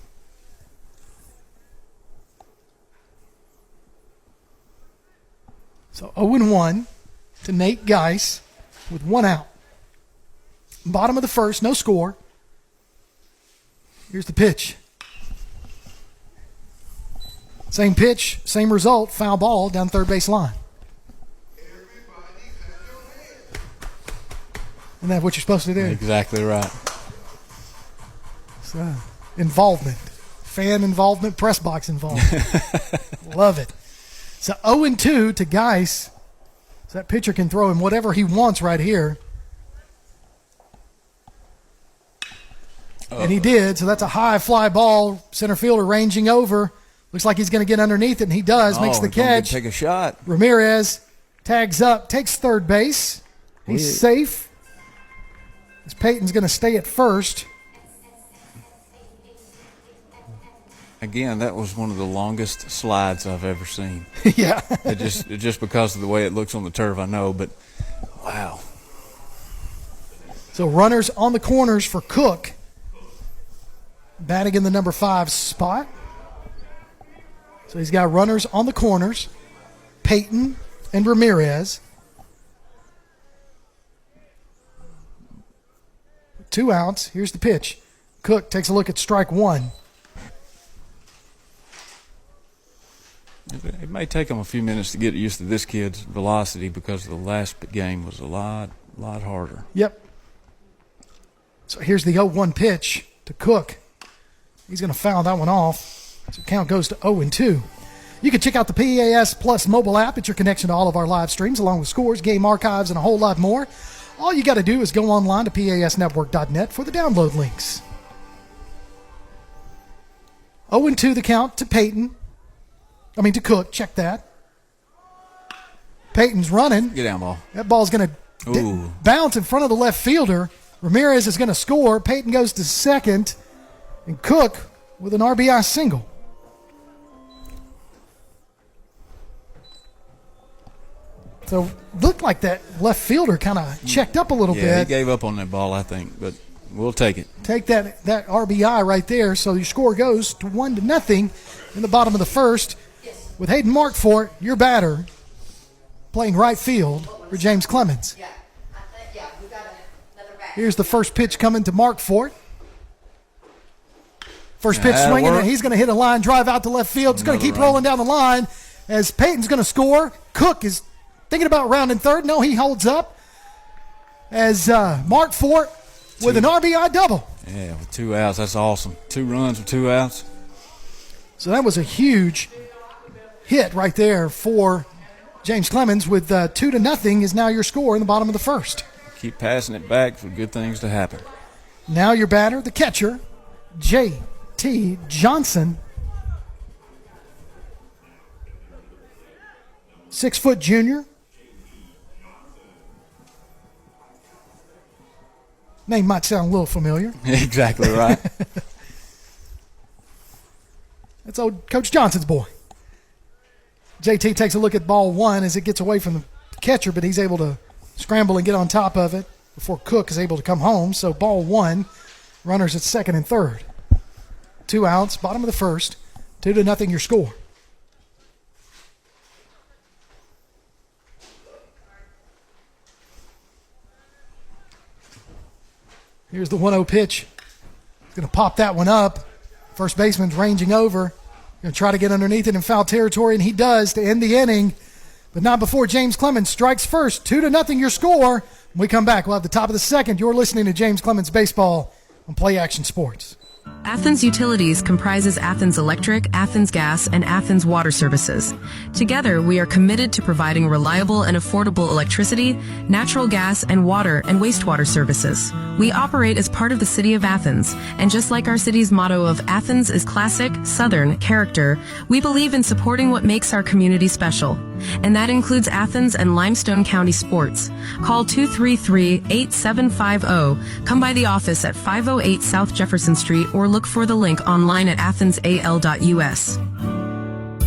So 0-1 to Nate Geis with 1 out. Bottom of the first, no score. Here's the pitch. Same pitch, same result, foul ball down third base line. Isn't that what you're supposed to do? Exactly right. So, involvement. Fan involvement, press box involvement. Love it. So 0-2 to Geis. So that pitcher can throw him whatever he wants right here. And he did, so that's a high fly ball. Center fielder ranging over. Looks like he's going to get underneath it, and he does. Makes the catch. Take a shot. Ramirez tags up, takes third base. He's safe. As Peyton's going to stay at first. Again, that was one of the longest slides I've ever seen. Yeah. it just because of the way it looks on the turf, I know, but wow. So runners on the corners for Cook. Batting in the number 5 spot. So he's got runners on the corners. Peyton and Ramirez. 2 outs. Here's the pitch. Cook takes a look at strike 1. It may take him a few minutes to get used to this kid's velocity because the last game was a lot harder. Yep. So here's the 0-1 pitch to Cook. He's going to foul that one off. So count goes to 0-2. You can check out the PAS Plus mobile app. It's your connection to all of our live streams, along with scores, game archives, and a whole lot more. All you got to do is go online to pasnetwork.net for the download links. 0-2 the count to to Cook. Check that. Peyton's running. Get down, ball. That ball's going to bounce in front of the left fielder. Ramirez is going to score. Peyton goes to second. And Cook with an RBI single. So looked like that left fielder kind of checked up a little bit. Yeah, he gave up on that ball, I think, but we'll take it. Take that RBI right there. So your score goes to 1-0 in the bottom of the first. With Hayden Markfort, your batter, playing right field for James Clemens. Here's the first pitch coming to Markfort. First pitch swinging, and he's going to hit a line drive out to left field. It's going to keep rolling down the line as Peyton's going to score. Cook is thinking about rounding third. No, he holds up as Markfort with an RBI double. Yeah, with 2 outs. That's awesome. 2 runs with 2 outs. So that was a huge hit right there for James Clemens with 2-0 is now your score in the bottom of the first. Keep passing it back for good things to happen. Now your batter, the catcher, J.T. Johnson. 6-foot junior. Name might sound a little familiar. Exactly right. That's old Coach Johnson's boy. JT takes a look at ball 1 as it gets away from the catcher, but he's able to scramble and get on top of it before Cook is able to come home. So ball 1, runners at second and third. 2 outs, bottom of the first, 2-0 your score. Here's the 1-0 pitch. He's going to pop that one up. First baseman's ranging over. Going to try to get underneath it in foul territory, and he does to end the inning. But not before James Clemens strikes first. 2-0 your score. When we come back, we'll have the top of the second. You're listening to James Clemens Baseball on Play Action Sports. Athens Utilities comprises Athens Electric, Athens Gas, and Athens Water Services. Together, we are committed to providing reliable and affordable electricity, natural gas, and water and wastewater services. We operate as part of the City of Athens, and just like our city's motto of Athens is classic, Southern character, we believe in supporting what makes our community special. And that includes Athens and Limestone County sports. Call 233-8750. Come by the office at 508 South Jefferson Street or look for the link online at athensal.us.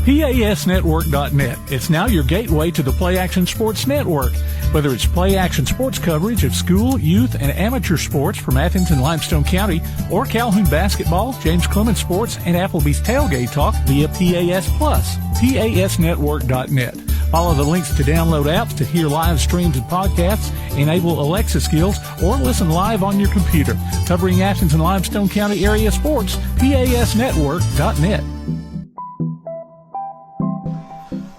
PASnetwork.net. It's now your gateway to the Play Action Sports Network. Whether it's Play Action Sports coverage of school, youth, and amateur sports from Athens and Limestone County, or Calhoun basketball, James Clemens sports, and Applebee's tailgate talk via PAS Plus. PASnetwork.net. Follow the links to download apps to hear live streams and podcasts, enable Alexa skills, or listen live on your computer. Covering Athens and Limestone County area sports, PASnetwork.net.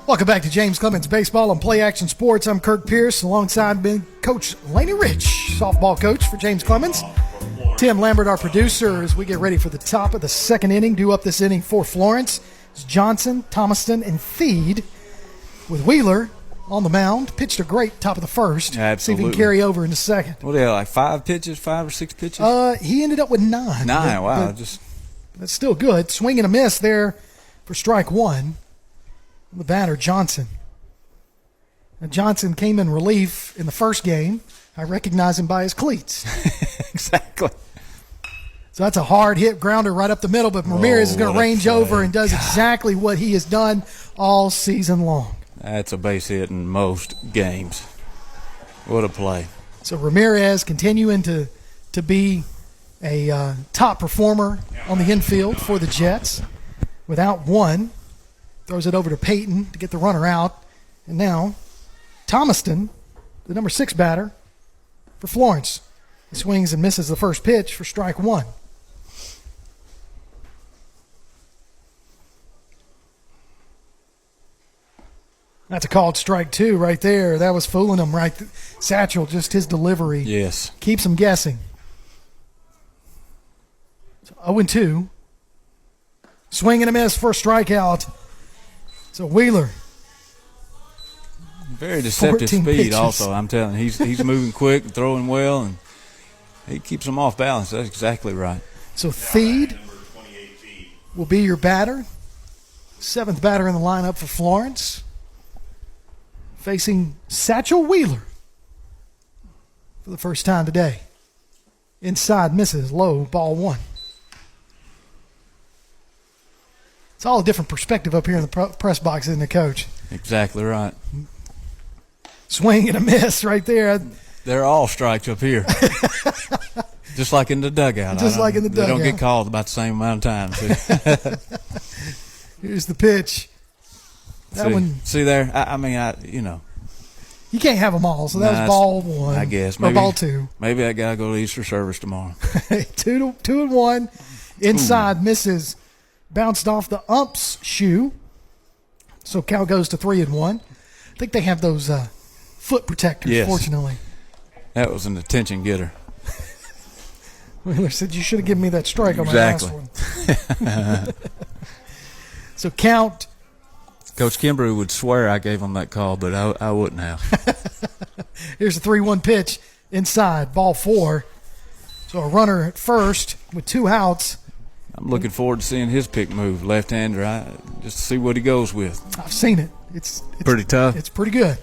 Welcome back to James Clemens Baseball and Play Action Sports. I'm Kirk Pierce, alongside Coach Laney Rich, softball coach for James Clemens. Tim Lambert, our producer, as we get ready for the top of the second inning. Due up this inning for Florence is Johnson, Thomaston, and Feed, with Wheeler on the mound. Pitched a great top of the first. Absolutely. See if he can carry over in the second. What do they have, like 5 or 6 pitches? He ended up with 9. 9, wow. That's still good. Swing and a miss there for strike one. The batter, Johnson. Now, Johnson came in relief in the first game. I recognize him by his cleats. Exactly. So that's a hard hit grounder right up the middle, but Ramirez is going to range over and does exactly what he has done all season long. That's a base hit in most games. What a play. So Ramirez continuing to be a top performer on the infield for the Jets. Without one, throws it over to Peyton to get the runner out. And now Thomaston, the number 6 batter for Florence. He swings and misses the first pitch for strike one. That's a called strike two right there. That was fooling him right. Satchel, just his delivery. Yes. Keeps him guessing. So 0-2. Swing and a miss for a strikeout. So Wheeler. Very deceptive speed pitches. also, I'm telling you. He's moving quick and throwing well, and he keeps them off balance. That's exactly right. So Feed will be your batter. 7th batter in the lineup for Florence. Facing Satchel Wheeler for the first time today. Inside misses, low, ball one. It's all a different perspective up here in the press box, isn't it, Coach? Exactly right. Swing and a miss right there. They're all strikes up here. Just like in the dugout. Just like in the dugout. They don't get called about the same amount of times. Here's the pitch. See there? I mean, you can't have them all, so that was ball one. I guess. Or ball two. Maybe that guy go to Easter service tomorrow. 2-1. Inside misses. Bounced off the ump's shoe. So Cal goes to 3-1. I think they have those foot protectors, fortunately. That was an attention getter. Wheeler said, you should have given me that strike on my last one. So count. Coach Kimbrough would swear I gave him that call, but I wouldn't have. Here's a 3-1 pitch inside, ball 4. So a runner at first with 2 outs. I'm looking forward to seeing his pick move, left-hander, just to see what he goes with. I've seen it. It's pretty tough. It's pretty good.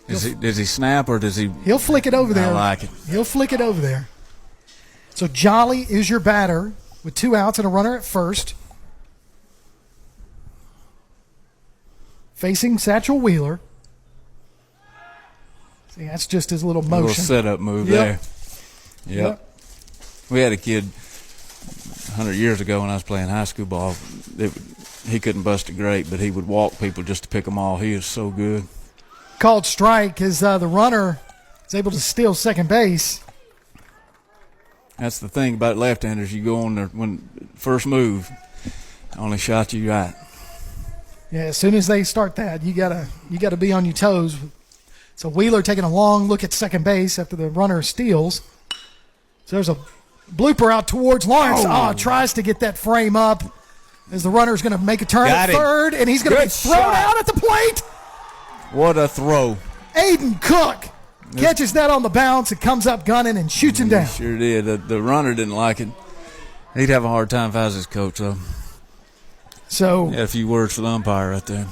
Does he snap or does he? He'll flick it over there. I like it. He'll flick it over there. So Jolly is your batter with 2 outs and a runner at first. Facing Satchel Wheeler. See, that's just his little motion. A little setup move there. Yep. We had a kid 100 years ago when I was playing high school ball. He couldn't bust a grape, but he would walk people just to pick them all. He is so good. Called strike as the runner is able to steal second base. That's the thing about left-handers. You go on there when first move, only shot you right. Yeah, as soon as they start that, you gotta be on your toes. So Wheeler taking a long look at second base after the runner steals. So there's a Blooper out towards Lawrence. Tries to get that frame up as the runner's going to make a turn at third, and he's going to be thrown out at the plate. What a throw. Aiden Cook catches that on the bounce and comes up gunning and shoots him down. Sure did. The runner didn't like it. He'd have a hard time if I was his coach, though. So, had a few words for the umpire right there.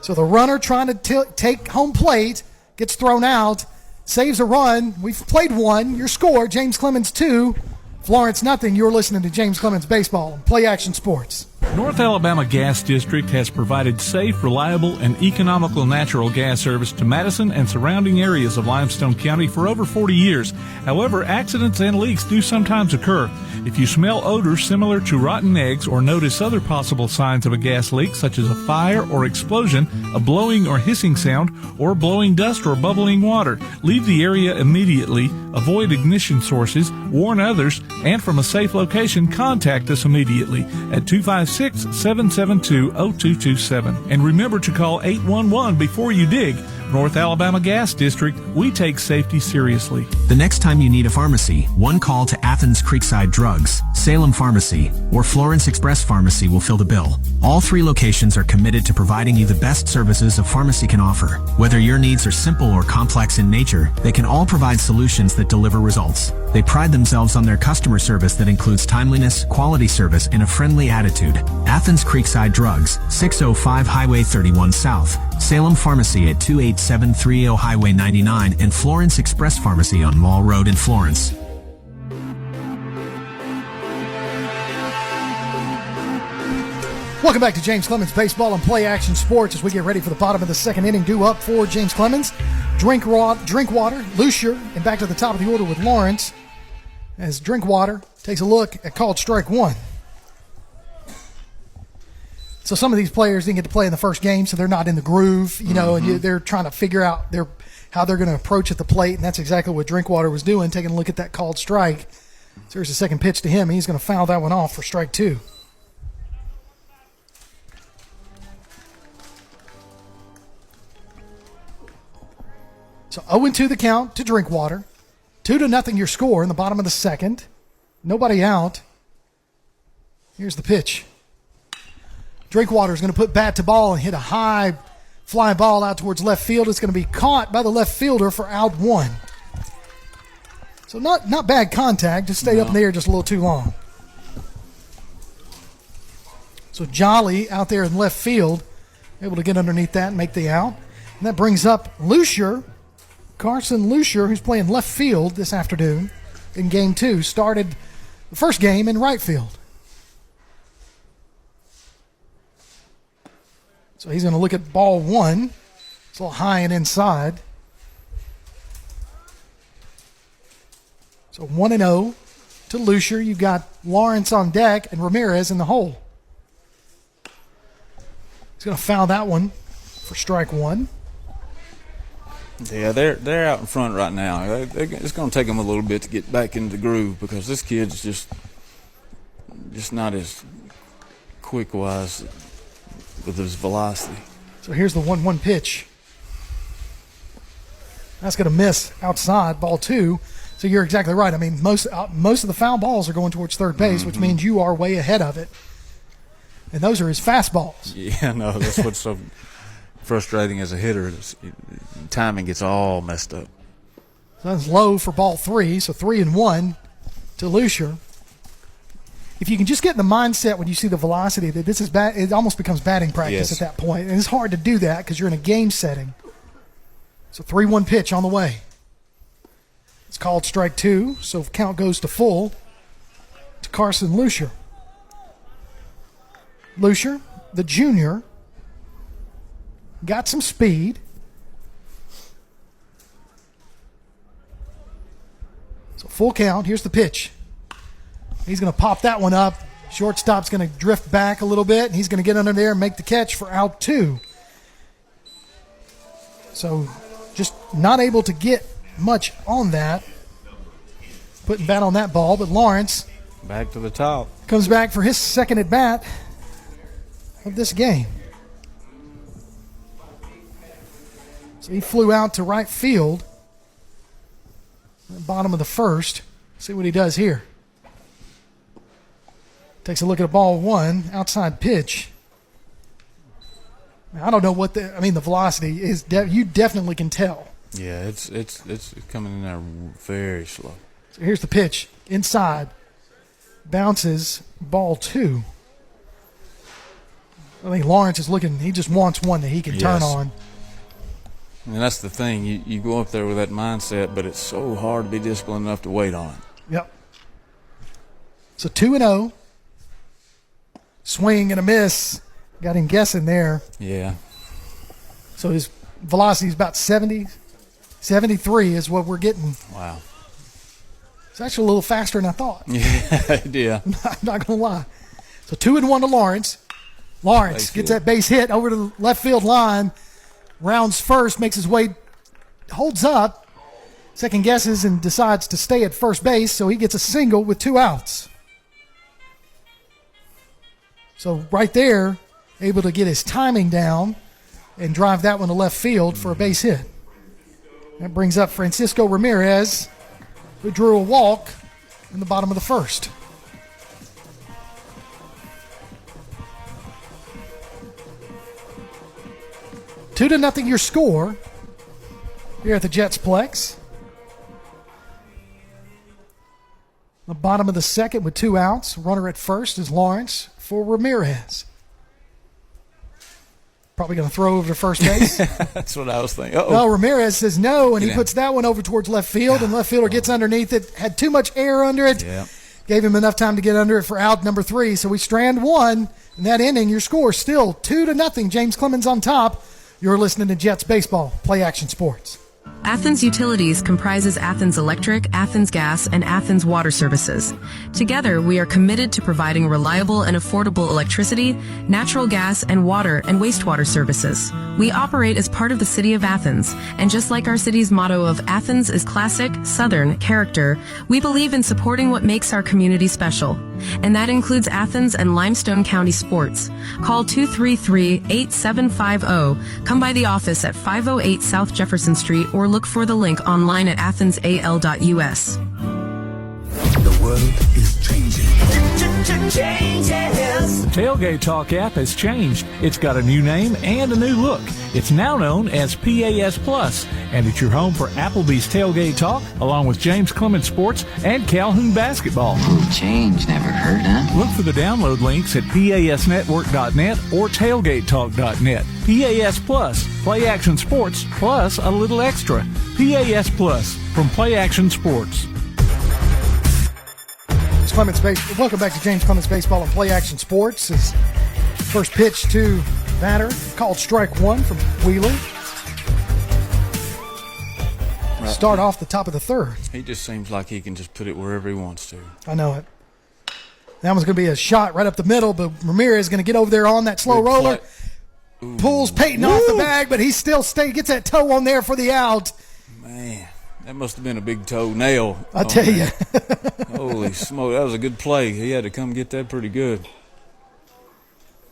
So the runner trying to take home plate gets thrown out, saves a run. We've played one. Your score, James Clemens 2, Florence nothing. You're listening to James Clemens Baseball on Play Action Sports. North Alabama Gas District has provided safe, reliable, and economical natural gas service to Madison and surrounding areas of Limestone County for over 40 years. However, accidents and leaks do sometimes occur. If you smell odors similar to rotten eggs or notice other possible signs of a gas leak, such as a fire or explosion, a blowing or hissing sound, or blowing dust or bubbling water, leave the area immediately, avoid ignition sources, warn others, and from a safe location, contact us immediately at 256-772-0227. And remember to call 811 before you dig. North Alabama Gas District, we take safety seriously. The next time you need a pharmacy, one call to Athens Creekside Drugs, Salem Pharmacy, or Florence Express Pharmacy will fill the bill. All three locations are committed to providing you the best services a pharmacy can offer. Whether your needs are simple or complex in nature, they can all provide solutions that deliver results. They pride themselves on their customer service that includes timeliness, quality service, and a friendly attitude. Athens Creekside Drugs, 605 Highway 31 South, Salem Pharmacy at 28730 Highway 99, and Florence Express Pharmacy on Mall Road in Florence. Welcome back to James Clemens Baseball and Play Action Sports as we get ready for the bottom of the second inning. Due up for James Clemens. Drinkwater, Lucier, and back to the top of the order with Lawrence as Drinkwater takes a look at called strike one. So some of these players didn't get to play in the first game, so they're not in the groove, and they're trying to figure out how they're going to approach at the plate, and that's exactly what Drinkwater was doing, taking a look at that called strike. So here's the second pitch to him. He's going to foul that one off for strike two. So 0-2 the count to Drinkwater. 2-0 your score in the bottom of the second. Nobody out. Here's the pitch. Drinkwater's going to put bat to ball and hit a high fly ball out towards left field. It's going to be caught by the left fielder for out one. So not bad contact, just stayed up in the air just a little too long. So Jolly out there in left field, able to get underneath that and make the out. And that brings up Lucier, Carson Lucier, who's playing left field this afternoon in game two. Started the first game in right field. So he's going to look at ball one. It's a little high and inside. So 1-0 to Lucier. You've got Lawrence on deck and Ramirez in the hole. He's going to foul that one for strike one. Yeah, they're out in front right now. It's going to take them a little bit to get back into the groove because this kid's just not as quick-wise with his velocity. So here's the 1-1 pitch. That's going to miss outside, ball two. So you're exactly right. I mean, most of the foul balls are going towards third base, which means you are way ahead of it. And those are his fastballs. Yeah, no, that's what's so frustrating as a hitter. Timing gets all messed up. So that's low for ball three, so 3-1 to Lucier. If you can just get in the mindset when you see the velocity that this is bad, it almost becomes batting practice at that point. And it's hard to do that because you're in a game setting. So 3-1 pitch on the way. It's called strike two, so count goes to full to Carson Lucier. Lucier, the junior, got some speed. So full count. Here's the pitch. He's going to pop that one up. Shortstop's going to drift back a little bit, and he's going to get under there and make the catch for out two. So just not able to get much on that. Putting bat on that ball, but Lawrence back to the top. Comes back for his second at bat of this game. So he flew out to right field. Bottom of the first. See what he does here. Takes a look at a ball one, outside pitch. I don't know what the velocity is. You definitely can tell. Yeah, it's coming in there very slow. So here's the pitch. Inside. Bounces, ball two. I think Lawrence is looking, he just wants one that he can turn on. And that's the thing. You go up there with that mindset, but it's so hard to be disciplined enough to wait on it. Yep. So 2-0. Swing and a miss. Got him guessing there. Yeah. So his velocity is about 70. 73 is what we're getting. Wow. It's actually a little faster than I thought. Yeah. I'm not going to lie. So 2-1 to Lawrence. Lawrence gets that base hit over to the left field line. Rounds first, makes his way, holds up, second guesses, and decides to stay at first base, so he gets a single with 2 outs. So right there, able to get his timing down and drive that one to left field for a base hit. That brings up Francisco Ramirez, who drew a walk in the bottom of the first. Two to nothing your score here at the Jets Plex. The bottom of the second with 2 outs. Runner at first is Lawrence for Ramirez. Probably going to throw over to first base. That's what I was thinking. Uh-oh. No, Ramirez says no, and he puts that one over towards left field, and left fielder gets underneath it. Had too much air under it. Yeah. Gave him enough time to get under it for out number 3. So we strand one. In that inning, your score still 2-0. James Clemens on top. You're listening to Jets Baseball, Play Action Sports. Athens Utilities comprises Athens Electric, Athens Gas, and Athens Water Services. Together, we are committed to providing reliable and affordable electricity, natural gas, and water and wastewater services. We operate as part of the City of Athens, and just like our city's motto of Athens is classic, Southern character, we believe in supporting what makes our community special. And that includes Athens and Limestone County sports. Call 233-8750. Come by the office at 508 South Jefferson Street or look for the link online at athensal.us. The world is changing. The Tailgate Talk app has changed. It's got a new name and a new look. It's now known as PAS Plus, and it's your home for Applebee's Tailgate Talk, along with James Clemens Sports and Calhoun Basketball. Change never hurt, huh? Look for the download links at PASnetwork.net or TailgateTalk.net. PAS Plus, Play Action Sports, plus a little extra. PAS Plus from Play Action Sports. Welcome back to James Clemens Baseball and Play Action Sports. His first pitch to batter, called strike one from Wheeler. Start off the top of the third. He just seems like he can just put it wherever he wants to. I know it. That one's going to be a shot right up the middle, but Ramirez is going to get over there on that slow roller. Pulls Peyton off the bag, but he still gets that toe on there for the out. Man, that must have been a big toenail. I tell you. Holy smoke, that was a good play. He had to come get that pretty good.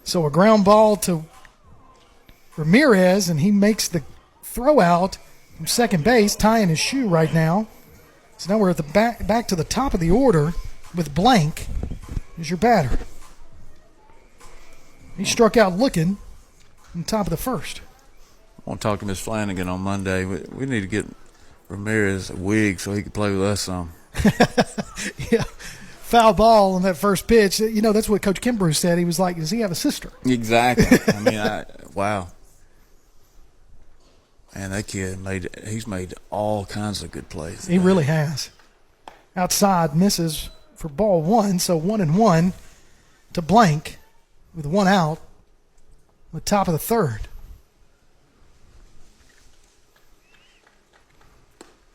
So a ground ball to Ramirez, and he makes the throw out from second base, tying his shoe right now. So now we're at the back to the top of the order with Blank as your batter. He struck out looking on top of the first. I want to talk to Miss Flanagan on Monday. We need to get Ramirez a wig so he can play with us some. Yeah. Foul ball on that first pitch. You know, that's what Coach Kimbrough said. He was like, does he have a sister? Exactly. I mean, wow. Man, that kid he's made all kinds of good plays. He really has. Outside misses for ball one, so 1-1 to Blank with 1 out. The top of the third.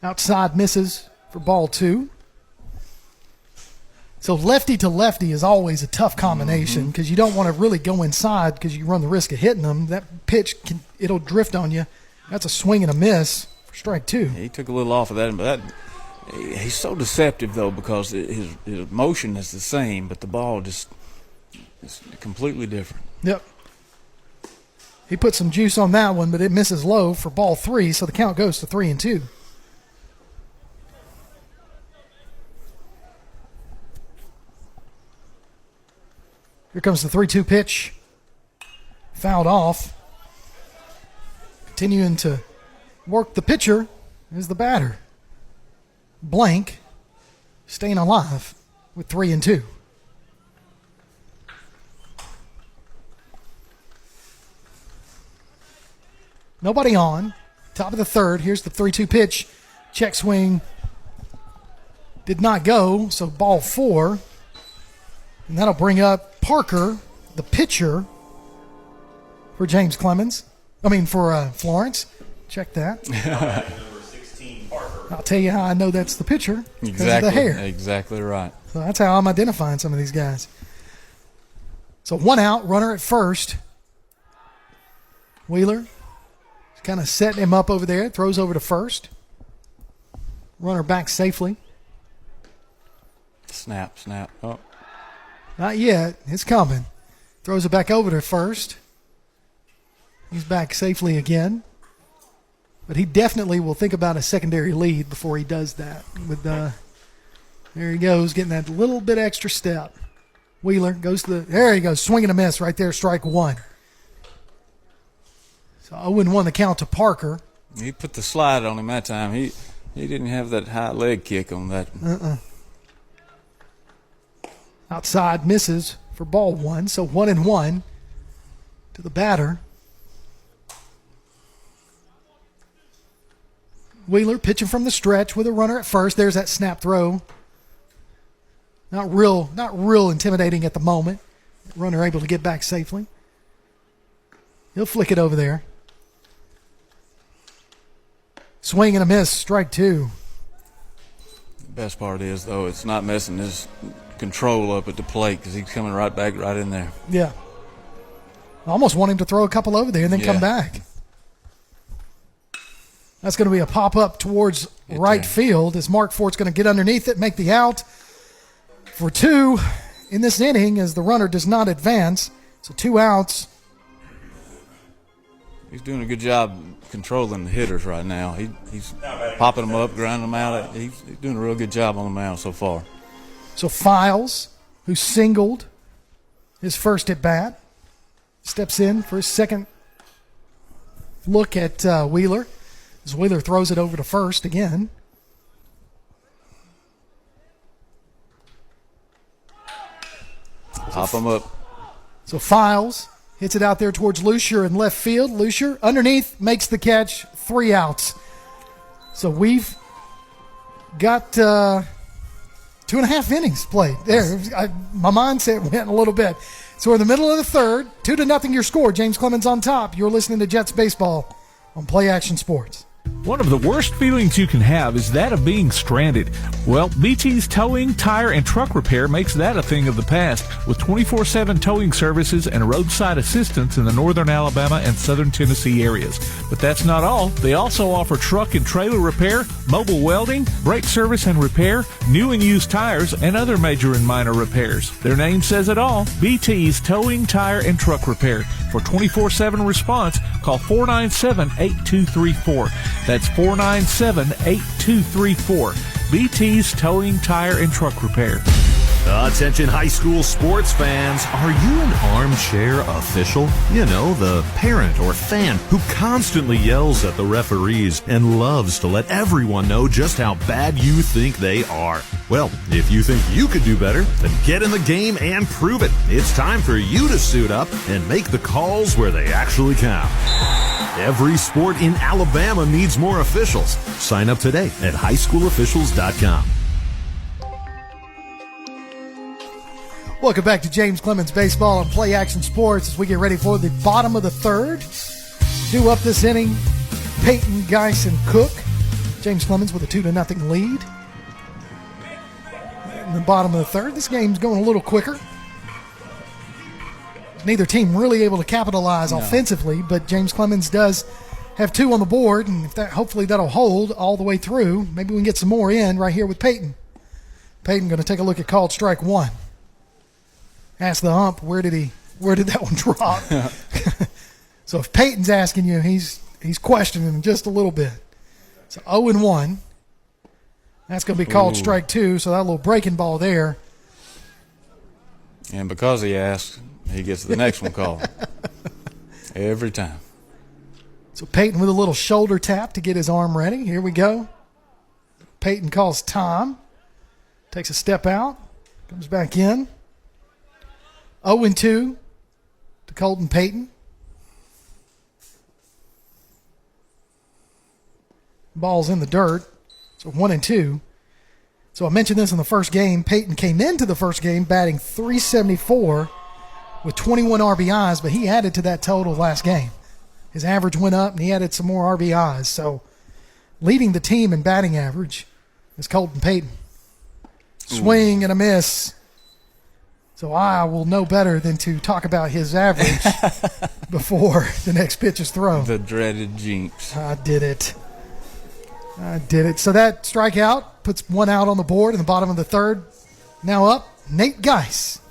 Outside misses for ball 2. So lefty to lefty is always a tough combination because you don't want to really go inside because you run the risk of hitting them. That pitch, it'll drift on you. That's a swing and a miss for strike 2. Yeah, he took a little off of that, but he's so deceptive, though, because his motion is the same, but the ball just is completely different. Yep. He put some juice on that one, but it misses low for ball 3, so the count goes to 3-2. Here comes the 3-2 pitch. Fouled off. Continuing to work the pitcher is the batter. Blank, staying alive with 3-2. Nobody on. Top of the third. Here's the 3-2 pitch. Check swing. Did not go, so ball 4. And that'll bring up Parker, the pitcher, for James Clemens. For Florence. Check that. Number 16, Parker. I'll tell you how I know that's the pitcher. Exactly. Of the hair. Exactly right. So that's how I'm identifying some of these guys. So 1 out, runner at first. Wheeler kind of setting him up over there. Throws over to first. Runner back safely. Snap. Oh. Not yet. It's coming. Throws it back over to first. He's back safely again. But he definitely will think about a secondary lead before he does that. There he goes, getting that little bit extra step. Wheeler goes to there he goes, swing and a miss right there, strike 1. So 0-1 the count to Parker. He put the slide on him that time. He didn't have that high leg kick on that. Outside misses for ball 1, so 1-1 to the batter. Wheeler pitching from the stretch with a runner at first. There's that snap throw. Not real intimidating at the moment. Runner able to get back safely. He'll flick it over there. Swing and a miss, strike 2. The best part is, though, it's not messing his control up at the plate because he's coming right back right in there. Yeah. I almost want him to throw a couple over there and then come back. That's going to be a pop-up towards right field as Mark Fort's going to get underneath it, make the out for 2 in this inning as the runner does not advance. So 2 outs. He's doing a good job controlling the hitters right now. He's popping them up, grinding them out. He's doing a real good job on the mound so far. So Files, who singled his first at bat, steps in for his second look at Wheeler. As Wheeler throws it over to first again. Pop him up. So Files hits it out there towards Lucier in left field. Lucier underneath makes the catch. 3 outs. So we've got 2.5 innings played. There, my mindset went a little bit. So we're in the middle of the third. 2-0 your score. James Clemens on top. You're listening to Jets Baseball on Play Action Sports. One of the worst feelings you can have is that of being stranded. Well, BT's Towing, Tire, and Truck Repair makes that a thing of the past with 24/7 towing services and roadside assistance in the northern Alabama and southern Tennessee areas. But that's not all. They also offer truck and trailer repair, mobile welding, brake service and repair, new and used tires, and other major and minor repairs. Their name says it all. BT's Towing, Tire, and Truck Repair. For 24/7 response, call 497-8234. That's 497-8234. BT's Towing, Tire, and Truck Repair. Attention high school sports fans, are you an armchair official? You know, the parent or fan who constantly yells at the referees and loves to let everyone know just how bad you think they are. Well, if you think you could do better, then get in the game and prove it. It's time for you to suit up and make the calls where they actually count. Every sport in Alabama needs more officials. Sign up today at highschoolofficials.com. Welcome back to James Clemens Baseball on Play Action Sports as we get ready for the bottom of the third. 2 up this inning, Peyton, Geis, and Cook. James Clemens with a 2-0 lead. In the bottom of the third, this game's going a little quicker. Neither team really able to capitalize offensively, but James Clemens does have 2 on the board, and if that, hopefully that'll hold all the way through. Maybe we can get some more in right here with Peyton. Peyton going to take a look at called strike 1. Ask the ump, where did that one drop? So if Peyton's asking you, he's questioning him just a little bit. So 0-1. That's going to be called strike 2, so that little breaking ball there. And because he asked, he gets the next one called. Every time. So Peyton with a little shoulder tap to get his arm ready. Here we go. Peyton calls time. Takes a step out. Comes back in. 0-2 to Colton Peyton. Ball's in the dirt. So 1-2. So I mentioned this in the first game. Peyton came into the first game batting .374 with 21 RBIs, but he added to that total last game. His average went up, and he added some more RBIs. So leading the team in batting average is Colton Peyton. Swing and a miss. So I will know better than to talk about his average before the next pitch is thrown. The dreaded jinx. I did it. So that strikeout puts one out on the board in the bottom of the third. Now up, Nate Geis.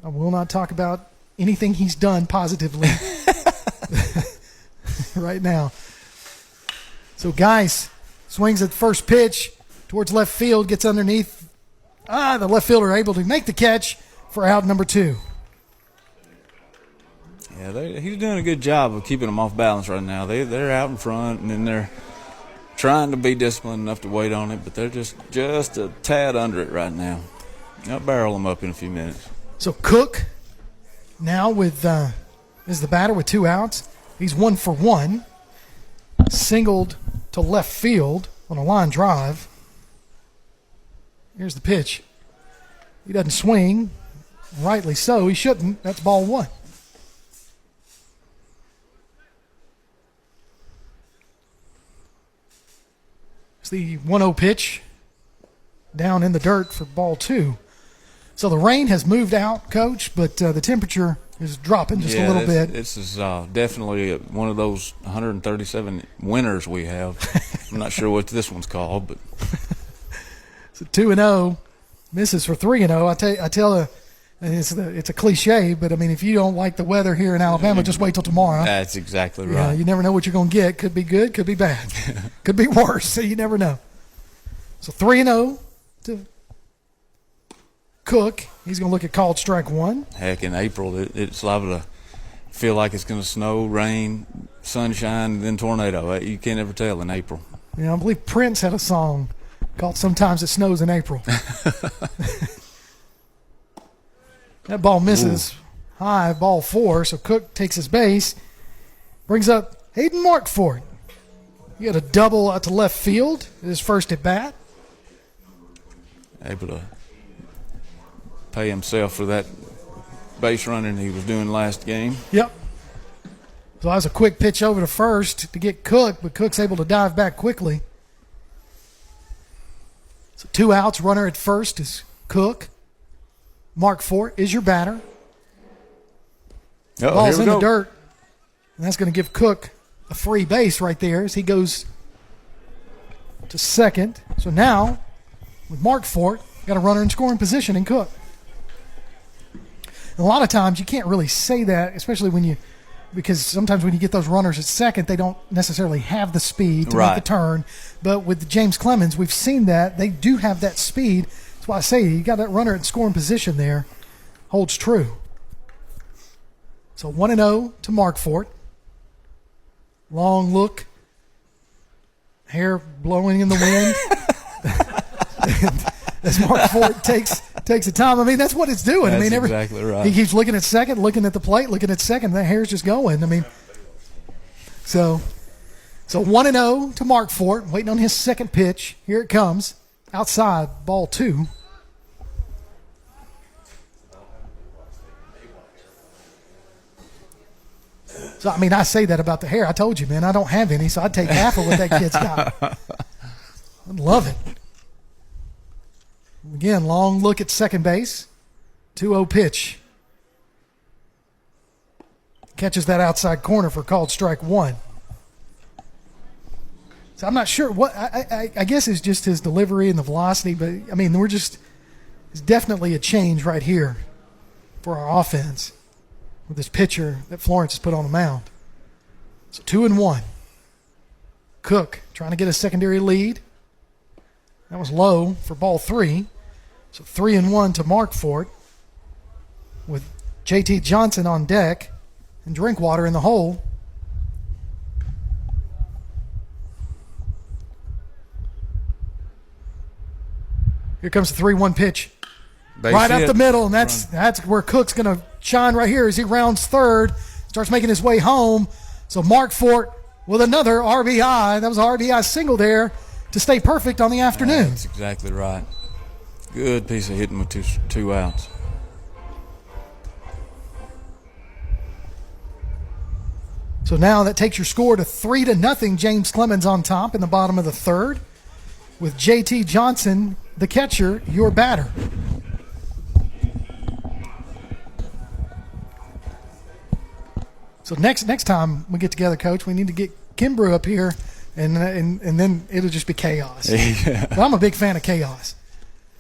I will not talk about anything he's done positively right now. So Geis swings at the first pitch towards left field, gets underneath. The left fielder able to make the catch for out number 2. Yeah, he's doing a good job of keeping them off balance right now. They're out in front, and then they're trying to be disciplined enough to wait on it, but they're just a tad under it right now. I'll barrel them up in a few minutes. So Cook now is the batter with 2 outs. He's 1 for 1. Singled to left field on a line drive. Here's the pitch. He doesn't swing. Rightly so. He shouldn't. That's ball 1. It's the 1-0 pitch down in the dirt for ball 2. So the rain has moved out, Coach, but the temperature is dropping just a little bit. This is definitely one of those 137 winters we have. I'm not sure what this one's called, but so 2-0, misses for 3-0. I tell it's a cliche, but I mean, if you don't like the weather here in Alabama, just wait till tomorrow. That's exactly right. Yeah, you never know what you're going to get. Could be good, could be bad, could be worse. So you never know. So 3-0 to Cook. He's going to look at called strike 1. Heck, in April, it's liable to feel like it's going to snow, rain, sunshine, and then tornado. You can't ever tell in April. Yeah, I believe Prince had a song called "Sometimes It Snows in April." That ball misses. High, ball 4. So Cook takes his base, brings up Hayden Markford. He had a double out to left field at his first at bat. Able to pay himself for that base running he was doing last game. Yep. So that was a quick pitch over to first to get Cook, but Cook's able to dive back quickly. So 2 outs, runner at first is Cook. Markford is your batter. Ball's in the dirt. And that's going to give Cook a free base right there as he goes to second. So now, with Markford, got a runner in scoring position in Cook. And a lot of times you can't really say that, especially because sometimes when you get those runners at second, they don't necessarily have the speed to make the turn. But with James Clemens, we've seen that. They do have that speed. That's why I say you got that runner in scoring position there. Holds true. So 1-0 to Markford. Long look. Hair blowing in the wind. As Markford takes the time. I mean, that's what it's doing. That's exactly right. He keeps looking at second, looking at the plate, looking at second. That hair's just going. I mean, so 1-0 to Markford, waiting on his second pitch. Here it comes. Outside, ball 2. So, I mean, I say that about the hair. I told you, man, I don't have any, so I'd take half of what that kid's got. I'd love it. Again, long look at second base. 2-0 pitch. Catches that outside corner for called strike 1. So I'm not sure what I guess it's just his delivery and the velocity, but I mean it's definitely a change right here for our offense with this pitcher that Florence has put on the mound. So 2-1. Cook trying to get a secondary lead. That was low for ball 3. So 3-1 to Markfort with JT Johnson on deck and Drinkwater in the hole. Here comes the 3-1 pitch. Base right hit. up the middle, and that's where Cook's going to shine right here as he rounds third, starts making his way home. So Markfort with another RBI. That was an RBI single there to stay perfect on the afternoon. That's exactly right. Good piece of hitting with two outs. So now that takes your score to 3-0. James Clemens on top in the bottom of the third, with JT Johnson, the catcher, your batter. So next time we get together, Coach, we need to get Kimbrough up here, and then it'll just be chaos. Yeah. But I'm a big fan of chaos.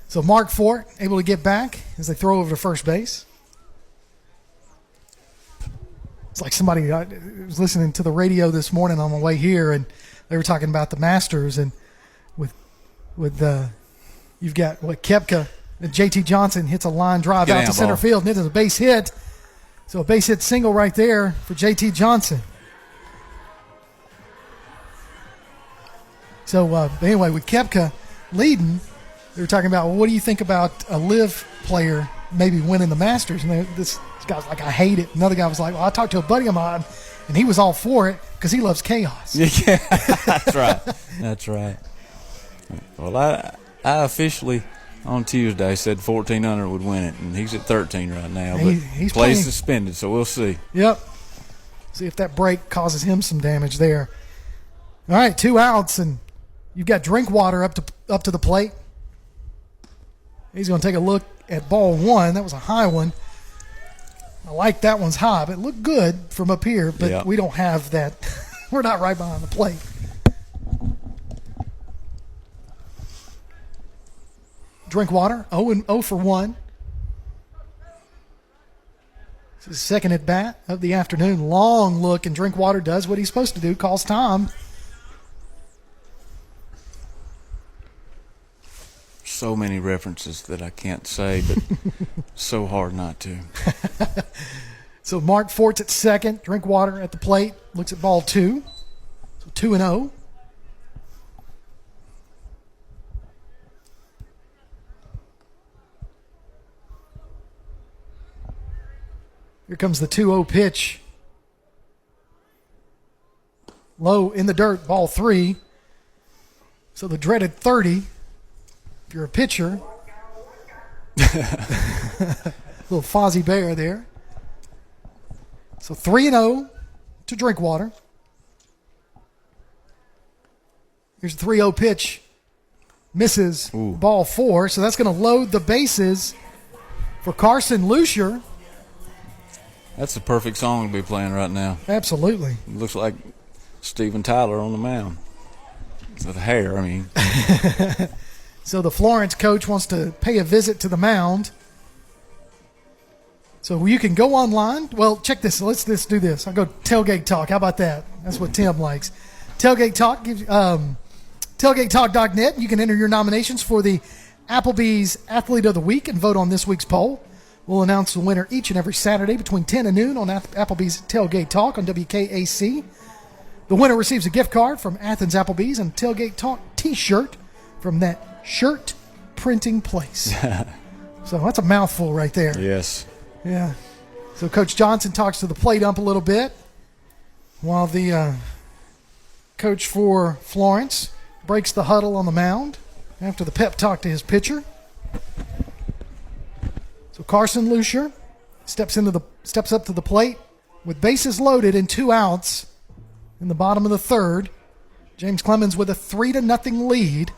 So Markfort able to get back as they throw over to first base. It's like somebody, I was listening to the radio this morning on my way here, and they were talking about the Masters, and with you've got Koepka, and JT Johnson hits a line drive out to center field, and it is a base hit. So a base hit single right there for JT Johnson. So anyway, with Koepka leading, they were talking about, well, what do you think about a live player maybe winning the Masters? And this guy's like, I hate it. Another guy was like, well, I talked to a buddy of mine, and he was all for it because he loves chaos. Yeah, that's right. That's right. Well, I officially on Tuesday said 1,400 would win it, and he's at 13 right now. But he's plays suspended, so we'll see. Yep. See if that break causes him some damage there. All right, 2 outs, and you've got Drinkwater up to the plate. He's going to take a look at ball one. That was a high one. I like that one's high, but it looked good from up here, but we don't have that. We're not right behind the plate. Drinkwater, 0 for 1. This is his second at bat of the afternoon. Long look, and Drinkwater does what he's supposed to do, calls time. So many references that I can't say, but so hard not to. So Markfort's at second, Drinkwater at the plate, looks at ball 2. So 2-0. Here comes the 2-0 pitch. Low in the dirt, ball 3. So the dreaded 30. If you're a pitcher. Little Fozzie Bear there. So 3-0 to Drinkwater. Here's the 3-0 pitch. Misses. Ooh. Ball 4. So that's going to load the bases for Carson Lucier. That's the perfect song to be playing right now. Absolutely. It looks like Steven Tyler on the mound. With hair, I mean. So the Florence coach wants to pay a visit to the mound. So you can go online. Well, check this. Let's do this. I'll go Tailgate Talk. How about that? That's what Tim likes. Tailgate Talk gives tailgatetalk.net. You can enter your nominations for the Applebee's Athlete of the Week and vote on this week's poll. We'll announce the winner each and every Saturday between 10 and noon on Applebee's Tailgate Talk on WKAC. The winner receives a gift card from Athens Applebee's and Tailgate Talk t-shirt from that shirt printing place. So that's a mouthful right there. Yes. Yeah. So Coach Johnson talks to the plate ump a little bit while the coach for Florence breaks the huddle on the mound after the pep talk to his pitcher. So Carson Lucier steps up to the plate with bases loaded and 2 outs in the bottom of the third. James Clemens with a 3-0 lead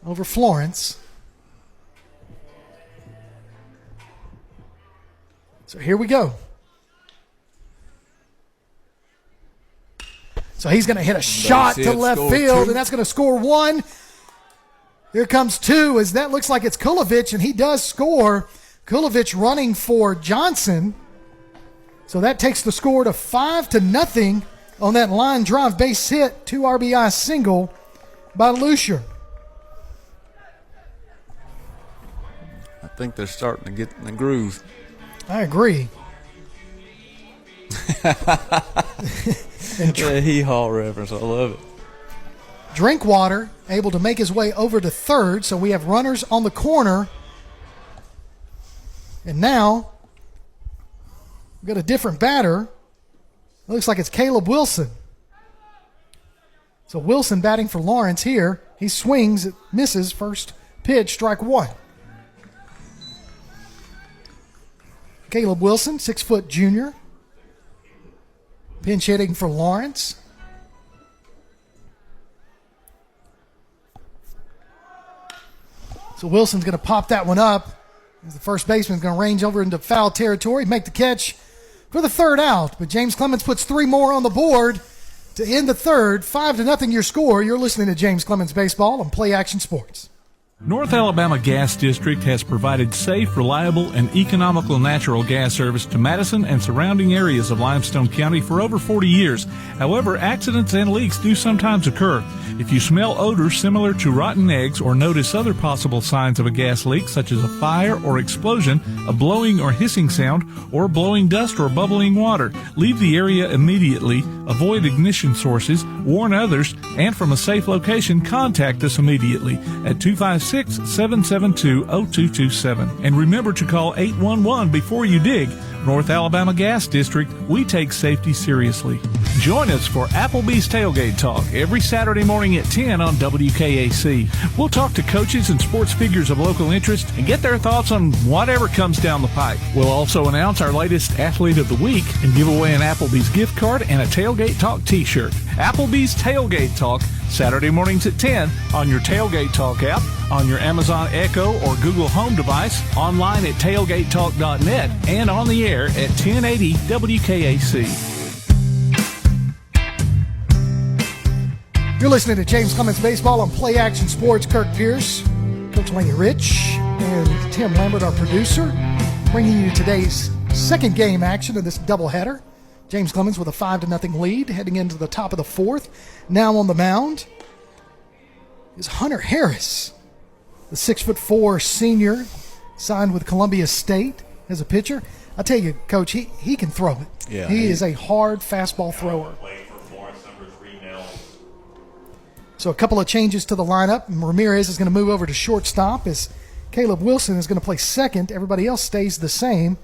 over Florence. So here we go. So he's going to hit a shot to left field, and that's going to score 1. Here comes 2, as that looks like it's Kulovich, and he does score. Kulovich running for Johnson. So that takes the score to 5-0 on that line drive base hit, 2 RBI single by Lucier. think they're starting to get in the groove. I agree. The hee-haw reference, I love it. Drinkwater able to make his way over to third, so we have runners on the corner. And now we've got a different batter. It looks like it's Caleb Wilson. So Wilson batting for Lawrence here. He swings, it misses, first pitch, strike one. Caleb Wilson, 6-foot junior. Pinch hitting for Lawrence. So Wilson's going to pop that one up. The first baseman's going to range over into foul territory, make the catch for the third out. But James Clemens puts three more on the board to end the third. 5-0 your score. You're listening to James Clemens Baseball on Play Action Sports. North Alabama Gas District has provided safe, reliable, and economical natural gas service to Madison and surrounding areas of Limestone County for over 40 years. However, accidents and leaks do sometimes occur. If you smell odors similar to rotten eggs or notice other possible signs of a gas leak, such as a fire or explosion, a blowing or hissing sound, or blowing dust or bubbling water, leave the area immediately, avoid ignition sources, warn others, and from a safe location, contact us immediately at 256-772-0227. And remember to call 811 before you dig. North Alabama Gas District, we take safety seriously. Join us for Applebee's Tailgate Talk every Saturday morning at 10 on WKAC. We'll talk to coaches and sports figures of local interest and get their thoughts on whatever comes down the pike. We'll also announce our latest Athlete of the Week and give away an Applebee's gift card and a Tailgate Talk t-shirt. Applebee's Tailgate Talk, Saturday mornings at 10 on your Tailgate Talk app, on your Amazon Echo or Google Home device, online at tailgatetalk.net, and on the air at 1080 WKAC. You're listening to James Clemens Baseball on Play Action Sports. Kirk Pierce, Coach Laney Rich, and Tim Lambert, our producer, bringing you today's second game action of this doubleheader. James Clemens with a 5-0 lead heading into the top of the fourth. Now on the mound is Hunter Harris, the 6'4" senior, signed with Columbia State as a pitcher. I tell you, Coach, he can throw it. Yeah, he is a hard fastball thrower. So a couple of changes to the lineup. Ramirez is going to move over to shortstop as Caleb Wilson is going to play second. Everybody else stays the same.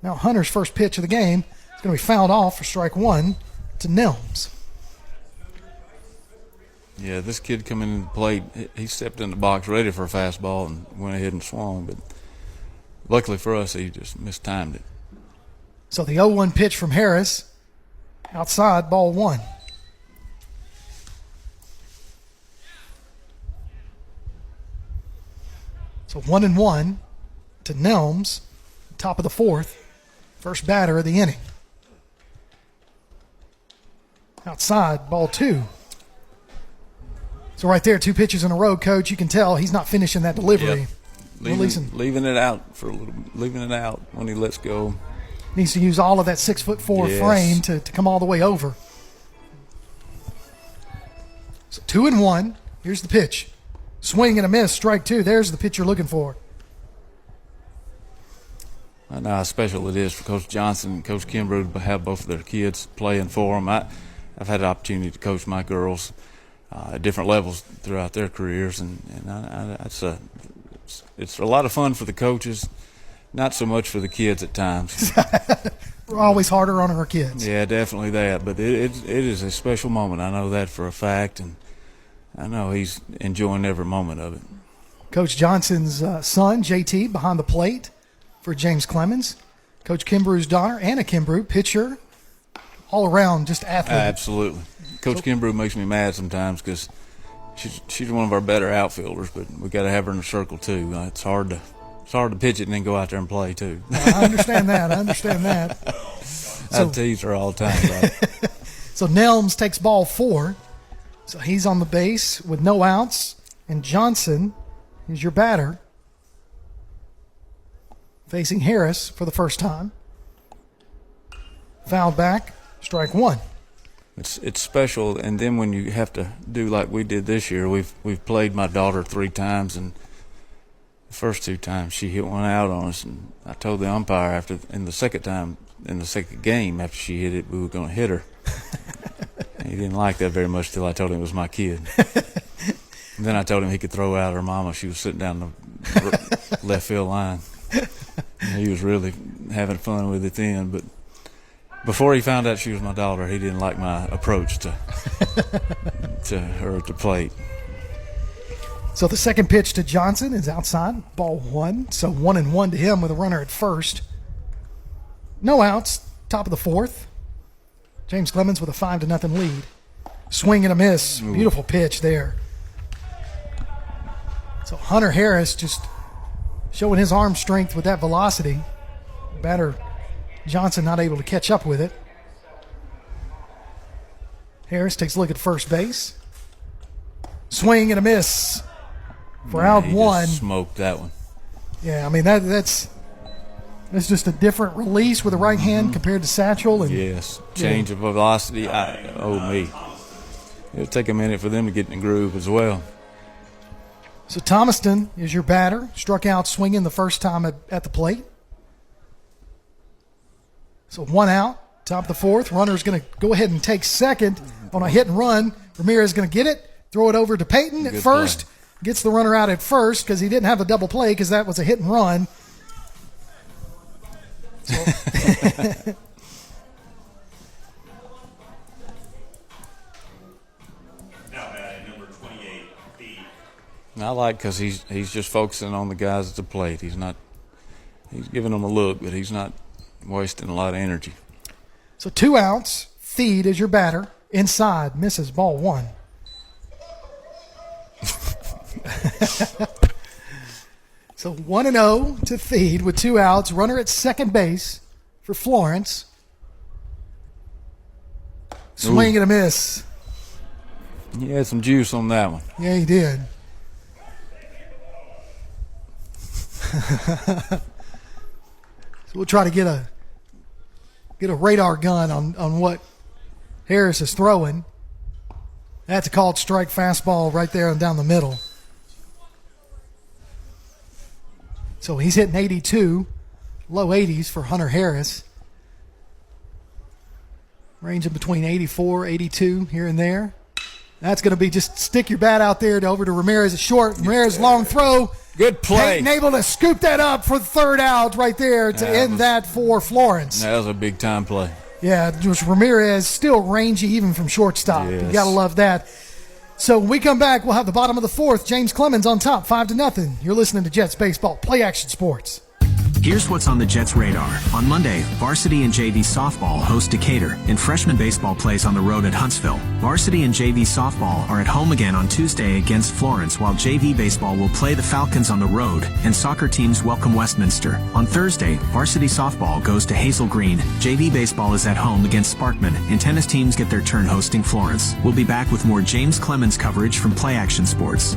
Now Hunter's first pitch of the game is going to be fouled off for strike one to Nelms. Yeah, this kid coming in the plate, he stepped in the box ready for a fastball and went ahead and swung, but luckily for us, he just mistimed it. So the 0-1 pitch from Harris, outside, ball one. So 1-1 to Nelms, top of the fourth, first batter of the inning. Outside, ball two. So right there, two pitches in a row, Coach. You can tell he's not finishing that delivery. Yep. Leaving it out for a little. Leaving it out when he lets go. Needs to use all of that 6'4" frame to come all the way over. So 2-1. Here's the pitch. Swing and a miss, strike two. There's the pitch you're looking for. I know how special it is for Coach Johnson and Coach Kimbrough to have both of their kids playing for them. I've had the opportunity to coach my girls at different levels throughout their careers, and it's a lot of fun for the coaches, not so much for the kids at times. We're always harder on our kids. Yeah, definitely that. But it is a special moment. I know that for a fact, and I know he's enjoying every moment of it. Coach Johnson's son, JT, behind the plate for James Clemens. Coach Kimbrough's daughter, Anna Kimbrough, pitcher, all around just athlete. Absolutely. Coach Kimbrough makes me mad sometimes because she's one of our better outfielders, but we got to have her in the circle too. It's hard to pitch it and then go out there and play too. I understand that. I tease her all the time. Right? So Nelms takes ball four. So he's on the base with no outs, and Johnson is your batter, facing Harris for the first time. Fouled back, strike one. It's special, and then when you have to do like we did this year, we've played my daughter 3 times, and The first 2 times she hit one out on us, and I told the umpire in the second game after she hit it, we were going to hit her. He didn't like that very much till I told him it was my kid. And then I told him he could throw out her mama. She was sitting down the left field line. And he was really having fun with it then, but before he found out she was my daughter, he didn't like my approach to her at the plate. So the second pitch to Johnson is outside, ball 1. So 1-1 to him with a runner at first. No outs, top of the 4th. James Clemens with a 5-0 lead. Swing and a miss. Ooh. Beautiful pitch there. So Hunter Harris just showing his arm strength with that velocity. Batter Johnson not able to catch up with it. Harris takes a look at first base. Swing and a miss for out he 1. Just smoked that one. Yeah, I mean that's just a different release with the right hand compared to Satchel. And yes, change of velocity. Me. It'll take a minute for them to get in the groove as well. So Thomaston is your batter. Struck out swinging the first time at the plate. So 1 out, top of the 4th. Runner's going to go ahead and take second on a hit and run. Ramirez is going to get it, throw it over to Peyton at first. Play. Gets the runner out at first because he didn't have a double play because that was a hit and run. So now batting number 28, Thied. I like because he's just focusing on the guys at the plate. He's giving them a look, but he's not wasting a lot of energy. So 2 outs. Thied is your batter. Inside, misses, ball 1. So 1-0 to Thied with 2 outs. Runner at second base for Florence. Swing and a miss. He had some juice on that one. Yeah, he did. So we'll try to get a radar gun on what Harris is throwing. That's a called strike fastball right there and down the middle. So he's hitting 82, low 80s for Hunter Harris. Ranging between 84, 82 here and there. That's going to be just stick your bat out there over to Ramirez at short. Ramirez long throw. Good play. Peyton able to scoop that up for the 3rd out right there to end that for Florence. That was a big time play. Yeah, just Ramirez still rangy even from shortstop. Yes. You got to love that. So when we come back, we'll have the bottom of the 4th. James Clemens on top, 5-0. You're listening to Jets Baseball, Play Action Sports. Here's what's on the Jets' radar. On Monday, varsity and JV softball host Decatur, and freshman baseball plays on the road at Huntsville. Varsity and JV softball are at home again on Tuesday against Florence, while JV baseball will play the Falcons on the road, and soccer teams welcome Westminster. On Thursday, varsity softball goes to Hazel Green, JV baseball is at home against Sparkman, and tennis teams get their turn hosting Florence. We'll be back with more James Clemens coverage from Play Action Sports.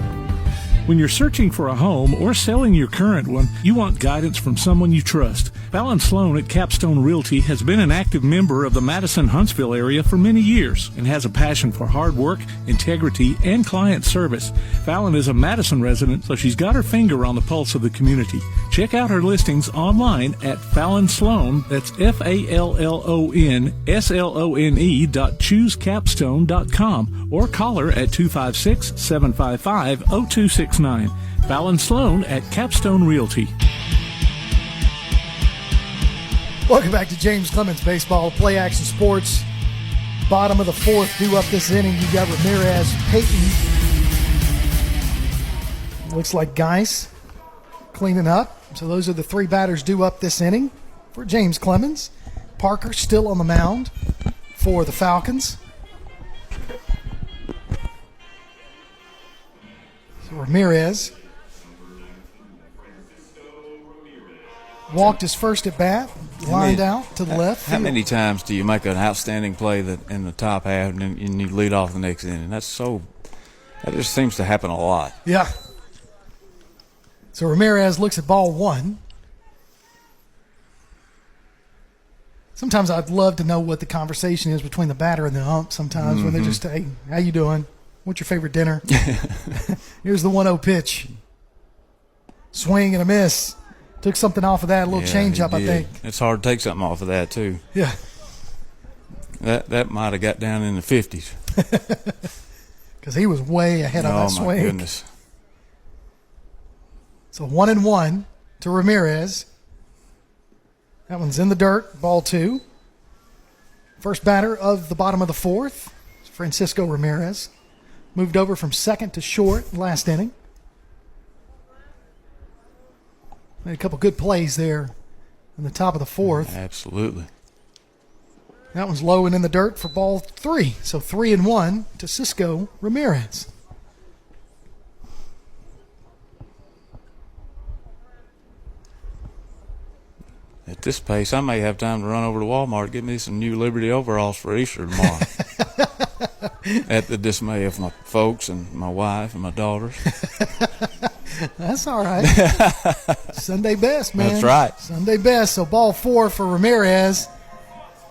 When you're searching for a home or selling your current one, you want guidance from someone you trust. Fallon Sloan at Capstone Realty has been an active member of the Madison-Huntsville area for many years and has a passion for hard work, integrity, and client service. Fallon is a Madison resident, so she's got her finger on the pulse of the community. Check out her listings online at Fallon Sloan, that's FALLONSLONE.choosecapstone.com, or call her at 256-755-0269. Fallon Sloan at Capstone Realty. Welcome back to James Clemens Baseball, Play Action Sports. Bottom of the 4th, due up this inning. You got Ramirez, Peyton. Looks like Geis cleaning up. So those are the 3 batters due up this inning for James Clemens. Parker still on the mound for the Falcons. So Ramirez walked his first at bat, lined out to the left. How many times do you make an outstanding play in the top half and you lead off the next inning? That just seems to happen a lot. Yeah. So Ramirez looks at ball 1. Sometimes I'd love to know what the conversation is between the batter and the ump sometimes when they're just, hey, how you doing? What's your favorite dinner? Here's the 1-0 pitch. Swing and a miss. Took something off of that, a little change up, I think. It's hard to take something off of that, too. Yeah. That might have got down in the 50s. Because he was way ahead of that swing. Oh, my goodness. So 1-1 to Ramirez. That one's in the dirt, ball 2. First batter of the bottom of the 4th, Francisco Ramirez. Moved over from second to short last inning. Made a couple good plays there in the top of the 4th. Absolutely. That one's low and in the dirt for ball 3. So 3-1 to Cisco Ramirez. At this pace, I may have time to run over to Walmart and get me some new Liberty overalls for Easter tomorrow. At the dismay of my folks and my wife and my daughters. That's all right. Sunday best, man. That's right. Sunday best. So ball 4 for Ramirez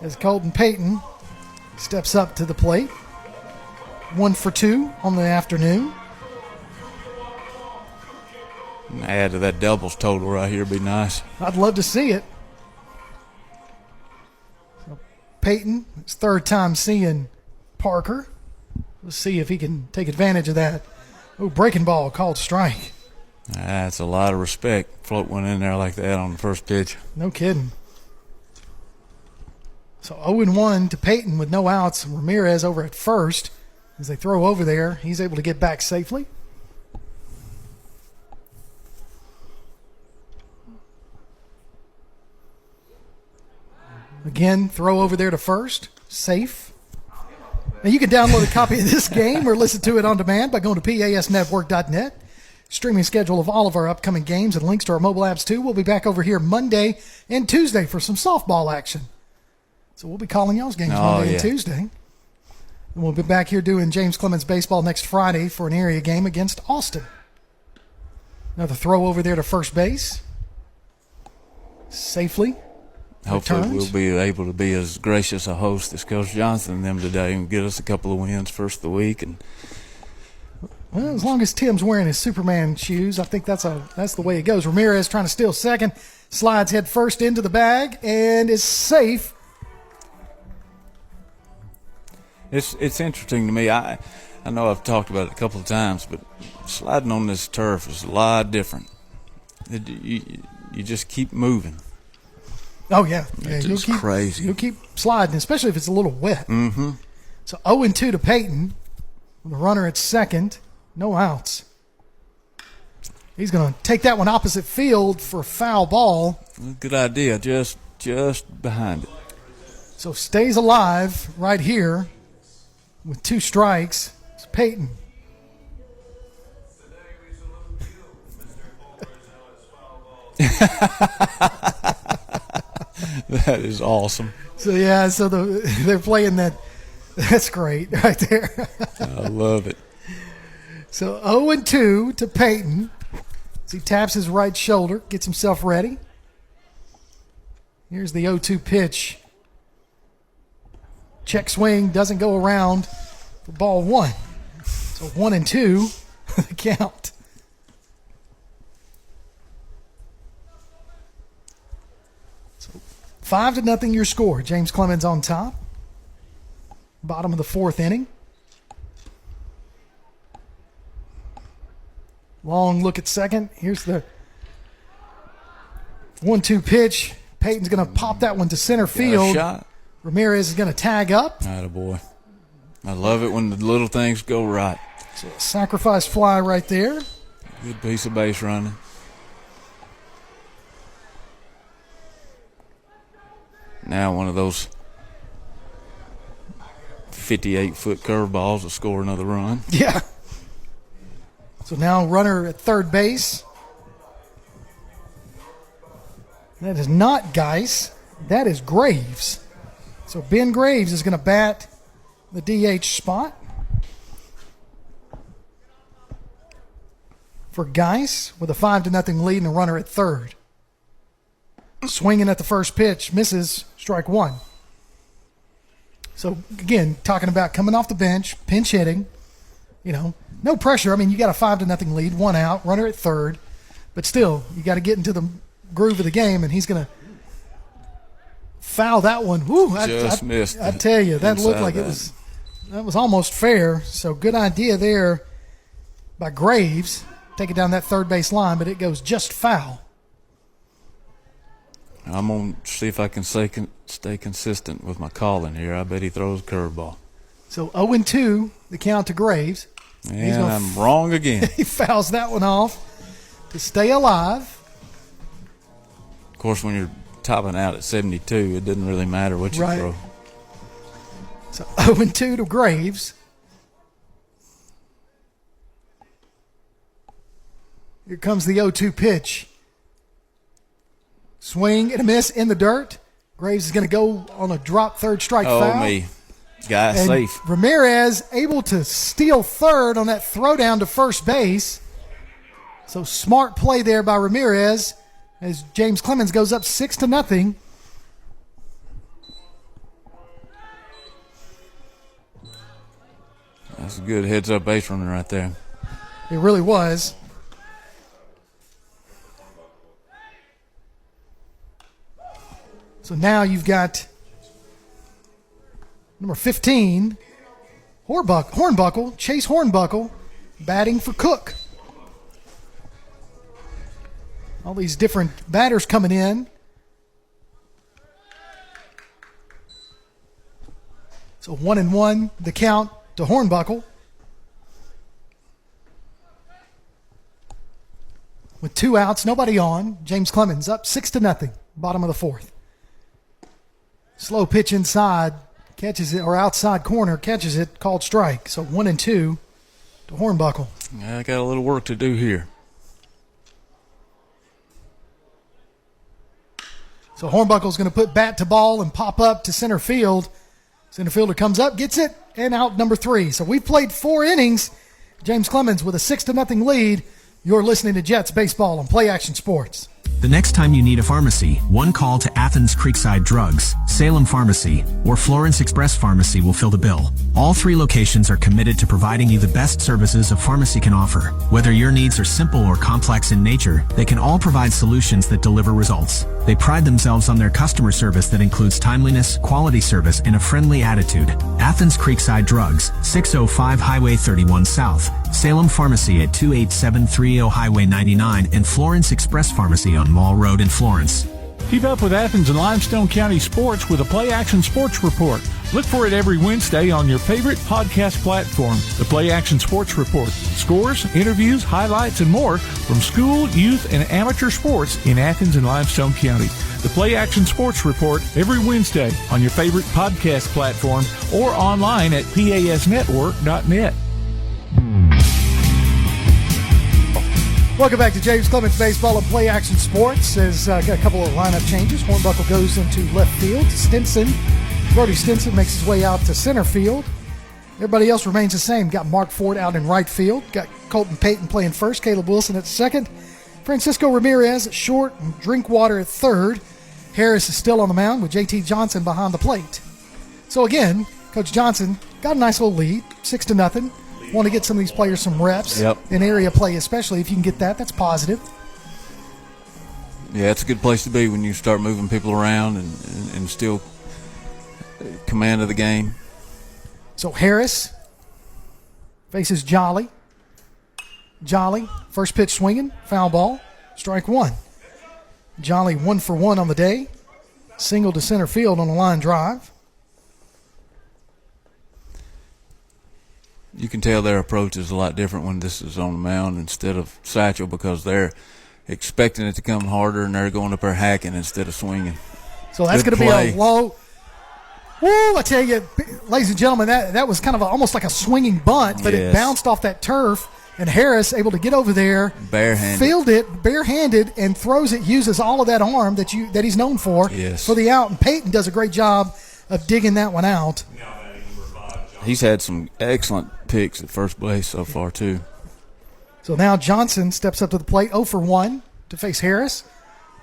as Colton Payton steps up to the plate. 1 for 2 on the afternoon. Add to that doubles total right here would be nice. I'd love to see it. So Payton, his 3rd time seeing Parker. Let's see if he can take advantage of that. Oh, breaking ball, called strike. That's a lot of respect. Float one in there like that on the first pitch. No kidding. So 0-1 to Payton with no outs. Ramirez over at first. As they throw over there, he's able to get back safely. Again, throw over there to first. Safe. Now, you can download a copy of this game or listen to it on demand by going to pasnetwork.net. Streaming schedule of all of our upcoming games and links to our mobile apps, too. We'll be back over here Monday and Tuesday for some softball action. So we'll be calling y'all's games Monday and Tuesday. And we'll be back here doing James Clemens baseball next Friday for an area game against Austin. Another throw over there to first base. Safely. Hopefully we'll be able to be as gracious a host as Coach Johnson and them today and get us a couple of wins first of the week. And well, as long as Tim's wearing his Superman shoes, I think that's the way it goes. Ramirez trying to steal second, slides head first into the bag, and is safe. It's interesting to me. I know I've talked about it a couple of times, but sliding on this turf is a lot different. You just keep moving. Oh, yeah. It's crazy. You'll keep sliding, especially if it's a little wet. Mm-hmm. So 0-2 to Payton. The runner at second. No outs. He's going to take that one opposite field for a foul ball. Good idea. Just behind it. So stays alive right here with 2 strikes. It's Payton. That is awesome. So, yeah, they're playing that. That's great right there. I love it. So 0-2 to Payton as he taps his right shoulder, gets himself ready. Here's the 0-2 pitch. Check swing, doesn't go around for ball 1. So 1-2 the count. So 5-0 your score. James Clemens on top. Bottom of the 4th inning. Long look at second. Here's the 1-2 pitch. Payton's going to pop that one to center field. Shot. Ramirez is going to tag up. Attaboy. I love it when the little things go right. So a sacrifice fly right there. Good piece of base running. Now one of those 58-foot curveballs will score another run. Yeah. So now runner at third base. That is not Geis. That is Graves. So Ben Graves is going to bat the DH spot for Geis with a 5-0 lead and a runner at third. Swinging at the first pitch, misses, strike 1. So, again, talking about coming off the bench, pinch hitting, no pressure. I mean, you got a 5-0 lead, 1 out, runner at third. But still, you got to get into the groove of the game, and he's going to foul that one. Woo! Just missed. I tell you, that looked like that was almost fair. So good idea there by Graves. Take it down that third base line, but it goes just foul. I'm going to see if I can stay consistent with my calling here. I bet he throws a curveball. So 0-2, the count to Graves. And I'm wrong again. He fouls that one off to stay alive. Of course, when you're topping out at 72, it doesn't really matter what you throw. So 0-2 to Graves. Here comes the 0-2 pitch. Swing and a miss in the dirt. Graves is going to go on a drop third strike foul. Oh, me. Guy safe. Ramirez able to steal third on that throw down to first base. So smart play there by Ramirez as James Clemens goes up 6-0. That's a good heads-up base runner right there. It really was. So now you've got number 15, Chase Hornbuckle, batting for Cook. All these different batters coming in. So 1-1, the count to Hornbuckle. With 2 outs, nobody on. James Clemens up 6-0, bottom of the fourth. Slow pitch inside, catches it, or outside corner, catches it, called strike. So 1-2 to Hornbuckle. Yeah, I got a little work to do here. So Hornbuckle's going to put bat to ball and pop up to center field. Center fielder comes up, gets it, and out number 3. So we've played 4 innings. James Clemens with a 6-0 lead. You're listening to Jets Baseball on Play Action Sports. The next time you need a pharmacy, one call to Athens Creekside Drugs, Salem Pharmacy, or Florence Express Pharmacy will fill the bill. All 3 locations are committed to providing you the best services a pharmacy can offer. Whether your needs are simple or complex in nature, they can all provide solutions that deliver results. They pride themselves on their customer service that includes timeliness, quality service, and a friendly attitude. Athens Creekside Drugs, 605 Highway 31 South, Salem Pharmacy at 28730 Highway 99, and Florence Express Pharmacy on Mall Road in Florence. Keep up with Athens and Limestone County sports with a Play Action Sports Report. Look for it every Wednesday on your favorite podcast platform. The Play Action Sports Report. Scores, interviews, highlights, and more from school, youth, and amateur sports in Athens and Limestone County. The Play Action Sports Report every Wednesday on your favorite podcast platform or online at pasnetwork.net. Welcome back to James Clemens Baseball and Play Action Sports. Got a couple of lineup changes. Hornbuckle goes into left field. Brody Stinson makes his way out to center field. Everybody else remains the same. Got Mark Ford out in right field. Got Colton Payton playing first. Caleb Wilson at second. Francisco Ramirez at short. And Drinkwater at third. Harris is still on the mound with JT Johnson behind the plate. So again, Coach Johnson got a nice little lead, 6-0. Want to get some of these players some reps in area play, especially if you can get that. That's positive. Yeah, it's a good place to be when you start moving people around and still command of the game. So Harris faces Jolly. Jolly, first pitch swinging, foul ball, strike 1. Jolly 1 for 1 on the day. Single to center field on a line drive. You can tell their approach is a lot different when this is on the mound instead of Satchel because they're expecting it to come harder and they're going up there hacking instead of swinging. So that's going to be a low. Woo, I tell you, ladies and gentlemen, that was kind of almost like a swinging bunt, but it bounced off that turf, and Harris able to get over there, field it barehanded, and throws it, uses all of that arm that he's known for the out, and Peyton does a great job of digging that one out. He's had some excellent picks at first base so far, too. So now Johnson steps up to the plate, 0 for 1 to face Harris.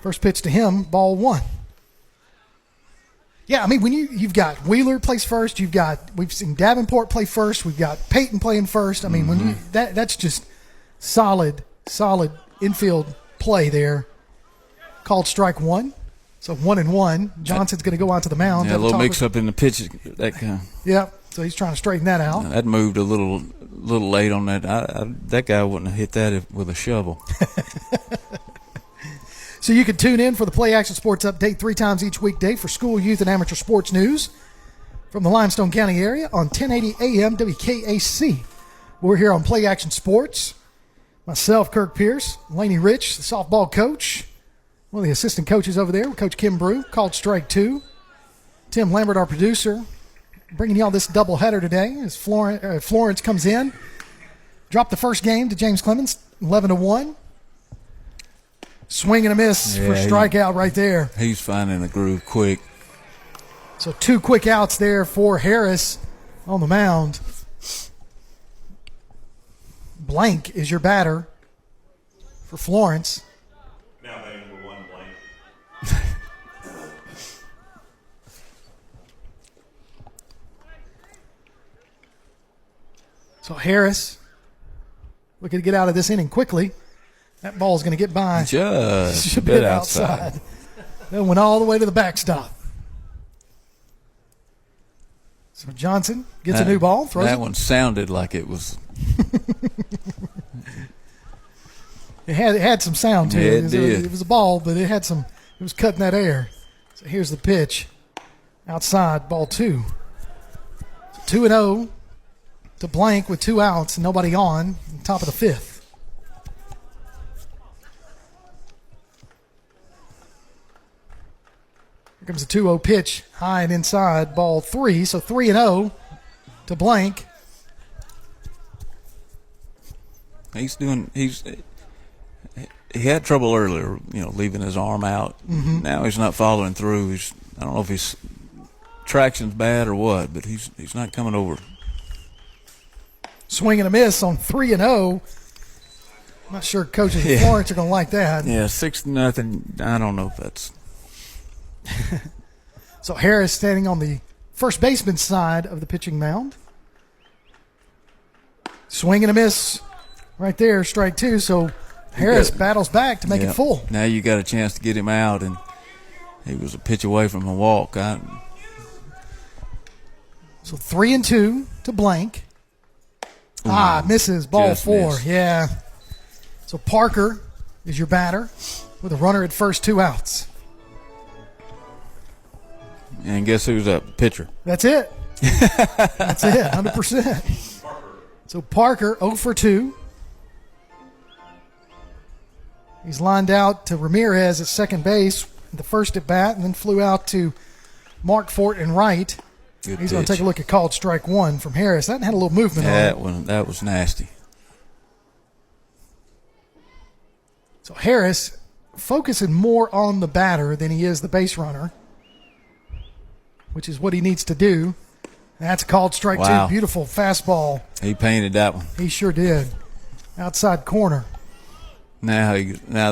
First pitch to him, ball 1. Yeah, I mean, when you've got Wheeler plays first, we've seen Davenport play first, we've got Peyton playing first. I mean, when that's just solid infield play there. Called strike one. So 1-1. Johnson's going to go out to the mound. Yeah, a little mix-up in the pitches. Yeah, so he's trying to straighten that out. That moved a little late on that. That guy wouldn't have hit that with a shovel. So you can tune in for the Play Action Sports Update 3 times each weekday for school, youth, and amateur sports news from the Limestone County area on 1080 AM WKAC. We're here on Play Action Sports. Myself, Kirk Pierce, Laney Rich, the softball coach, one of the assistant coaches over there, Coach Kim Brew, called strike 2. Tim Lambert, our producer, bringing y'all this doubleheader today as Florence comes in. Dropped the first game to James Clemens, 11-1. Swing and a miss for strikeout right there. He's finding the groove quick. So 2 quick outs there for Harris on the mound. Blank is your batter for Florence. Now batting number 1, Blank. So Harris looking to get out of this inning quickly. That ball's going to get by just a bit outside. Then went all the way to the backstop. So Johnson gets a new ball. Throws that it. One sounded like it was. It had some sound to it. It was a ball, but it was cutting that air. So here's the pitch. Outside, ball 2. So 2-0 to Blank with 2 outs and nobody on top of the 5th. Here comes a 2-0 pitch, high and inside, ball 3. So 3-0 to Blank. He had trouble earlier, leaving his arm out. Mm-hmm. Now he's not following through. I don't know if his traction's bad or what, but he's not coming over. Swing and a miss on 3-0. I'm not sure coaches in Florence are going to like that. Yeah, 6-0. I don't know if that's. So Harris standing on the first baseman side of the pitching mound. Swing and a miss right there, strike 2. So Harris battles back to make it full. Now you got a chance to get him out, and he was a pitch away from a walk. So 3-2 to Blank. Misses, ball 4. Missed. Yeah. So Parker is your batter with a runner at first, 2 outs. And guess who's up? Pitcher. That's it. That's it, 100%. So Parker 0 for 2. He's lined out to Ramirez at second base, the first at bat, and then flew out to Mark Fort and right. He's going to take a look at called strike 1 from Harris. That had a little movement on it. That was nasty. So Harris focusing more on the batter than he is the base runner, which is what he needs to do. That's called strike 2. Beautiful fastball. He painted that one. He sure did. Outside corner. Now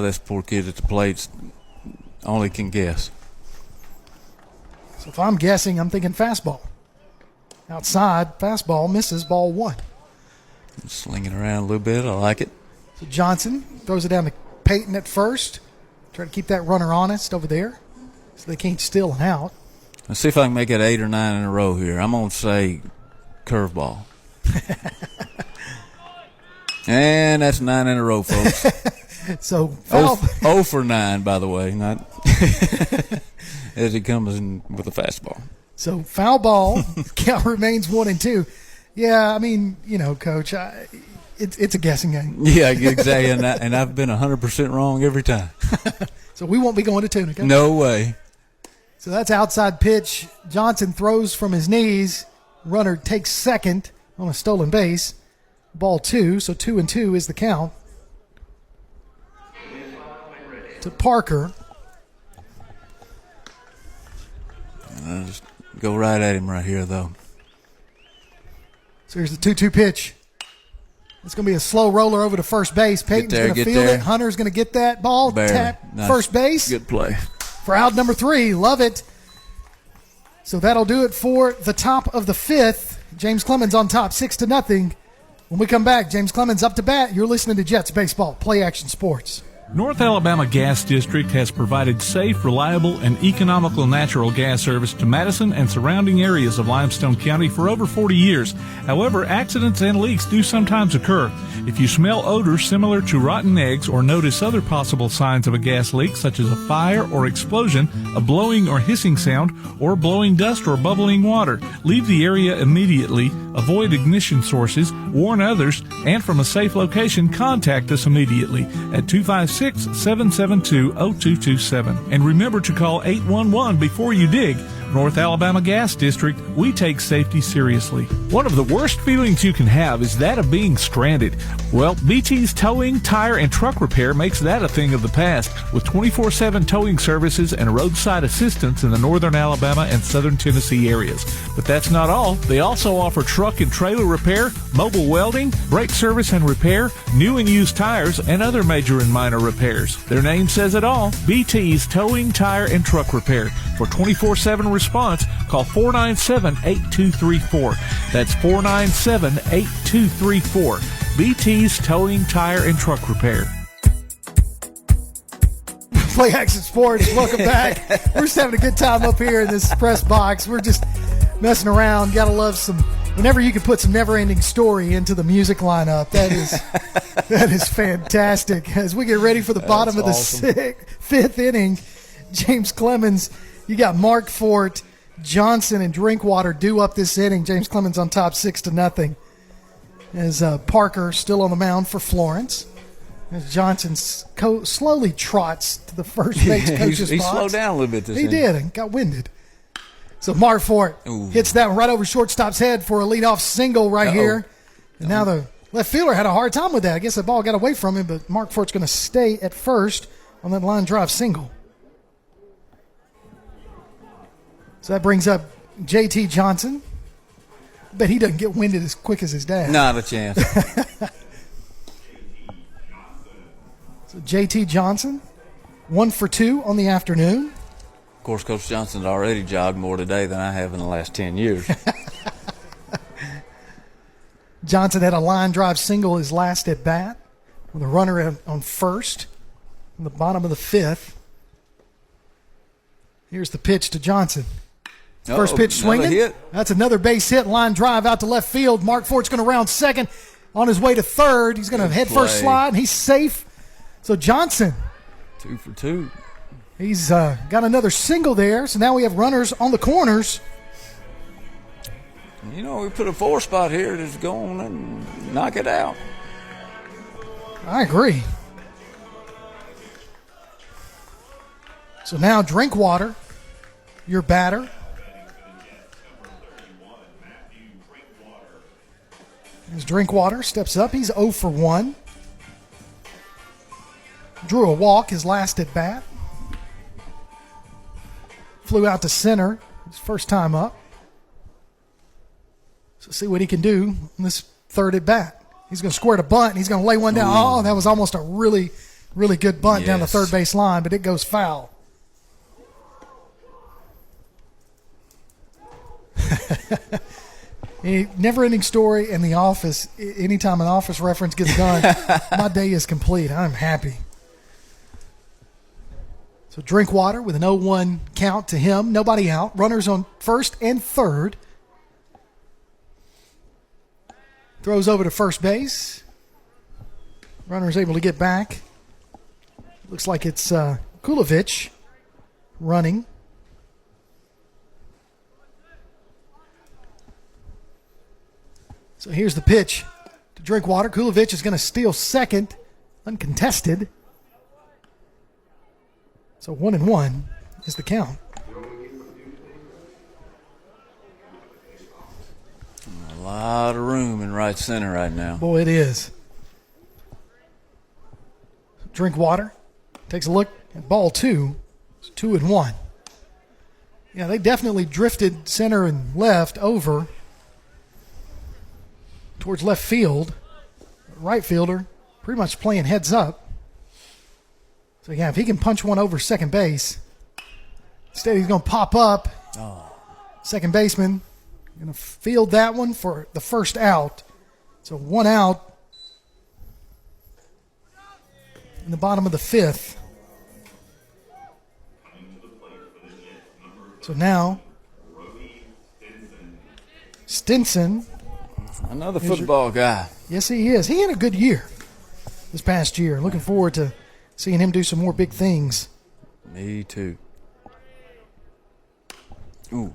this poor kid at the plate only can guess. So if I'm guessing, I'm thinking fastball. Outside, fastball, misses, ball 1. Slinging around a little bit. I like it. So Johnson throws it down to Peyton at first. Try to keep that runner honest over there so they can't steal an out. Let's see if I can make it 8 or 9 in a row here. I'm going to say curveball. And that's 9 in a row, folks. So 0 for 9, by the way, not as he comes in with a fastball. So foul ball. Count remains 1-2. Yeah, I mean, Coach, it's a guessing game. Yeah, exactly, and I've been 100% wrong every time. So we won't be going to Tunica. No way. So that's outside pitch. Johnson throws from his knees. Runner takes second on a stolen base. Ball 2, so 2-2 is the count. To Parker. And I'll just go right at him right here, though. So here's the 2-2 pitch. It's going to be a slow roller over to first base. Peyton's going to field it. Hunter's going to get that ball. Barely. Tap Nice. First base. Good play. For out number 3. Love it. So that'll do it for the top of the 5th. James Clemens on top, 6-0. When we come back, James Clemens up to bat. You're listening to Jets Baseball, Play Action Sports. North Alabama Gas District has provided safe, reliable, and economical natural gas service to Madison and surrounding areas of Limestone County for over 40 years. However, accidents and leaks do sometimes occur. If you smell odors similar to rotten eggs or notice other possible signs of a gas leak, such as a fire or explosion, a blowing or hissing sound, or blowing dust or bubbling water, leave the area immediately, avoid ignition sources, warn others, and from a safe location, contact us immediately at 256-772-0227. And remember to call 811 before you dig. North Alabama Gas District, we take safety seriously. One of the worst feelings you can have is that of being stranded. Well, BT's Towing, Tire, and Truck Repair makes that a thing of the past, with 24/7 towing services and roadside assistance in the northern Alabama and southern Tennessee areas. But that's not all. They also offer truck and trailer repair, mobile welding, brake service and repair, new and used tires, and other major and minor repairs. Their name says it all, BT's Towing, Tire, and Truck Repair. For 24/7 response, call 497-8234. That's 497-8234. BT's Towing, Tire, and Truck Repair. Play Action Sports, welcome back. We're just having a good time up here in this press box. We're just messing around. Gotta love some, whenever you can put some never-ending story into the music lineup, that is fantastic. As we get ready for the bottom of the fifth inning, James Clemens, you got Mark Fort, Johnson, and Drinkwater due up this inning. James Clemens on top 6-0. As Parker still on the mound for Florence. As Johnson slowly trots to the first base coach's he box. slowed down a little bit this He inning. did and got winded. So Mark Fort hits that one right over shortstop's head for a leadoff single right here. And now the left fielder had a hard time with that. I guess the ball got away from him, but Mark Fort's going to stay at first on that line drive single. So that brings up J.T. Johnson. Bet he doesn't get winded as quick as his dad. Not a chance. So J.T. Johnson, 1 for 2 on the afternoon. Of course, Coach Johnson's already jogged more today than I have in the last 10 years. Johnson had a line drive single his last at bat with a runner on first in the bottom of the fifth. Here's the pitch to Johnson. First pitch swinging. Hit. That's another base hit. Line drive out to left field. Mark Fort's going to round second. On his way to third, he's going to head first slide, and he's safe. So Johnson. 2 for 2. He's got another single there. So now we have runners on the corners. You know, we put a 4 spot here to go on and knock it out. I agree. So now Drinkwater, your batter. As Drinkwater steps up, he's 0 for 1. Drew a walk his last at bat. Flew out to center his first time up. So see what he can do in this third at bat. He's going to squirt a bunt, and he's going to lay one down. Oh, that was almost a really, really good bunt down the third base line, but it goes foul. A never-ending story in The Office. Anytime an Office reference gets done, my day is complete. I'm happy. So Drinkwater with an 0-1 count to him. Nobody out. Runners on first and third. Throws over to first base. Runner's able to get back. Looks like it's Kulovich running. So here's the pitch to Drinkwater. Kulovich is going to steal second, uncontested. So 1-1 is the count. A lot of room in right center right now. Boy, it is. Drinkwater takes a look at ball 2. It's 2-1. Yeah, they definitely drifted center and left over towards left field. Right fielder pretty much playing heads up. So, yeah, if he can punch one over second base, instead he's going to pop up. Second baseman going to field that one for the first out. So 1 out. in the bottom of the fifth. So now, Stinson. Another football guy. Yes, he is. He had a good year this past year. Looking forward to seeing him do some more big things. Me too. Ooh.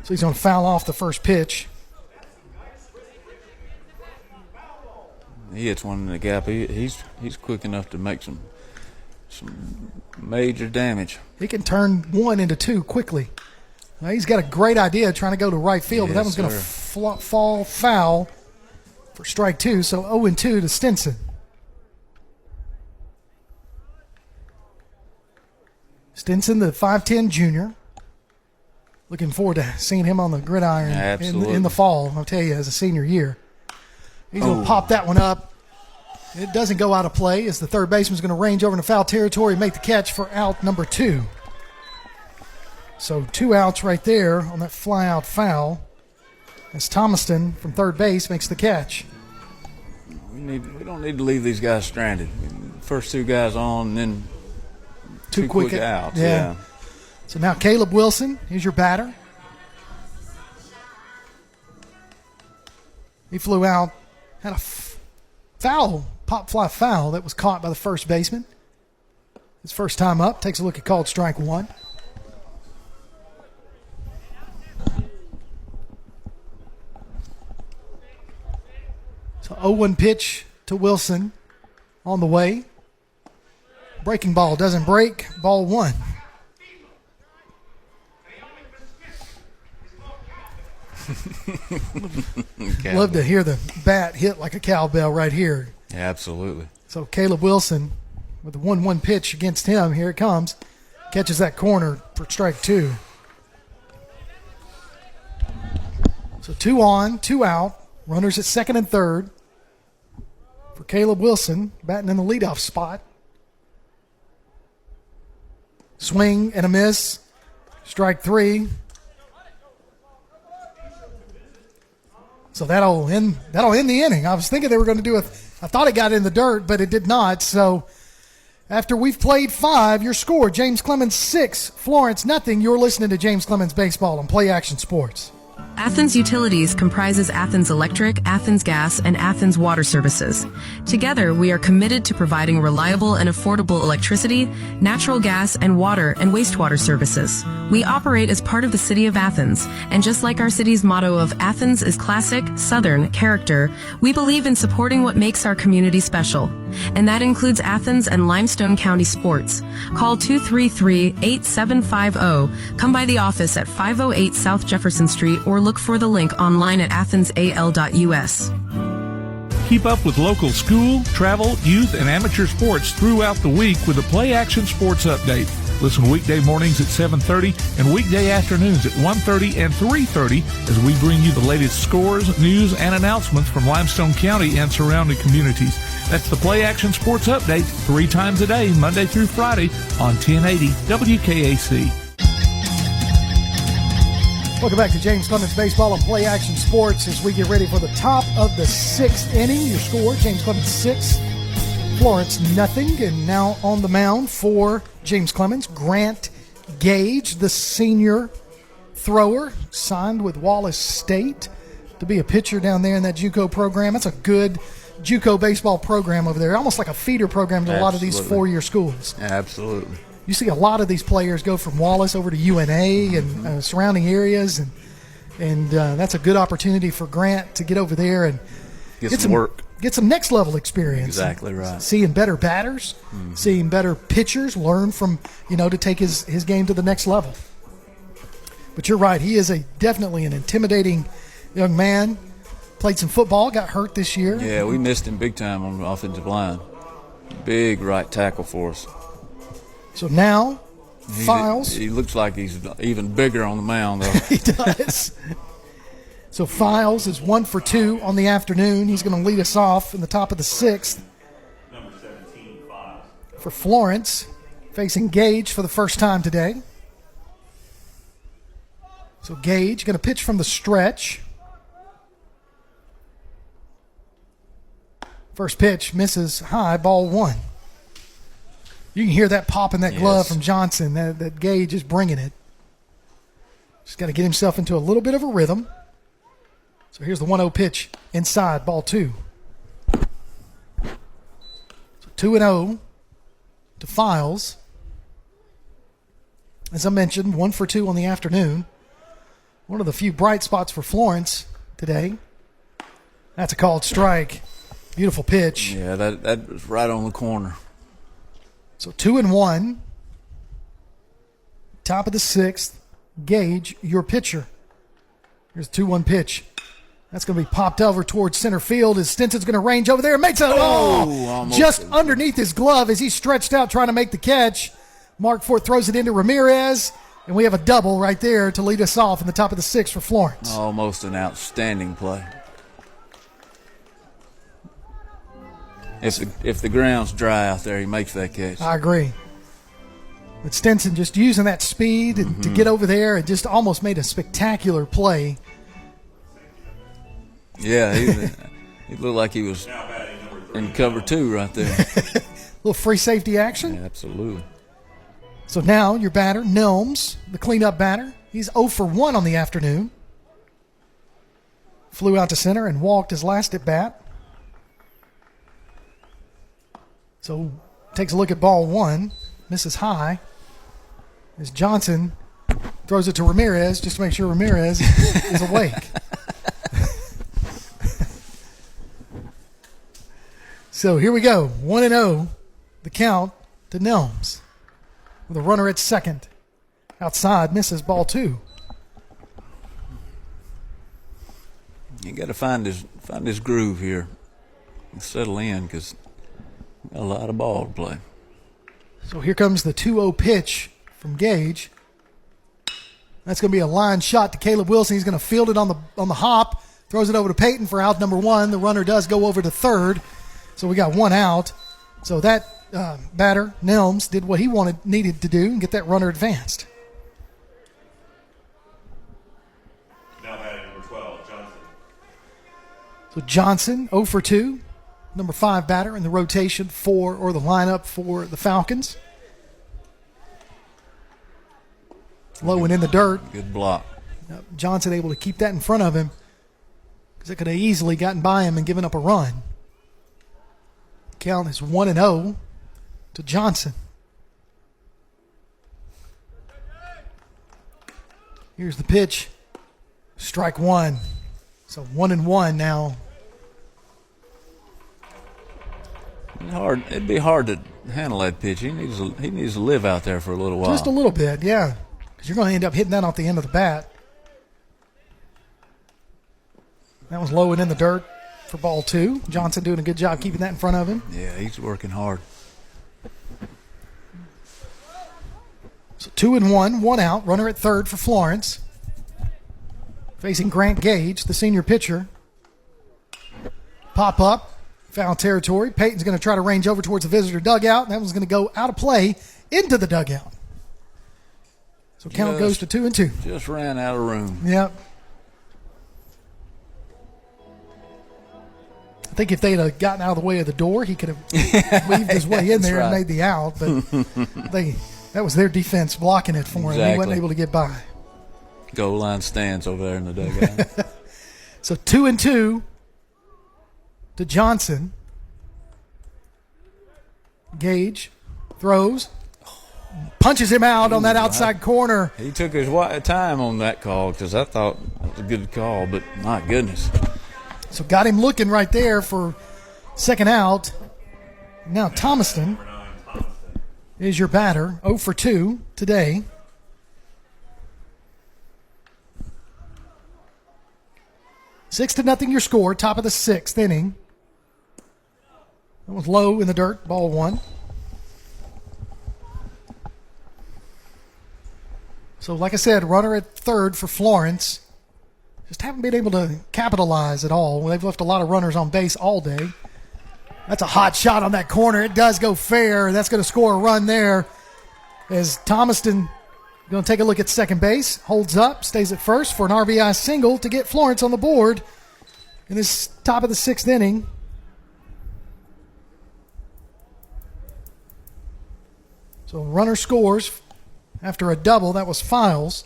So he's going to foul off the first pitch. He hits one in the gap. He's quick enough to make some major damage. He can turn one into two quickly. Now, he's got a great idea trying to go to right field, but that one's going to fall foul for strike two. So 0-2 to Stinson. Stinson, the 5'10 junior. Looking forward to seeing him on the gridiron in the fall, I'll tell you, as a senior year. He's going to pop that one up. It doesn't go out of play as the third baseman's going to range over into foul territory and make the catch for out number 2. So 2 outs right there on that fly-out foul as Thomaston from third base makes the catch. We don't need to leave these guys stranded. First 2 guys on and then two quick outs. Yeah. So now Caleb Wilson, here's your batter. He flew out, had a pop fly foul that was caught by the first baseman. His first time up, takes a look at called strike 1. So 0-1 pitch to Wilson on the way. Breaking ball doesn't break, ball 1. Love to hear the bat hit like a cowbell right here. Yeah, absolutely. So Caleb Wilson with the 1-1 pitch against him. Here it comes. Catches that corner for strike 2. So 2 on, 2 out. Runners at second and third for Caleb Wilson, batting in the leadoff spot. Swing and a miss. Strike 3. So that'll end the inning. I was thinking they were going to do I thought it got in the dirt, but it did not. So after we've played 5, your score, James Clemens 6, Florence nothing. You're listening to James Clemens Baseball on Play Action Sports. Athens Utilities comprises Athens Electric, Athens Gas, and Athens Water Services. Together, we are committed to providing reliable and affordable electricity, natural gas, and water and wastewater services. We operate as part of the City of Athens, and just like our city's motto of Athens is classic, Southern character, we believe in supporting what makes our community special. And that includes Athens and Limestone County sports. Call 233-8750. Come by the office at 508 South Jefferson Street or look for the link online at athensal.us. Keep up with local school, travel, youth, and amateur sports throughout the week with a Play Action Sports Update. Listen weekday mornings at 7:30 and weekday afternoons at 1:30 and 3:30 as we bring you the latest scores, news, and announcements from Limestone County and surrounding communities. That's the Play Action Sports Update 3 times a day, Monday through Friday on 1080 WKAC. Welcome back to James Clemens Baseball and Play Action Sports as we get ready for the top of the 6th inning. Your score, James Clemens 6, Florence nothing. And now on the mound for James Clemens, Grant Gage, the senior thrower, signed with Wallace State to be a pitcher down there in that JUCO program. That's a good JUCO baseball program over there, almost like a feeder program to a lot of these 4-year schools. Absolutely. You see a lot of these players go from Wallace over to UNA and surrounding areas, and that's a good opportunity for Grant to get over there and get some work, get some next level experience. Exactly right. Seeing better batters, seeing better pitchers, learn from to take his game to the next level. But you're right, he is definitely an intimidating young man. Played some football, got hurt this year. Yeah, we missed him big time on the offensive line. Big right tackle for us. So now, Files. He looks like he's even bigger on the mound, though. He does. So Files is 1 for 2 on the afternoon. He's going to lead us off in the top of the 6th. Number 17, Files. For Florence, facing Gage for the first time today. So Gage going to pitch from the stretch. First pitch misses high, ball 1. You can hear that pop in that glove Yes. from Johnson. That Gage is bringing it. Just got to get himself into a little bit of a rhythm. So here's the 1-0 pitch inside, ball 2. So 2-0 to Files. As I mentioned, 1 for 2 on the afternoon. One of the few bright spots for Florence today. That's a called strike. Beautiful pitch. Yeah, that was right on the corner. So 2-1. Top of the 6th. Gage, your pitcher. Here's a 2-1 pitch. That's going to be popped over towards center field as Stinson's going to range over there and makes a almost. just underneath his glove as he stretched out trying to make the catch. Mark Fort throws it into Ramirez, and we have a double right there to lead us off in the top of the 6th for Florence. Almost an outstanding play. If the ground's dry out there, he makes that catch. I agree. But Stinson just using that speed to get over there and just almost made a spectacular play. Yeah, he looked like he was in cover 2 right there. Little free safety action. Yeah, absolutely. So now your batter, Nelms, the cleanup batter. He's 0 for 1 on the afternoon. Flew out to center and walked his last at bat. So takes a look at ball 1. Misses high. As Johnson throws it to Ramirez just to make sure Ramirez is awake. So here we go. 1-0. The count to Nelms. With a runner at second. Outside, misses ball 2. You got to find his groove here and settle in because got a lot of ball to play. So here comes the 2-0 pitch from Gage. That's going to be a line shot to Caleb Wilson. He's going to field it on the hop. Throws it over to Peyton for out number 1. The runner does go over to third. So we got 1 out. So that batter, Nelms, did what he needed to do and get that runner advanced. Now batting number 12, Johnson. So Johnson, 0 for 2. Number 5 batter in the rotation or the lineup for the Falcons. Low and in the dirt. Good block. Johnson able to keep that in front of him because it could have easily gotten by him and given up a run. Count is 1-0 to Johnson. Here's the pitch. Strike 1. So 1-1 now. It'd be hard to handle that pitch. He needs to live out there for a little while. Just a little bit, yeah. Because you're going to end up hitting that off the end of the bat. That was low and in the dirt for ball 2. Johnson doing a good job keeping that in front of him. Yeah, he's working hard. So 2-1, 1 out. Runner at third for Florence. Facing Grant Gage, the senior pitcher. Pop up. Foul territory. Peyton's going to try to range over towards the visitor dugout. That one's going to go out of play into the dugout. So count goes to 2-2. Just ran out of room. Yep. I think if they'd have gotten out of the way of the door, he could have weaved his way in there and made the out. But that was their defense blocking it for him. He wasn't able to get by. Goal line stands over there in the dugout. So 2-2 to Johnson. Gage throws, punches him out on that outside corner. He took his time on that call because I thought it was a good call, but my goodness. So got him looking right there for second out. Now Thomaston is your batter, 0 for 2 today. Six to nothing your score, top of the 6th inning. That was low in the dirt, ball 1. So like I said, runner at third for Florence. Just haven't been able to capitalize at all. They've left a lot of runners on base all day. That's a hot shot on that corner. It does go fair. That's going to score a run there. As Thomaston going to take a look at second base. Holds up, stays at first for an RBI single to get Florence on the board in this top of the 6th inning. So runner scores after a double. That was Files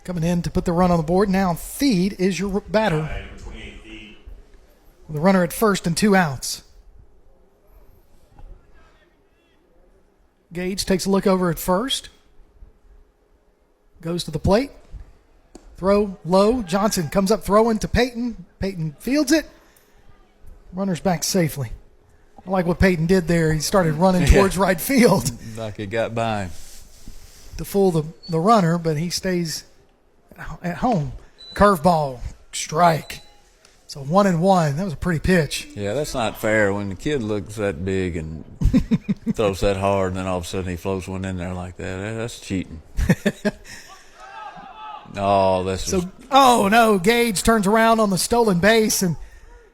coming in to put the run on the board. Now Feed is your batter. The runner at first and 2 outs. Gage takes a look over at first. Goes to the plate. Throw low. Johnson comes up throwing to Peyton. Peyton fields it. Runner's back safely. I like what Peyton did there. He started running towards right field. Like it got by him. To fool the runner, but he stays at home. Curveball. Strike. So 1-1. That was a pretty pitch. Yeah, that's not fair when the kid looks that big and throws that hard, and then all of a sudden he floats one in there like that. That's cheating. Oh no! Gage turns around on the stolen base and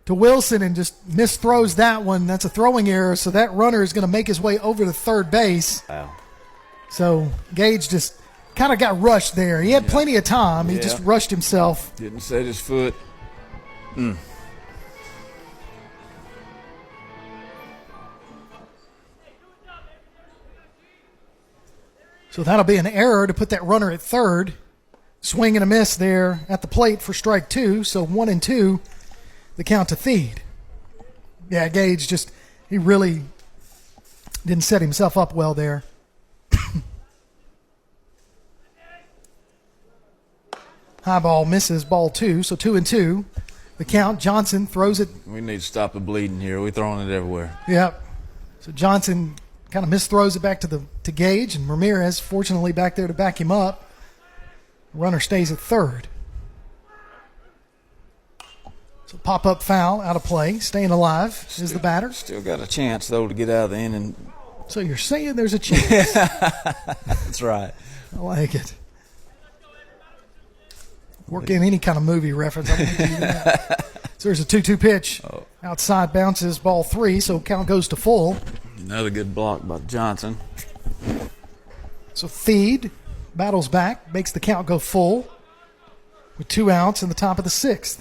to Wilson and just misthrows that one. That's a throwing error. So that runner is going to make his way over to third base. Wow. So Gage just kind of got rushed there. He had plenty of time. He just rushed himself. Didn't set his foot. So that'll be an error to put that runner at third. Swing and a miss there at the plate for strike 2. So 1-2, the count to Feed. Yeah, Gage he really didn't set himself up well there. High ball misses, ball 2, so 2-2. The count, Johnson throws it. We need to stop the bleeding here. We're throwing it everywhere. Yep. So Johnson kind of misthrows it back to Gage, and Ramirez fortunately back there to back him up. The runner stays at third. So pop-up foul, out of play. Staying alive is the batter. Still got a chance, though, to get out of the inning. So you're saying there's a chance. That's right. I like it. Work in any kind of movie reference. I'm going to do that. So there's a 2-2 pitch. Outside bounces, ball 3, so count goes to full. Another good block by Johnson. So Feed battles back, makes the count go full with 2 outs in the top of the 6th.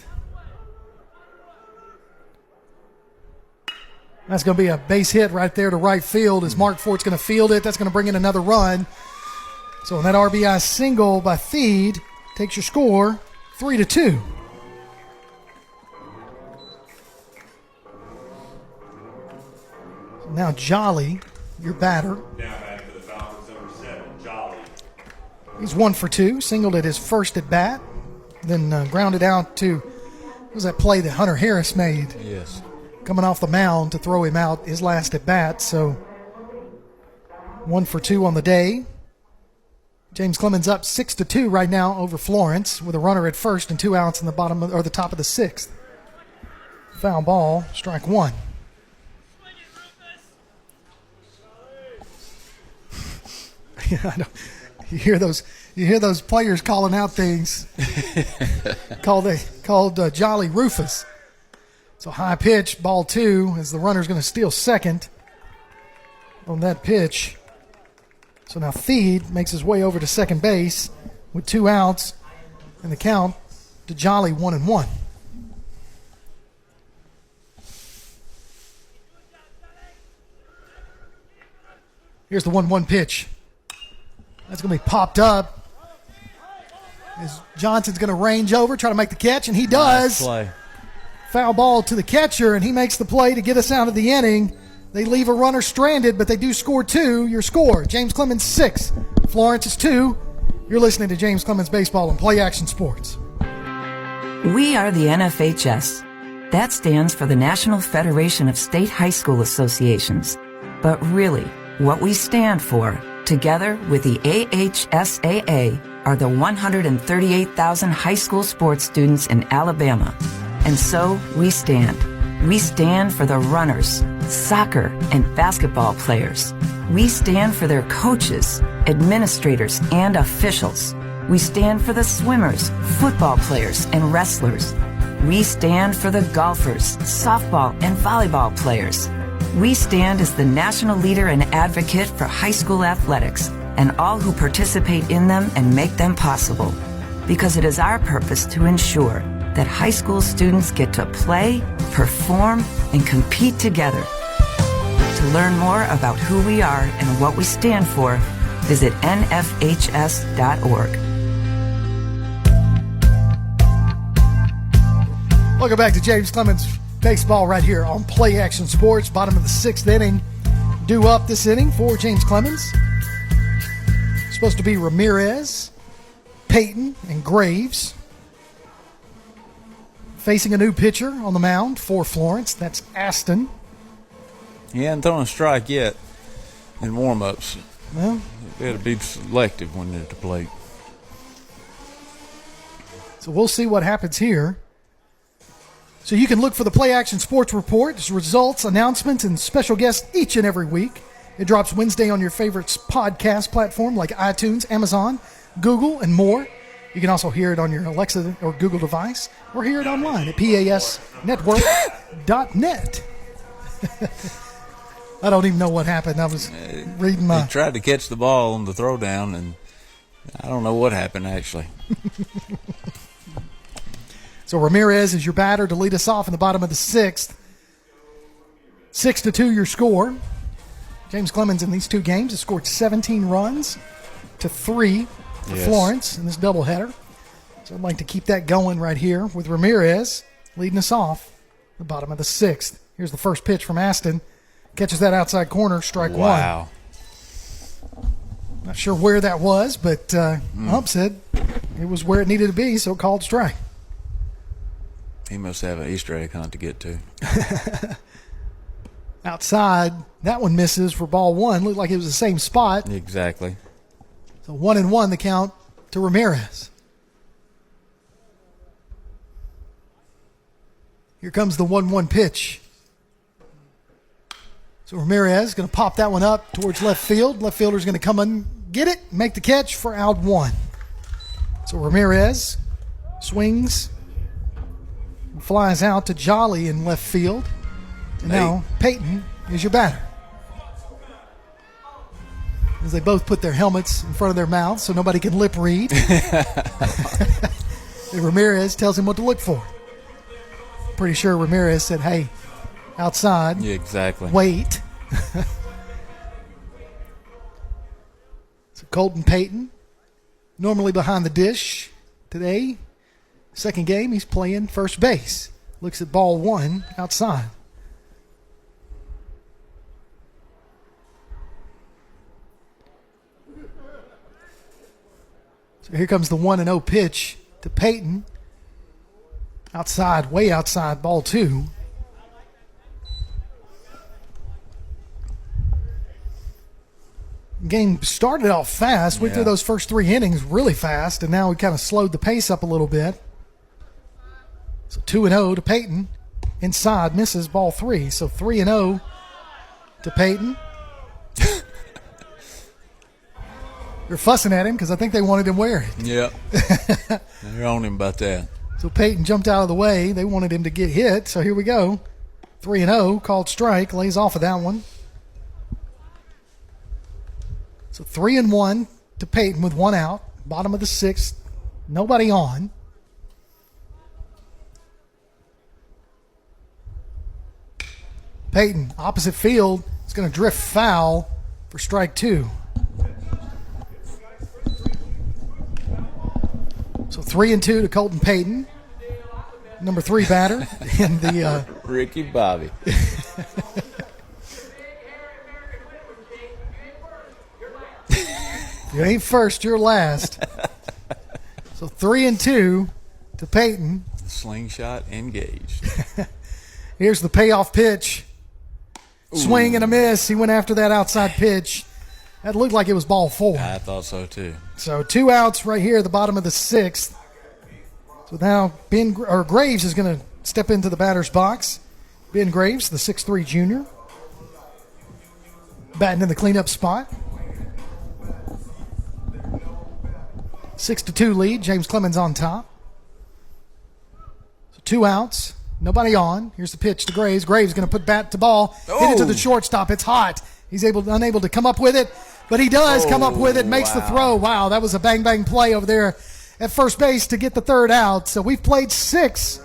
That's going to be a base hit right there to right field as Mark Fort's going to field it. That's going to bring in another run. So that RBI single by Feed takes your score 3-2. Now Jolly, your batter. Now back to the Falcons, number 7, Jolly. He's 1 for 2, singled at his first at bat, then grounded out to, what was that play that Hunter Harris made? Yes. Coming off the mound to throw him out his last at bat. So 1 for 2 on the day. James Clemens up 6-2 right now over Florence with a runner at first and 2 outs in the bottom or the top of the 6th. Foul ball, strike 1. I know. You hear those players calling out things. called Jolly Rufus. So high pitch, ball 2, as the runner's going to steal second on that pitch. So now Feed makes his way over to second base with 2 outs, and the count to Jolly 1-1. Here's the 1-1 pitch. That's going to be popped up as Johnson's going to range over, try to make the catch, and he does. Nice play. Foul ball to the catcher, and he makes the play to get us out of the inning. They leave a runner stranded, but they do score 2. Your score, James Clemens 6, Florence is 2. You're listening to James Clemens Baseball and Play Action Sports. We are the NFHS. That stands for the National Federation of State High School Associations. But really, what we stand for, together with the AHSAA, are the 138,000 high school sports students in Alabama. And so we stand. We stand for the runners, soccer, and basketball players. We stand for their coaches, administrators, and officials. We stand for the swimmers, football players, and wrestlers. We stand for the golfers, softball, and volleyball players. We stand as the national leader and advocate for high school athletics and all who participate in them and make them possible. Because it is our purpose to ensure that high school students get to play, perform, and compete together. To learn more about who we are and what we stand for, visit nfhs.org. Welcome back to James Clemens Baseball right here on Play Action Sports. Bottom of the 6th inning. Due up this inning for James Clemens. Supposed to be Ramirez, Peyton, and Graves. Facing a new pitcher on the mound for Florence. That's Aston. He hadn't thrown a strike yet in warm-ups. Well, he had to be selective when they're at the plate. So we'll see what happens here. So you can look for the Play Action Sports Report. There's results, announcements, and special guests each and every week. It drops Wednesday on your favorite podcast platform like iTunes, Amazon, Google, and more. You can also hear it on your Alexa or Google device, or hear it online at pasnetwork.net. I don't even know what happened. I was reading my... He tried to catch the ball on the throwdown, and I don't know what happened, actually. So Ramirez is your batter to lead us off in the bottom of the 6th. 6-2 your score. James Clemens in these two games has scored 17 runs to 3 for Florence in this doubleheader. So I'd like to keep that going right here with Ramirez leading us off the bottom of the 6th. Here's the first pitch from Aston. Catches that outside corner, strike one. Wow. Not sure where that was, but Hump said it was where it needed to be, so called strike. He must have an Easter egg hunt to get to. Outside, that one misses for ball one. Looked like it was the same spot. Exactly. So 1-1 the count to Ramirez. Here comes the 1-1 pitch. So Ramirez is going to pop that one up towards left field. Left fielder's going to come and get it, make the catch for out one. So Ramirez swings, flies out to Jolly in left field. And now Peyton is your batter. As they both put their helmets in front of their mouths so nobody can lip read. And Ramirez tells him what to look for. Pretty sure Ramirez said, hey, outside. Yeah, exactly. Wait. So Colton Peyton, normally behind the dish. Today, second game, he's playing first base. Looks at ball one outside. So here comes the 1-0 pitch to Peyton. Outside, way outside, ball two. Game started off fast. Went through those first 3 innings really fast, and now we kind of slowed the pace up a little bit. So 2-0 to Peyton. Inside, misses ball 3. So 3-0 to Peyton. They're fussing at him because I think they wanted him to wear it. Yep. They're on him about that. So Peyton jumped out of the way. They wanted him to get hit. So here we go. 3-0, called strike, lays off of that one. So 3-1 to Peyton with 1 out. Bottom of the 6th. Nobody on. Peyton, opposite field, is going to drift foul for strike 2. So 3-2 to Colton Peyton, number 3 batter in the Ricky Bobby. You ain't first, you're last. So 3-2 to Peyton. Slingshot engaged. Here's the payoff pitch. Swing and a miss. He went after that outside pitch. That looked like it was ball 4. I thought so too. So 2 outs right here at the bottom of the 6th. So now Graves is going to step into the batter's box. Ben Graves, the 6'3 junior. Batting in the cleanup spot. 6-2 lead. James Clemens on top. So 2 outs. Nobody on. Here's the pitch to Graves. Graves going to put bat to ball. Hit it to the shortstop. It's hot. He's unable to come up with it, but he does come up with it, makes the throw. Wow, that was a bang-bang play over there at first base to get the 3rd out. So we've played 6.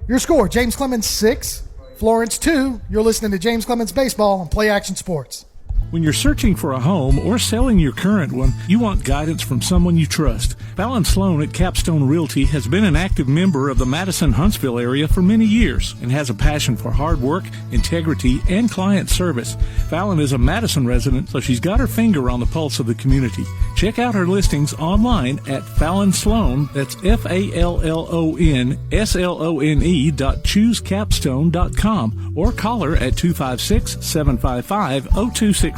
Your score, James Clemens 6, Florence 2. You're listening to James Clemens Baseball on Play Action Sports. When you're searching for a home or selling your current one, you want guidance from someone you trust. Fallon Sloan at Capstone Realty has been an active member of the Madison-Huntsville area for many years and has a passion for hard work, integrity, and client service. Fallon is a Madison resident, so she's got her finger on the pulse of the community. Check out her listings online at Fallon Sloan, that's FALLONSLONE.choosecapstone.com, or call her at 256-755-0269.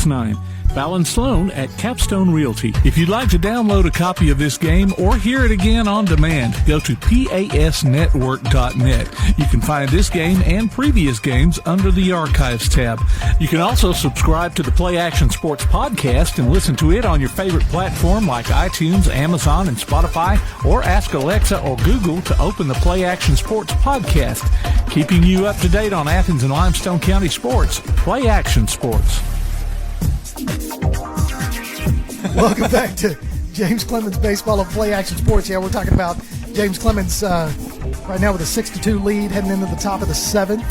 Fallon Sloan at Capstone Realty. If you'd like to download a copy of this game or hear it again on demand, go to pasnetwork.net. You can find this game and previous games under the Archives tab. You can also subscribe to the Play Action Sports podcast and listen to it on your favorite platform like iTunes, Amazon, and Spotify, or ask Alexa or Google to open the Play Action Sports podcast. Keeping you up to date on Athens and Limestone County sports, Play Action Sports. Welcome back to James Clemens Baseball of Play Action Sports. Yeah, we're talking about James Clemens right now with a 6-2 lead, heading into the top of the 7th.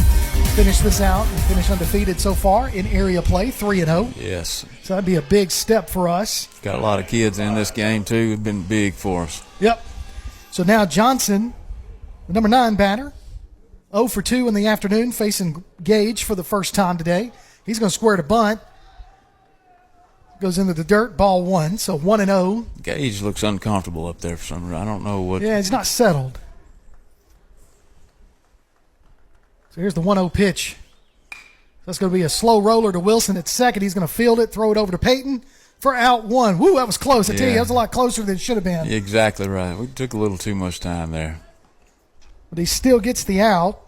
Finish this out and finish undefeated so far in area play, 3-0. Yes. So that'd be a big step for us. Got a lot of kids in this game, too. It's been big for us. Yep. So now Johnson, the number 9 batter, 0 for 2 in the afternoon, facing Gage for the first time today. He's going to square to bunt. Goes into the dirt, ball 1, so 1-0. Gage looks uncomfortable up there for some reason. I don't know what. Yeah, he's not settled. So here's the 1-0 pitch. That's going to be a slow roller to Wilson at second. He's going to field it, throw it over to Peyton for out 1. Woo, that was close. I tell you, that was a lot closer than it should have been. Exactly right. We took a little too much time there. But he still gets the out.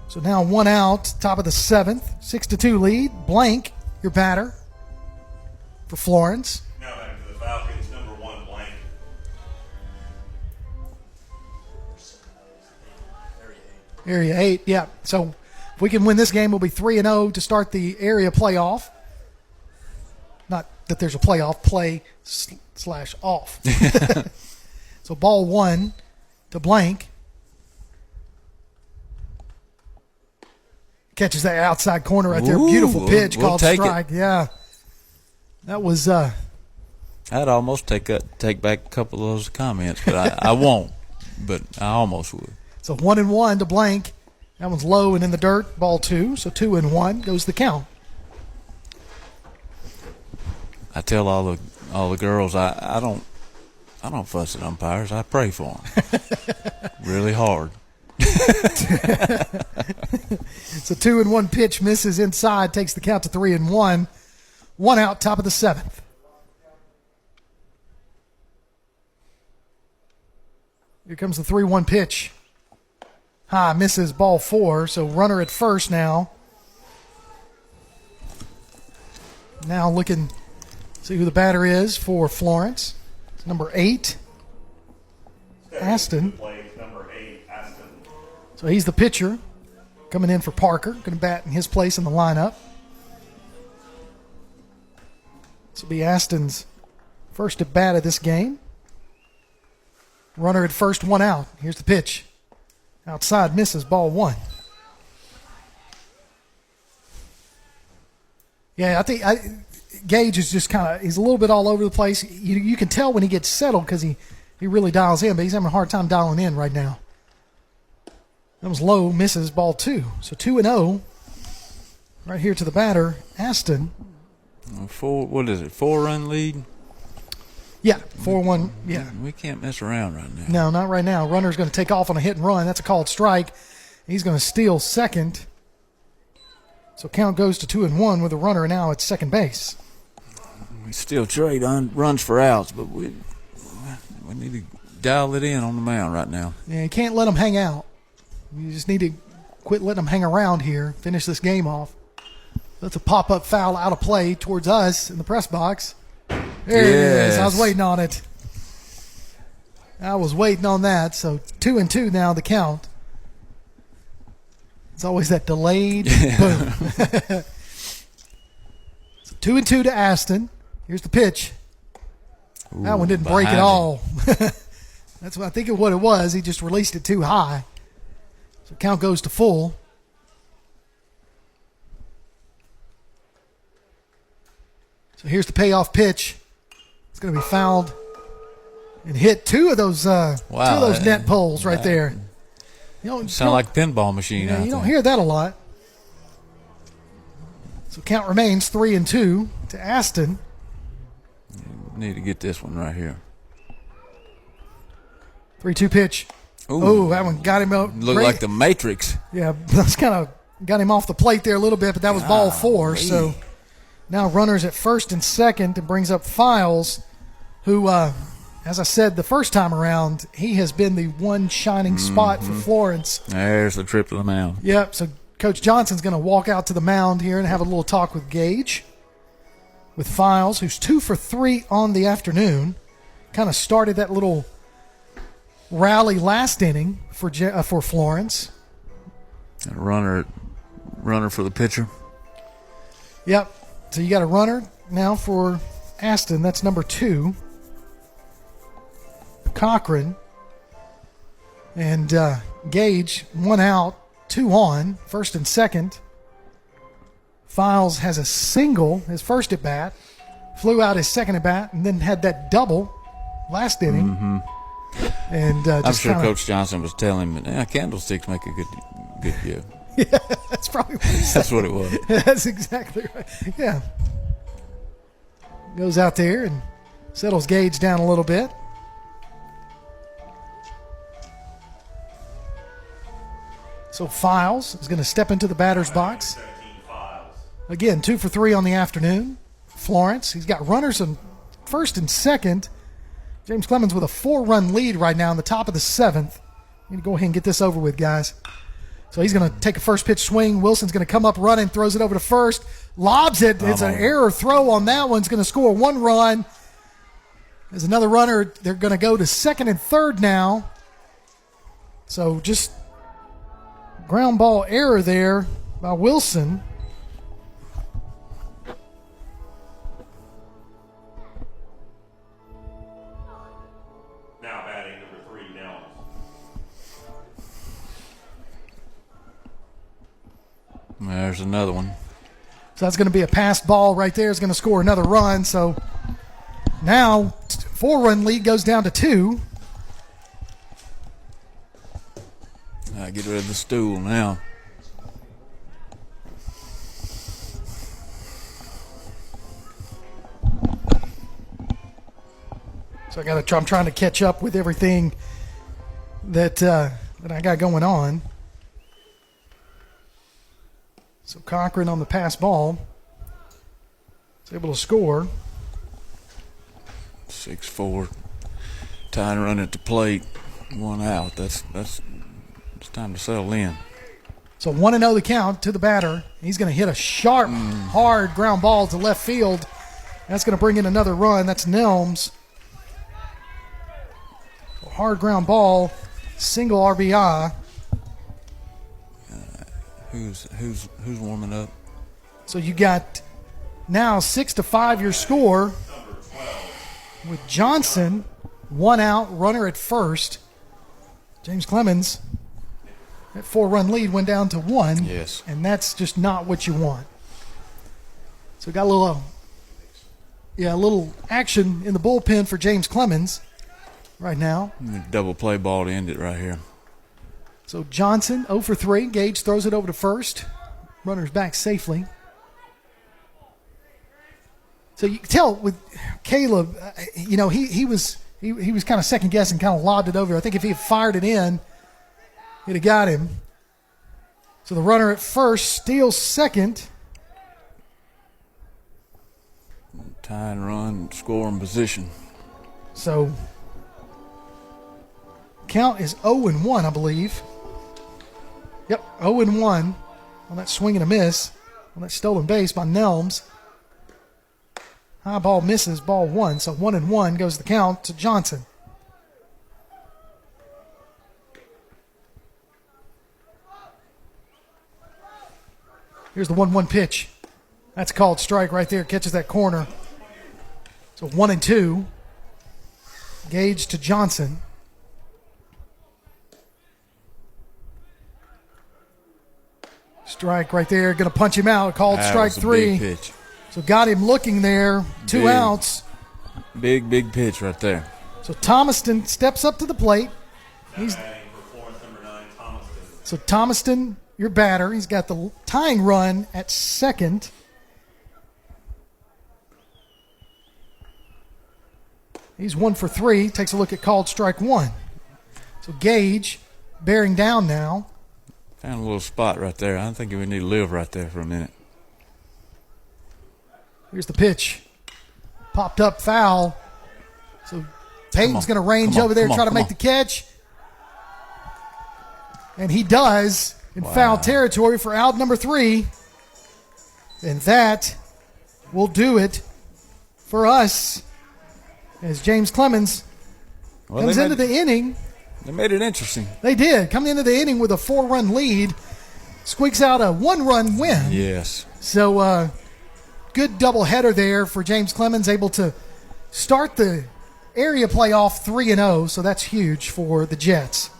So now 1 out, top of the 7th. 6-2 lead. Blank, your batter for Florence. Now back to the Falcons, number 1 blank. Area 8, yeah. So if we can win this game, we'll be 3-0 to start the area playoff. Not that there's a playoff, play/off. So ball 1 to Blank. Catches that outside corner right there. Beautiful pitch called strike. Yeah. That was. I'd almost take back a couple of those comments, but I won't. But I almost would. So 1-1 to Blank. That one's low and in the dirt. Ball 2. So 2-1 goes the count. I tell all the girls I don't fuss at umpires. I pray for them really hard. So 2-1 pitch misses inside, takes the count to 3-1. 1 out, top of the 7th. Here comes the 3-1 pitch. High, misses, ball 4. So runner at first now. Now looking, see who the batter is for Florence. It's number 8, Aston. So he's the pitcher coming in for Parker. Going to bat in his place in the lineup. This will be Aston's first at bat of this game. Runner at first, 1 out. Here's the pitch. Outside, misses, ball 1. Yeah, I think Gage is just kind of, he's a little bit all over the place. You can tell when he gets settled because he really dials in, but he's having a hard time dialing in right now. That was low, misses, ball 2. So 2-0. Right here to the batter, Aston. 4-run lead? Yeah, 4-1. Yeah. We can't mess around right now. No, not right now. Runner's going to take off on a hit and run. That's a called strike. He's going to steal second. So count goes to 2-1 with a runner now at second base. We still trade runs for outs, but we need to dial it in on the mound right now. Yeah, you can't let them hang out. You just need to quit letting them hang around here, finish this game off. That's a pop-up foul out of play towards us in the press box. There it is. I was waiting on it. I was waiting on that. So 2-2 now the count. It's always that delayed boom. So 2-2 to Aston. Here's the pitch. Ooh, that one didn't break at all. That's what I think of what it was. He just released it too high. So count goes to full. So here's the payoff pitch. It's going to be fouled and hit two of those net poles right there. Sound like a pinball machine. Yeah, you don't hear that a lot. So count remains 3-2 to Aston. Need to get this one right here. 3-2 pitch. Oh, that one got him out. Looked like the Matrix. Yeah, that's kind of got him off the plate there a little bit, but that was ball 4. So now runners at first and second. It brings up Files, who, as I said the first time around, he has been the one shining spot for Florence. There's the trip to the mound. Yep, so Coach Johnson's going to walk out to the mound here and have a little talk with Gage. With Files, who's 2 for 3 on the afternoon. Kind of started that little rally last inning for Florence. A runner for the pitcher. Yep. So you got a runner now for Aston. That's number 2. Cochran. And Gage, 1 out, 2 on, first and second. Files has a single, his first at bat, flew out his second at bat, and then had that double last inning. And I'm sure Coach Johnson was telling him, candlesticks make a good view. Yeah, that's probably what he said. That's what it was. That's exactly right. Yeah. Goes out there and settles Gage down a little bit. So Files is going to step into the batter's box. Again, 2 for 3 on the afternoon. Florence, he's got runners on first and second. James Clemens with a 4-run lead right now in the top of the 7th. Need to go ahead and get this over with, guys. So he's going to take a first pitch swing. Wilson's going to come up running, throws it over to first, lobs it. It's an error throw on that one. It's going to score 1 run. There's another runner. They're going to go to second and third now. So just ground ball error there by Wilson. Now batting number 3, Nels. There's another one. So that's going to be a passed ball right there. It's going to score another run. So now 4-run lead goes down to 2. Get rid of the stool now. So I'm trying to catch up with everything that I got going on. So Cochran on the pass ball is able to score. 6-4. Tying run at the plate. 1 out. It's time to settle in. So 1-0 the count to the batter. He's going to hit a sharp, hard ground ball to left field. That's going to bring in another run. That's Nelms. Hard ground ball, single RBI. Who's warming up? So you got now 6-5 your score with Johnson, 1 out, runner at first. James Clemens, that 4-run lead went down to 1. Yes. And that's just not what you want. So got a little action in the bullpen for James Clemens right now. Double play ball to end it right here. So Johnson 0 for 3. Gage throws it over to first. Runner's back safely. So you can tell with Caleb, he was kind of second guessing, kind of lobbed it over. I think if he had fired it in, it'd have got him. So the runner at first steals second. Tie and run, score in position. So count is 0-1, I believe. Yep, 0-1 on that swing and a miss on that stolen base by Nelms. High ball misses, ball 1. So 1-1 goes the count to Johnson. Here's the 1-1 pitch. That's a called strike right there. Catches that corner. So 1-2. Gage to Johnson. Strike right there. Going to punch him out. Called That strike was a 3. big pitch. So got him looking there, two outs. Big pitch right there. So Thomaston steps up to the plate. So Thomaston, your batter, he's got the tying run at second. He's 1 for 3. Takes a look at called strike one. So Gage bearing down now. Found a little spot right there. I think we need to live right there for a minute. Here's the pitch. Popped up foul. So Peyton's going to range over there, try to make the catch. And he does in foul territory for out number 3. And that will do it for us as James Clemens comes into the inning. They made it interesting. They did. Coming into the inning with a 4-run lead. Squeaks out a 1-run win. Yes. So good doubleheader there for James Clemens, able to start the area playoff 3-0. So that's huge for the Jets.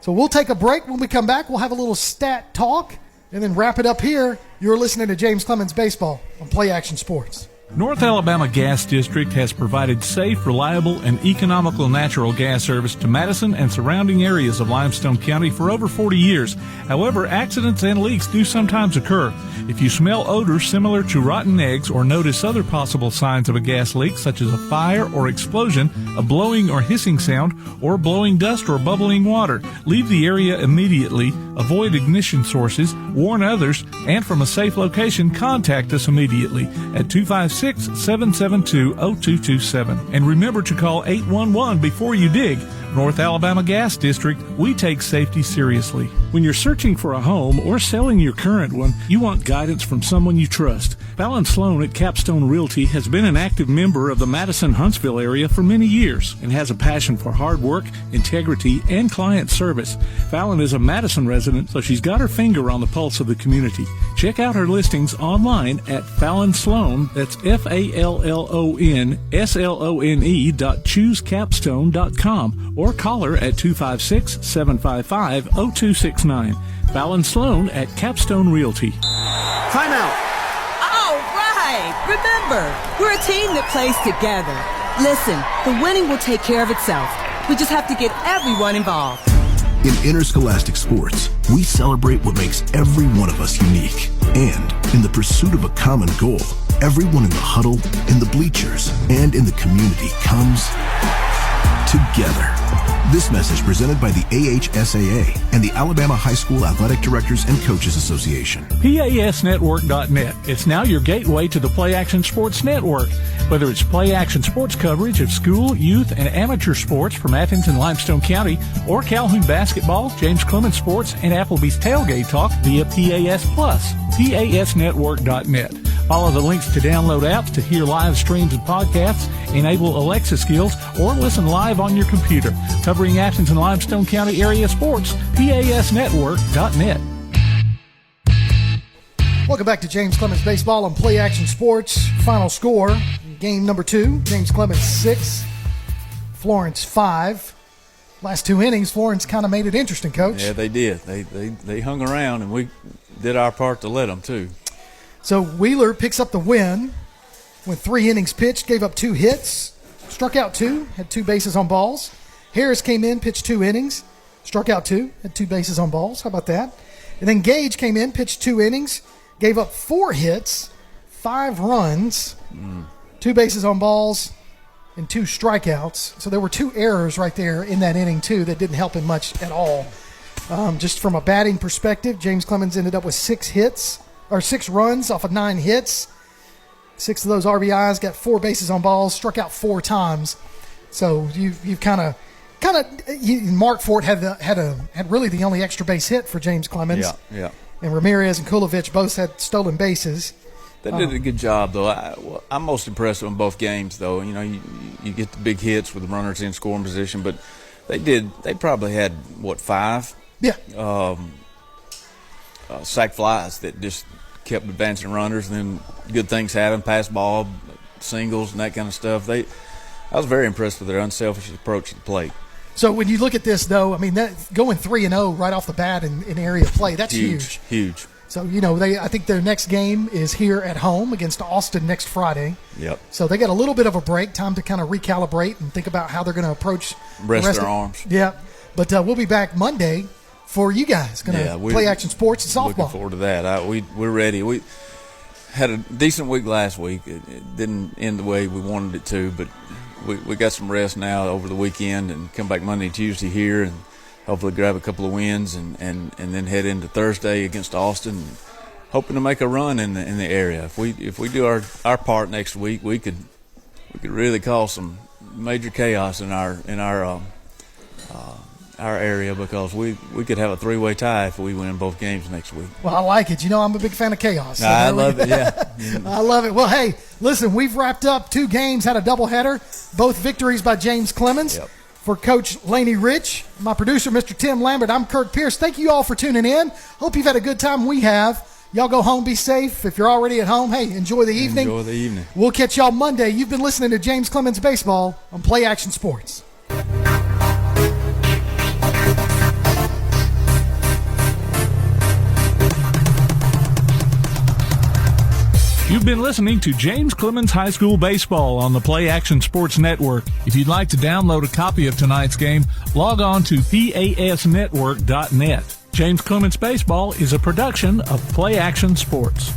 So we'll take a break. When we come back, we'll have a little stat talk and then wrap it up here. You're listening to James Clemens Baseball on Play Action Sports. North Alabama Gas District has provided safe, reliable, and economical natural gas service to Madison and surrounding areas of Limestone County for over 40 years. However, accidents and leaks do sometimes occur. If you smell odors similar to rotten eggs or notice other possible signs of a gas leak, such as a fire or explosion, a blowing or hissing sound, or blowing dust or bubbling water, leave the area immediately, avoid ignition sources, warn others, and from a safe location, contact us immediately at 256-772-0227. And remember to call 811 before you dig. North Alabama Gas District, we take safety seriously. When you're searching for a home or selling your current one, you want guidance from someone you trust. Fallon Sloan at Capstone Realty has been an active member of the Madison-Huntsville area for many years and has a passion for hard work, integrity, and client service. Fallon is a Madison resident, so she's got her finger on the pulse of the community. Check out her listings online at Fallon Sloan, that's FALLONSLONE.choosecapstone.com, or call her at 256-755-0269. Fallon Sloan at Capstone Realty. Timeout. All right. Remember, we're a team that plays together. Listen, the winning will take care of itself. We just have to get everyone involved. In interscholastic sports, we celebrate what makes every one of us unique. And in the pursuit of a common goal, everyone in the huddle, in the bleachers, and in the community comes together. This message presented by the AHSAA and the Alabama High School Athletic Directors and Coaches Association. PASnetwork.net. It's now your gateway to the Play Action Sports Network. Whether it's Play Action Sports coverage of school, youth, and amateur sports from Athens and Limestone County, or Calhoun basketball, James Clemens Sports, and Applebee's Tailgate Talk via PAS Plus. PASnetwork.net. Follow the links to download apps to hear live streams and podcasts, enable Alexa skills, or listen live on your computer. Covering Athens and Limestone County area sports, PASnetwork.net. Welcome back to James Clemens Baseball on Play Action Sports. Final score, game number 2, James Clemens 6, Florence 5. Last 2 innings, Florence kind of made it interesting, Coach. Yeah, they did. They hung around, and we did our part to let them, too. So Wheeler picks up the win. Went 3 innings pitched, gave up 2 hits, struck out 2, had 2 bases on balls. Harris came in, pitched 2 innings, struck out 2, had 2 bases on balls. How about that? And then Gage came in, pitched 2 innings, gave up 4 hits, 5 runs, 2 bases on balls, and 2 strikeouts. So there were 2 errors right there in that inning, too, that didn't help him much at all. Just from a batting perspective, James Clemens ended up with 6 runs off of 9 hits. 6 of those RBIs, got 4 bases on balls, struck out 4 times. So you've kind of Mark Fort had really the only extra base hit for James Clemens. Yeah. And Ramirez and Kulovich both had stolen bases. They did a good job, though. I'm most impressed with them both games, though. You know, you get the big hits with the runners in scoring position, but they probably had, 5? Yeah. Sack flies that just kept advancing runners, and then good things happened, pass ball, singles, and that kind of stuff. I was very impressed with their unselfish approach to the plate. So when you look at this, though, I mean, that going 3-0 right off the bat in area play, that's huge. Huge. So, I think their next game is here at home against Austin next Friday. Yep. So they get a little bit of a break, time to kind of recalibrate and think about how they're going to approach rest their arms. Yeah. But we'll be back Monday for you guys. Going to play action sports and softball. Looking forward to that. We're ready. We had a decent week last week. It didn't end the way we wanted it to, but we got some rest now over the weekend and come back Monday and Tuesday here and hopefully grab a couple of wins and then head into Thursday against Austin, hoping to make a run in the area. If we do our part next week, we could really cause some major chaos in our area, because we could have a 3-way tie if we win both games next week. Well, I like it. I'm a big fan of chaos. So I love it, yeah. I love it. Well, hey, listen, we've wrapped up 2 games, had a doubleheader, both victories by James Clemens. Yep. For Coach Laney Rich, my producer, Mr. Tim Lambert, I'm Kirk Pierce. Thank you all for tuning in. Hope you've had a good time. We have. Y'all go home, be safe. If you're already at home, hey, enjoy the evening. Enjoy the evening. We'll catch y'all Monday. You've been listening to James Clemens Baseball on Play Action Sports. You've been listening to James Clemens High School Baseball on the Play Action Sports Network. If you'd like to download a copy of tonight's game, log on to pasnetwork.net. James Clemens Baseball is a production of Play Action Sports.